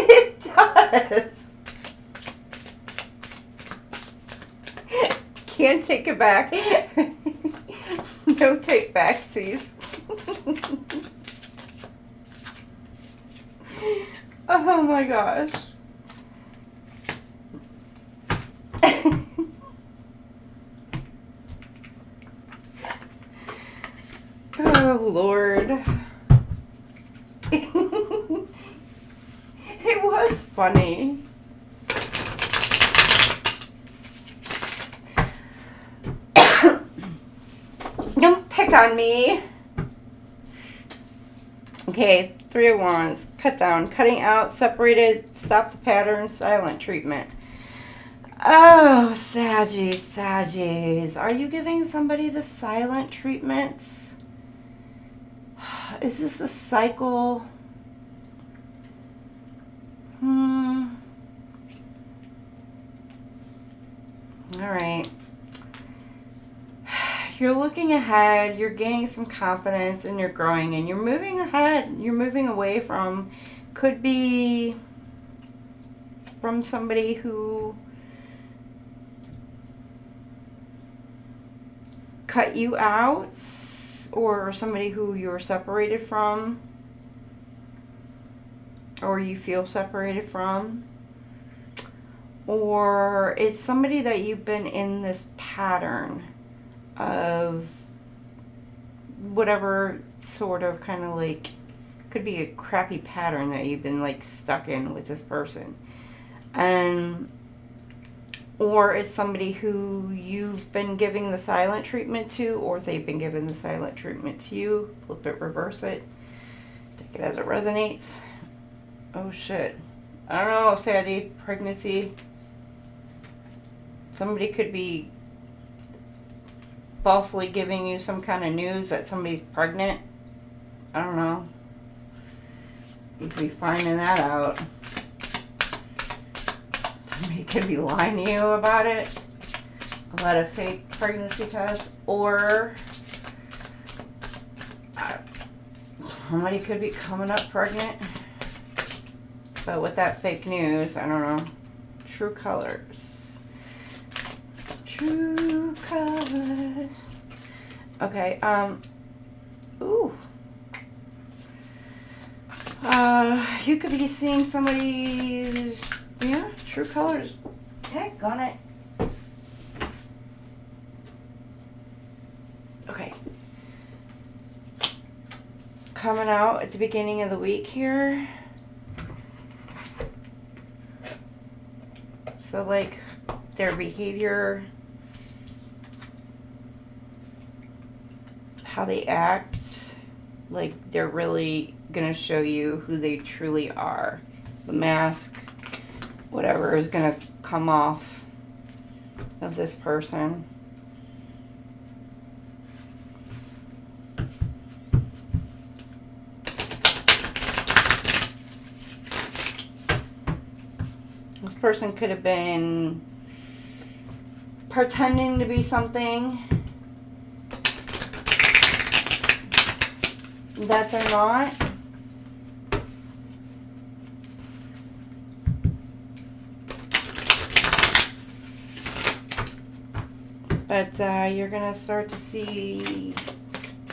It does. Can't take it back. No take backsies. Oh my gosh. Oh Lord. It was funny. Don't pick on me. Okay, 3 of Wands. Cut down. Cutting out, separated, stop the pattern, silent treatment. Oh, Saggies. Are you giving somebody the silent treatment? Is this a cycle? Alright. You're looking ahead, you're gaining some confidence, and you're growing, and you're moving ahead. You're moving away from, could be from somebody who cut you out, or somebody who you're separated from, or you feel separated from, or it's somebody that you've been in this pattern of whatever sort of kind of like, could be a crappy pattern that you've been like stuck in with this person, and or it's somebody who you've been giving the silent treatment to, or they've been giving the silent treatment to you. Flip it, reverse it, take it as it resonates. Oh shit. I don't know, Sadie, pregnancy. Somebody could be falsely giving you some kind of news that somebody's pregnant. I don't know. You could be finding that out. Somebody could be lying to you about it. A lot of fake pregnancy tests. Or somebody could be coming up pregnant. But with that fake news, I don't know. True colors. True colors. Okay, ooh. You could be seeing somebody's, yeah, true colors. Heck on it. Okay. Coming out at the beginning of the week here. So, like, their behavior, how they act, like, they're really going to show you who they truly are. The mask, whatever, is going to come off of this person. This person could have been pretending to be something that they're not. But you're going to start to see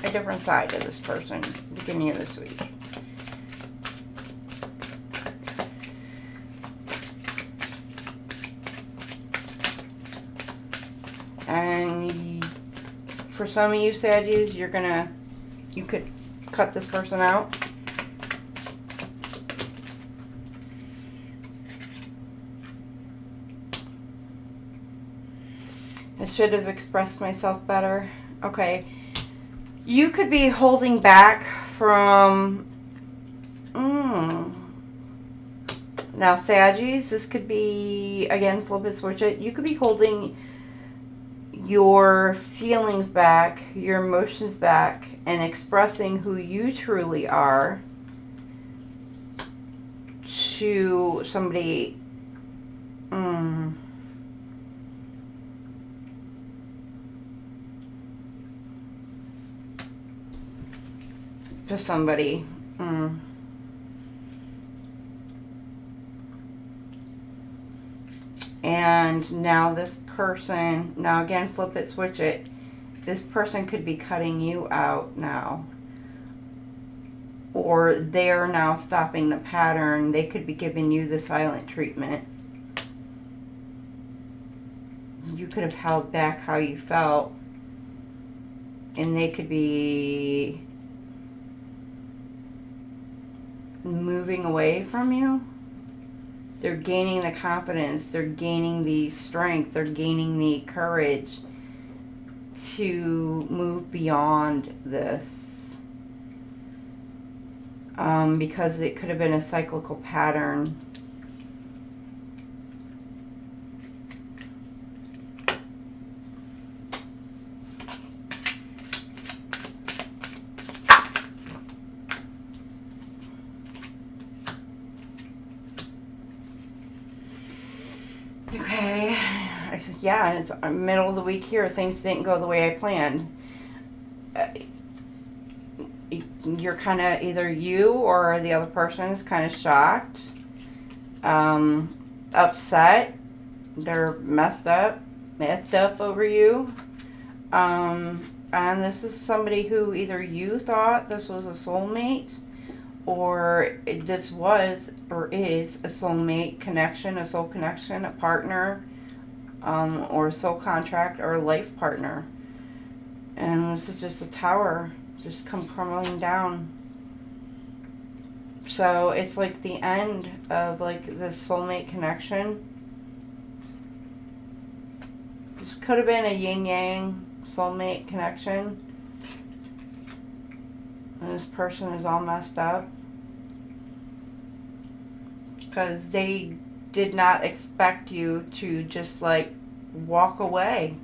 a different side of this person beginning of this week. And for some of you Saggies, you could cut this person out. I should have expressed myself better. Okay. You could be holding back from... Now, Saggies, this could be, again, flip it, switch it. You could be holding your feelings back, your emotions back, and expressing who you truly are to somebody. To somebody. And now this person, now again, flip it, switch it. This person could be cutting you out now. Or they're now stopping the pattern. They could be giving you the silent treatment. You could have held back how you felt. And they could be moving away from you. They're gaining the confidence, they're gaining the strength, they're gaining the courage to move beyond this. Because it could have been a cyclical pattern. Okay, yeah, it's middle of the week here. Things didn't go the way I planned. You're kind of, either you or the other person is kind of shocked, upset. They're effed up over you. And this is somebody who either you thought this was a soulmate, or this was or is a soulmate connection, a soul connection, a partner, or a soul contract, or a life partner. And this is just a tower just come crumbling down. So it's like the end of like the soulmate connection. This could have been a yin-yang soulmate connection. And this person is all messed up. Because they did not expect you to just like walk away.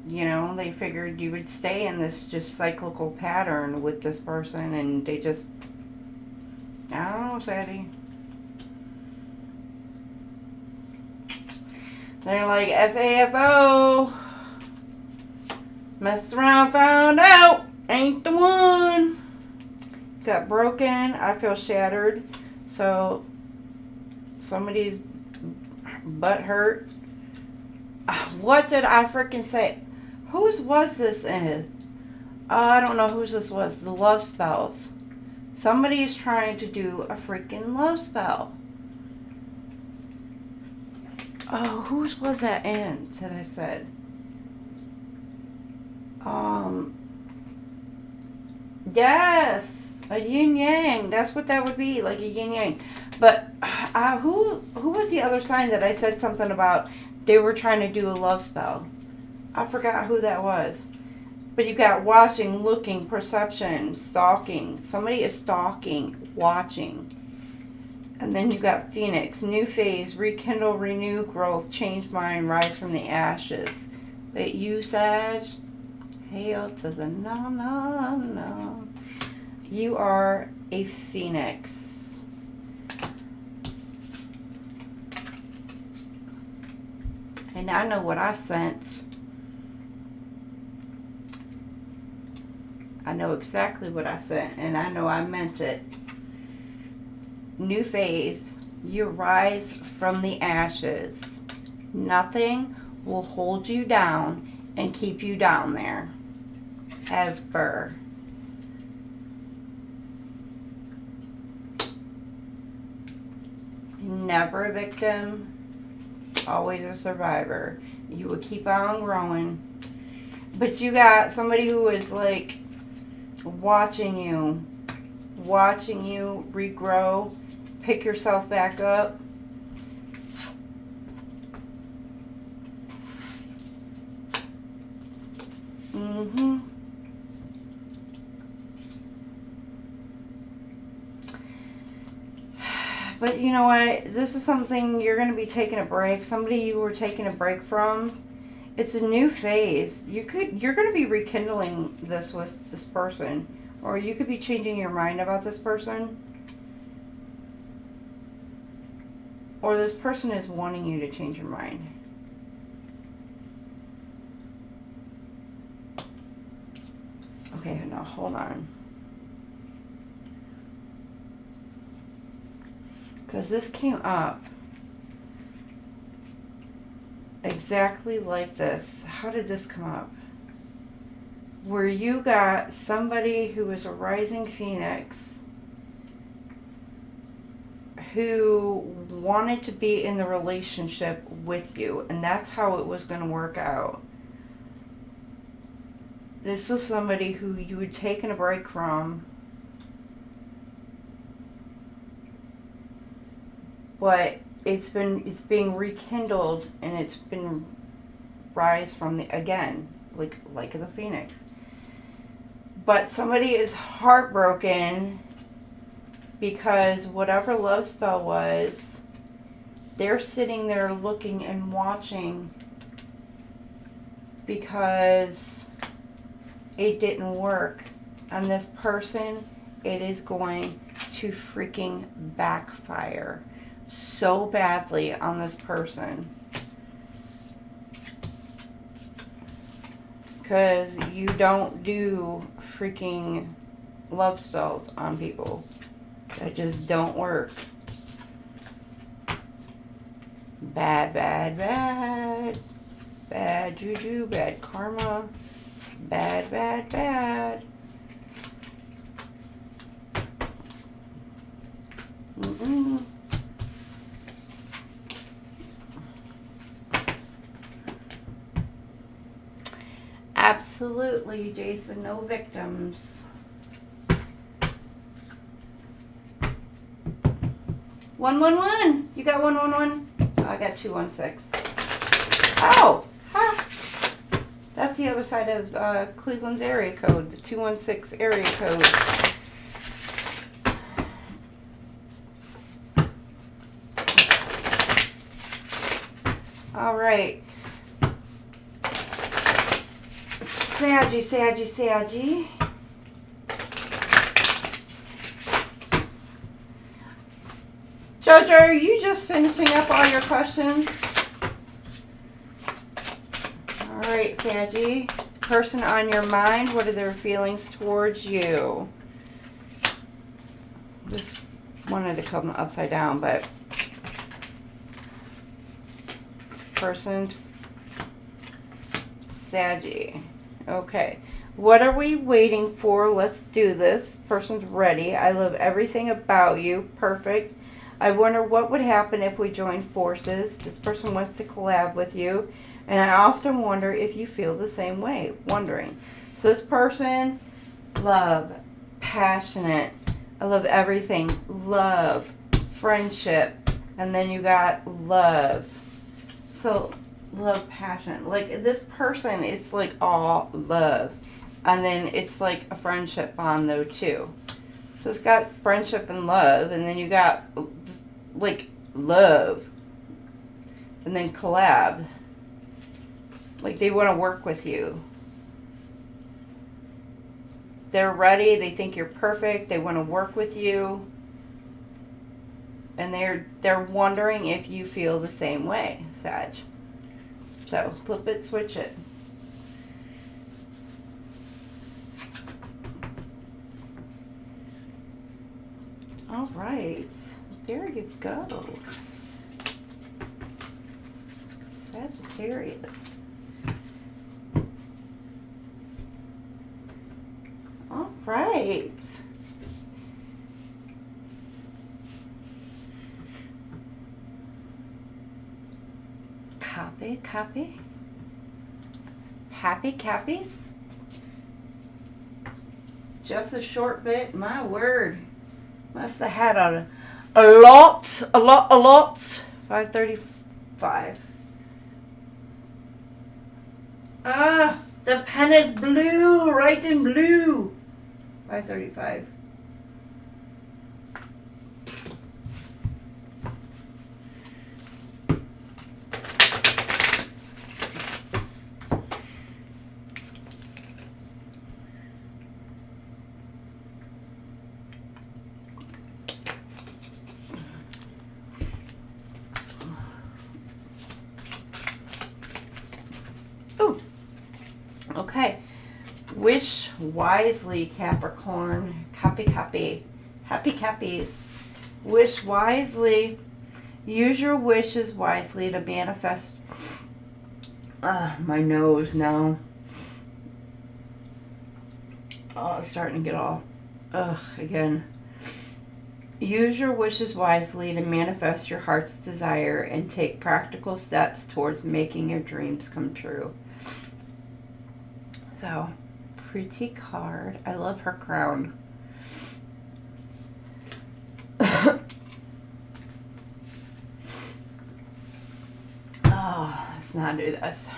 You know, they figured you would stay in this just cyclical pattern with this person, and they just, I don't know, Sadie. They're like, FAFO. Messed around, found out. Ain't the one. Got broken. I feel shattered. So somebody's butt hurt. What did I freaking say? Whose was this in? I don't know whose this was. The love spells. Somebody is trying to do a freaking love spell. Oh, whose was that in that I said? Yes, a yin yang. That's what that would be, like a yin yang. But who was the other sign that I said something about? They were trying to do a love spell. I forgot who that was. But you got watching, looking, perception, stalking. Somebody is stalking, watching. And then you got Phoenix, new phase, rekindle, renew, growth, change mind, rise from the ashes. But you, Sag, hail to the no. You are a Phoenix. And I know what I sense. I know exactly what I sent, and I know I meant it. New phase. You rise from the ashes. Nothing will hold you down and keep you down there. Ever. Never a victim. Always a survivor. You will keep on growing. But you got somebody who is like watching you regrow, pick yourself back up. But you know what? This is something you're going to be taking a break. Somebody you were taking a break from. It's a new phase. You're going to be rekindling this with this person. Or you could be changing your mind about this person. Or this person is wanting you to change your mind. Okay, now hold on. Because this came up exactly like this. How did this come up? Where you got somebody who is a rising Phoenix who wanted to be in the relationship with you, and that's how it was going to work out. This was somebody who you had taken a break from, but it's being rekindled, and it's been rise from the again, like the Phoenix. But somebody is heartbroken because whatever love spell was, they're sitting there looking and watching because it didn't work. And this person, it is going to freaking backfire so badly on this person. Because you don't do freaking love spells on people. That just don't work. Bad, bad, bad. Bad juju, bad karma. Bad, bad, bad. Absolutely, Jason. No victims. 111. You got 111? Oh, I got 216. Oh, ha. That's the other side of Cleveland's area code, the 216 area code. All right. Saggy. Jojo, are you just finishing up all your questions? All right, Saggy. Person on your mind, what are their feelings towards you? This wanted to come upside down, but this person Saggy. Okay. What are we waiting for? Let's do this. Person's ready. I love everything about you. Perfect. I wonder what would happen if we joined forces. This person wants to collab with you. And I often wonder if you feel the same way. Wondering. So this person, love, passionate. I love everything. Love, friendship. And then you got love. So love, passion. Like this person is like all love. And then it's like a friendship bond though too. So it's got friendship and love. And then you got like love. And then collab. Like they want to work with you. They're ready. They think you're perfect. They want to work with you. And they're wondering if you feel the same way, Sag. So flip it, switch it. All right. There you go. Sagittarius. All right. Copy. Happy Cappies. Just a short bit. My word. Must have had a lot. 5:35. Ah, the pen is blue. Right in blue. 5:35. Ooh. Okay. Wish wisely, Capricorn. Copy. Happy Cappies. Wish wisely. Use your wishes wisely to manifest. My nose now. Oh, it's starting to get all. Again. Use your wishes wisely to manifest your heart's desire and take practical steps towards making your dreams come true. So, pretty card. I love her crown. Oh, let's not do this.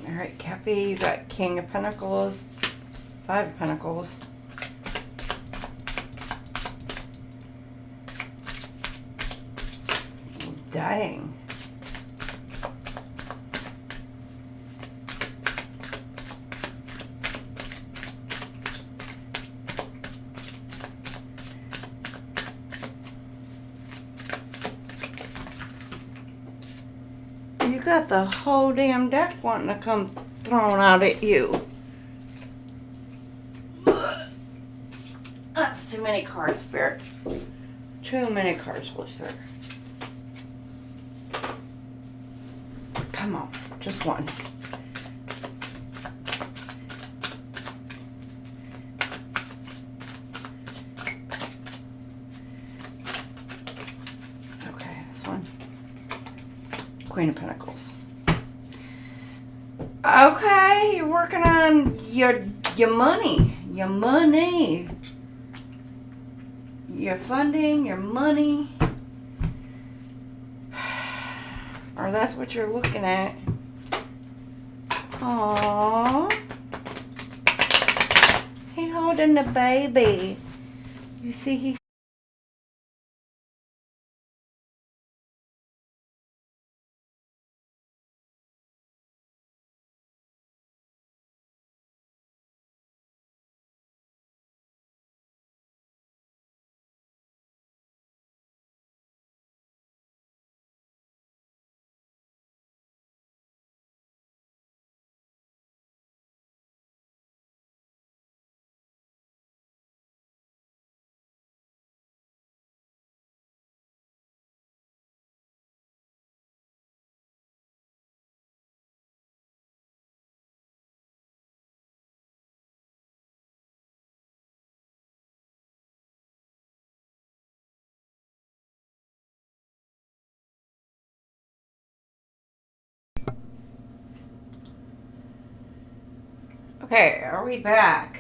Alright, Cappy, you got King of Pentacles, 5 of Pentacles. Dang. You got the whole damn deck wanting to come thrown out at you. That's too many cards, Spirit. Too many cards, Holy Spirit. Come on, just one. Okay, this one. Queen of Pentacles. Okay, you're working on your money. Your money. Your funding, your money. Or that's what you're looking at. Aww. He holding the baby. You see he Okay, are we back?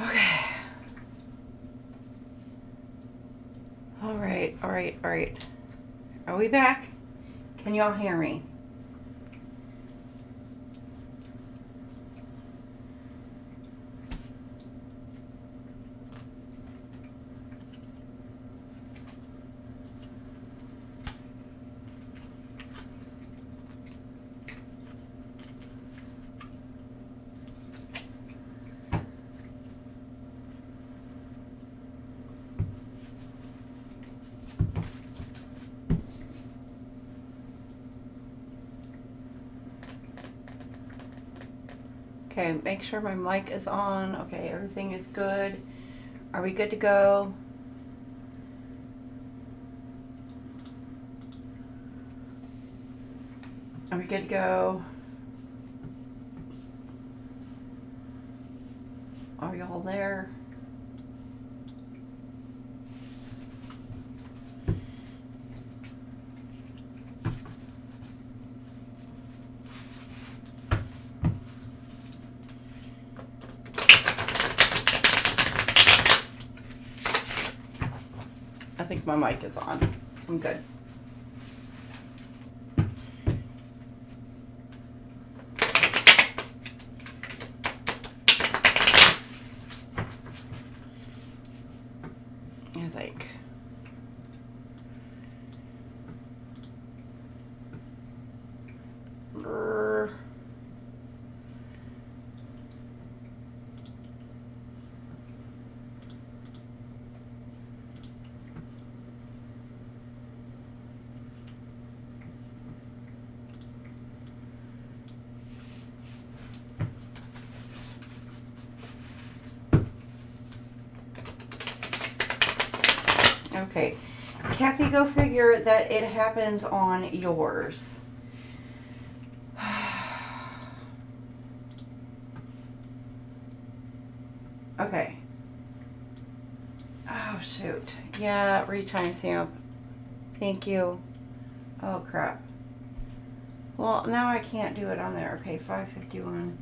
Okay. All right. Are we back? Can y'all hear me? Okay, make sure my mic is on. Okay, everything is good. Are we good to go? Are we good to go? Are y'all there? I think my mic is on. I'm good. I think. Okay, Cappy, go figure that it happens on yours. Okay. Oh, shoot. Yeah, retime stamp. Thank you. Oh, crap. Well, now I can't do it on there. Okay, 551.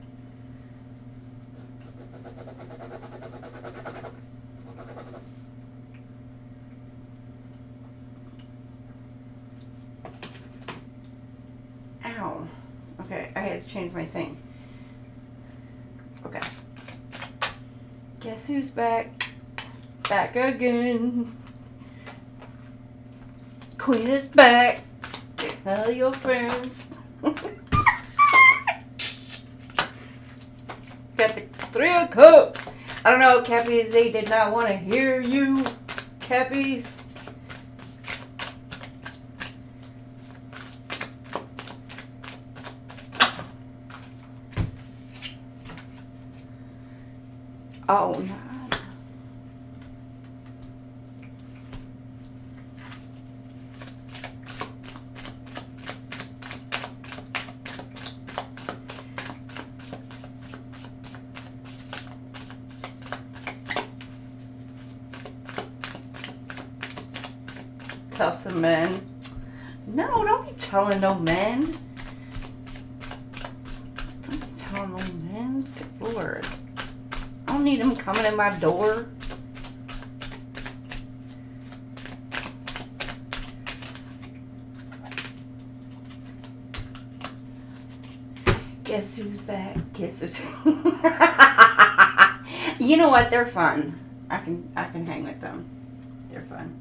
Ow. Okay, I had to change my thing. Okay. Guess who's back? Back again. Queen is back. Tell your friends. Got the 3 of Cups. I don't know, Cappies, they did not want to hear you. Cappies. Oh, no. Tell some men. No, don't be telling no men. Don't be telling no men. Good Lord. I don't need them coming in my door. Guess who's back? Guess who's... You know what? They're fun. I can hang with them. They're fun.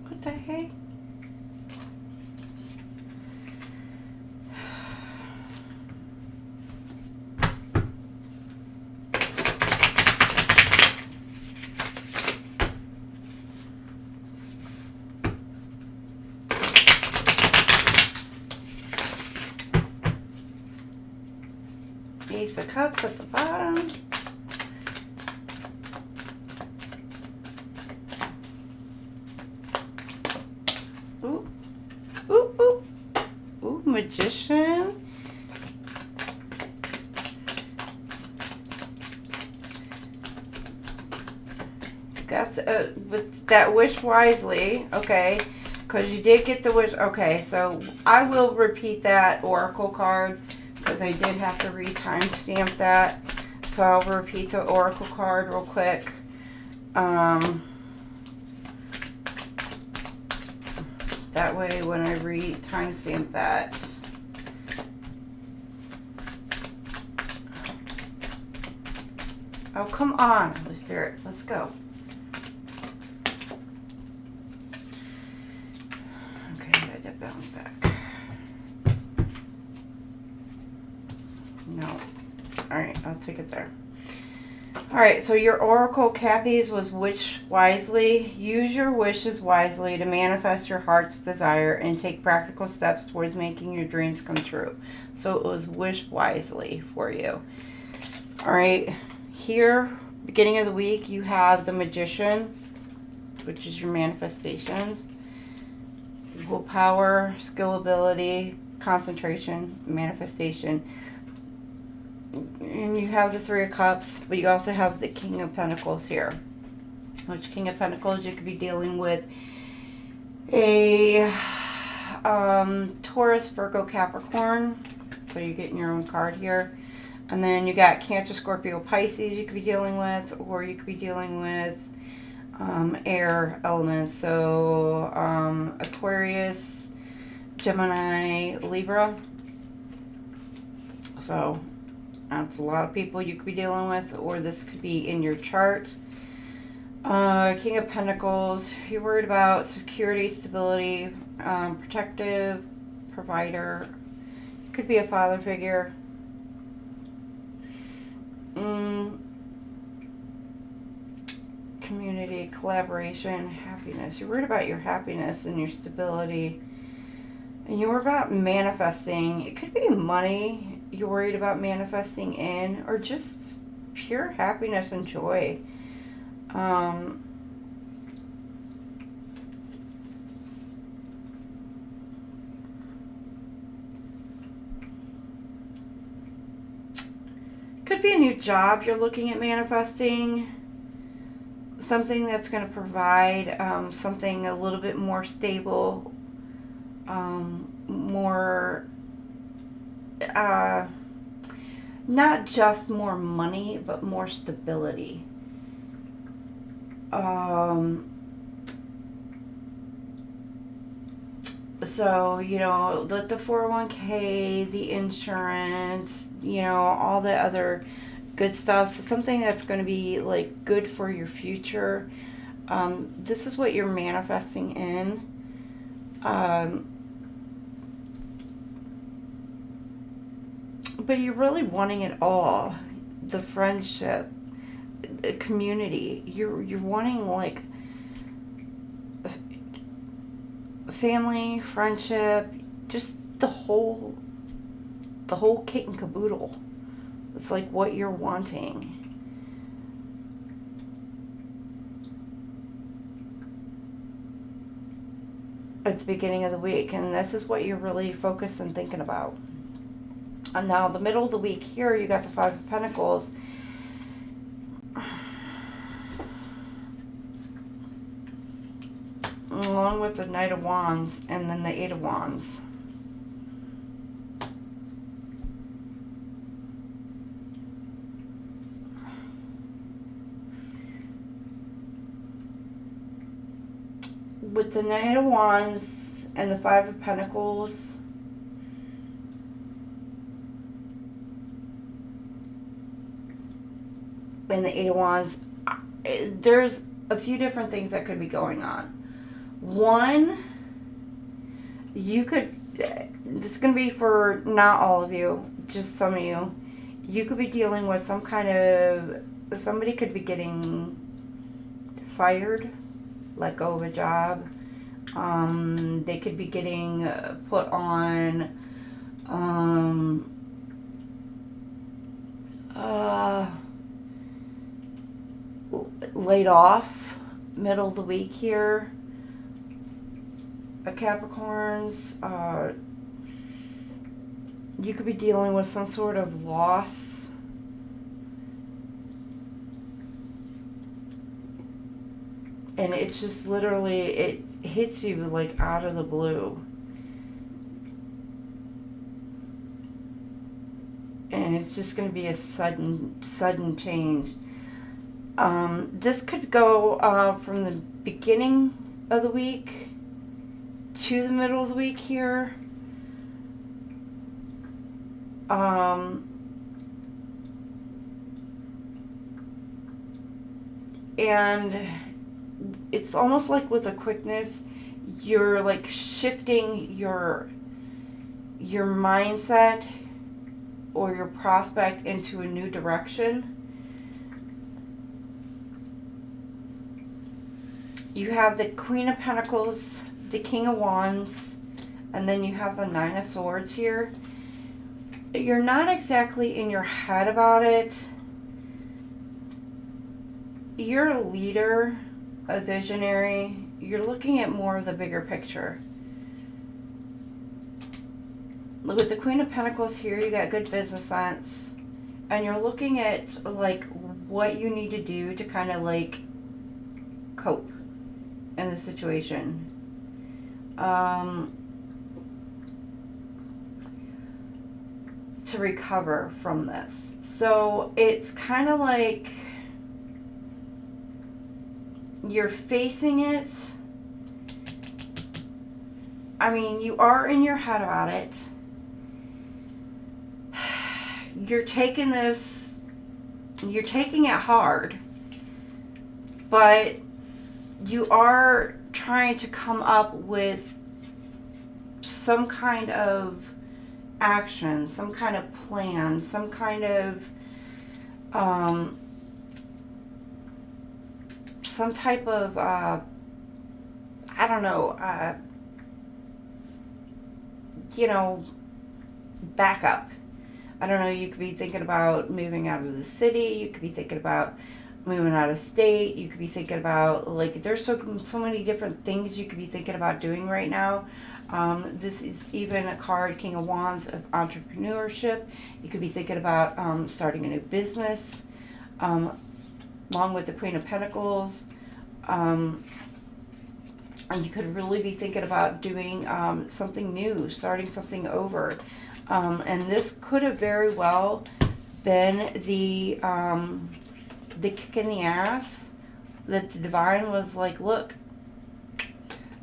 What the heck? Ace of Cups at the bottom. Ooh, ooh, ooh, ooh, Magician. Guess with that wish wisely, okay, because you did get the wish. Okay, so I will repeat that oracle card because I did have to re-timestamp that. So I'll repeat the oracle card real quick. That way when I re-timestamp that, oh, come on, Holy Spirit. Let's go. Okay, I did bounce back. No. Alright, I'll take it there. Alright, so your oracle, Cappies, was wish wisely. Use your wishes wisely to manifest your heart's desire and take practical steps towards making your dreams come true. So it was wish wisely for you. Alright. Here, beginning of the week, you have the Magician, which is your manifestations. Willpower, skill, ability, concentration, manifestation. And you have the Three of Cups, but you also have the King of Pentacles here. Which King of Pentacles, you could be dealing with a Taurus, Virgo, Capricorn. So you're getting your own card here. And then you got Cancer, Scorpio, Pisces you could be dealing with, or you could be dealing with air elements. So Aquarius, Gemini, Libra. So that's a lot of people you could be dealing with, or this could be in your chart. King of Pentacles, you're worried about security, stability, protective, provider. Could be a father figure. Community, collaboration, happiness. You're worried about your happiness and your stability. And you're about manifesting. It could be money you're worried about manifesting in, or just pure happiness and joy. Could be a new job you're looking at manifesting. Something that's going to provide something a little bit more stable, more, not just more money, but more stability. So, you know, the 401k, the insurance, you know, all the other good stuff. So something that's going to be like good for your future. This is what you're manifesting in. But you're really wanting it all. The friendship, community. You're wanting like family, friendship, just the whole kit and caboodle. It's like what you're wanting. At the beginning of the week, and this is what you're really focused and thinking about. And now the middle of the week here, you got the Five of Pentacles. Along with the Knight of Wands and then the Eight of Wands. With the Knight of Wands and the Five of Pentacles, and the Eight of Wands, there's a few different things that could be going on. One, you could, this is going to be for not all of you, just some of you. You could be dealing with some kind of, somebody could be getting fired, let go of a job. They could be getting put on laid off middle of the week here. Capricorns, you could be dealing with some sort of loss. And it's just literally, it hits you like out of the blue. And it's just going to be a sudden change. This could go from the beginning of the week to the middle of the week here. And it's almost like with a quickness, you're like shifting your mindset or your prospect into a new direction. You have the Queen of Pentacles, the King of Wands, and then you have the Nine of Swords here. You're not exactly in your head about it. You're a leader, a visionary. You're looking at more of the bigger picture. With the Queen of Pentacles here, you got good business sense. And you're looking at like what you need to do to kind of like cope in the situation. To recover from this. So it's kind of like you're facing it. I mean, you are in your head about it. You're taking it hard, but you are trying to come up with some kind of action, some kind of plan, some kind of some type of I don't know, backup. I don't know, you could be thinking about moving out of the city, you could be thinking about moving out of state, you could be thinking about, like, there's so many different things you could be thinking about doing right now. This is even a card, King of Wands, of entrepreneurship. You could be thinking about starting a new business, along with the Queen of Pentacles. And you could really be thinking about doing something new, starting something over. And this could have very well been the kick in the ass that the divine was like, look,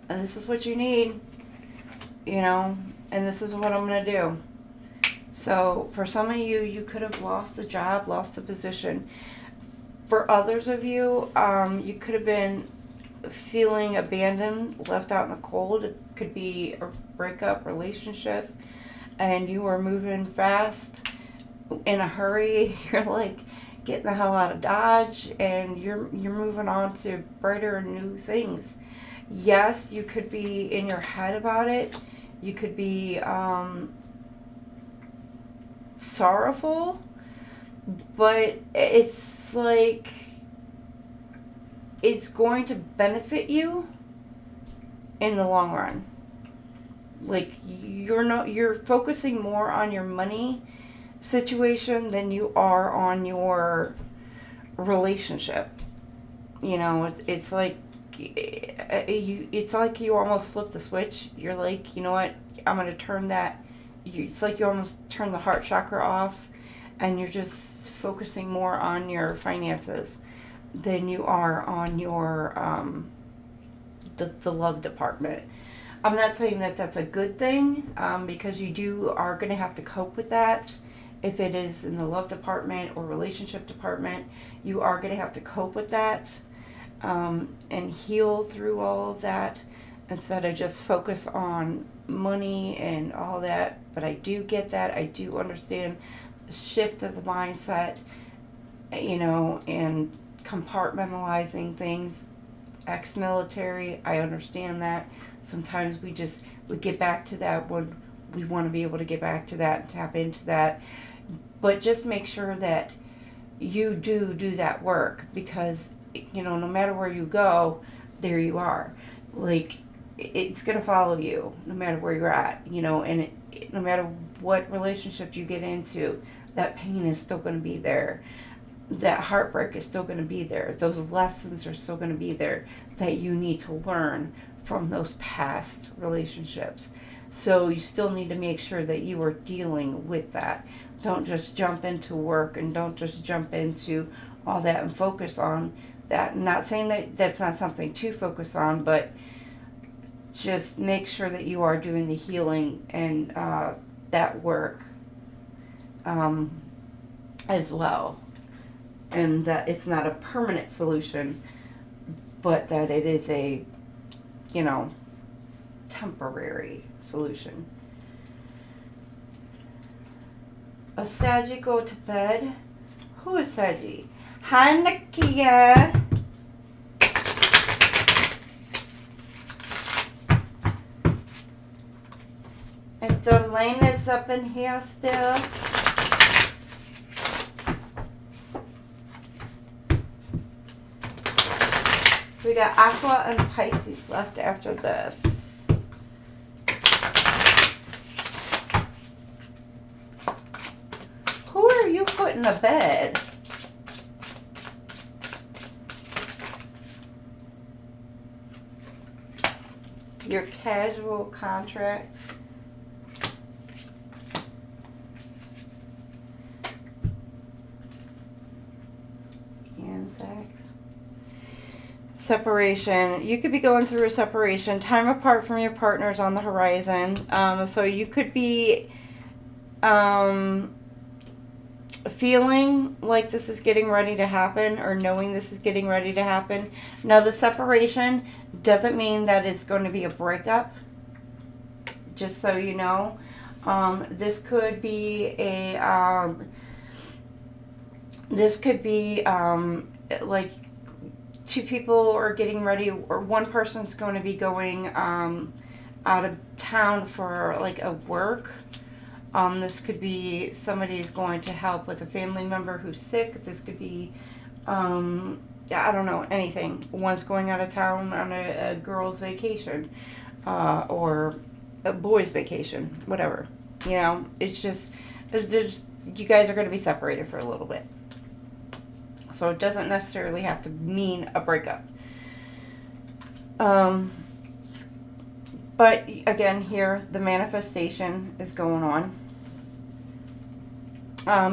and this is what you need, and this is what I'm going to do. So for some of you, you could have lost a job, lost a position. For others of you, you could have been feeling abandoned, left out in the cold. It could be a breakup relationship, and you were moving fast, in a hurry. You're like getting the hell out of Dodge, and you're moving on to brighter new things. Yes, you could be in your head about it. You could be sorrowful, but it's like it's going to benefit you in the long run. Like, you're focusing more on your money situation than you are on your relationship. It's like you almost flip the switch. You're like, you know what, I'm going to turn that. It's like you almost turn the heart chakra off, and you're just focusing more on your finances than you are on your the love department. I'm not saying that that's a good thing, because you are going to have to cope with that. If it is in the love department or relationship department, you are going to have to cope with that and heal through all of that, instead of just focus on money and all that. But I do get that. I do understand the shift of the mindset, and compartmentalizing things. Ex-military, I understand that. Sometimes we get back to that when we want to be able to get back to that and tap into that. But just make sure that you do that work, because, no matter where you go, there you are. Like, it's going to follow you no matter where you're at, and no matter what relationship you get into, that pain is still going to be there. that heartbreak is still going to be there. Those lessons are still going to be there that you need to learn from those past relationships. So you still need to make sure that you are dealing with that. Don't just jump into work and don't just jump into all that and focus on that. I'm not saying that that's not something to focus on, but just make sure that you are doing the healing and that work as well. And that it's not a permanent solution, but that it is a, you know, temporary solution. A Saggy go to bed. Who is Saggy? Hi, Nakia. And Elena's up in here still. We got Aqua and Pisces left after this. Who are you putting to bed? Your casual contract. And sex. Separation. You could be going through a separation. Time apart from your partner's on the horizon. So you could be feeling like this is getting ready to happen or knowing this is getting ready to happen. Now, the separation doesn't mean that it's going to be a breakup. Just so you know. This could be a... this could be like... two people are getting ready, or one person's going to be going out of town for like a work. This could be somebody's going to help with a family member who's sick. This could be, I don't know, anything. One's going out of town on a girl's vacation or a boy's vacation, whatever. You know, it's just, you guys are going to be separated for a little bit. So it doesn't necessarily have to mean a breakup. But again, here, the manifestation is going on.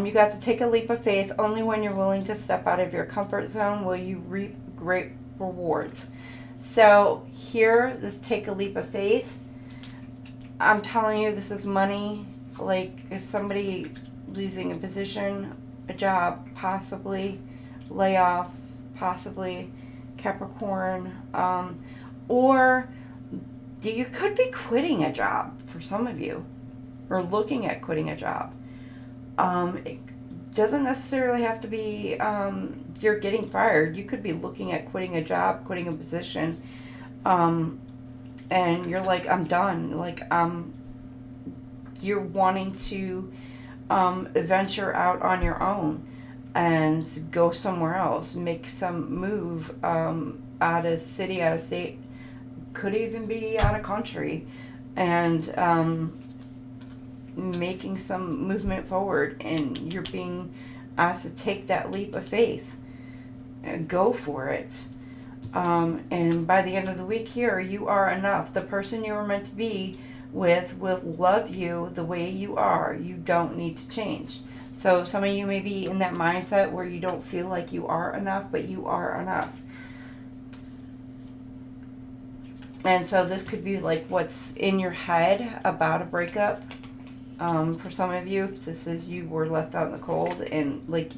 You got to take a leap of faith. Only when you're willing to step out of your comfort zone will you reap great rewards. So here, this take a leap of faith. I'm telling you, this is money. Like, is somebody losing a position, a job, possibly, layoff, possibly, Capricorn, or you could be quitting a job for some of you, or looking at quitting a job. It doesn't necessarily have to be you're getting fired. You could be looking at quitting a job, quitting a position, and you're like, I'm done. Like, you're wanting to venture out on your own and go somewhere else, make some move out of city, out of state, could even be out of country, and making some movement forward, and you're being asked to take that leap of faith and go for it. And by the end of the week here, you are enough. The person you were meant to be with will love you the way you are. You don't need to change. So some of you may be in that mindset where you don't feel like you are enough, but you are enough. And so this could be like what's in your head about a breakup. For some of you, if this is you were left out in the cold, and like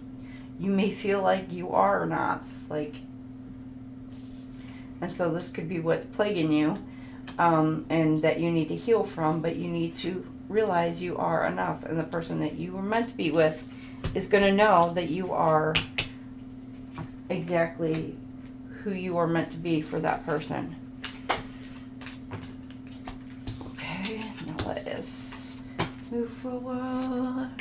you may feel like you are not. Like, and so this could be what's plaguing you, and that you need to heal from, but you need to realize you are enough, and the person that you were meant to be with is going to know that you are exactly who you are meant to be for that person. Okay, now let us move forward.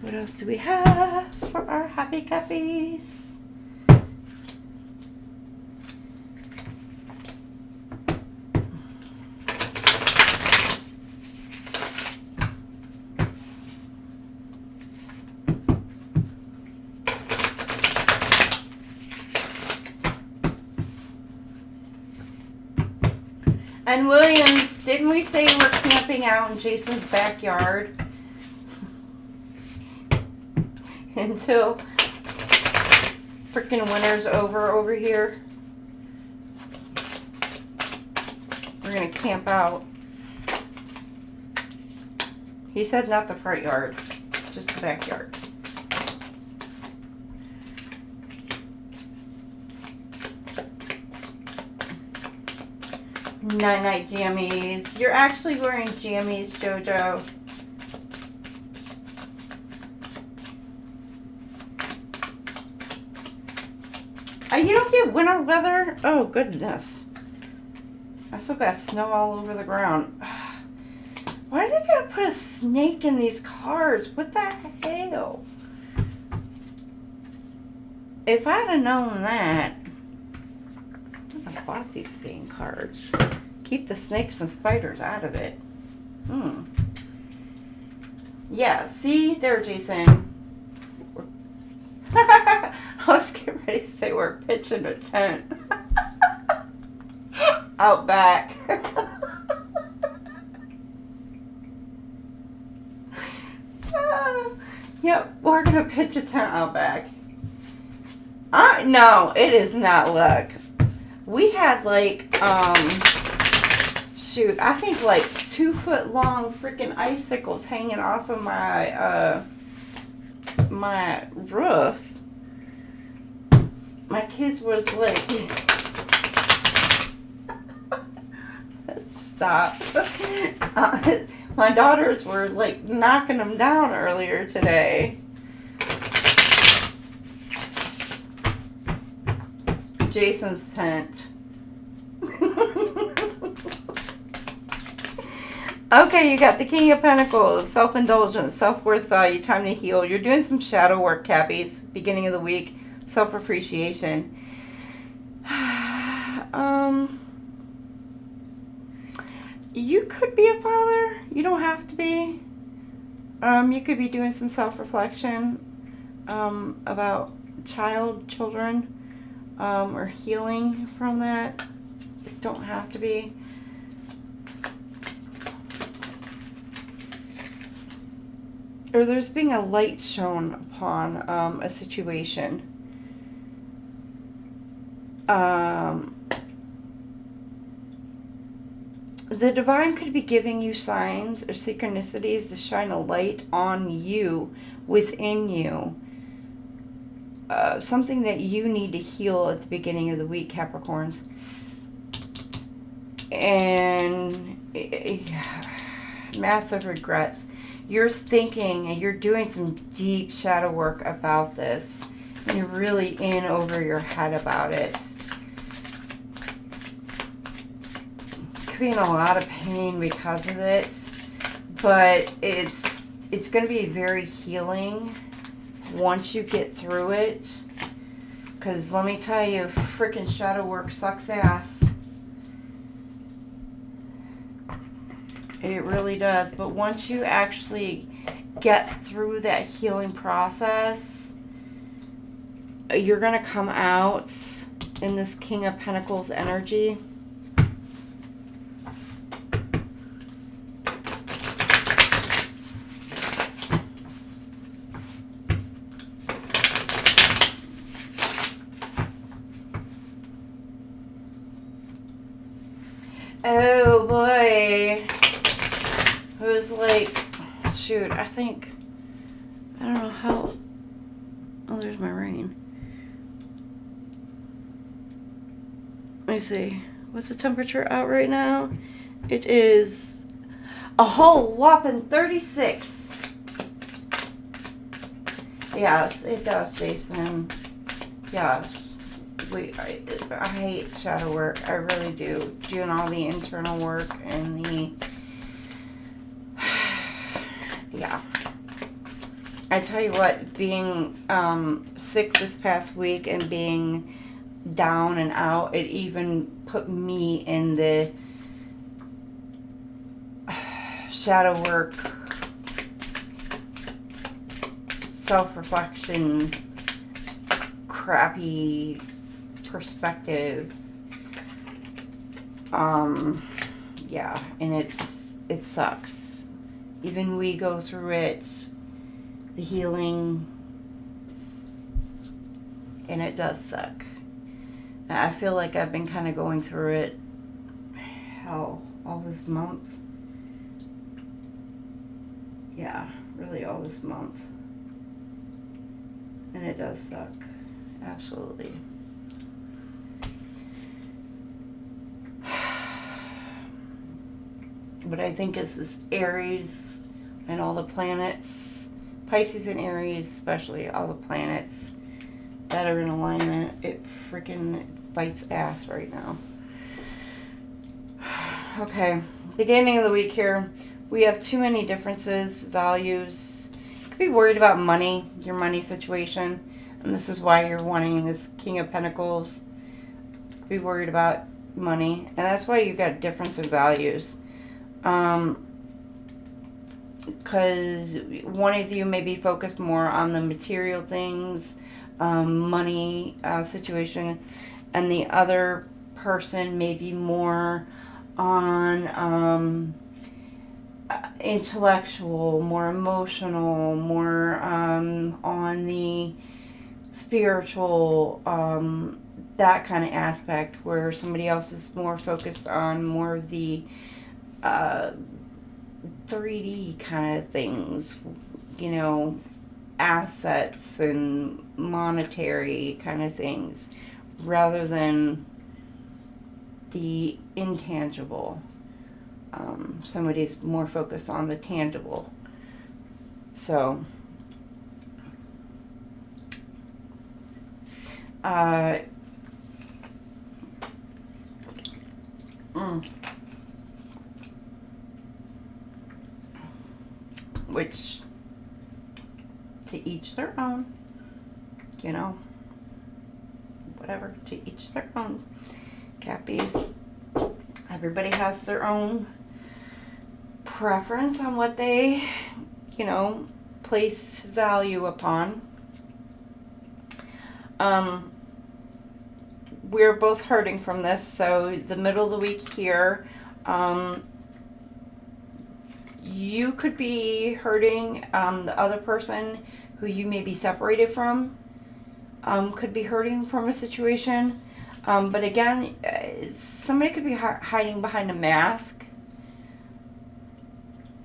What else do we have for our happy cappies? And Williams, didn't we say we're camping out in Jason's backyard? Until freaking winter's over here. We're going to camp out. He said not the front yard, just the backyard. Night-night jammies. You're actually wearing jammies, Jojo. You don't get winter weather? Oh, goodness. I still got snow all over the ground. Why are they going to put a snake in these cards? What the hell? If I'd have known that, I'd have bought these dang cards. Keep the snakes and spiders out of it. Yeah, see? There, Jason. I was getting ready to say we're pitching a tent. Out back. Yep, we're going to pitch a tent out back. No, it is not luck. We had like, shoot, I think like 2-foot long freaking icicles hanging off of my, my roof. My kids was like, stop. My daughters were like knocking them down earlier today. Jason's tent. Okay, you got the King of Pentacles, self-indulgence, self-worth value, time to heal. You're doing some shadow work, Cappies, beginning of the week, self-appreciation. You could be a father. You don't have to be. You could be doing some self-reflection about children, or healing from that. You don't have to be. Or there's being a light shown upon a situation. The divine could be giving you signs or synchronicities to shine a light on you, within you. Something that you need to heal at the beginning of the week, Capricorns. And massive regrets. You're thinking and you're doing some deep shadow work about this. And you're really in over your head about it. Could be in a lot of pain because of it. But it's going to be very healing once you get through it. Because let me tell you, freaking shadow work sucks ass. It really does. But once you actually get through that healing process, you're going to come out in this King of Pentacles energy. Oh boy. It was like, shoot, I don't know how, oh, there's my rain. Let me see, what's the temperature out right now? It is a whole whopping 36. Yes, it does, Jason. Yes. I hate shadow work. I really do. Doing all the internal work and the... Yeah. I tell you what, being sick this past week and being down and out, it even put me in the shadow work, self-reflection, crappy perspective. Yeah, and it sucks. Even we go through it, the healing, and it does suck. I feel like I've been kind of going through it, hell, all this month. Yeah, really all this month. And it does suck. Absolutely. But I think it's this Aries and all the planets, Pisces and Aries especially, all the planets that are in alignment, it freaking bites ass right now. Okay, beginning of the week here, we have too many differences, values. You could be worried about money, your money situation, and this is why you're wanting this King of Pentacles. Be worried about money, and that's why you've got a difference in values. Because one of you may be focused more on the material things, money situation, and the other person may be more on intellectual, more emotional, more on the spiritual, that kind of aspect, where somebody else is more focused on more of the 3D kind of things, you know, assets and monetary kind of things, rather than the intangible. Somebody's more focused on the tangible. So, which, to each their own, you know, whatever, to each their own. Cappies, everybody has their own preference on what they, you know, place value upon. We're both hurting from this, so the middle of the week here, you could be hurting, the other person who you may be separated from could be hurting from a situation. But again, somebody could be hiding behind a mask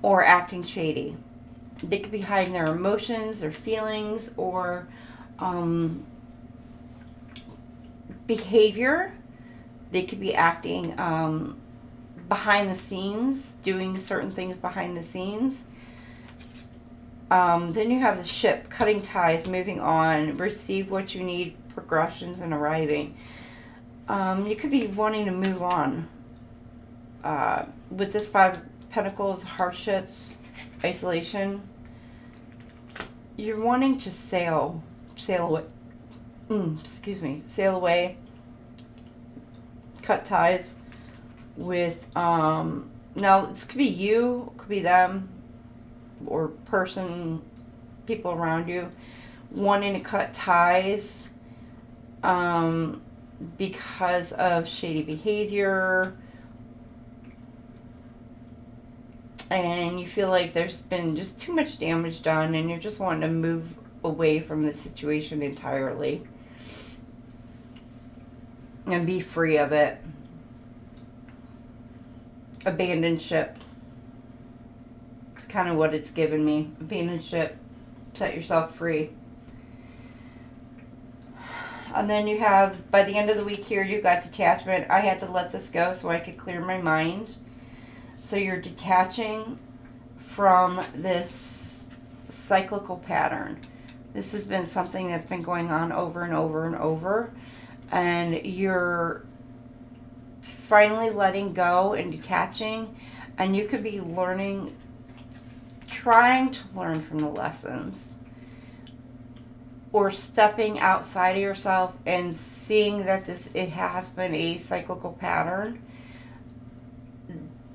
or acting shady. They could be hiding their emotions, their feelings, or behavior. They could be acting behind the scenes, doing certain things behind the scenes. Then you have the ship, cutting ties, moving on, receive what you need, progressions, and arriving. You could be wanting to move on. With this Five of Pentacles, hardships, isolation, you're wanting to sail away. Sail away, cut ties with, now this could be you, could be them, or person, people around you, wanting to cut ties, because of shady behavior, and you feel like there's been just too much damage done, and you're just wanting to move away from the situation entirely and be free of it. Abandoned ship. It's kind of what it's given me. Abandoned ship. Set yourself free. And then you have, by the end of the week here, you got detachment. I had to let this go so I could clear my mind. So you're detaching from this cyclical pattern. This has been something that's been going on over and over and over. And you're finally letting go and detaching. And you could be learning, trying to learn from the lessons. Or stepping outside of yourself and seeing that it has been a cyclical pattern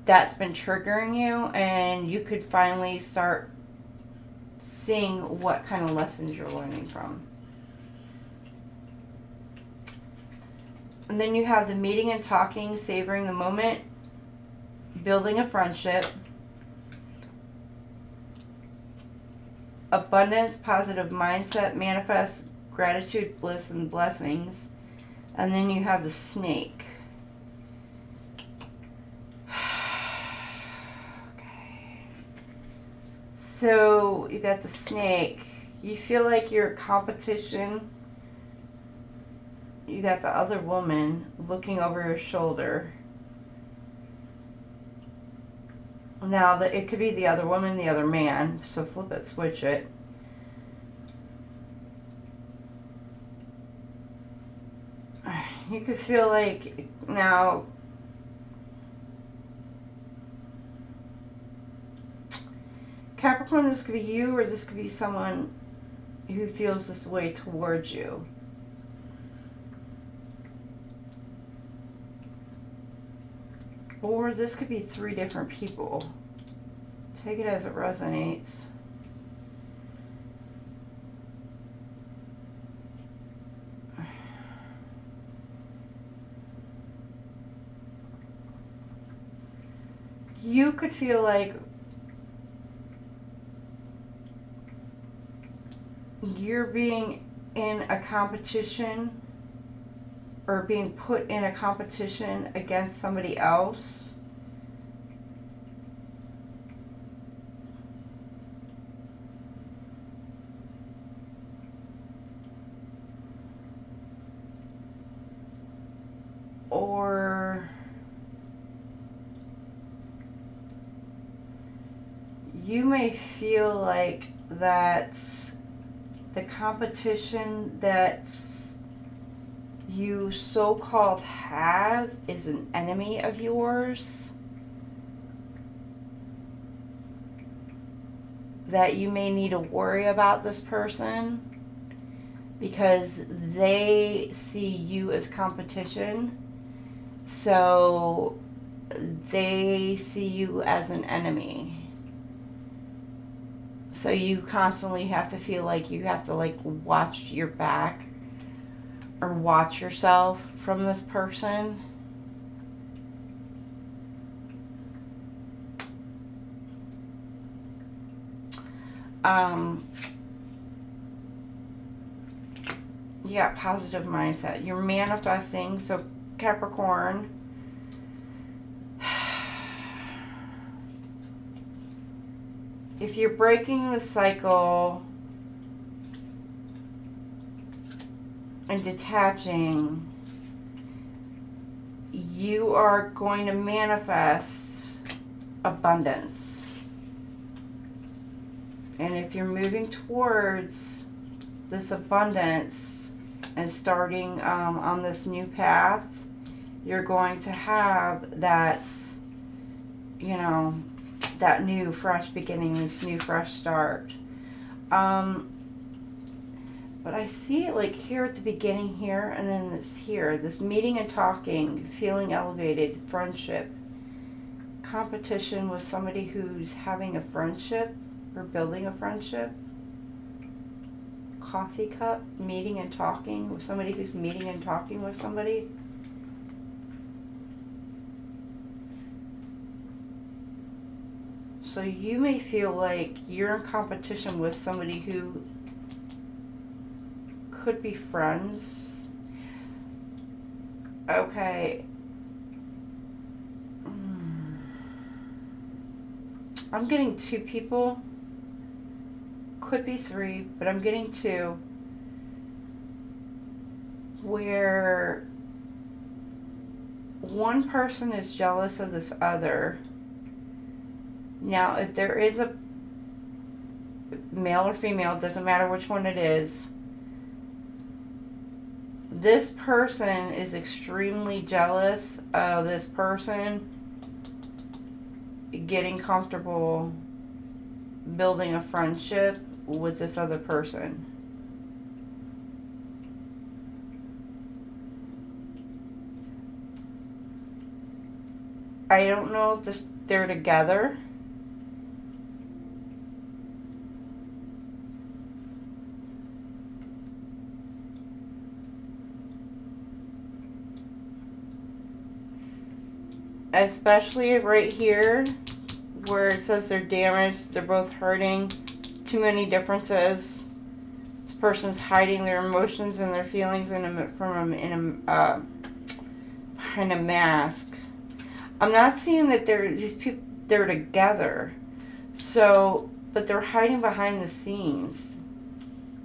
that's been triggering you, and you could finally start seeing what kind of lessons you're learning from. And then you have the meeting and talking, savoring the moment, building a friendship, abundance, positive mindset, manifest gratitude, bliss, and blessings. And then you have the snake. Okay. So you got the snake. You feel like you're a competition. You got the other woman looking over her shoulder. Now, it could be the other woman, the other man. So flip it, switch it. You could feel like now, Capricorn, this could be you, or this could be someone who feels this way towards you. Or this could be 3 different people. Take it as it resonates. You could feel like you're being in a competition or being put in a competition against somebody else. Or you may feel like that the competition that you so-called have is an enemy of yours. That you may need to worry about this person because they see you as competition. So they see you as an enemy. So you constantly have to feel like you have to like watch your back or watch yourself from this person. Yeah, positive mindset. You're manifesting. So Capricorn, if you're breaking the cycle and detaching, you are going to manifest abundance. And if you're moving towards this abundance and starting on this new path, you're going to have that, you know, that new fresh beginning, this new fresh start. But I see it like here at the beginning here, and then this here, this meeting and talking, feeling elevated, friendship, competition with somebody who's having a friendship or building a friendship, coffee cup, meeting and talking with somebody who's meeting and talking with somebody. So you may feel like you're in competition with somebody who could be friends. Okay. I'm getting 2 people. Could be 3, but I'm getting 2. Where one person is jealous of this other. Now, if there is a male or female, doesn't matter which one it is, this person is extremely jealous of this person getting comfortable building a friendship with this other person. I don't know if they're together. especially right here where it says they're damaged, they're both hurting, too many differences. This person's hiding their emotions and their feelings behind a mask. I'm not seeing that these people, they're together. So, but they're hiding behind the scenes,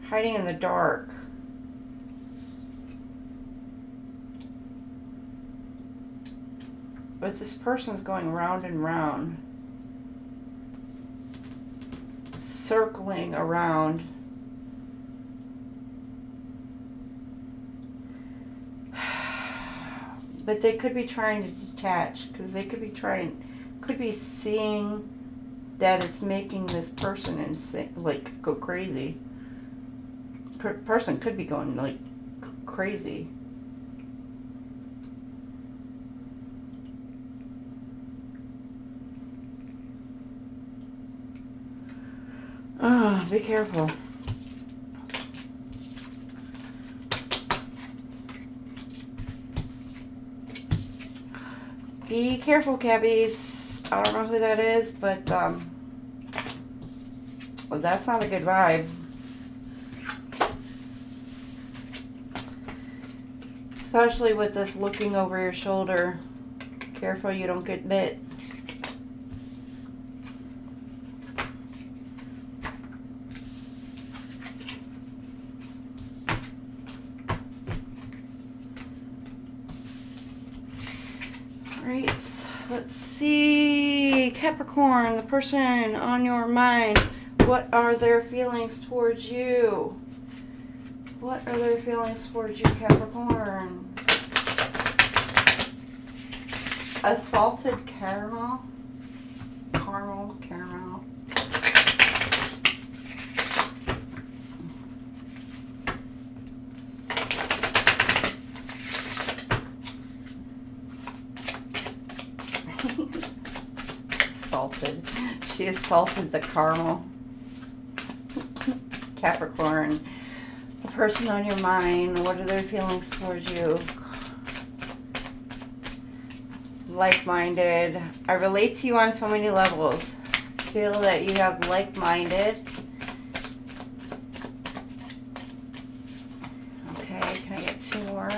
hiding in the dark. But this person's going round and round, circling around. But they could be trying to detach, because they could be seeing that it's making this person insane, like go crazy. Person could be going like crazy. Oh, be careful. Be careful, cabbies. I don't know who that is, but well, that's not a good vibe. Especially with this looking over your shoulder. Careful you don't get bit. Alright, let's see. Capricorn, the person on your mind. What are their feelings towards you? What are their feelings towards you, Capricorn? A salted caramel. Caramel. Salted. She has salted the caramel. Capricorn. The person on your mind, what are their feelings towards you? Like-minded. I relate to you on so many levels. Feel that you have like-minded. Okay, can I get two more?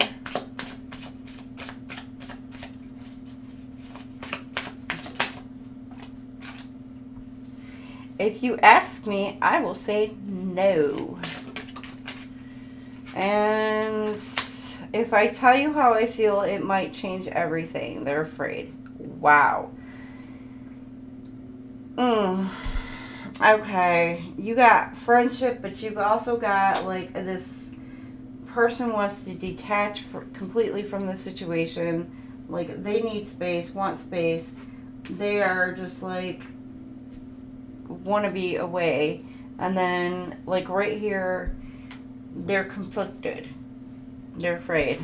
If you ask me, I will say no. And if I tell you how I feel, it might change everything. They're afraid. Wow. Okay. You got friendship, but you've also got like this person wants to detach completely from the situation. Like they need space, want space. They are just like want to be away. And then like right here, they're conflicted. They're afraid.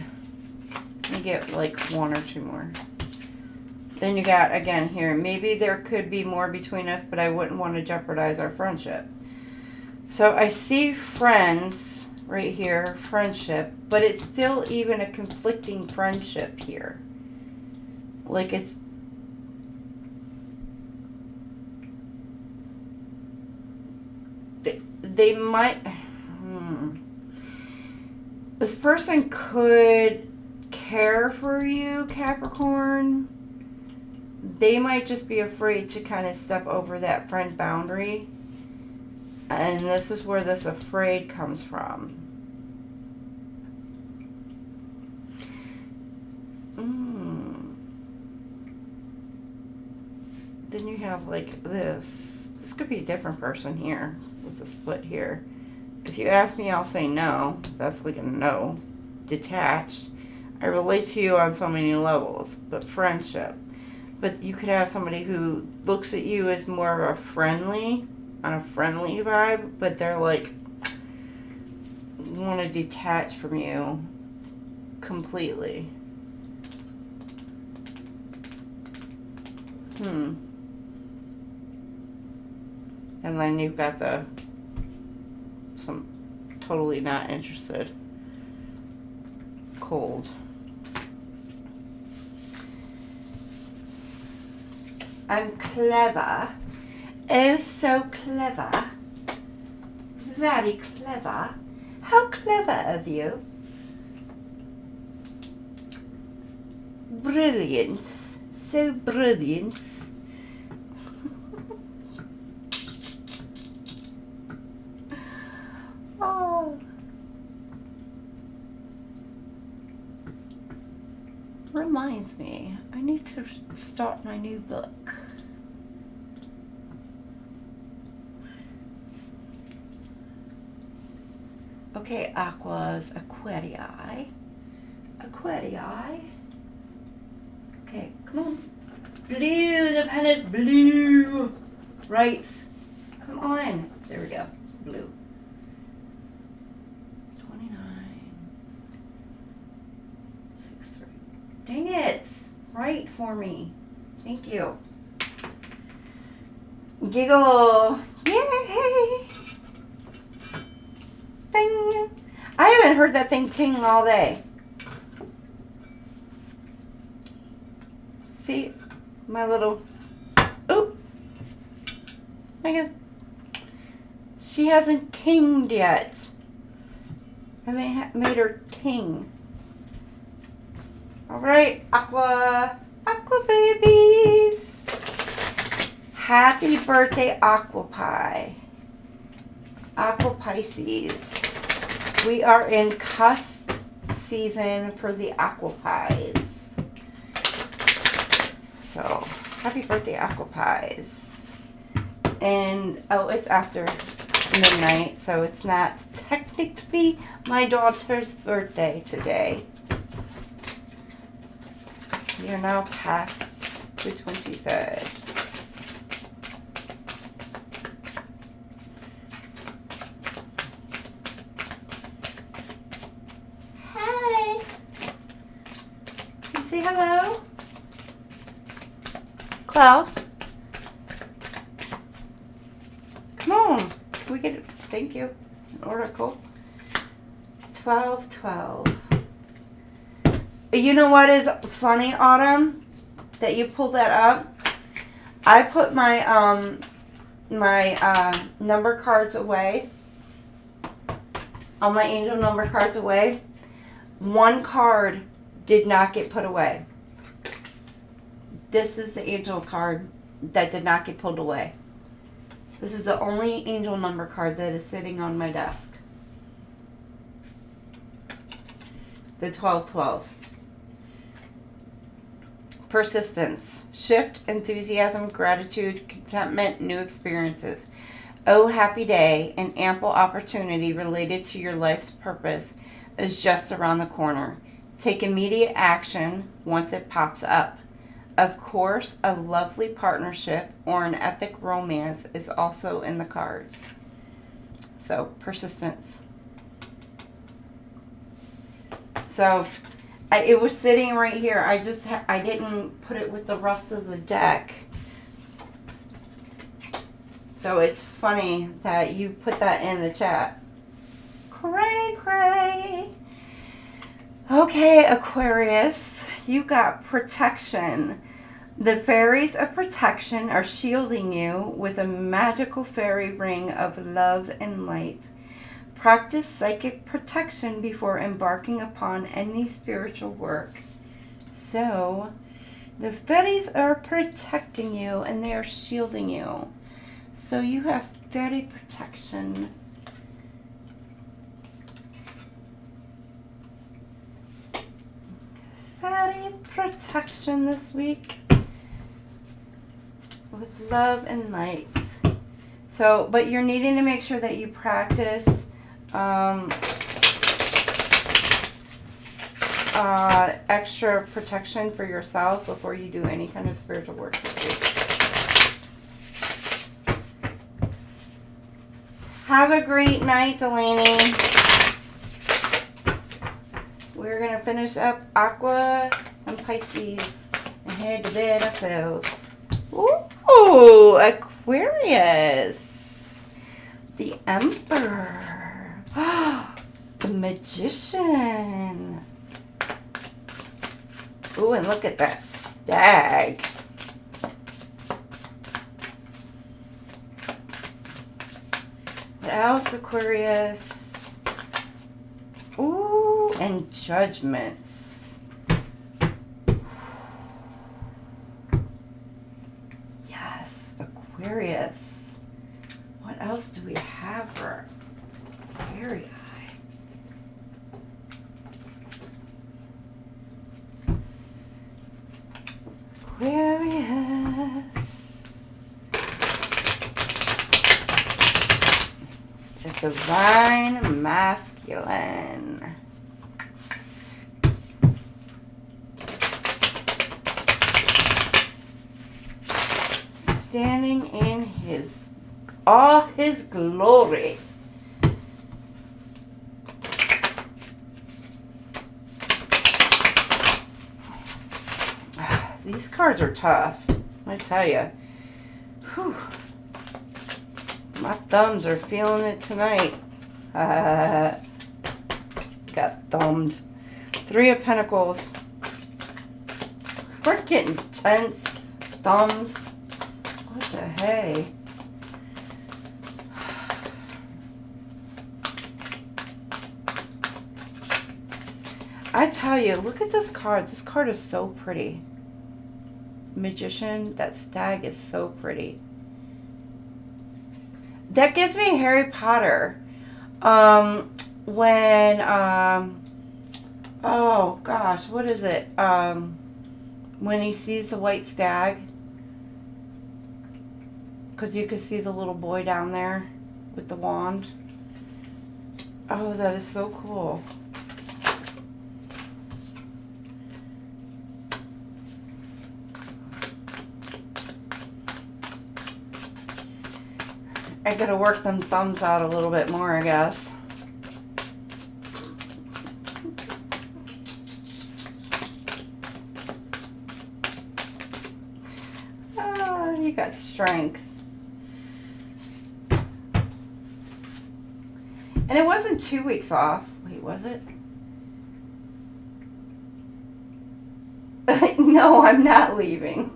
You get like one or two more. Then you got again here, maybe there could be more between us, but I wouldn't want to jeopardize our friendship. So I see friends right here, friendship, but it's still even a conflicting friendship here. Like it's they might this person could care for you, Capricorn. They might just be afraid to kind of step over that friend boundary. And this is where this afraid comes from. Then you have like this. This could be a different person here with the split here. If you ask me, I'll say no. That's like a no. Detached. I relate to you on so many levels, but friendship. But you could have somebody who looks at you as more of a friendly, on a friendly vibe, but they're like, want to detach from you completely. And then you've got some totally not interested. Cold. I'm clever. Oh, so clever. Very clever. How clever of you. Brilliance. So brilliant. Oh. Reminds me, I need to start my new book. Okay, Aquas, Aquarii. Aquarii. Okay, come on. Blue, the pen is blue. Right. Come on. There we go. Blue. 29. 6, 3. Dang it. Right for me. Thank you. Giggle. Yay. Ding. I haven't heard that thing ting all day. See, my little, oop, I guess, she hasn't tinged yet. I made her ting. All right, Aqua babies. Happy birthday, Aqua Pie. Aqua Pisces. We are in cusp season for the Aqua Pies. So, happy birthday, Aqua Pies. And, oh, it's after midnight, so it's not technically my daughter's birthday today. We are now past the 23rd. Hi! Can you say hello? Klaus? Come on. Can we get it? Thank you. An oracle. 12. You know what is funny, Autumn? That you pulled that up? I put my number cards away. All my angel number cards away. One card did not get put away. This is the angel card that did not get pulled away. This is the only angel number card that is sitting on my desk. The 12. Persistence. Shift, enthusiasm, gratitude, contentment, new experiences. Oh, happy day, an ample opportunity related to your life's purpose is just around the corner. Take immediate action once it pops up. Of course, a lovely partnership or an epic romance is also in the cards. So, persistence. So, it was sitting right here. I didn't put it with the rest of the deck. So, it's funny that you put that in the chat. Cray. Okay, Aquarius, you got protection. The fairies of protection are shielding you with a magical fairy ring of love and light. Practice psychic protection before embarking upon any spiritual work. So, the fairies are protecting you and they are shielding you. So you have fairy protection. Fairy protection this week with love and light. So, but you're needing to make sure that you practice extra protection for yourself before you do any kind of spiritual work this week. Have a great night, Delaney. We're going to finish up Aqua and Pisces and head to bed ourselves. Ooh, Aquarius. The Emperor. The Magician. Ooh, and look at that stag. else, Aquarius? Ooh, and judgments. Yes, Aquarius. What else do we have for Aquarius? Aquarius. The divine masculine. Standing in all his glory. These cards are tough, I tell you. Whew. My thumbs are feeling it tonight. Got thumbed. Three of Pentacles. We're getting tense. Thumbs. What the hey? I tell you, look at this card. This card is so pretty. Magician, that stag is so pretty. That gives me Harry Potter. Oh gosh, what is it? When he sees the white stag. Because you can see the little boy down there with the wand. Oh, that is so cool. I gotta work them thumbs out a little bit more, I guess. Oh, you got strength. And it wasn't 2 weeks off. Wait, was it? No, I'm not leaving.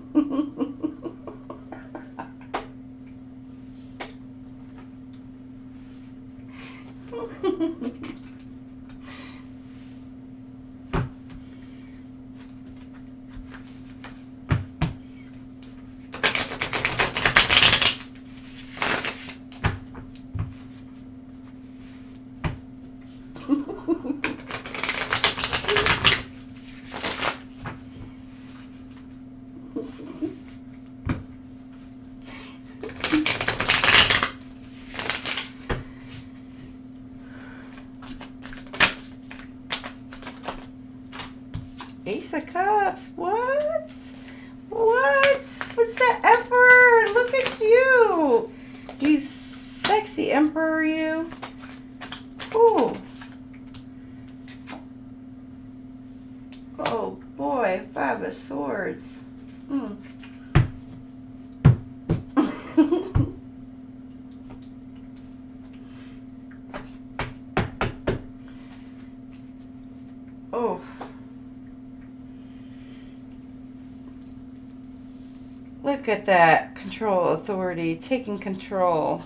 Ace of Cups. What? What's the Emperor? Look at you. You sexy Emperor, you. Ooh. Oh boy, Five of Swords. Oh. Look at that. Control, authority, taking control.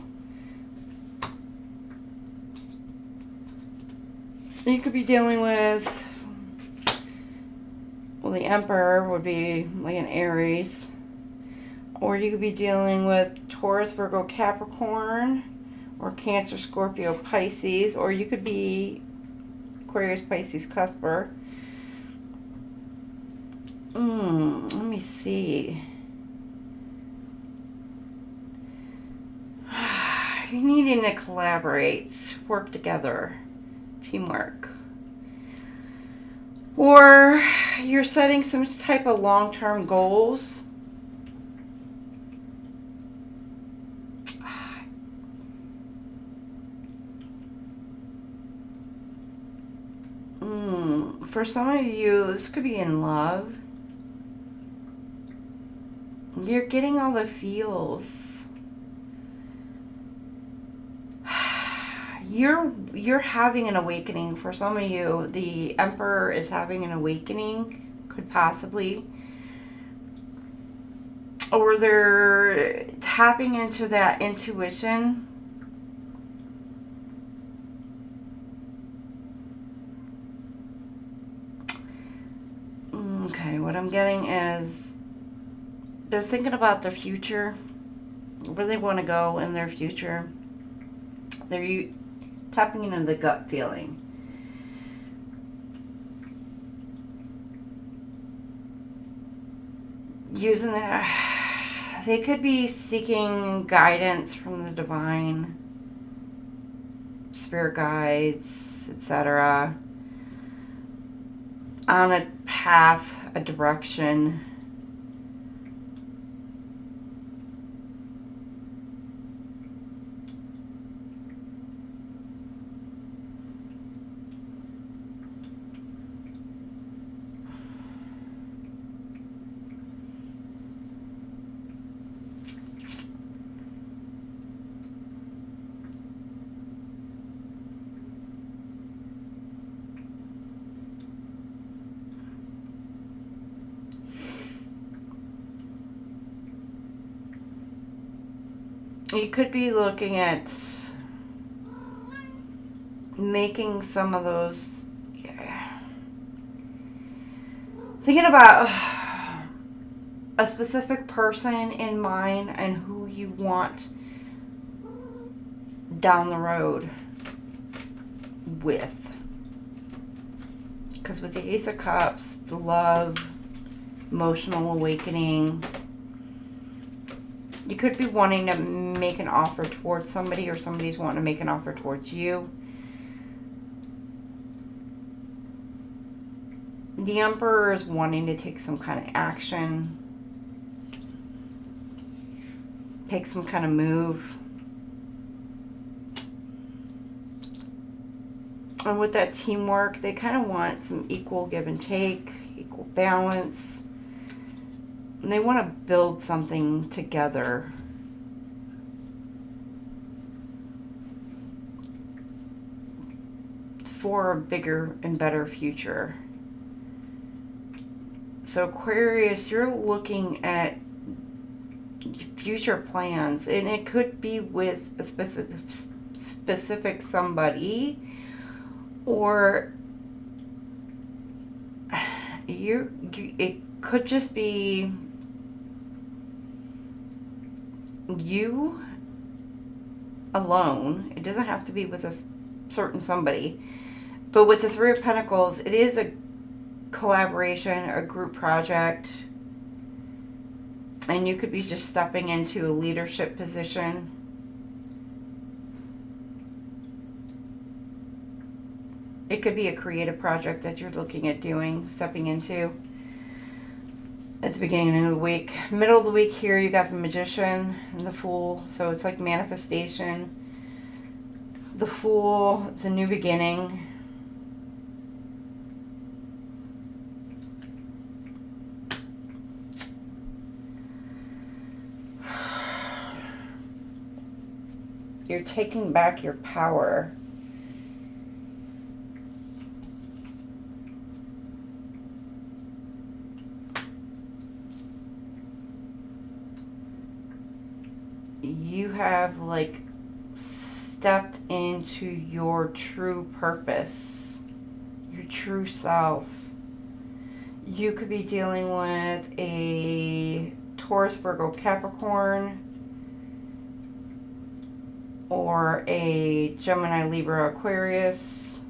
You could be dealing with, well, the Emperor would be like an Aries. Or you could be dealing with Taurus, Virgo, Capricorn, or Cancer, Scorpio, Pisces. Or you could be Aquarius, Pisces, Cusper. Let me see. You're needing to collaborate, work together, teamwork. Or you're setting some type of long-term goals. For some of you, this could be in love. You're getting all the feels. You're having an awakening. For some of you, the Emperor is having an awakening, could possibly. Or they're tapping into that intuition. what I'm getting is they're thinking about their future, where they want to go in their future. They're tapping into the gut feeling. Using their, they could be seeking guidance from the divine, spirit guides, etc., on a path, a direction. You could be looking at making some of those, thinking about a specific person in mind and who you want down the road with. Because with the Ace of Cups, the love, emotional awakening, you could be wanting to make an offer towards somebody, or somebody's wanting to make an offer towards you. The Emperor is wanting to take some kind of action, take some kind of move. And with that teamwork, they kind of want some equal give and take, equal balance. And they want to build something together. For a bigger and better future. So Aquarius, you're looking at future plans, and it could be with a specific somebody, or it could just be you alone. It doesn't have to be with a certain somebody. But with the Three of Pentacles, it is a collaboration, a group project. And you could be just stepping into a leadership position. It could be a creative project that you're looking at doing, stepping into. At the beginning of the week. Middle of the week here, you got the Magician and the Fool. So it's like manifestation. The Fool, it's a new beginning. You're taking back your power. You have like stepped into your true purpose, your true self. You could be dealing with a Taurus, Virgo, Capricorn, or a Gemini, Libra, Aquarius.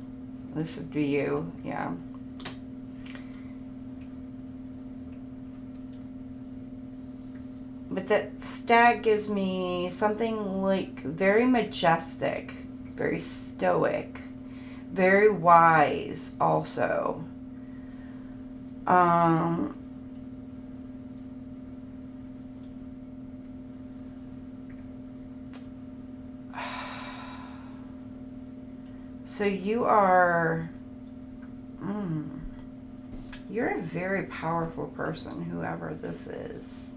This would be you, yeah. But that stag gives me something like very majestic, very stoic, very wise also. So you are, you're a very powerful person, whoever this is.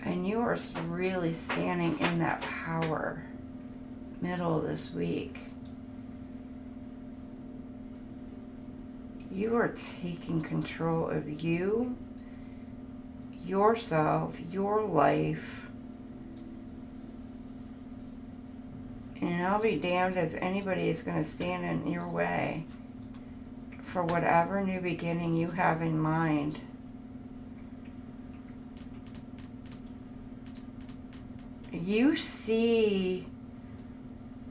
And you are really standing in that power middle of this week. You are taking control of you, yourself, your life. And I'll be damned if anybody is going to stand in your way for whatever new beginning you have in mind. You see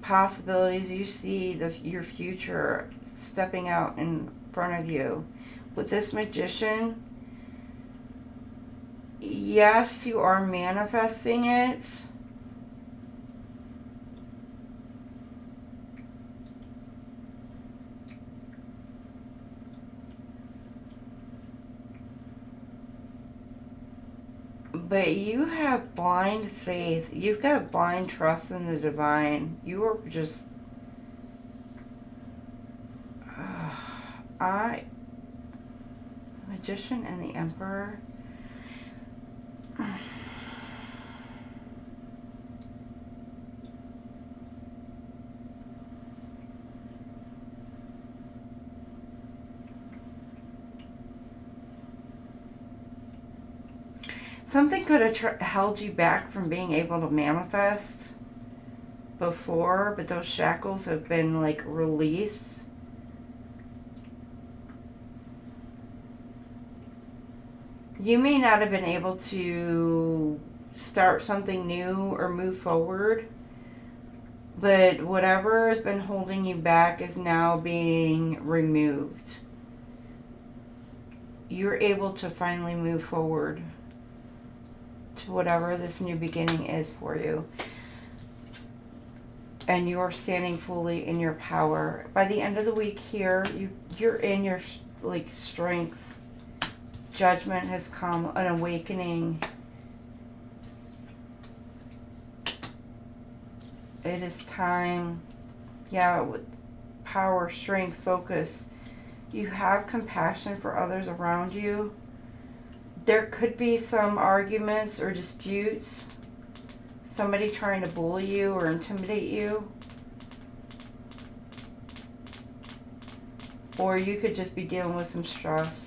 possibilities. You see your future stepping out in front of you. With this Magician, yes, you are manifesting it. But you have blind faith. You've got blind trust in the divine. You are just... Magician and the Emperor. Something could have held you back from being able to manifest before, but those shackles have been like released. You may not have been able to start something new or move forward, but whatever has been holding you back is now being removed. You're able to finally move forward to whatever this new beginning is for you. And you're standing fully in your power. By the end of the week here, you're in your like strength. Judgment has come, an awakening. It is time. Yeah, with power, strength, focus. You have compassion for others around you. There could be some arguments or disputes. Somebody trying to bully you or intimidate you. Or you could just be dealing with some stress.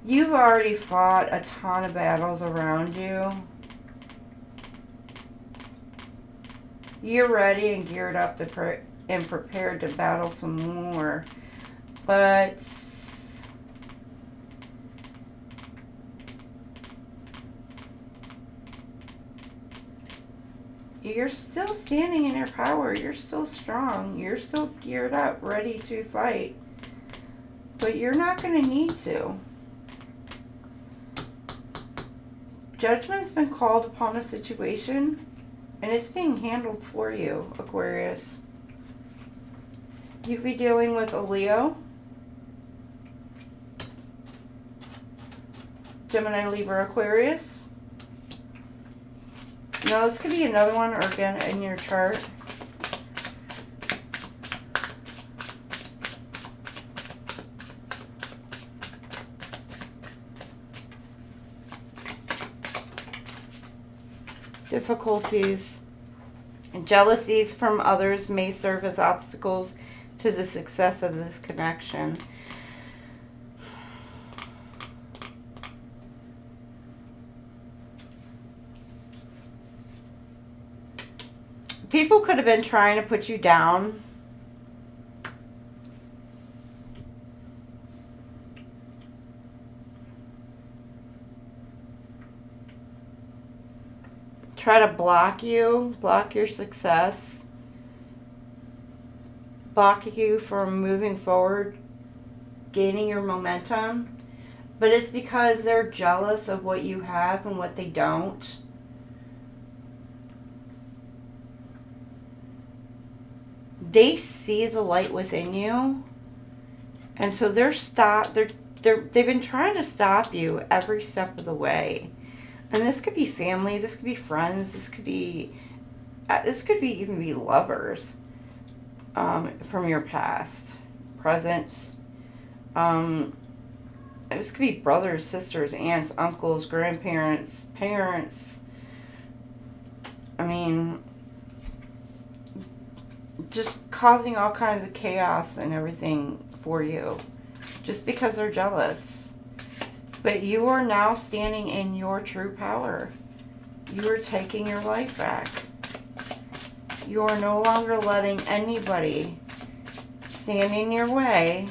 You've already fought a ton of battles around you. You're ready and geared up and prepared to battle some more. But you're still standing in your power. You're still strong. You're still geared up, ready to fight. But you're not going to need to. Judgment's been called upon a situation, and it's being handled for you, Aquarius. You could be dealing with a Leo, Gemini, Libra, Aquarius. No, this could be another one, or again in your chart. Difficulties and jealousies from others may serve as obstacles to the success of this connection. People could have been trying to put you down. Try to block you, block your success, block you from moving forward, gaining your momentum. But it's because they're jealous of what you have and what they don't. They see the light within you, and so they've been trying to stop you every step of the way. And this could be family, this could be friends, this could even be lovers from your past, present. This could be brothers, sisters, aunts, uncles, grandparents, parents. I mean, just causing all kinds of chaos and everything for you, just because they're jealous. But you are now standing in your true power. You are taking your life back. You are no longer letting anybody stand in your way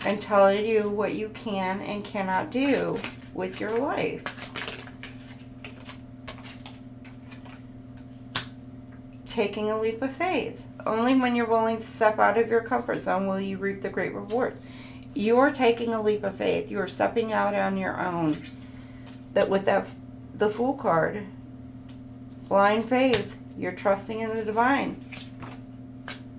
and tell you what you can and cannot do. with your life. Taking a leap of faith. Only when you're willing to step out of your comfort zone will you reap the great reward. You're taking a leap of faith. You are stepping out on your own. That with the Fool card, blind faith, you're trusting in the divine.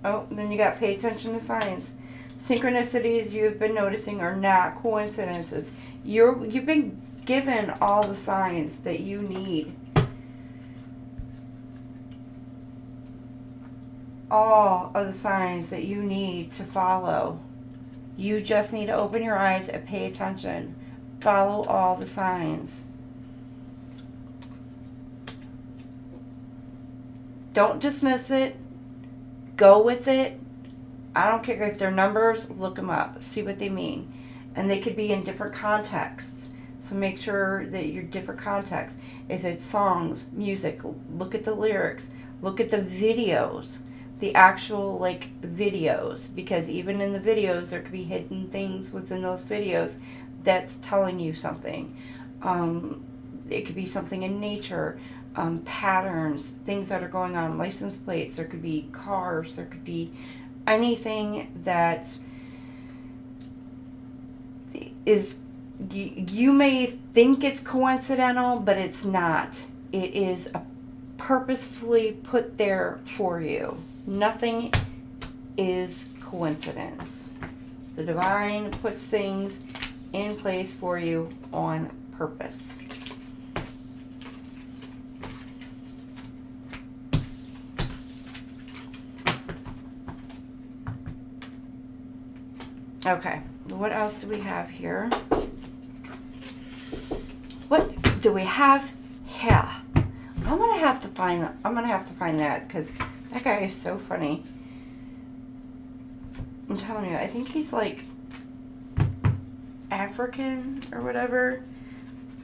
Oh, then you got pay attention to signs. Synchronicities you've been noticing are not coincidences. You've been given all the signs that you need. All of the signs that you need to follow. You just need to open your eyes and pay attention. Follow all the signs. Don't dismiss it. Go with it. I don't care if they're numbers, look them up. See what they mean. And they could be in different contexts. So make sure that you're different contexts. If it's songs, music, look at the lyrics. Look at the videos. The actual, like, videos. Because even in the videos, there could be hidden things within those videos that's telling you something. It could be something in nature. Patterns, things that are going on, license plates, there could be cars, there could be anything that is, you may think it's coincidental, but it's not. It is purposefully put there for you. Nothing is coincidence. The divine puts things in place for you on purpose. Okay, what else do we have here? What do we have here? I'm gonna have to find that because that guy is so funny. I'm telling you, I think he's like African or whatever,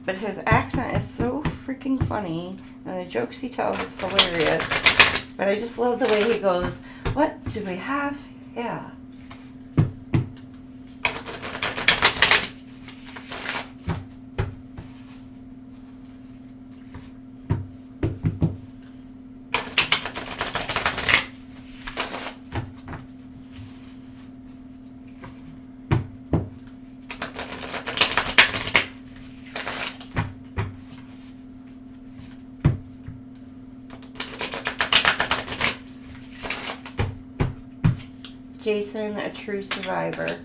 but his accent is so freaking funny, and the jokes he tells is hilarious. But I just love the way he goes, what do we have here? Jason, a true survivor.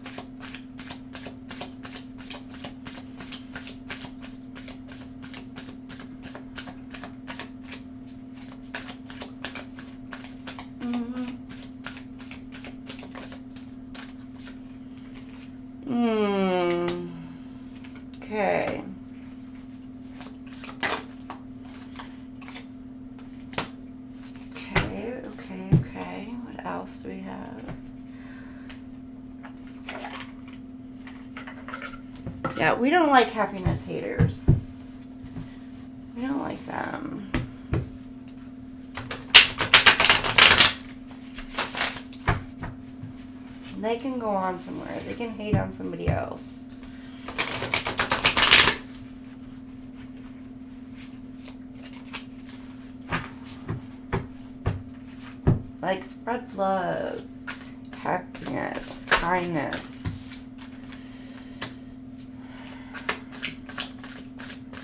Okay. Okay. What else do we have? Yeah, we don't like happiness haters. We don't like them. They can go on somewhere. They can hate on somebody else. Like, spread love, happiness, kindness.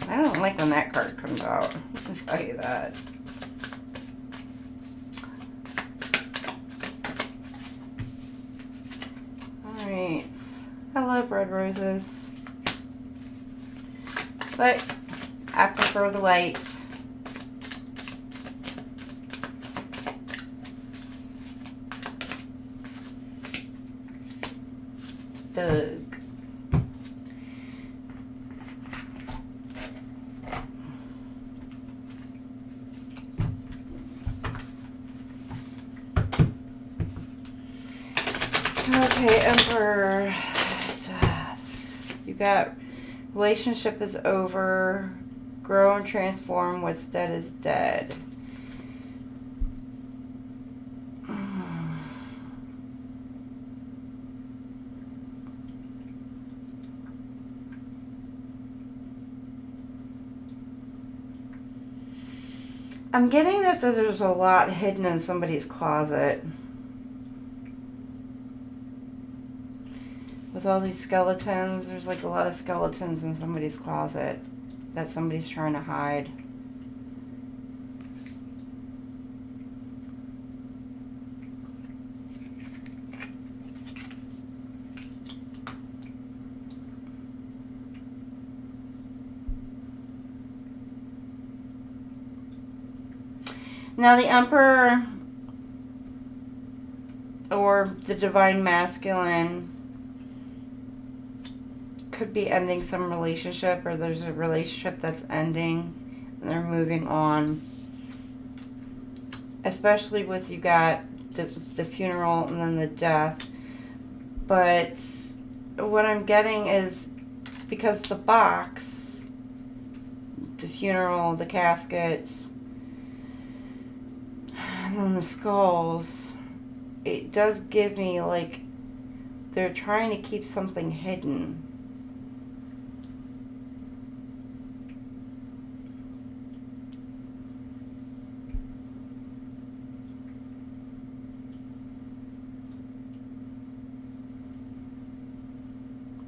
I don't like when that card comes out. I'll tell you that. Alright. I love red roses. But I prefer the whites. Doug. Okay, Emperor. Death. You got relationship is over. Grow and transform. What's dead is dead. I'm getting that there's a lot hidden in somebody's closet. With all these skeletons, there's like a lot of skeletons in somebody's closet that somebody's trying to hide. Now the Emperor, or the Divine Masculine, could be ending some relationship, or there's a relationship that's ending and they're moving on. Especially with, you got the funeral and then the death. But what I'm getting is, because the box, the funeral, the casket, and then the skulls, it does give me like they're trying to keep something hidden.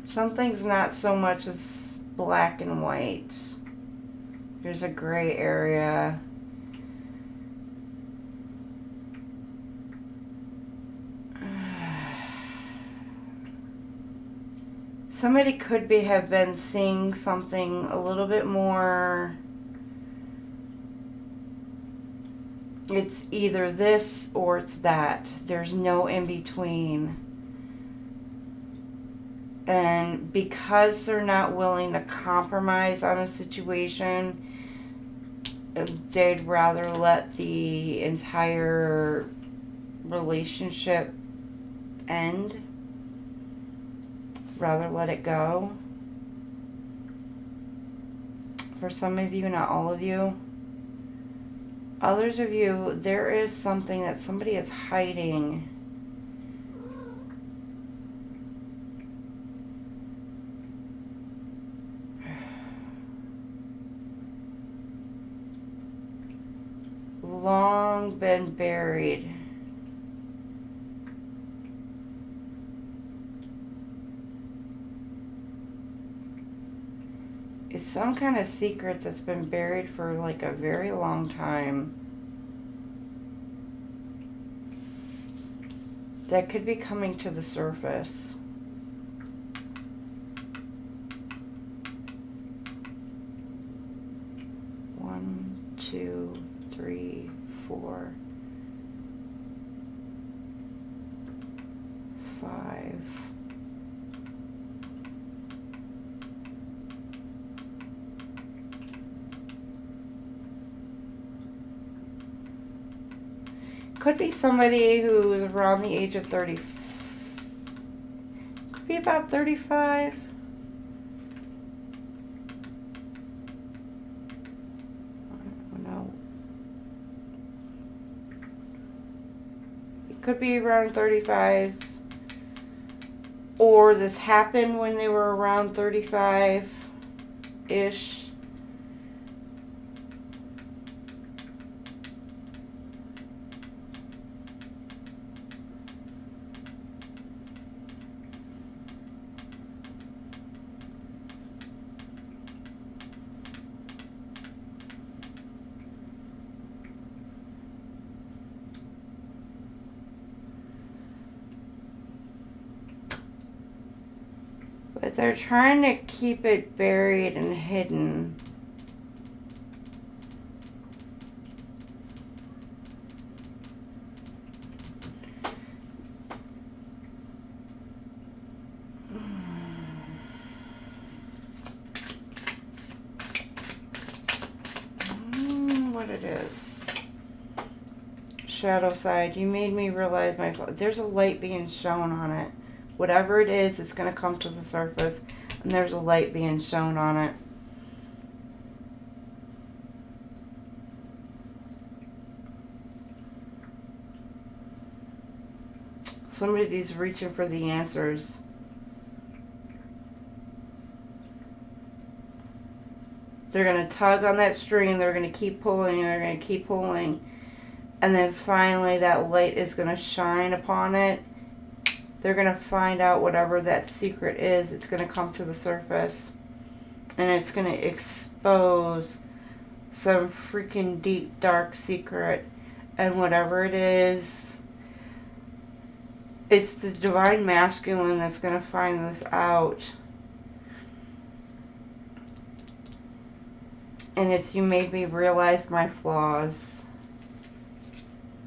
Something's not so much as black and white. There's a gray area. Somebody could have been seeing something a little bit more. It's either this or it's that. There's no in between. And because they're not willing to compromise on a situation, they'd rather let the entire relationship end. Rather let it go. For some of you, not all of you. Others of you, there is something that somebody is hiding. Long been buried. It's some kind of secret that's been buried for like a very long time. That could be coming to the surface. One, two, three, four, five. Could be somebody who's around the age of 30. Could be about 35. No. It could be around 35. Or this happened when they were around 35-ish. But they're trying to keep it buried and hidden. What it is. Shadow side, you made me realize there's a light being shown on it. Whatever it is, it's going to come to the surface, and there's a light being shown on it. Somebody's reaching for the answers. They're going to tug on that string. They're going to keep pulling. They're going to keep pulling. And then finally that light is going to shine upon it. They're going to find out whatever that secret is. It's going to come to the surface. And it's going to expose some freaking deep, dark secret. And whatever it is, it's the divine masculine that's going to find this out. And it's, you made me realize my flaws.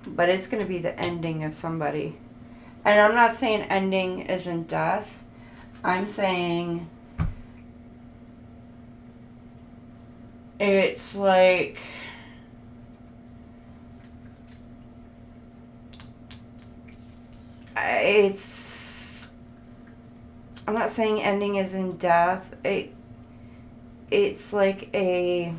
But it's going to be the ending of somebody. And I'm not saying ending as in death. I'm saying it's like I'm not saying ending as in death. It's like a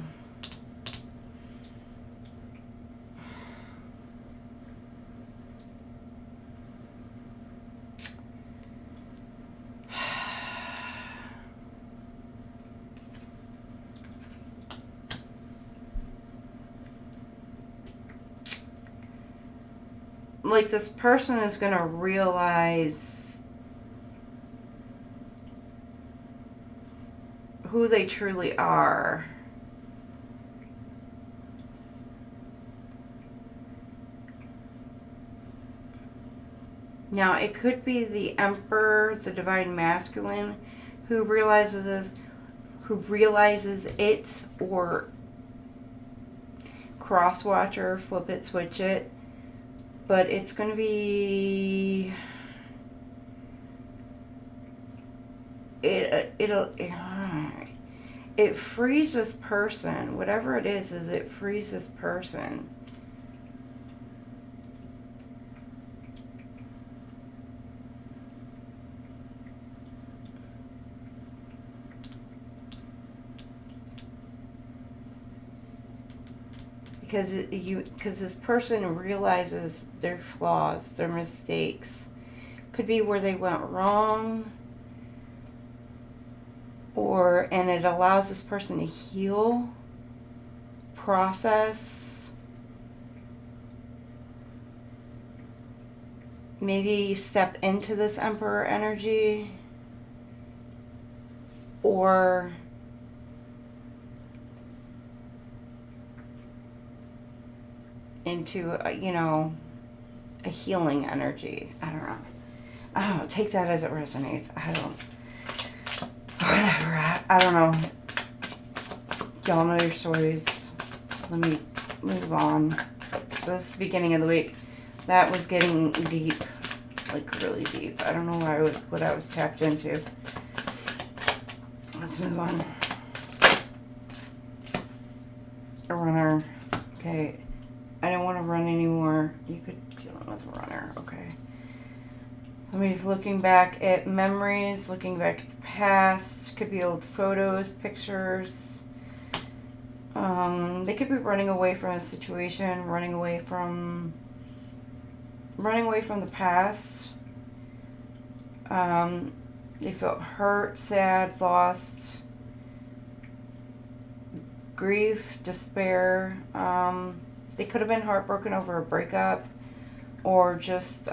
like this person is going to realize who they truly are. Now, it could be the Emperor, the divine masculine, who realizes it, or cross-watcher, flip it, switch it. But it's going to be, it frees this person. Whatever it is it frees this person. Because this person realizes their flaws, their mistakes. Could be where they went wrong, and it allows this person to heal, process, maybe step into this Emperor energy, or into a healing energy. I don't know. Take that as it resonates. Whatever. I don't know. Y'all know your stories. Let me move on. So this is the beginning of the week. That was getting deep. Like really deep. I don't know what I was tapped into. Let's move on. A runner. Okay. I don't want to run anymore. You could deal with a runner. Okay. Somebody's looking back at memories, looking back at the past. Could be old photos, pictures. They could be running away from a situation, running away from the past. They felt hurt, sad, lost, grief, despair. They could have been heartbroken over a breakup, or just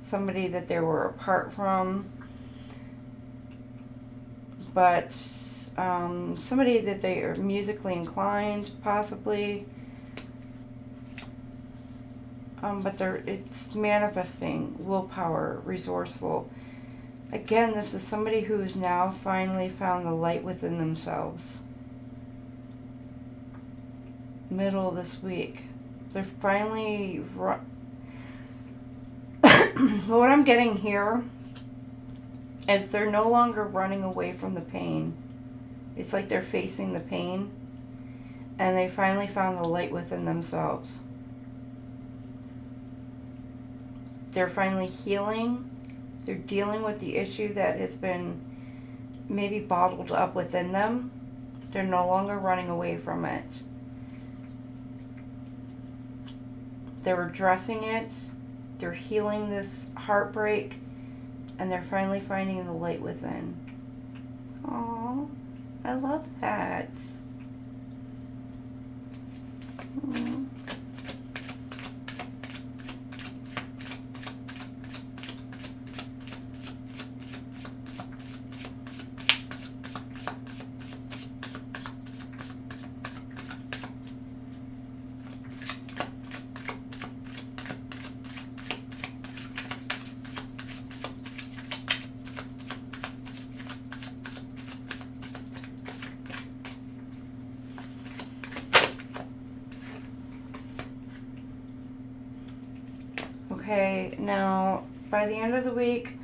somebody that they were apart from. But somebody that they are musically inclined, possibly. But it's manifesting, willpower, resourceful. Again, this is somebody who has now finally found the light within themselves. Middle of this week. They're finally... What I'm getting here is they're no longer running away from the pain. It's like they're facing the pain, and they finally found the light within themselves. They're finally healing. They're dealing with the issue that has been maybe bottled up within them. They're no longer running away from it. They're addressing it. They're healing this heartbreak. And they're finally finding the light within. Aww. I love that. Okay, now by the end of the week,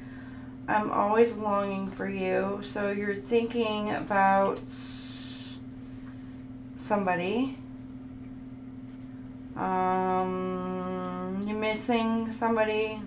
I'm always longing for you. So you're thinking about somebody. You're missing somebody.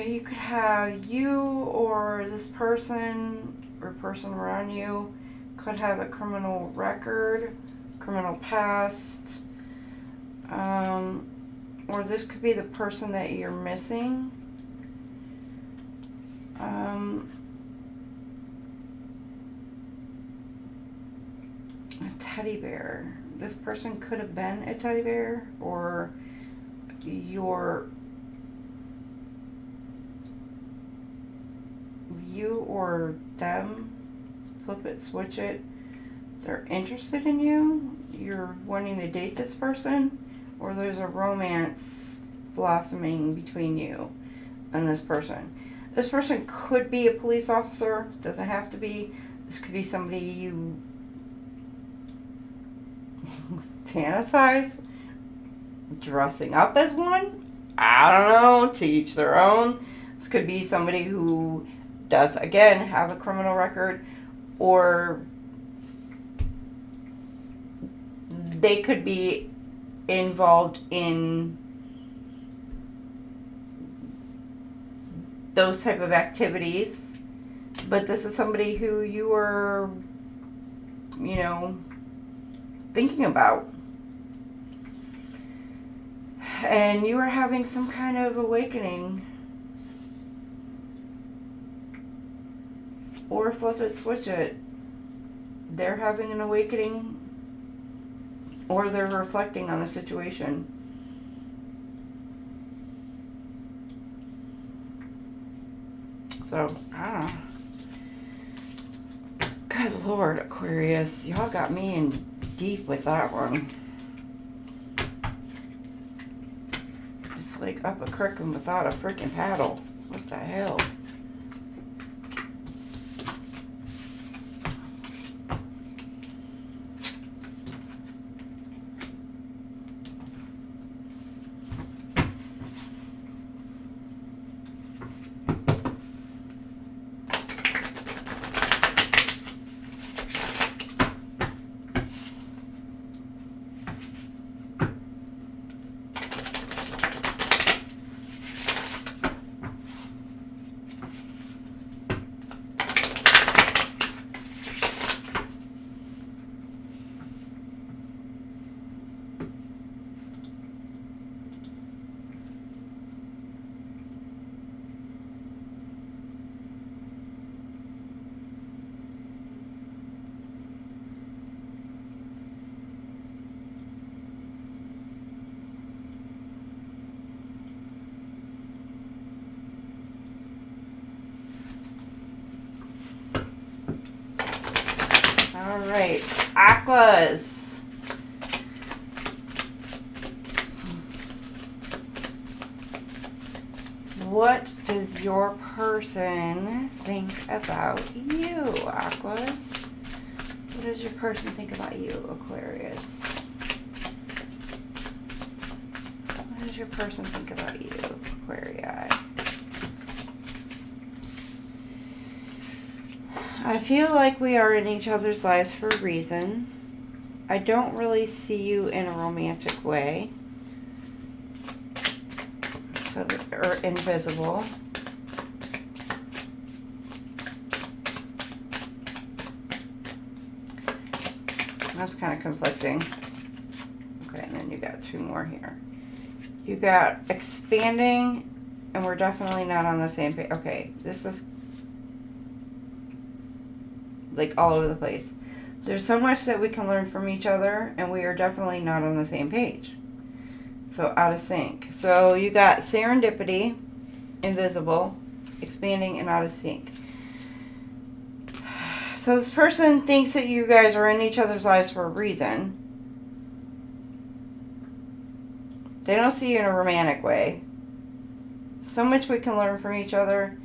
You could have you or this person or person around you could have a criminal record, criminal past, or this could be the person that you're missing. A teddy bear. This person could have been a teddy bear, or you or them, flip it, switch it. They're interested in you. You're wanting to date this person, or there's a romance blossoming between you and this person. This person could be a police officer. Doesn't have to be. This could be somebody you fantasize dressing up as one. I don't know. To each their own. This could be somebody who does, again, have a criminal record, or they could be involved in those type of activities, but this is somebody who you are, thinking about, and you are having some kind of awakening. Or flip it, switch it. They're having an awakening, or they're reflecting on a situation. So, I don't know. Good Lord, Aquarius. Y'all got me in deep with that one. It's like up a creek and without a freaking paddle. What the hell? All right, Aquas. What does your person think about you, Aquas? What does your person think about you, Aquarius? What does your person think about you, Aquarii? I feel like we are in each other's lives for a reason. I don't really see you in a romantic way. So or invisible. That's kind of conflicting. then you got 2 more here. You got expanding, and we're definitely not on the same page. Okay, this is like all over the place. There's so much that we can learn from each other, and we are definitely not on the same page. So out of sync. So you got serendipity, invisible, expanding, and out of sync. So this person thinks that you guys are in each other's lives for a reason. They don't see you in a romantic way. So much we can learn from each other.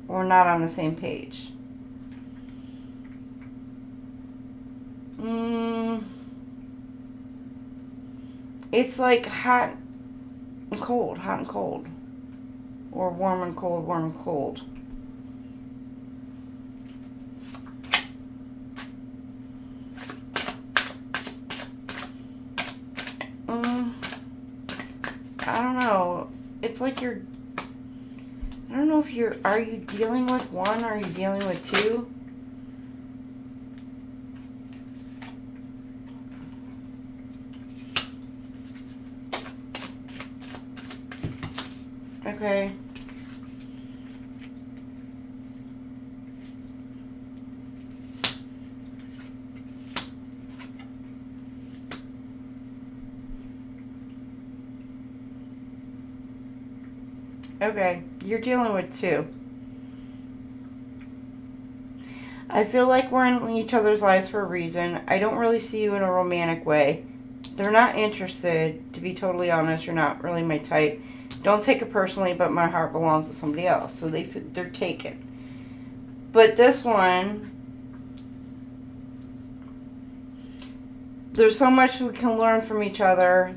We're not on the same page. It's like hot and cold, hot and cold. Or warm and cold, warm and cold. I don't know. It's like you're... I don't know if you're... Are you dealing with one? Or are you dealing with two? Okay. Okay, you're dealing with two. I feel like we're in each other's lives for a reason. I don't really see you in a romantic way. They're not interested, to be totally honest. You're not really my type. Don't take it personally, but my heart belongs to somebody else. So they're taken. But this one, there's so much we can learn from each other.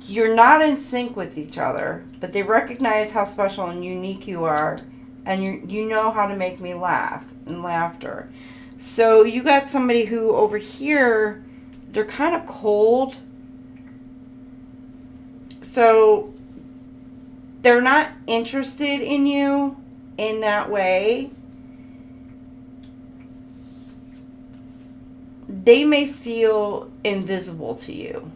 You're not in sync with each other, but they recognize how special and unique you are, and you know how to make me laugh and laughter. So you got somebody who over here, they're kind of cold. So they're not interested in you in that way. They may feel invisible to you.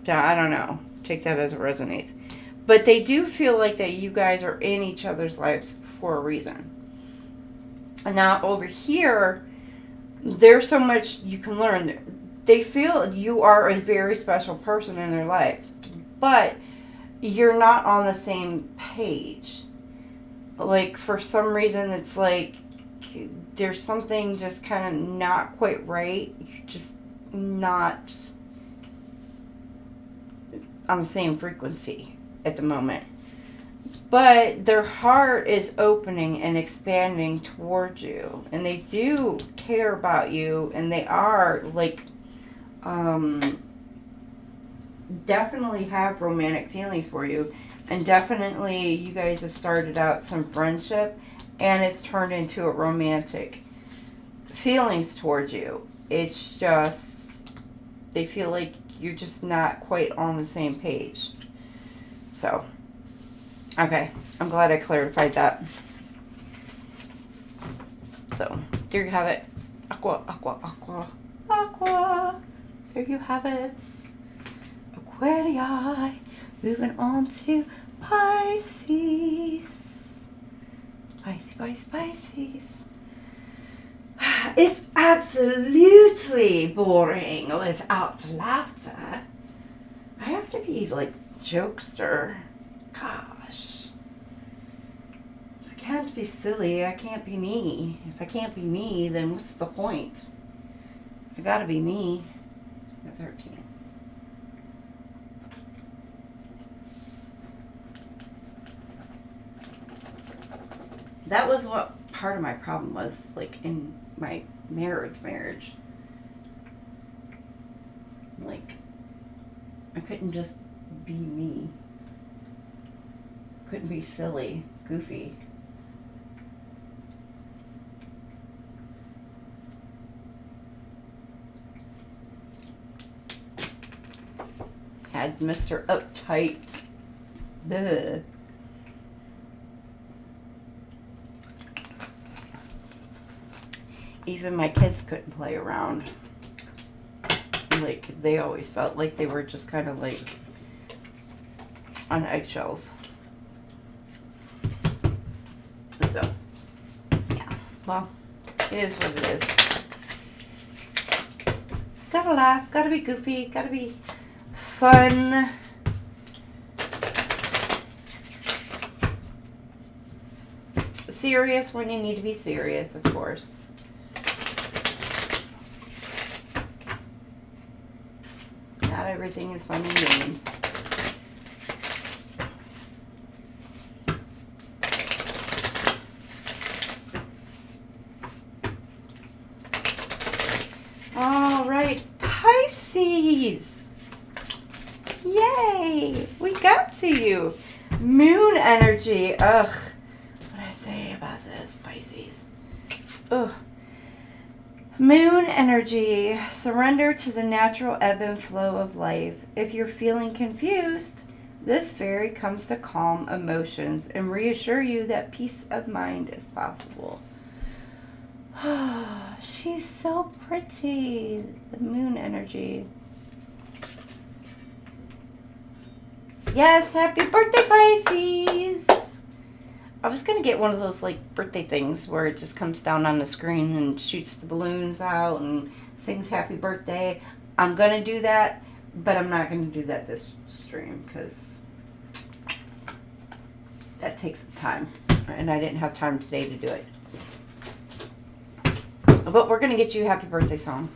Yeah, I don't know. Take that as it resonates. But they do feel like that you guys are in each other's lives for a reason. And now over here, there's so much you can learn. They feel you are a very special person in their lives. But you're not on the same page. Like, for some reason, it's like there's something just kind of not quite right. You're just not on the same frequency at the moment. But their heart is opening and expanding towards you. And they do care about you. And they are, like, definitely have romantic feelings for you. And definitely you guys have started out some friendship. And it's turned into a romantic feelings towards you. It's just, they feel like you're just not quite on the same page. So, okay. I'm glad I clarified that. So, there you have it. Aqua, aqua, aqua, aqua. There you have it. Aquarii. Moving on to Pisces. Pisces. It's absolutely boring without laughter. I have to be like jokester. Gosh. If I can't be silly, I can't be me. If I can't be me, then what's the point? I gotta be me. 13. That was what part of my problem was, like, in my marriage. Like, I couldn't just be me. Couldn't be silly, goofy. Had Mr. Uptight. Ugh. Even my kids couldn't play around. Like, they always felt like they were just kind of like on eggshells. So, yeah. Well, it is what it is. Gotta laugh, gotta be goofy, gotta be fun. Serious when you need to be serious, of course. Not everything is fun and games. All right, Pisces. Yay, we got to you. Moon energy. Ugh. What do I say about this, Pisces? Ugh. Moon energy. Surrender to the natural ebb and flow of life. If you're feeling confused, this fairy comes to calm emotions and reassure you that peace of mind is possible. She's so pretty. The moon energy. Yes, happy birthday, Pisces. I was going to get one of those like birthday things where it just comes down on the screen and shoots the balloons out and sings happy birthday. I'm going to do that, but I'm not going to do that this stream because that takes some time. And I didn't have time today to do it. But we're going to get you a happy birthday song.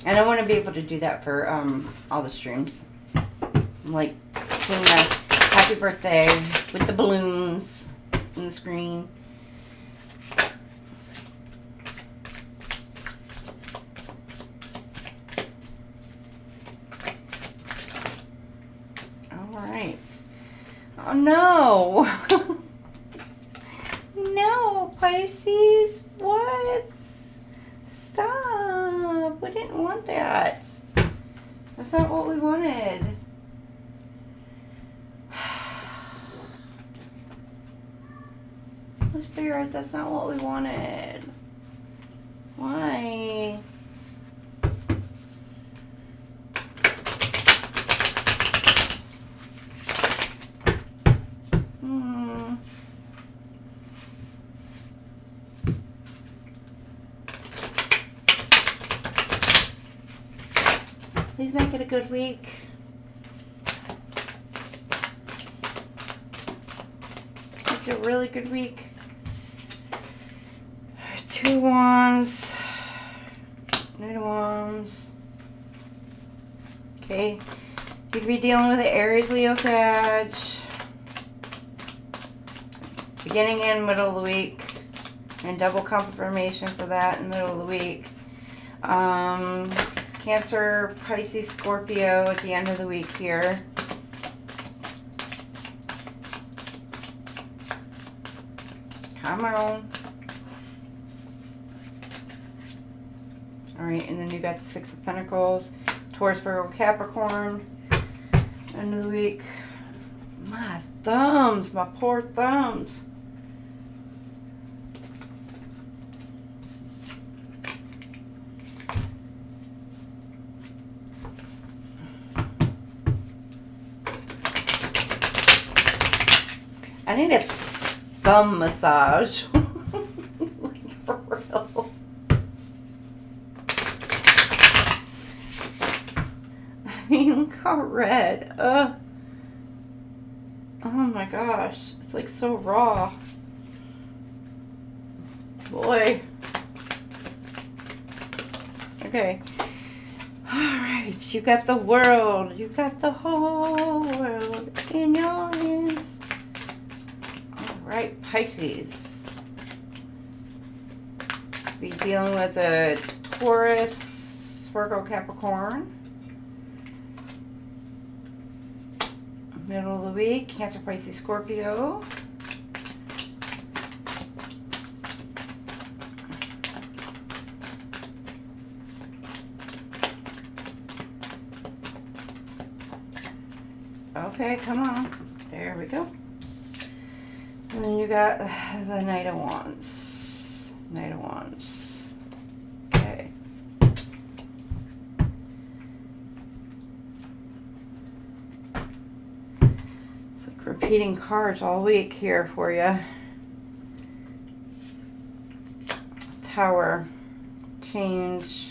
And I want to be able to do that for all the streams. Like sing a happy birthday with the balloons on the screen. Alright. Oh no! No, Pisces! What? Stop! We didn't want that. That's not what we wanted. Blue Spirit, that's not what we wanted. Why? Please make it a good week. Make it a really good week. 2 wands. Knight of Wands. Okay. You could be dealing with the Aries, Leo, Sag. Beginning and middle of the week. And double confirmation for that in the middle of the week. Cancer, Pisces, Scorpio at the end of the week here. Come on. Alright, and then you got the 6 of Pentacles. Taurus, Virgo, Capricorn. End of the week. My thumbs, my poor thumbs. I need a thumb massage. Like, for real. I mean, look how red. Oh my gosh. It's like so raw. Boy. Okay. Alright, you got the world. You got the whole world in your hands. Alright, Pisces. Be dealing with a Taurus, Virgo, Capricorn. Middle of the week, Cancer, Pisces, Scorpio. Okay, come on. There we go. And then you got the Knight of Wands. Knight of Wands. Okay. It's like repeating cards all week here for you. Tower. Change.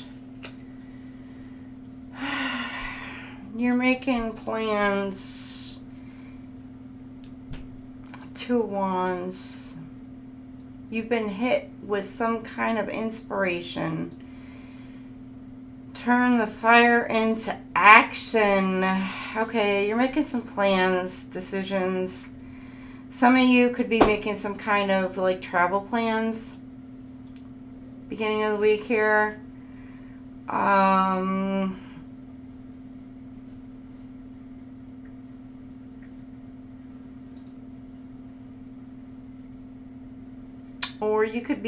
You're making plans. Two of Wands. You've been hit with some kind of inspiration. Turn the fire into action. Okay, you're making some plans, decisions. Some of you could be making some kind of like travel plans. Beginning of the week here. Or you could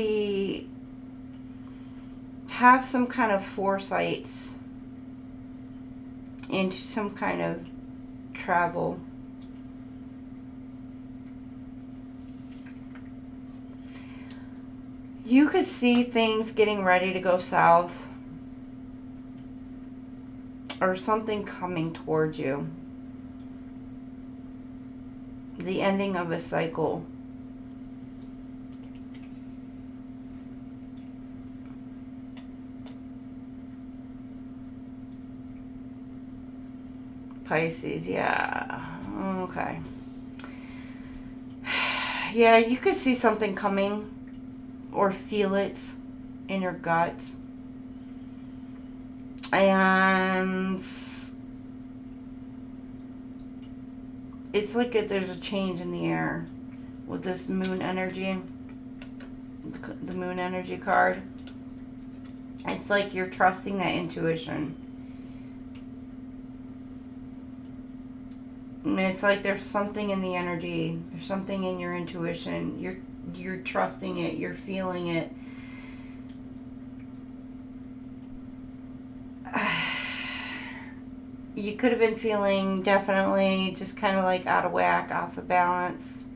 have some kind of foresight into some kind of travel. You could see things getting ready to go south, or something coming towards you. The ending of a cycle. Pisces, yeah. Okay. Yeah, you could see something coming or feel it in your guts. And it's like there's a change in the air with this moon energy, the moon energy card. It's like you're trusting that intuition. And it's like there's something in the energy, there's something in your intuition. You're trusting it, you're feeling it. You could have been feeling definitely just kind of like out of whack, off of balance,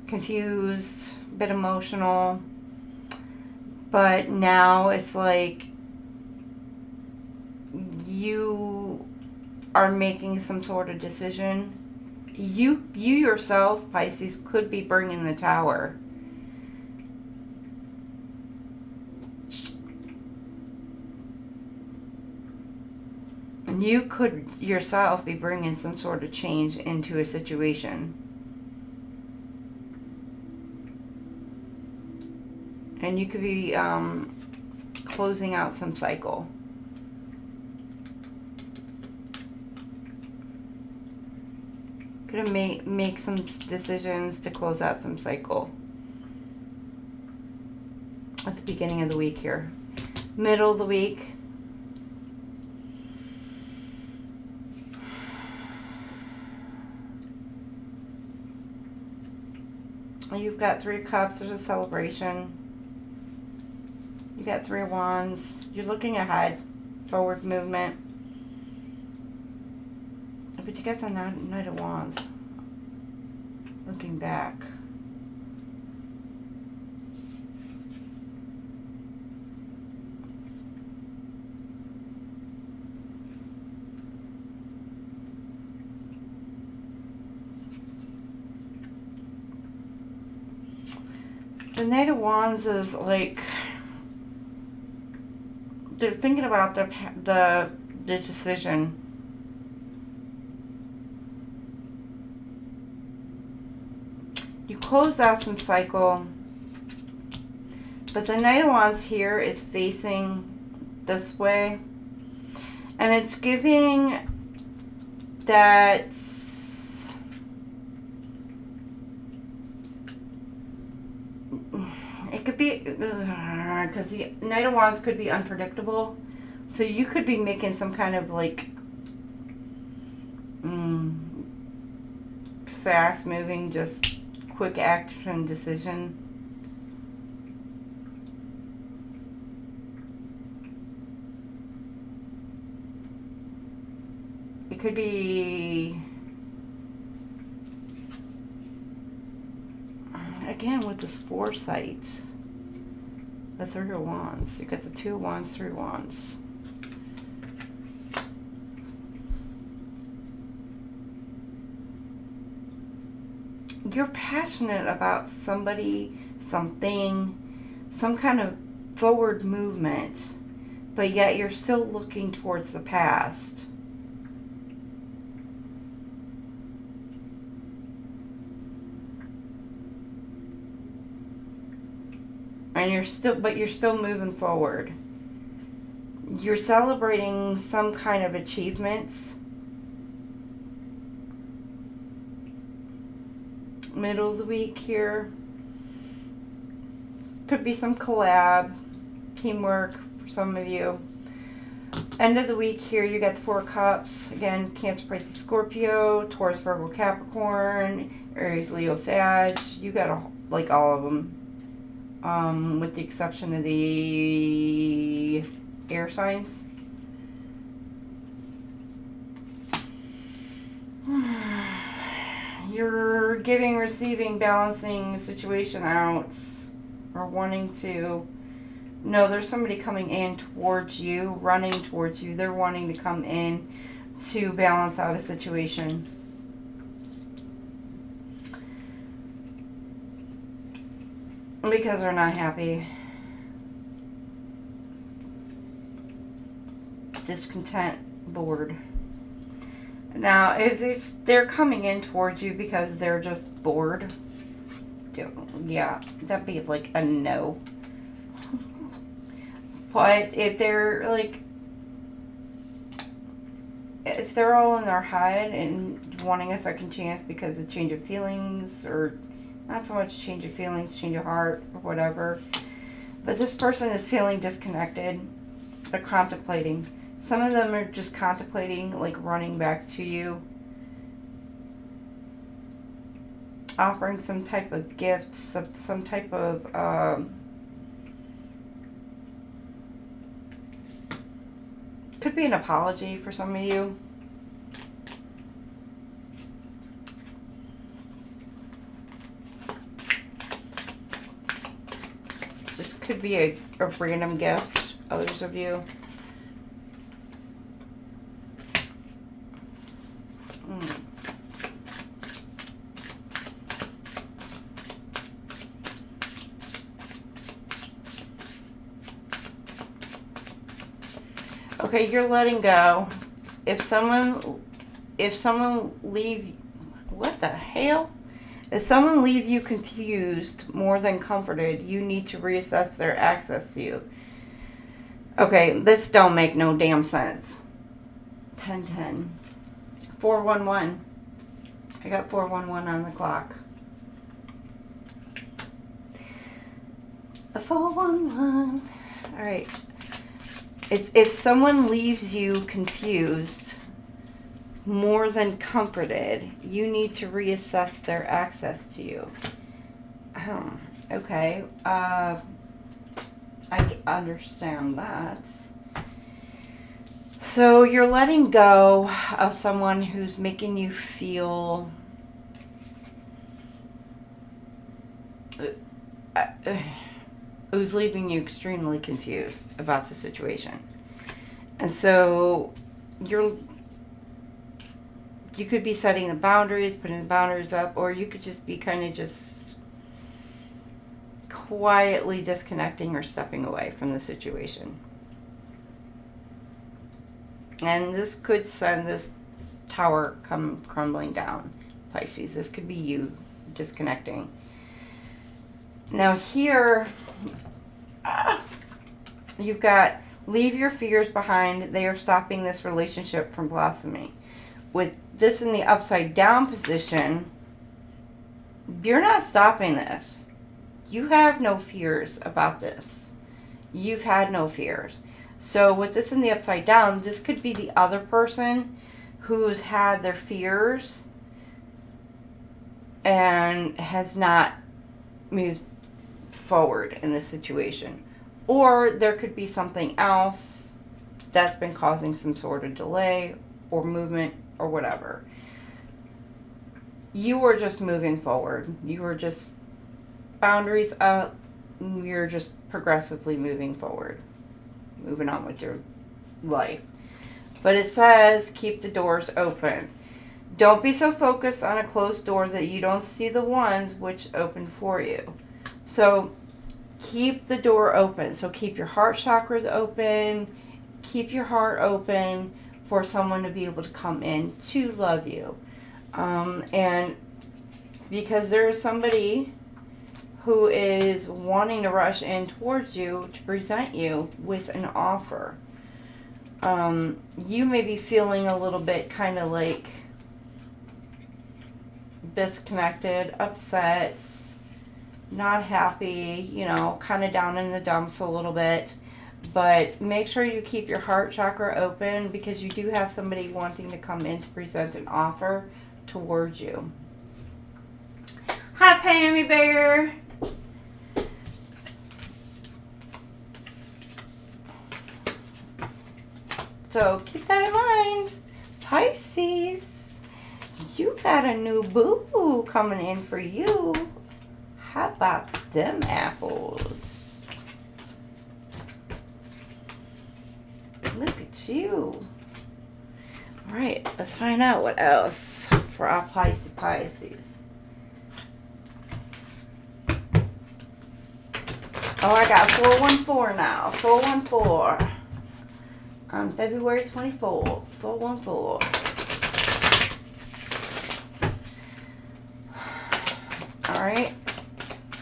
confused, a bit emotional. But now it's like you are making some sort of decision. You yourself, Pisces, could be bringing the Tower. And you could yourself be bringing some sort of change into a situation. And you could be closing out some cycle. Could make some decisions to close out some cycle. At the beginning of the week here. Middle of the week. You've got Three of Cups. There's a celebration. You got Three of Wands. You're looking ahead. Forward movement. But you got the Knight of Wands. Looking back. The Knight of Wands is like they're thinking about the decision. You close out some cycle, but the Knight of Wands here is facing this way, and it's giving that it could be because the Knight of Wands could be unpredictable, so you could be making some kind of like fast moving, just quick action decision. It could be again, with this foresight, the Three of Wands. You got the Two of Wands, Three of Wands. You're passionate about somebody, something, some kind of forward movement, but yet you're still looking towards the past. And you're still moving forward. You're celebrating some kind of achievements. Middle of the week here. Could be some collab, teamwork for some of you. End of the week here, you got the Four of Cups. Again, Cancer, Pisces, Scorpio, Taurus, Virgo, Capricorn, Aries, Leo, Sag. You got like all of them. With the exception of the air signs. You're giving, receiving, balancing the situation out, or wanting to. No, there's somebody coming in towards you, running towards you. They're wanting to come in to balance out a situation. Because they're not happy. Discontent, bored. Now, if they're coming in towards you because they're just bored, yeah, that'd be like a no. But if they're like, if they're all in their head and wanting a second chance because of change of feelings, or not so much change of feelings, change of heart, or whatever, but this person is feeling disconnected. They're contemplating. Some of them are just contemplating, like running back to you, offering some type of gift, some type of could be an apology for some of you. This could be a random gift, others of you. Okay, you're letting go. If someone leave, what the hell? If someone leave you confused more than comforted, you need to reassess their access to you. Okay, this don't make no damn sense. 10-10. 411. I got 411 on the clock. 411. All right. It's if someone leaves you confused more than comforted, you need to reassess their access to you. Okay. I understand that. So you're letting go of someone who's making you feel who's leaving you extremely confused about the situation. And so you could be setting the boundaries, putting the boundaries up, or you could just be kind of just quietly disconnecting or stepping away from the situation. And this could send this tower come crumbling down, Pisces. This could be you disconnecting. Now here, you've got leave your fears behind. They are stopping this relationship from blossoming. With this in the upside down position, you're not stopping this. You have no fears about this. You've had no fears. So with this in the upside down, this could be the other person who's had their fears and has not moved forward in this situation. Or there could be something else that's been causing some sort of delay or movement or whatever. You were just moving forward. You were just boundaries up, you're just progressively moving forward, moving on with your life. But it says keep the doors open. Don't be so focused on a closed door that you don't see the ones which open for you. So keep the door open. So keep your heart chakras open. Keep your heart open for someone to be able to come in to love you. And because there is somebody who is wanting to rush in towards you to present you with an offer. You may be feeling a little bit kind of like disconnected, upset, not happy, you know, kind of down in the dumps a little bit. But make sure you keep your heart chakra open, because you do have somebody wanting to come in to present an offer towards you. Hi, Pammy Bear. So keep that in mind. Pisces, you got a new boo coming in for you. How about them apples? Look at you. All right, let's find out what else for our Pisces. Oh, I got 414 now. 414. On February 24th. 414. Alright.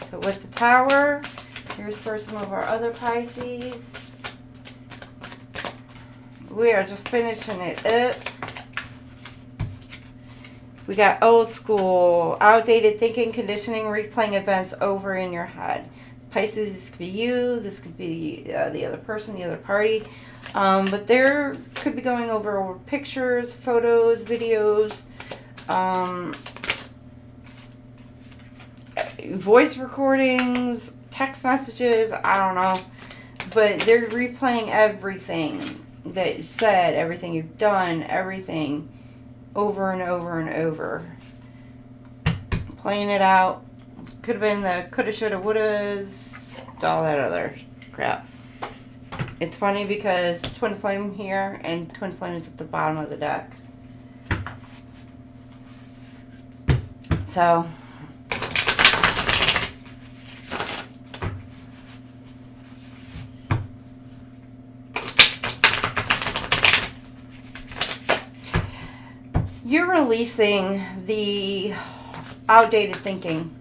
So with the Tower, here's for some of our other Pisces. We are just finishing it up. We got old school, outdated thinking, conditioning, replaying events over in your head. Pisces, this could be you, this could be the other person, the other party. But there could be going over pictures, photos, videos, voice recordings, text messages, I don't know. But they're replaying everything that you said, everything you've done, everything over and over and over. Playing it out. Could have been the coulda, shoulda, wouldas, all that other crap. It's funny because Twin Flame here and Twin Flame is at the bottom of the deck. So, you're releasing the outdated thinking.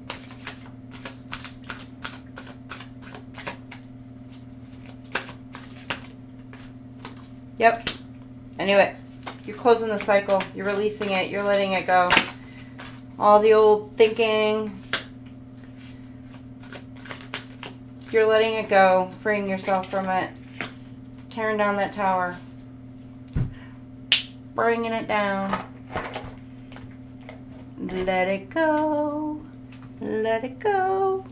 Yep, I knew it. You're closing the cycle. You're releasing it. You're letting it go. All the old thinking. You're letting it go. Freeing yourself from it. Tearing down that tower. Bringing it down. Let it go. Let it go.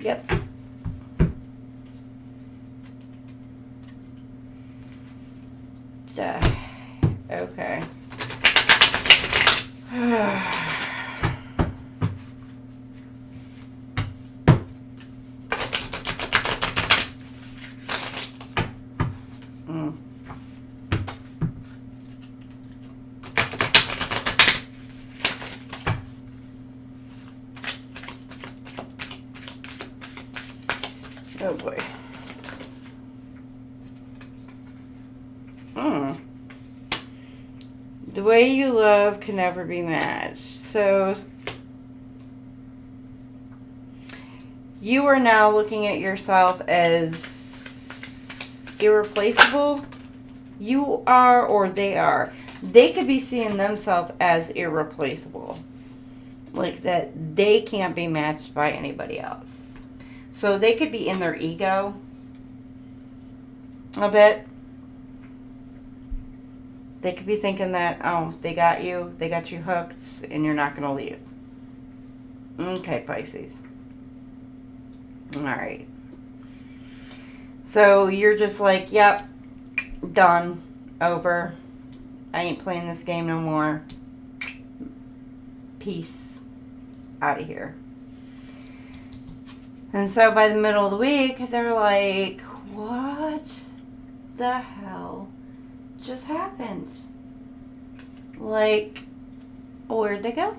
Yep. Okay. Oh boy. The way you love can never be matched. So you are now looking at yourself as irreplaceable. You are, or they are. They could be seeing themselves as irreplaceable. Like that they can't be matched by anybody else. So they could be in their ego a bit. They could be thinking that, oh, they got you hooked, and you're not going to leave. Okay, Pisces. All right. So you're just like, yep, done, over. I ain't playing this game no more. Peace. Out of here. And so by the middle of the week, they're like, what the hell just happened? Like, where'd they go?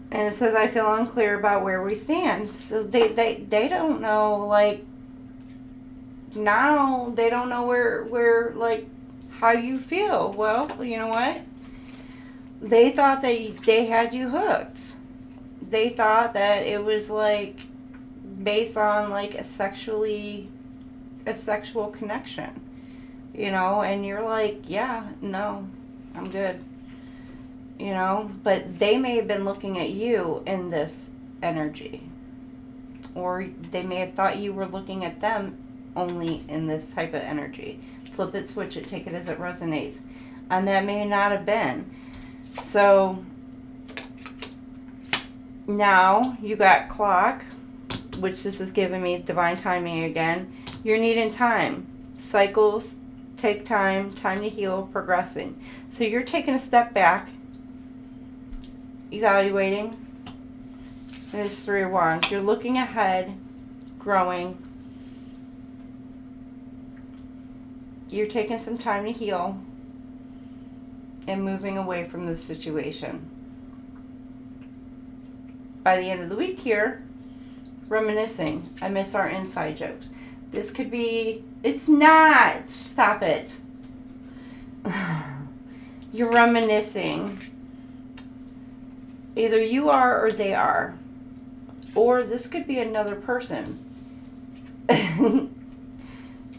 And it says, I feel unclear about where we stand. So they don't know, like, now they don't know where, like, how you feel. Well, you know what? They thought that they had you hooked. They thought that it was, like, based on, like, a sexual connection. You know, and you're like, yeah, no, I'm good. You know, but they may have been looking at you in this energy. Or they may have thought you were looking at them only in this type of energy. Flip it, switch it, take it as it resonates. And that may not have been. So, now you got clock, which this is giving me divine timing again. You're needing time. Cycles take time to heal, progressing. So you're taking a step back, evaluating. There's 3 of Wands. You're looking ahead, growing. You're taking some time to heal and moving away from the situation. By the end of the week here, reminiscing. I miss our inside jokes. This could be, it's not. Stop it. You're reminiscing. Either you are or they are. Or this could be another person.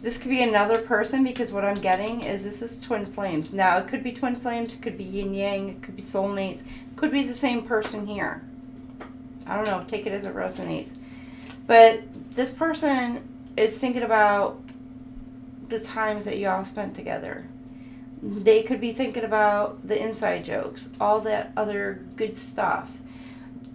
This could be another person, because what I'm getting is this is twin flames. Now, it could be twin flames, it could be yin yang, it could be soulmates, it could be the same person here. I don't know, take it as it resonates. But this person is thinking about the times that y'all spent together. They could be thinking about the inside jokes, all that other good stuff.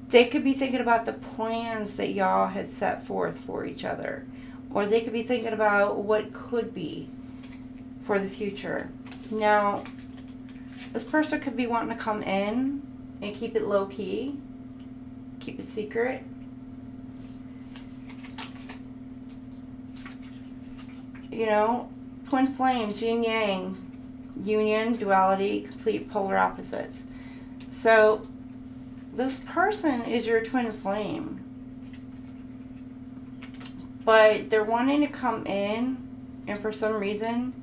They could be thinking about the plans that y'all had set forth for each other. Or they could be thinking about what could be for the future. Now, this person could be wanting to come in and keep it low key, keep it secret. You know, twin flames, yin yang, union, duality, complete polar opposites. So, this person is your twin flame. But they're wanting to come in, and for some reason,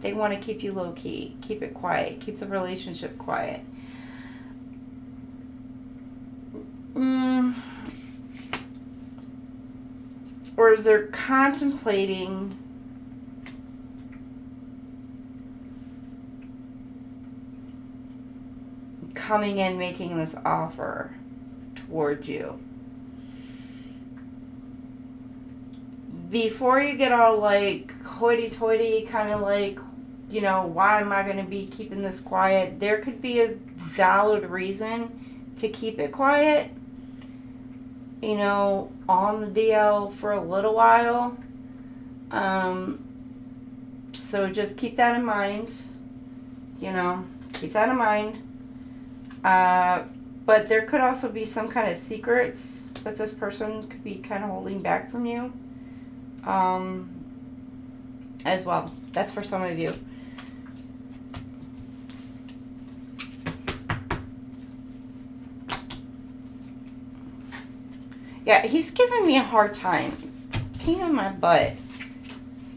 they want to keep you low key, keep it quiet, keep the relationship quiet. Or is they're contemplating coming in, making this offer towards you. Before you get all like hoity-toity, kind of like, you know, why am I going to be keeping this quiet? There could be a valid reason to keep it quiet, you know, on the DL for a little while. So just keep that in mind, you know, keep that in mind. But there could also be some kind of secrets that this person could be kind of holding back from you. As well. That's for some of you. Yeah, he's giving me a hard time. Pain in my butt.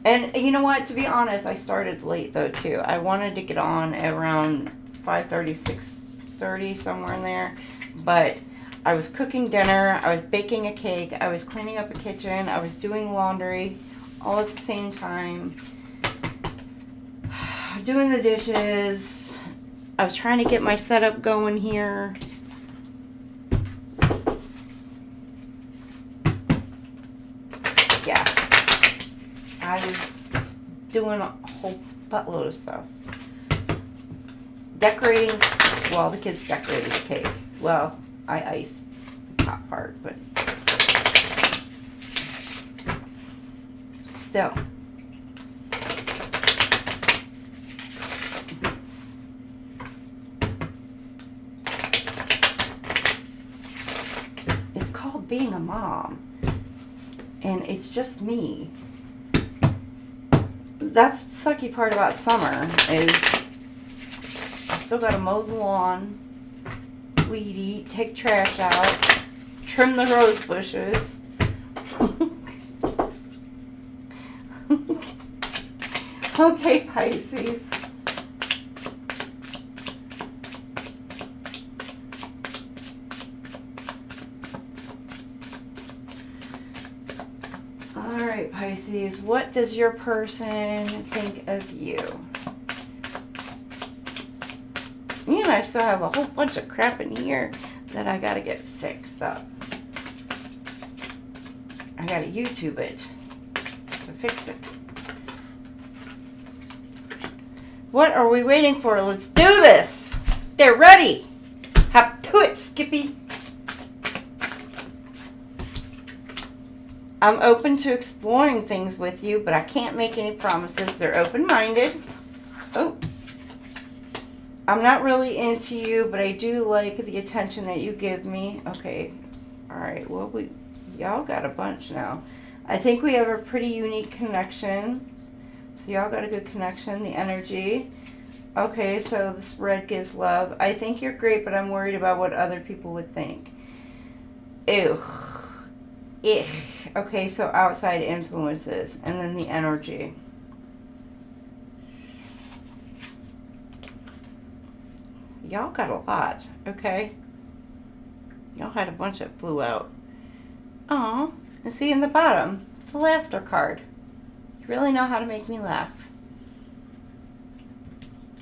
And you know what? To be honest, I started late though too. I wanted to get on at around 5:30, 6:30, somewhere in there. But I was cooking dinner, I was baking a cake, I was cleaning up a kitchen, I was doing laundry, all at the same time. Doing the dishes. I was trying to get my setup going here. Yeah. I was doing a whole buttload of stuff. Decorating, well, the kids decorated the cake. Well, I iced the top part, but still. It's being a mom. And it's just me. That's the sucky part about summer is I still got to mow the lawn, weed eat, take trash out, trim the rose bushes. Okay, Pisces. Alright, Pisces, what does your person think of you? Me and I still have a whole bunch of crap in here that I gotta get fixed up. I gotta YouTube it to fix it. What are we waiting for? Let's do this! They're ready! Hop to it, Skippy! I'm open to exploring things with you, but I can't make any promises. They're open-minded. Oh. I'm not really into you, but I do like the attention that you give me. Okay. Alright, well, y'all got a bunch now. I think we have a pretty unique connection. So y'all got a good connection, the energy. Okay, so this red gives love. I think you're great, but I'm worried about what other people would think. Ew. Ich. Okay, so outside influences. And then the energy. Y'all got a lot, okay? Y'all had a bunch that flew out. Aw, and see in the bottom, it's a laughter card. You really know how to make me laugh.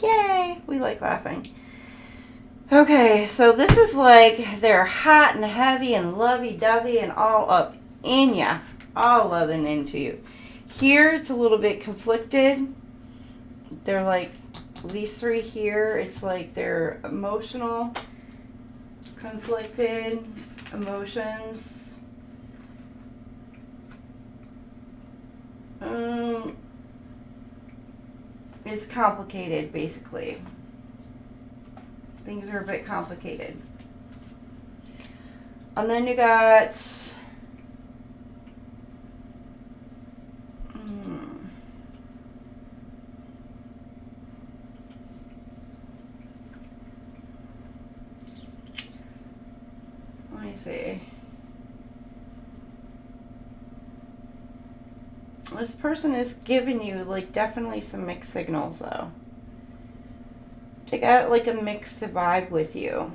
Yay, we like laughing. Okay, so this is like they're hot and heavy and lovey-dovey and all up in ya. All loving into you. Here, it's a little bit conflicted. They're like, these three here, it's like they're emotional, conflicted emotions. It's complicated, basically. Things are a bit complicated. And then you got let me see. This person is giving you like definitely some mixed signals though. They got like a mixed vibe with you.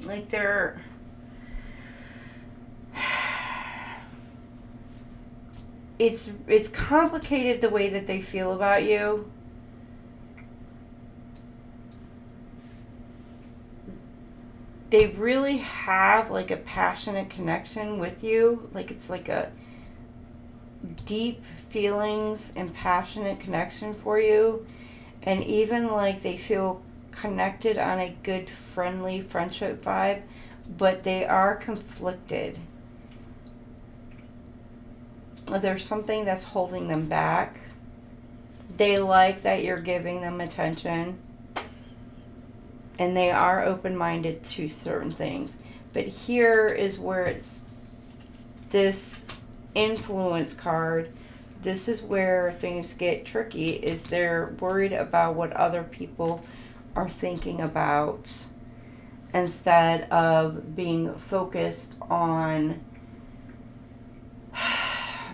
Like they're it's complicated the way that they feel about you. They really have like a passionate connection with you. Like it's like a deep feelings and passionate connection for you. And even like they feel connected on a good friendly friendship vibe, but they are conflicted. There's something that's holding them back. They like that you're giving them attention. And they are open-minded to certain things. But here is where it's this influence card. This is where things get tricky, is they're worried about what other people are thinking about instead of being focused on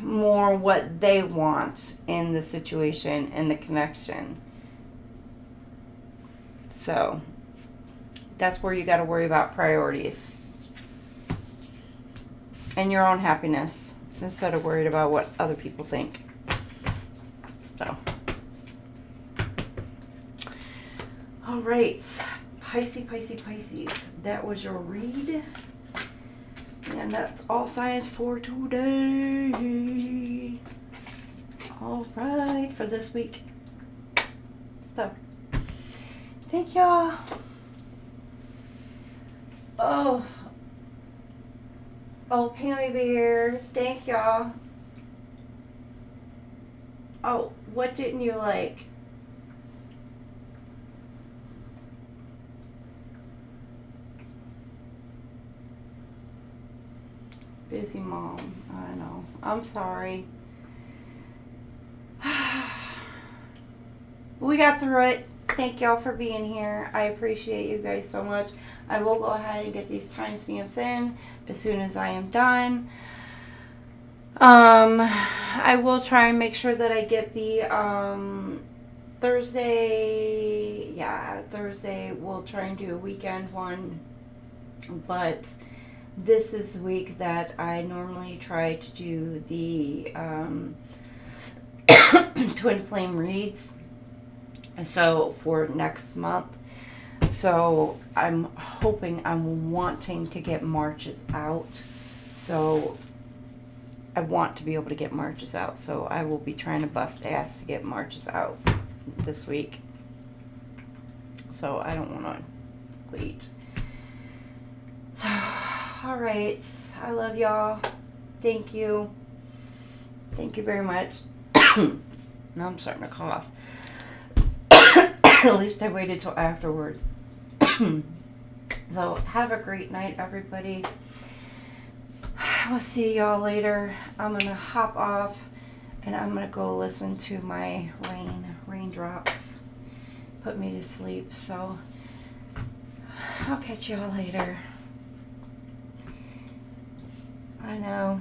more what they want in the situation and the connection. So that's where you got to worry about priorities and your own happiness instead of worried about what other people think. So, all right, Pisces, that was your read. And that's all science for today. All right, for this week. So, thank y'all. Oh, Pammy Bear, thank y'all. Oh, what didn't you like? Busy mom. I know. I'm sorry. We got through it. Thank y'all for being here. I appreciate you guys so much. I will go ahead and get these timestamps in as soon as I am done. I will try and make sure that I get the Thursday. Yeah, Thursday. We'll try and do a weekend one. But this is the week that I normally try to do the twin flame reads. And so for next month. So I'm wanting to get Marches out. So I want to be able to get Marches out. So I will be trying to bust ass to get Marches out this week. So I don't want to wait. So, alright. I love y'all. Thank you. Thank you very much. Now I'm starting to cough. At least I waited till afterwards. So, have a great night, everybody. We'll see y'all later. I'm going to hop off and I'm going to go listen to my raindrops. Put me to sleep. So, I'll catch y'all later. I know.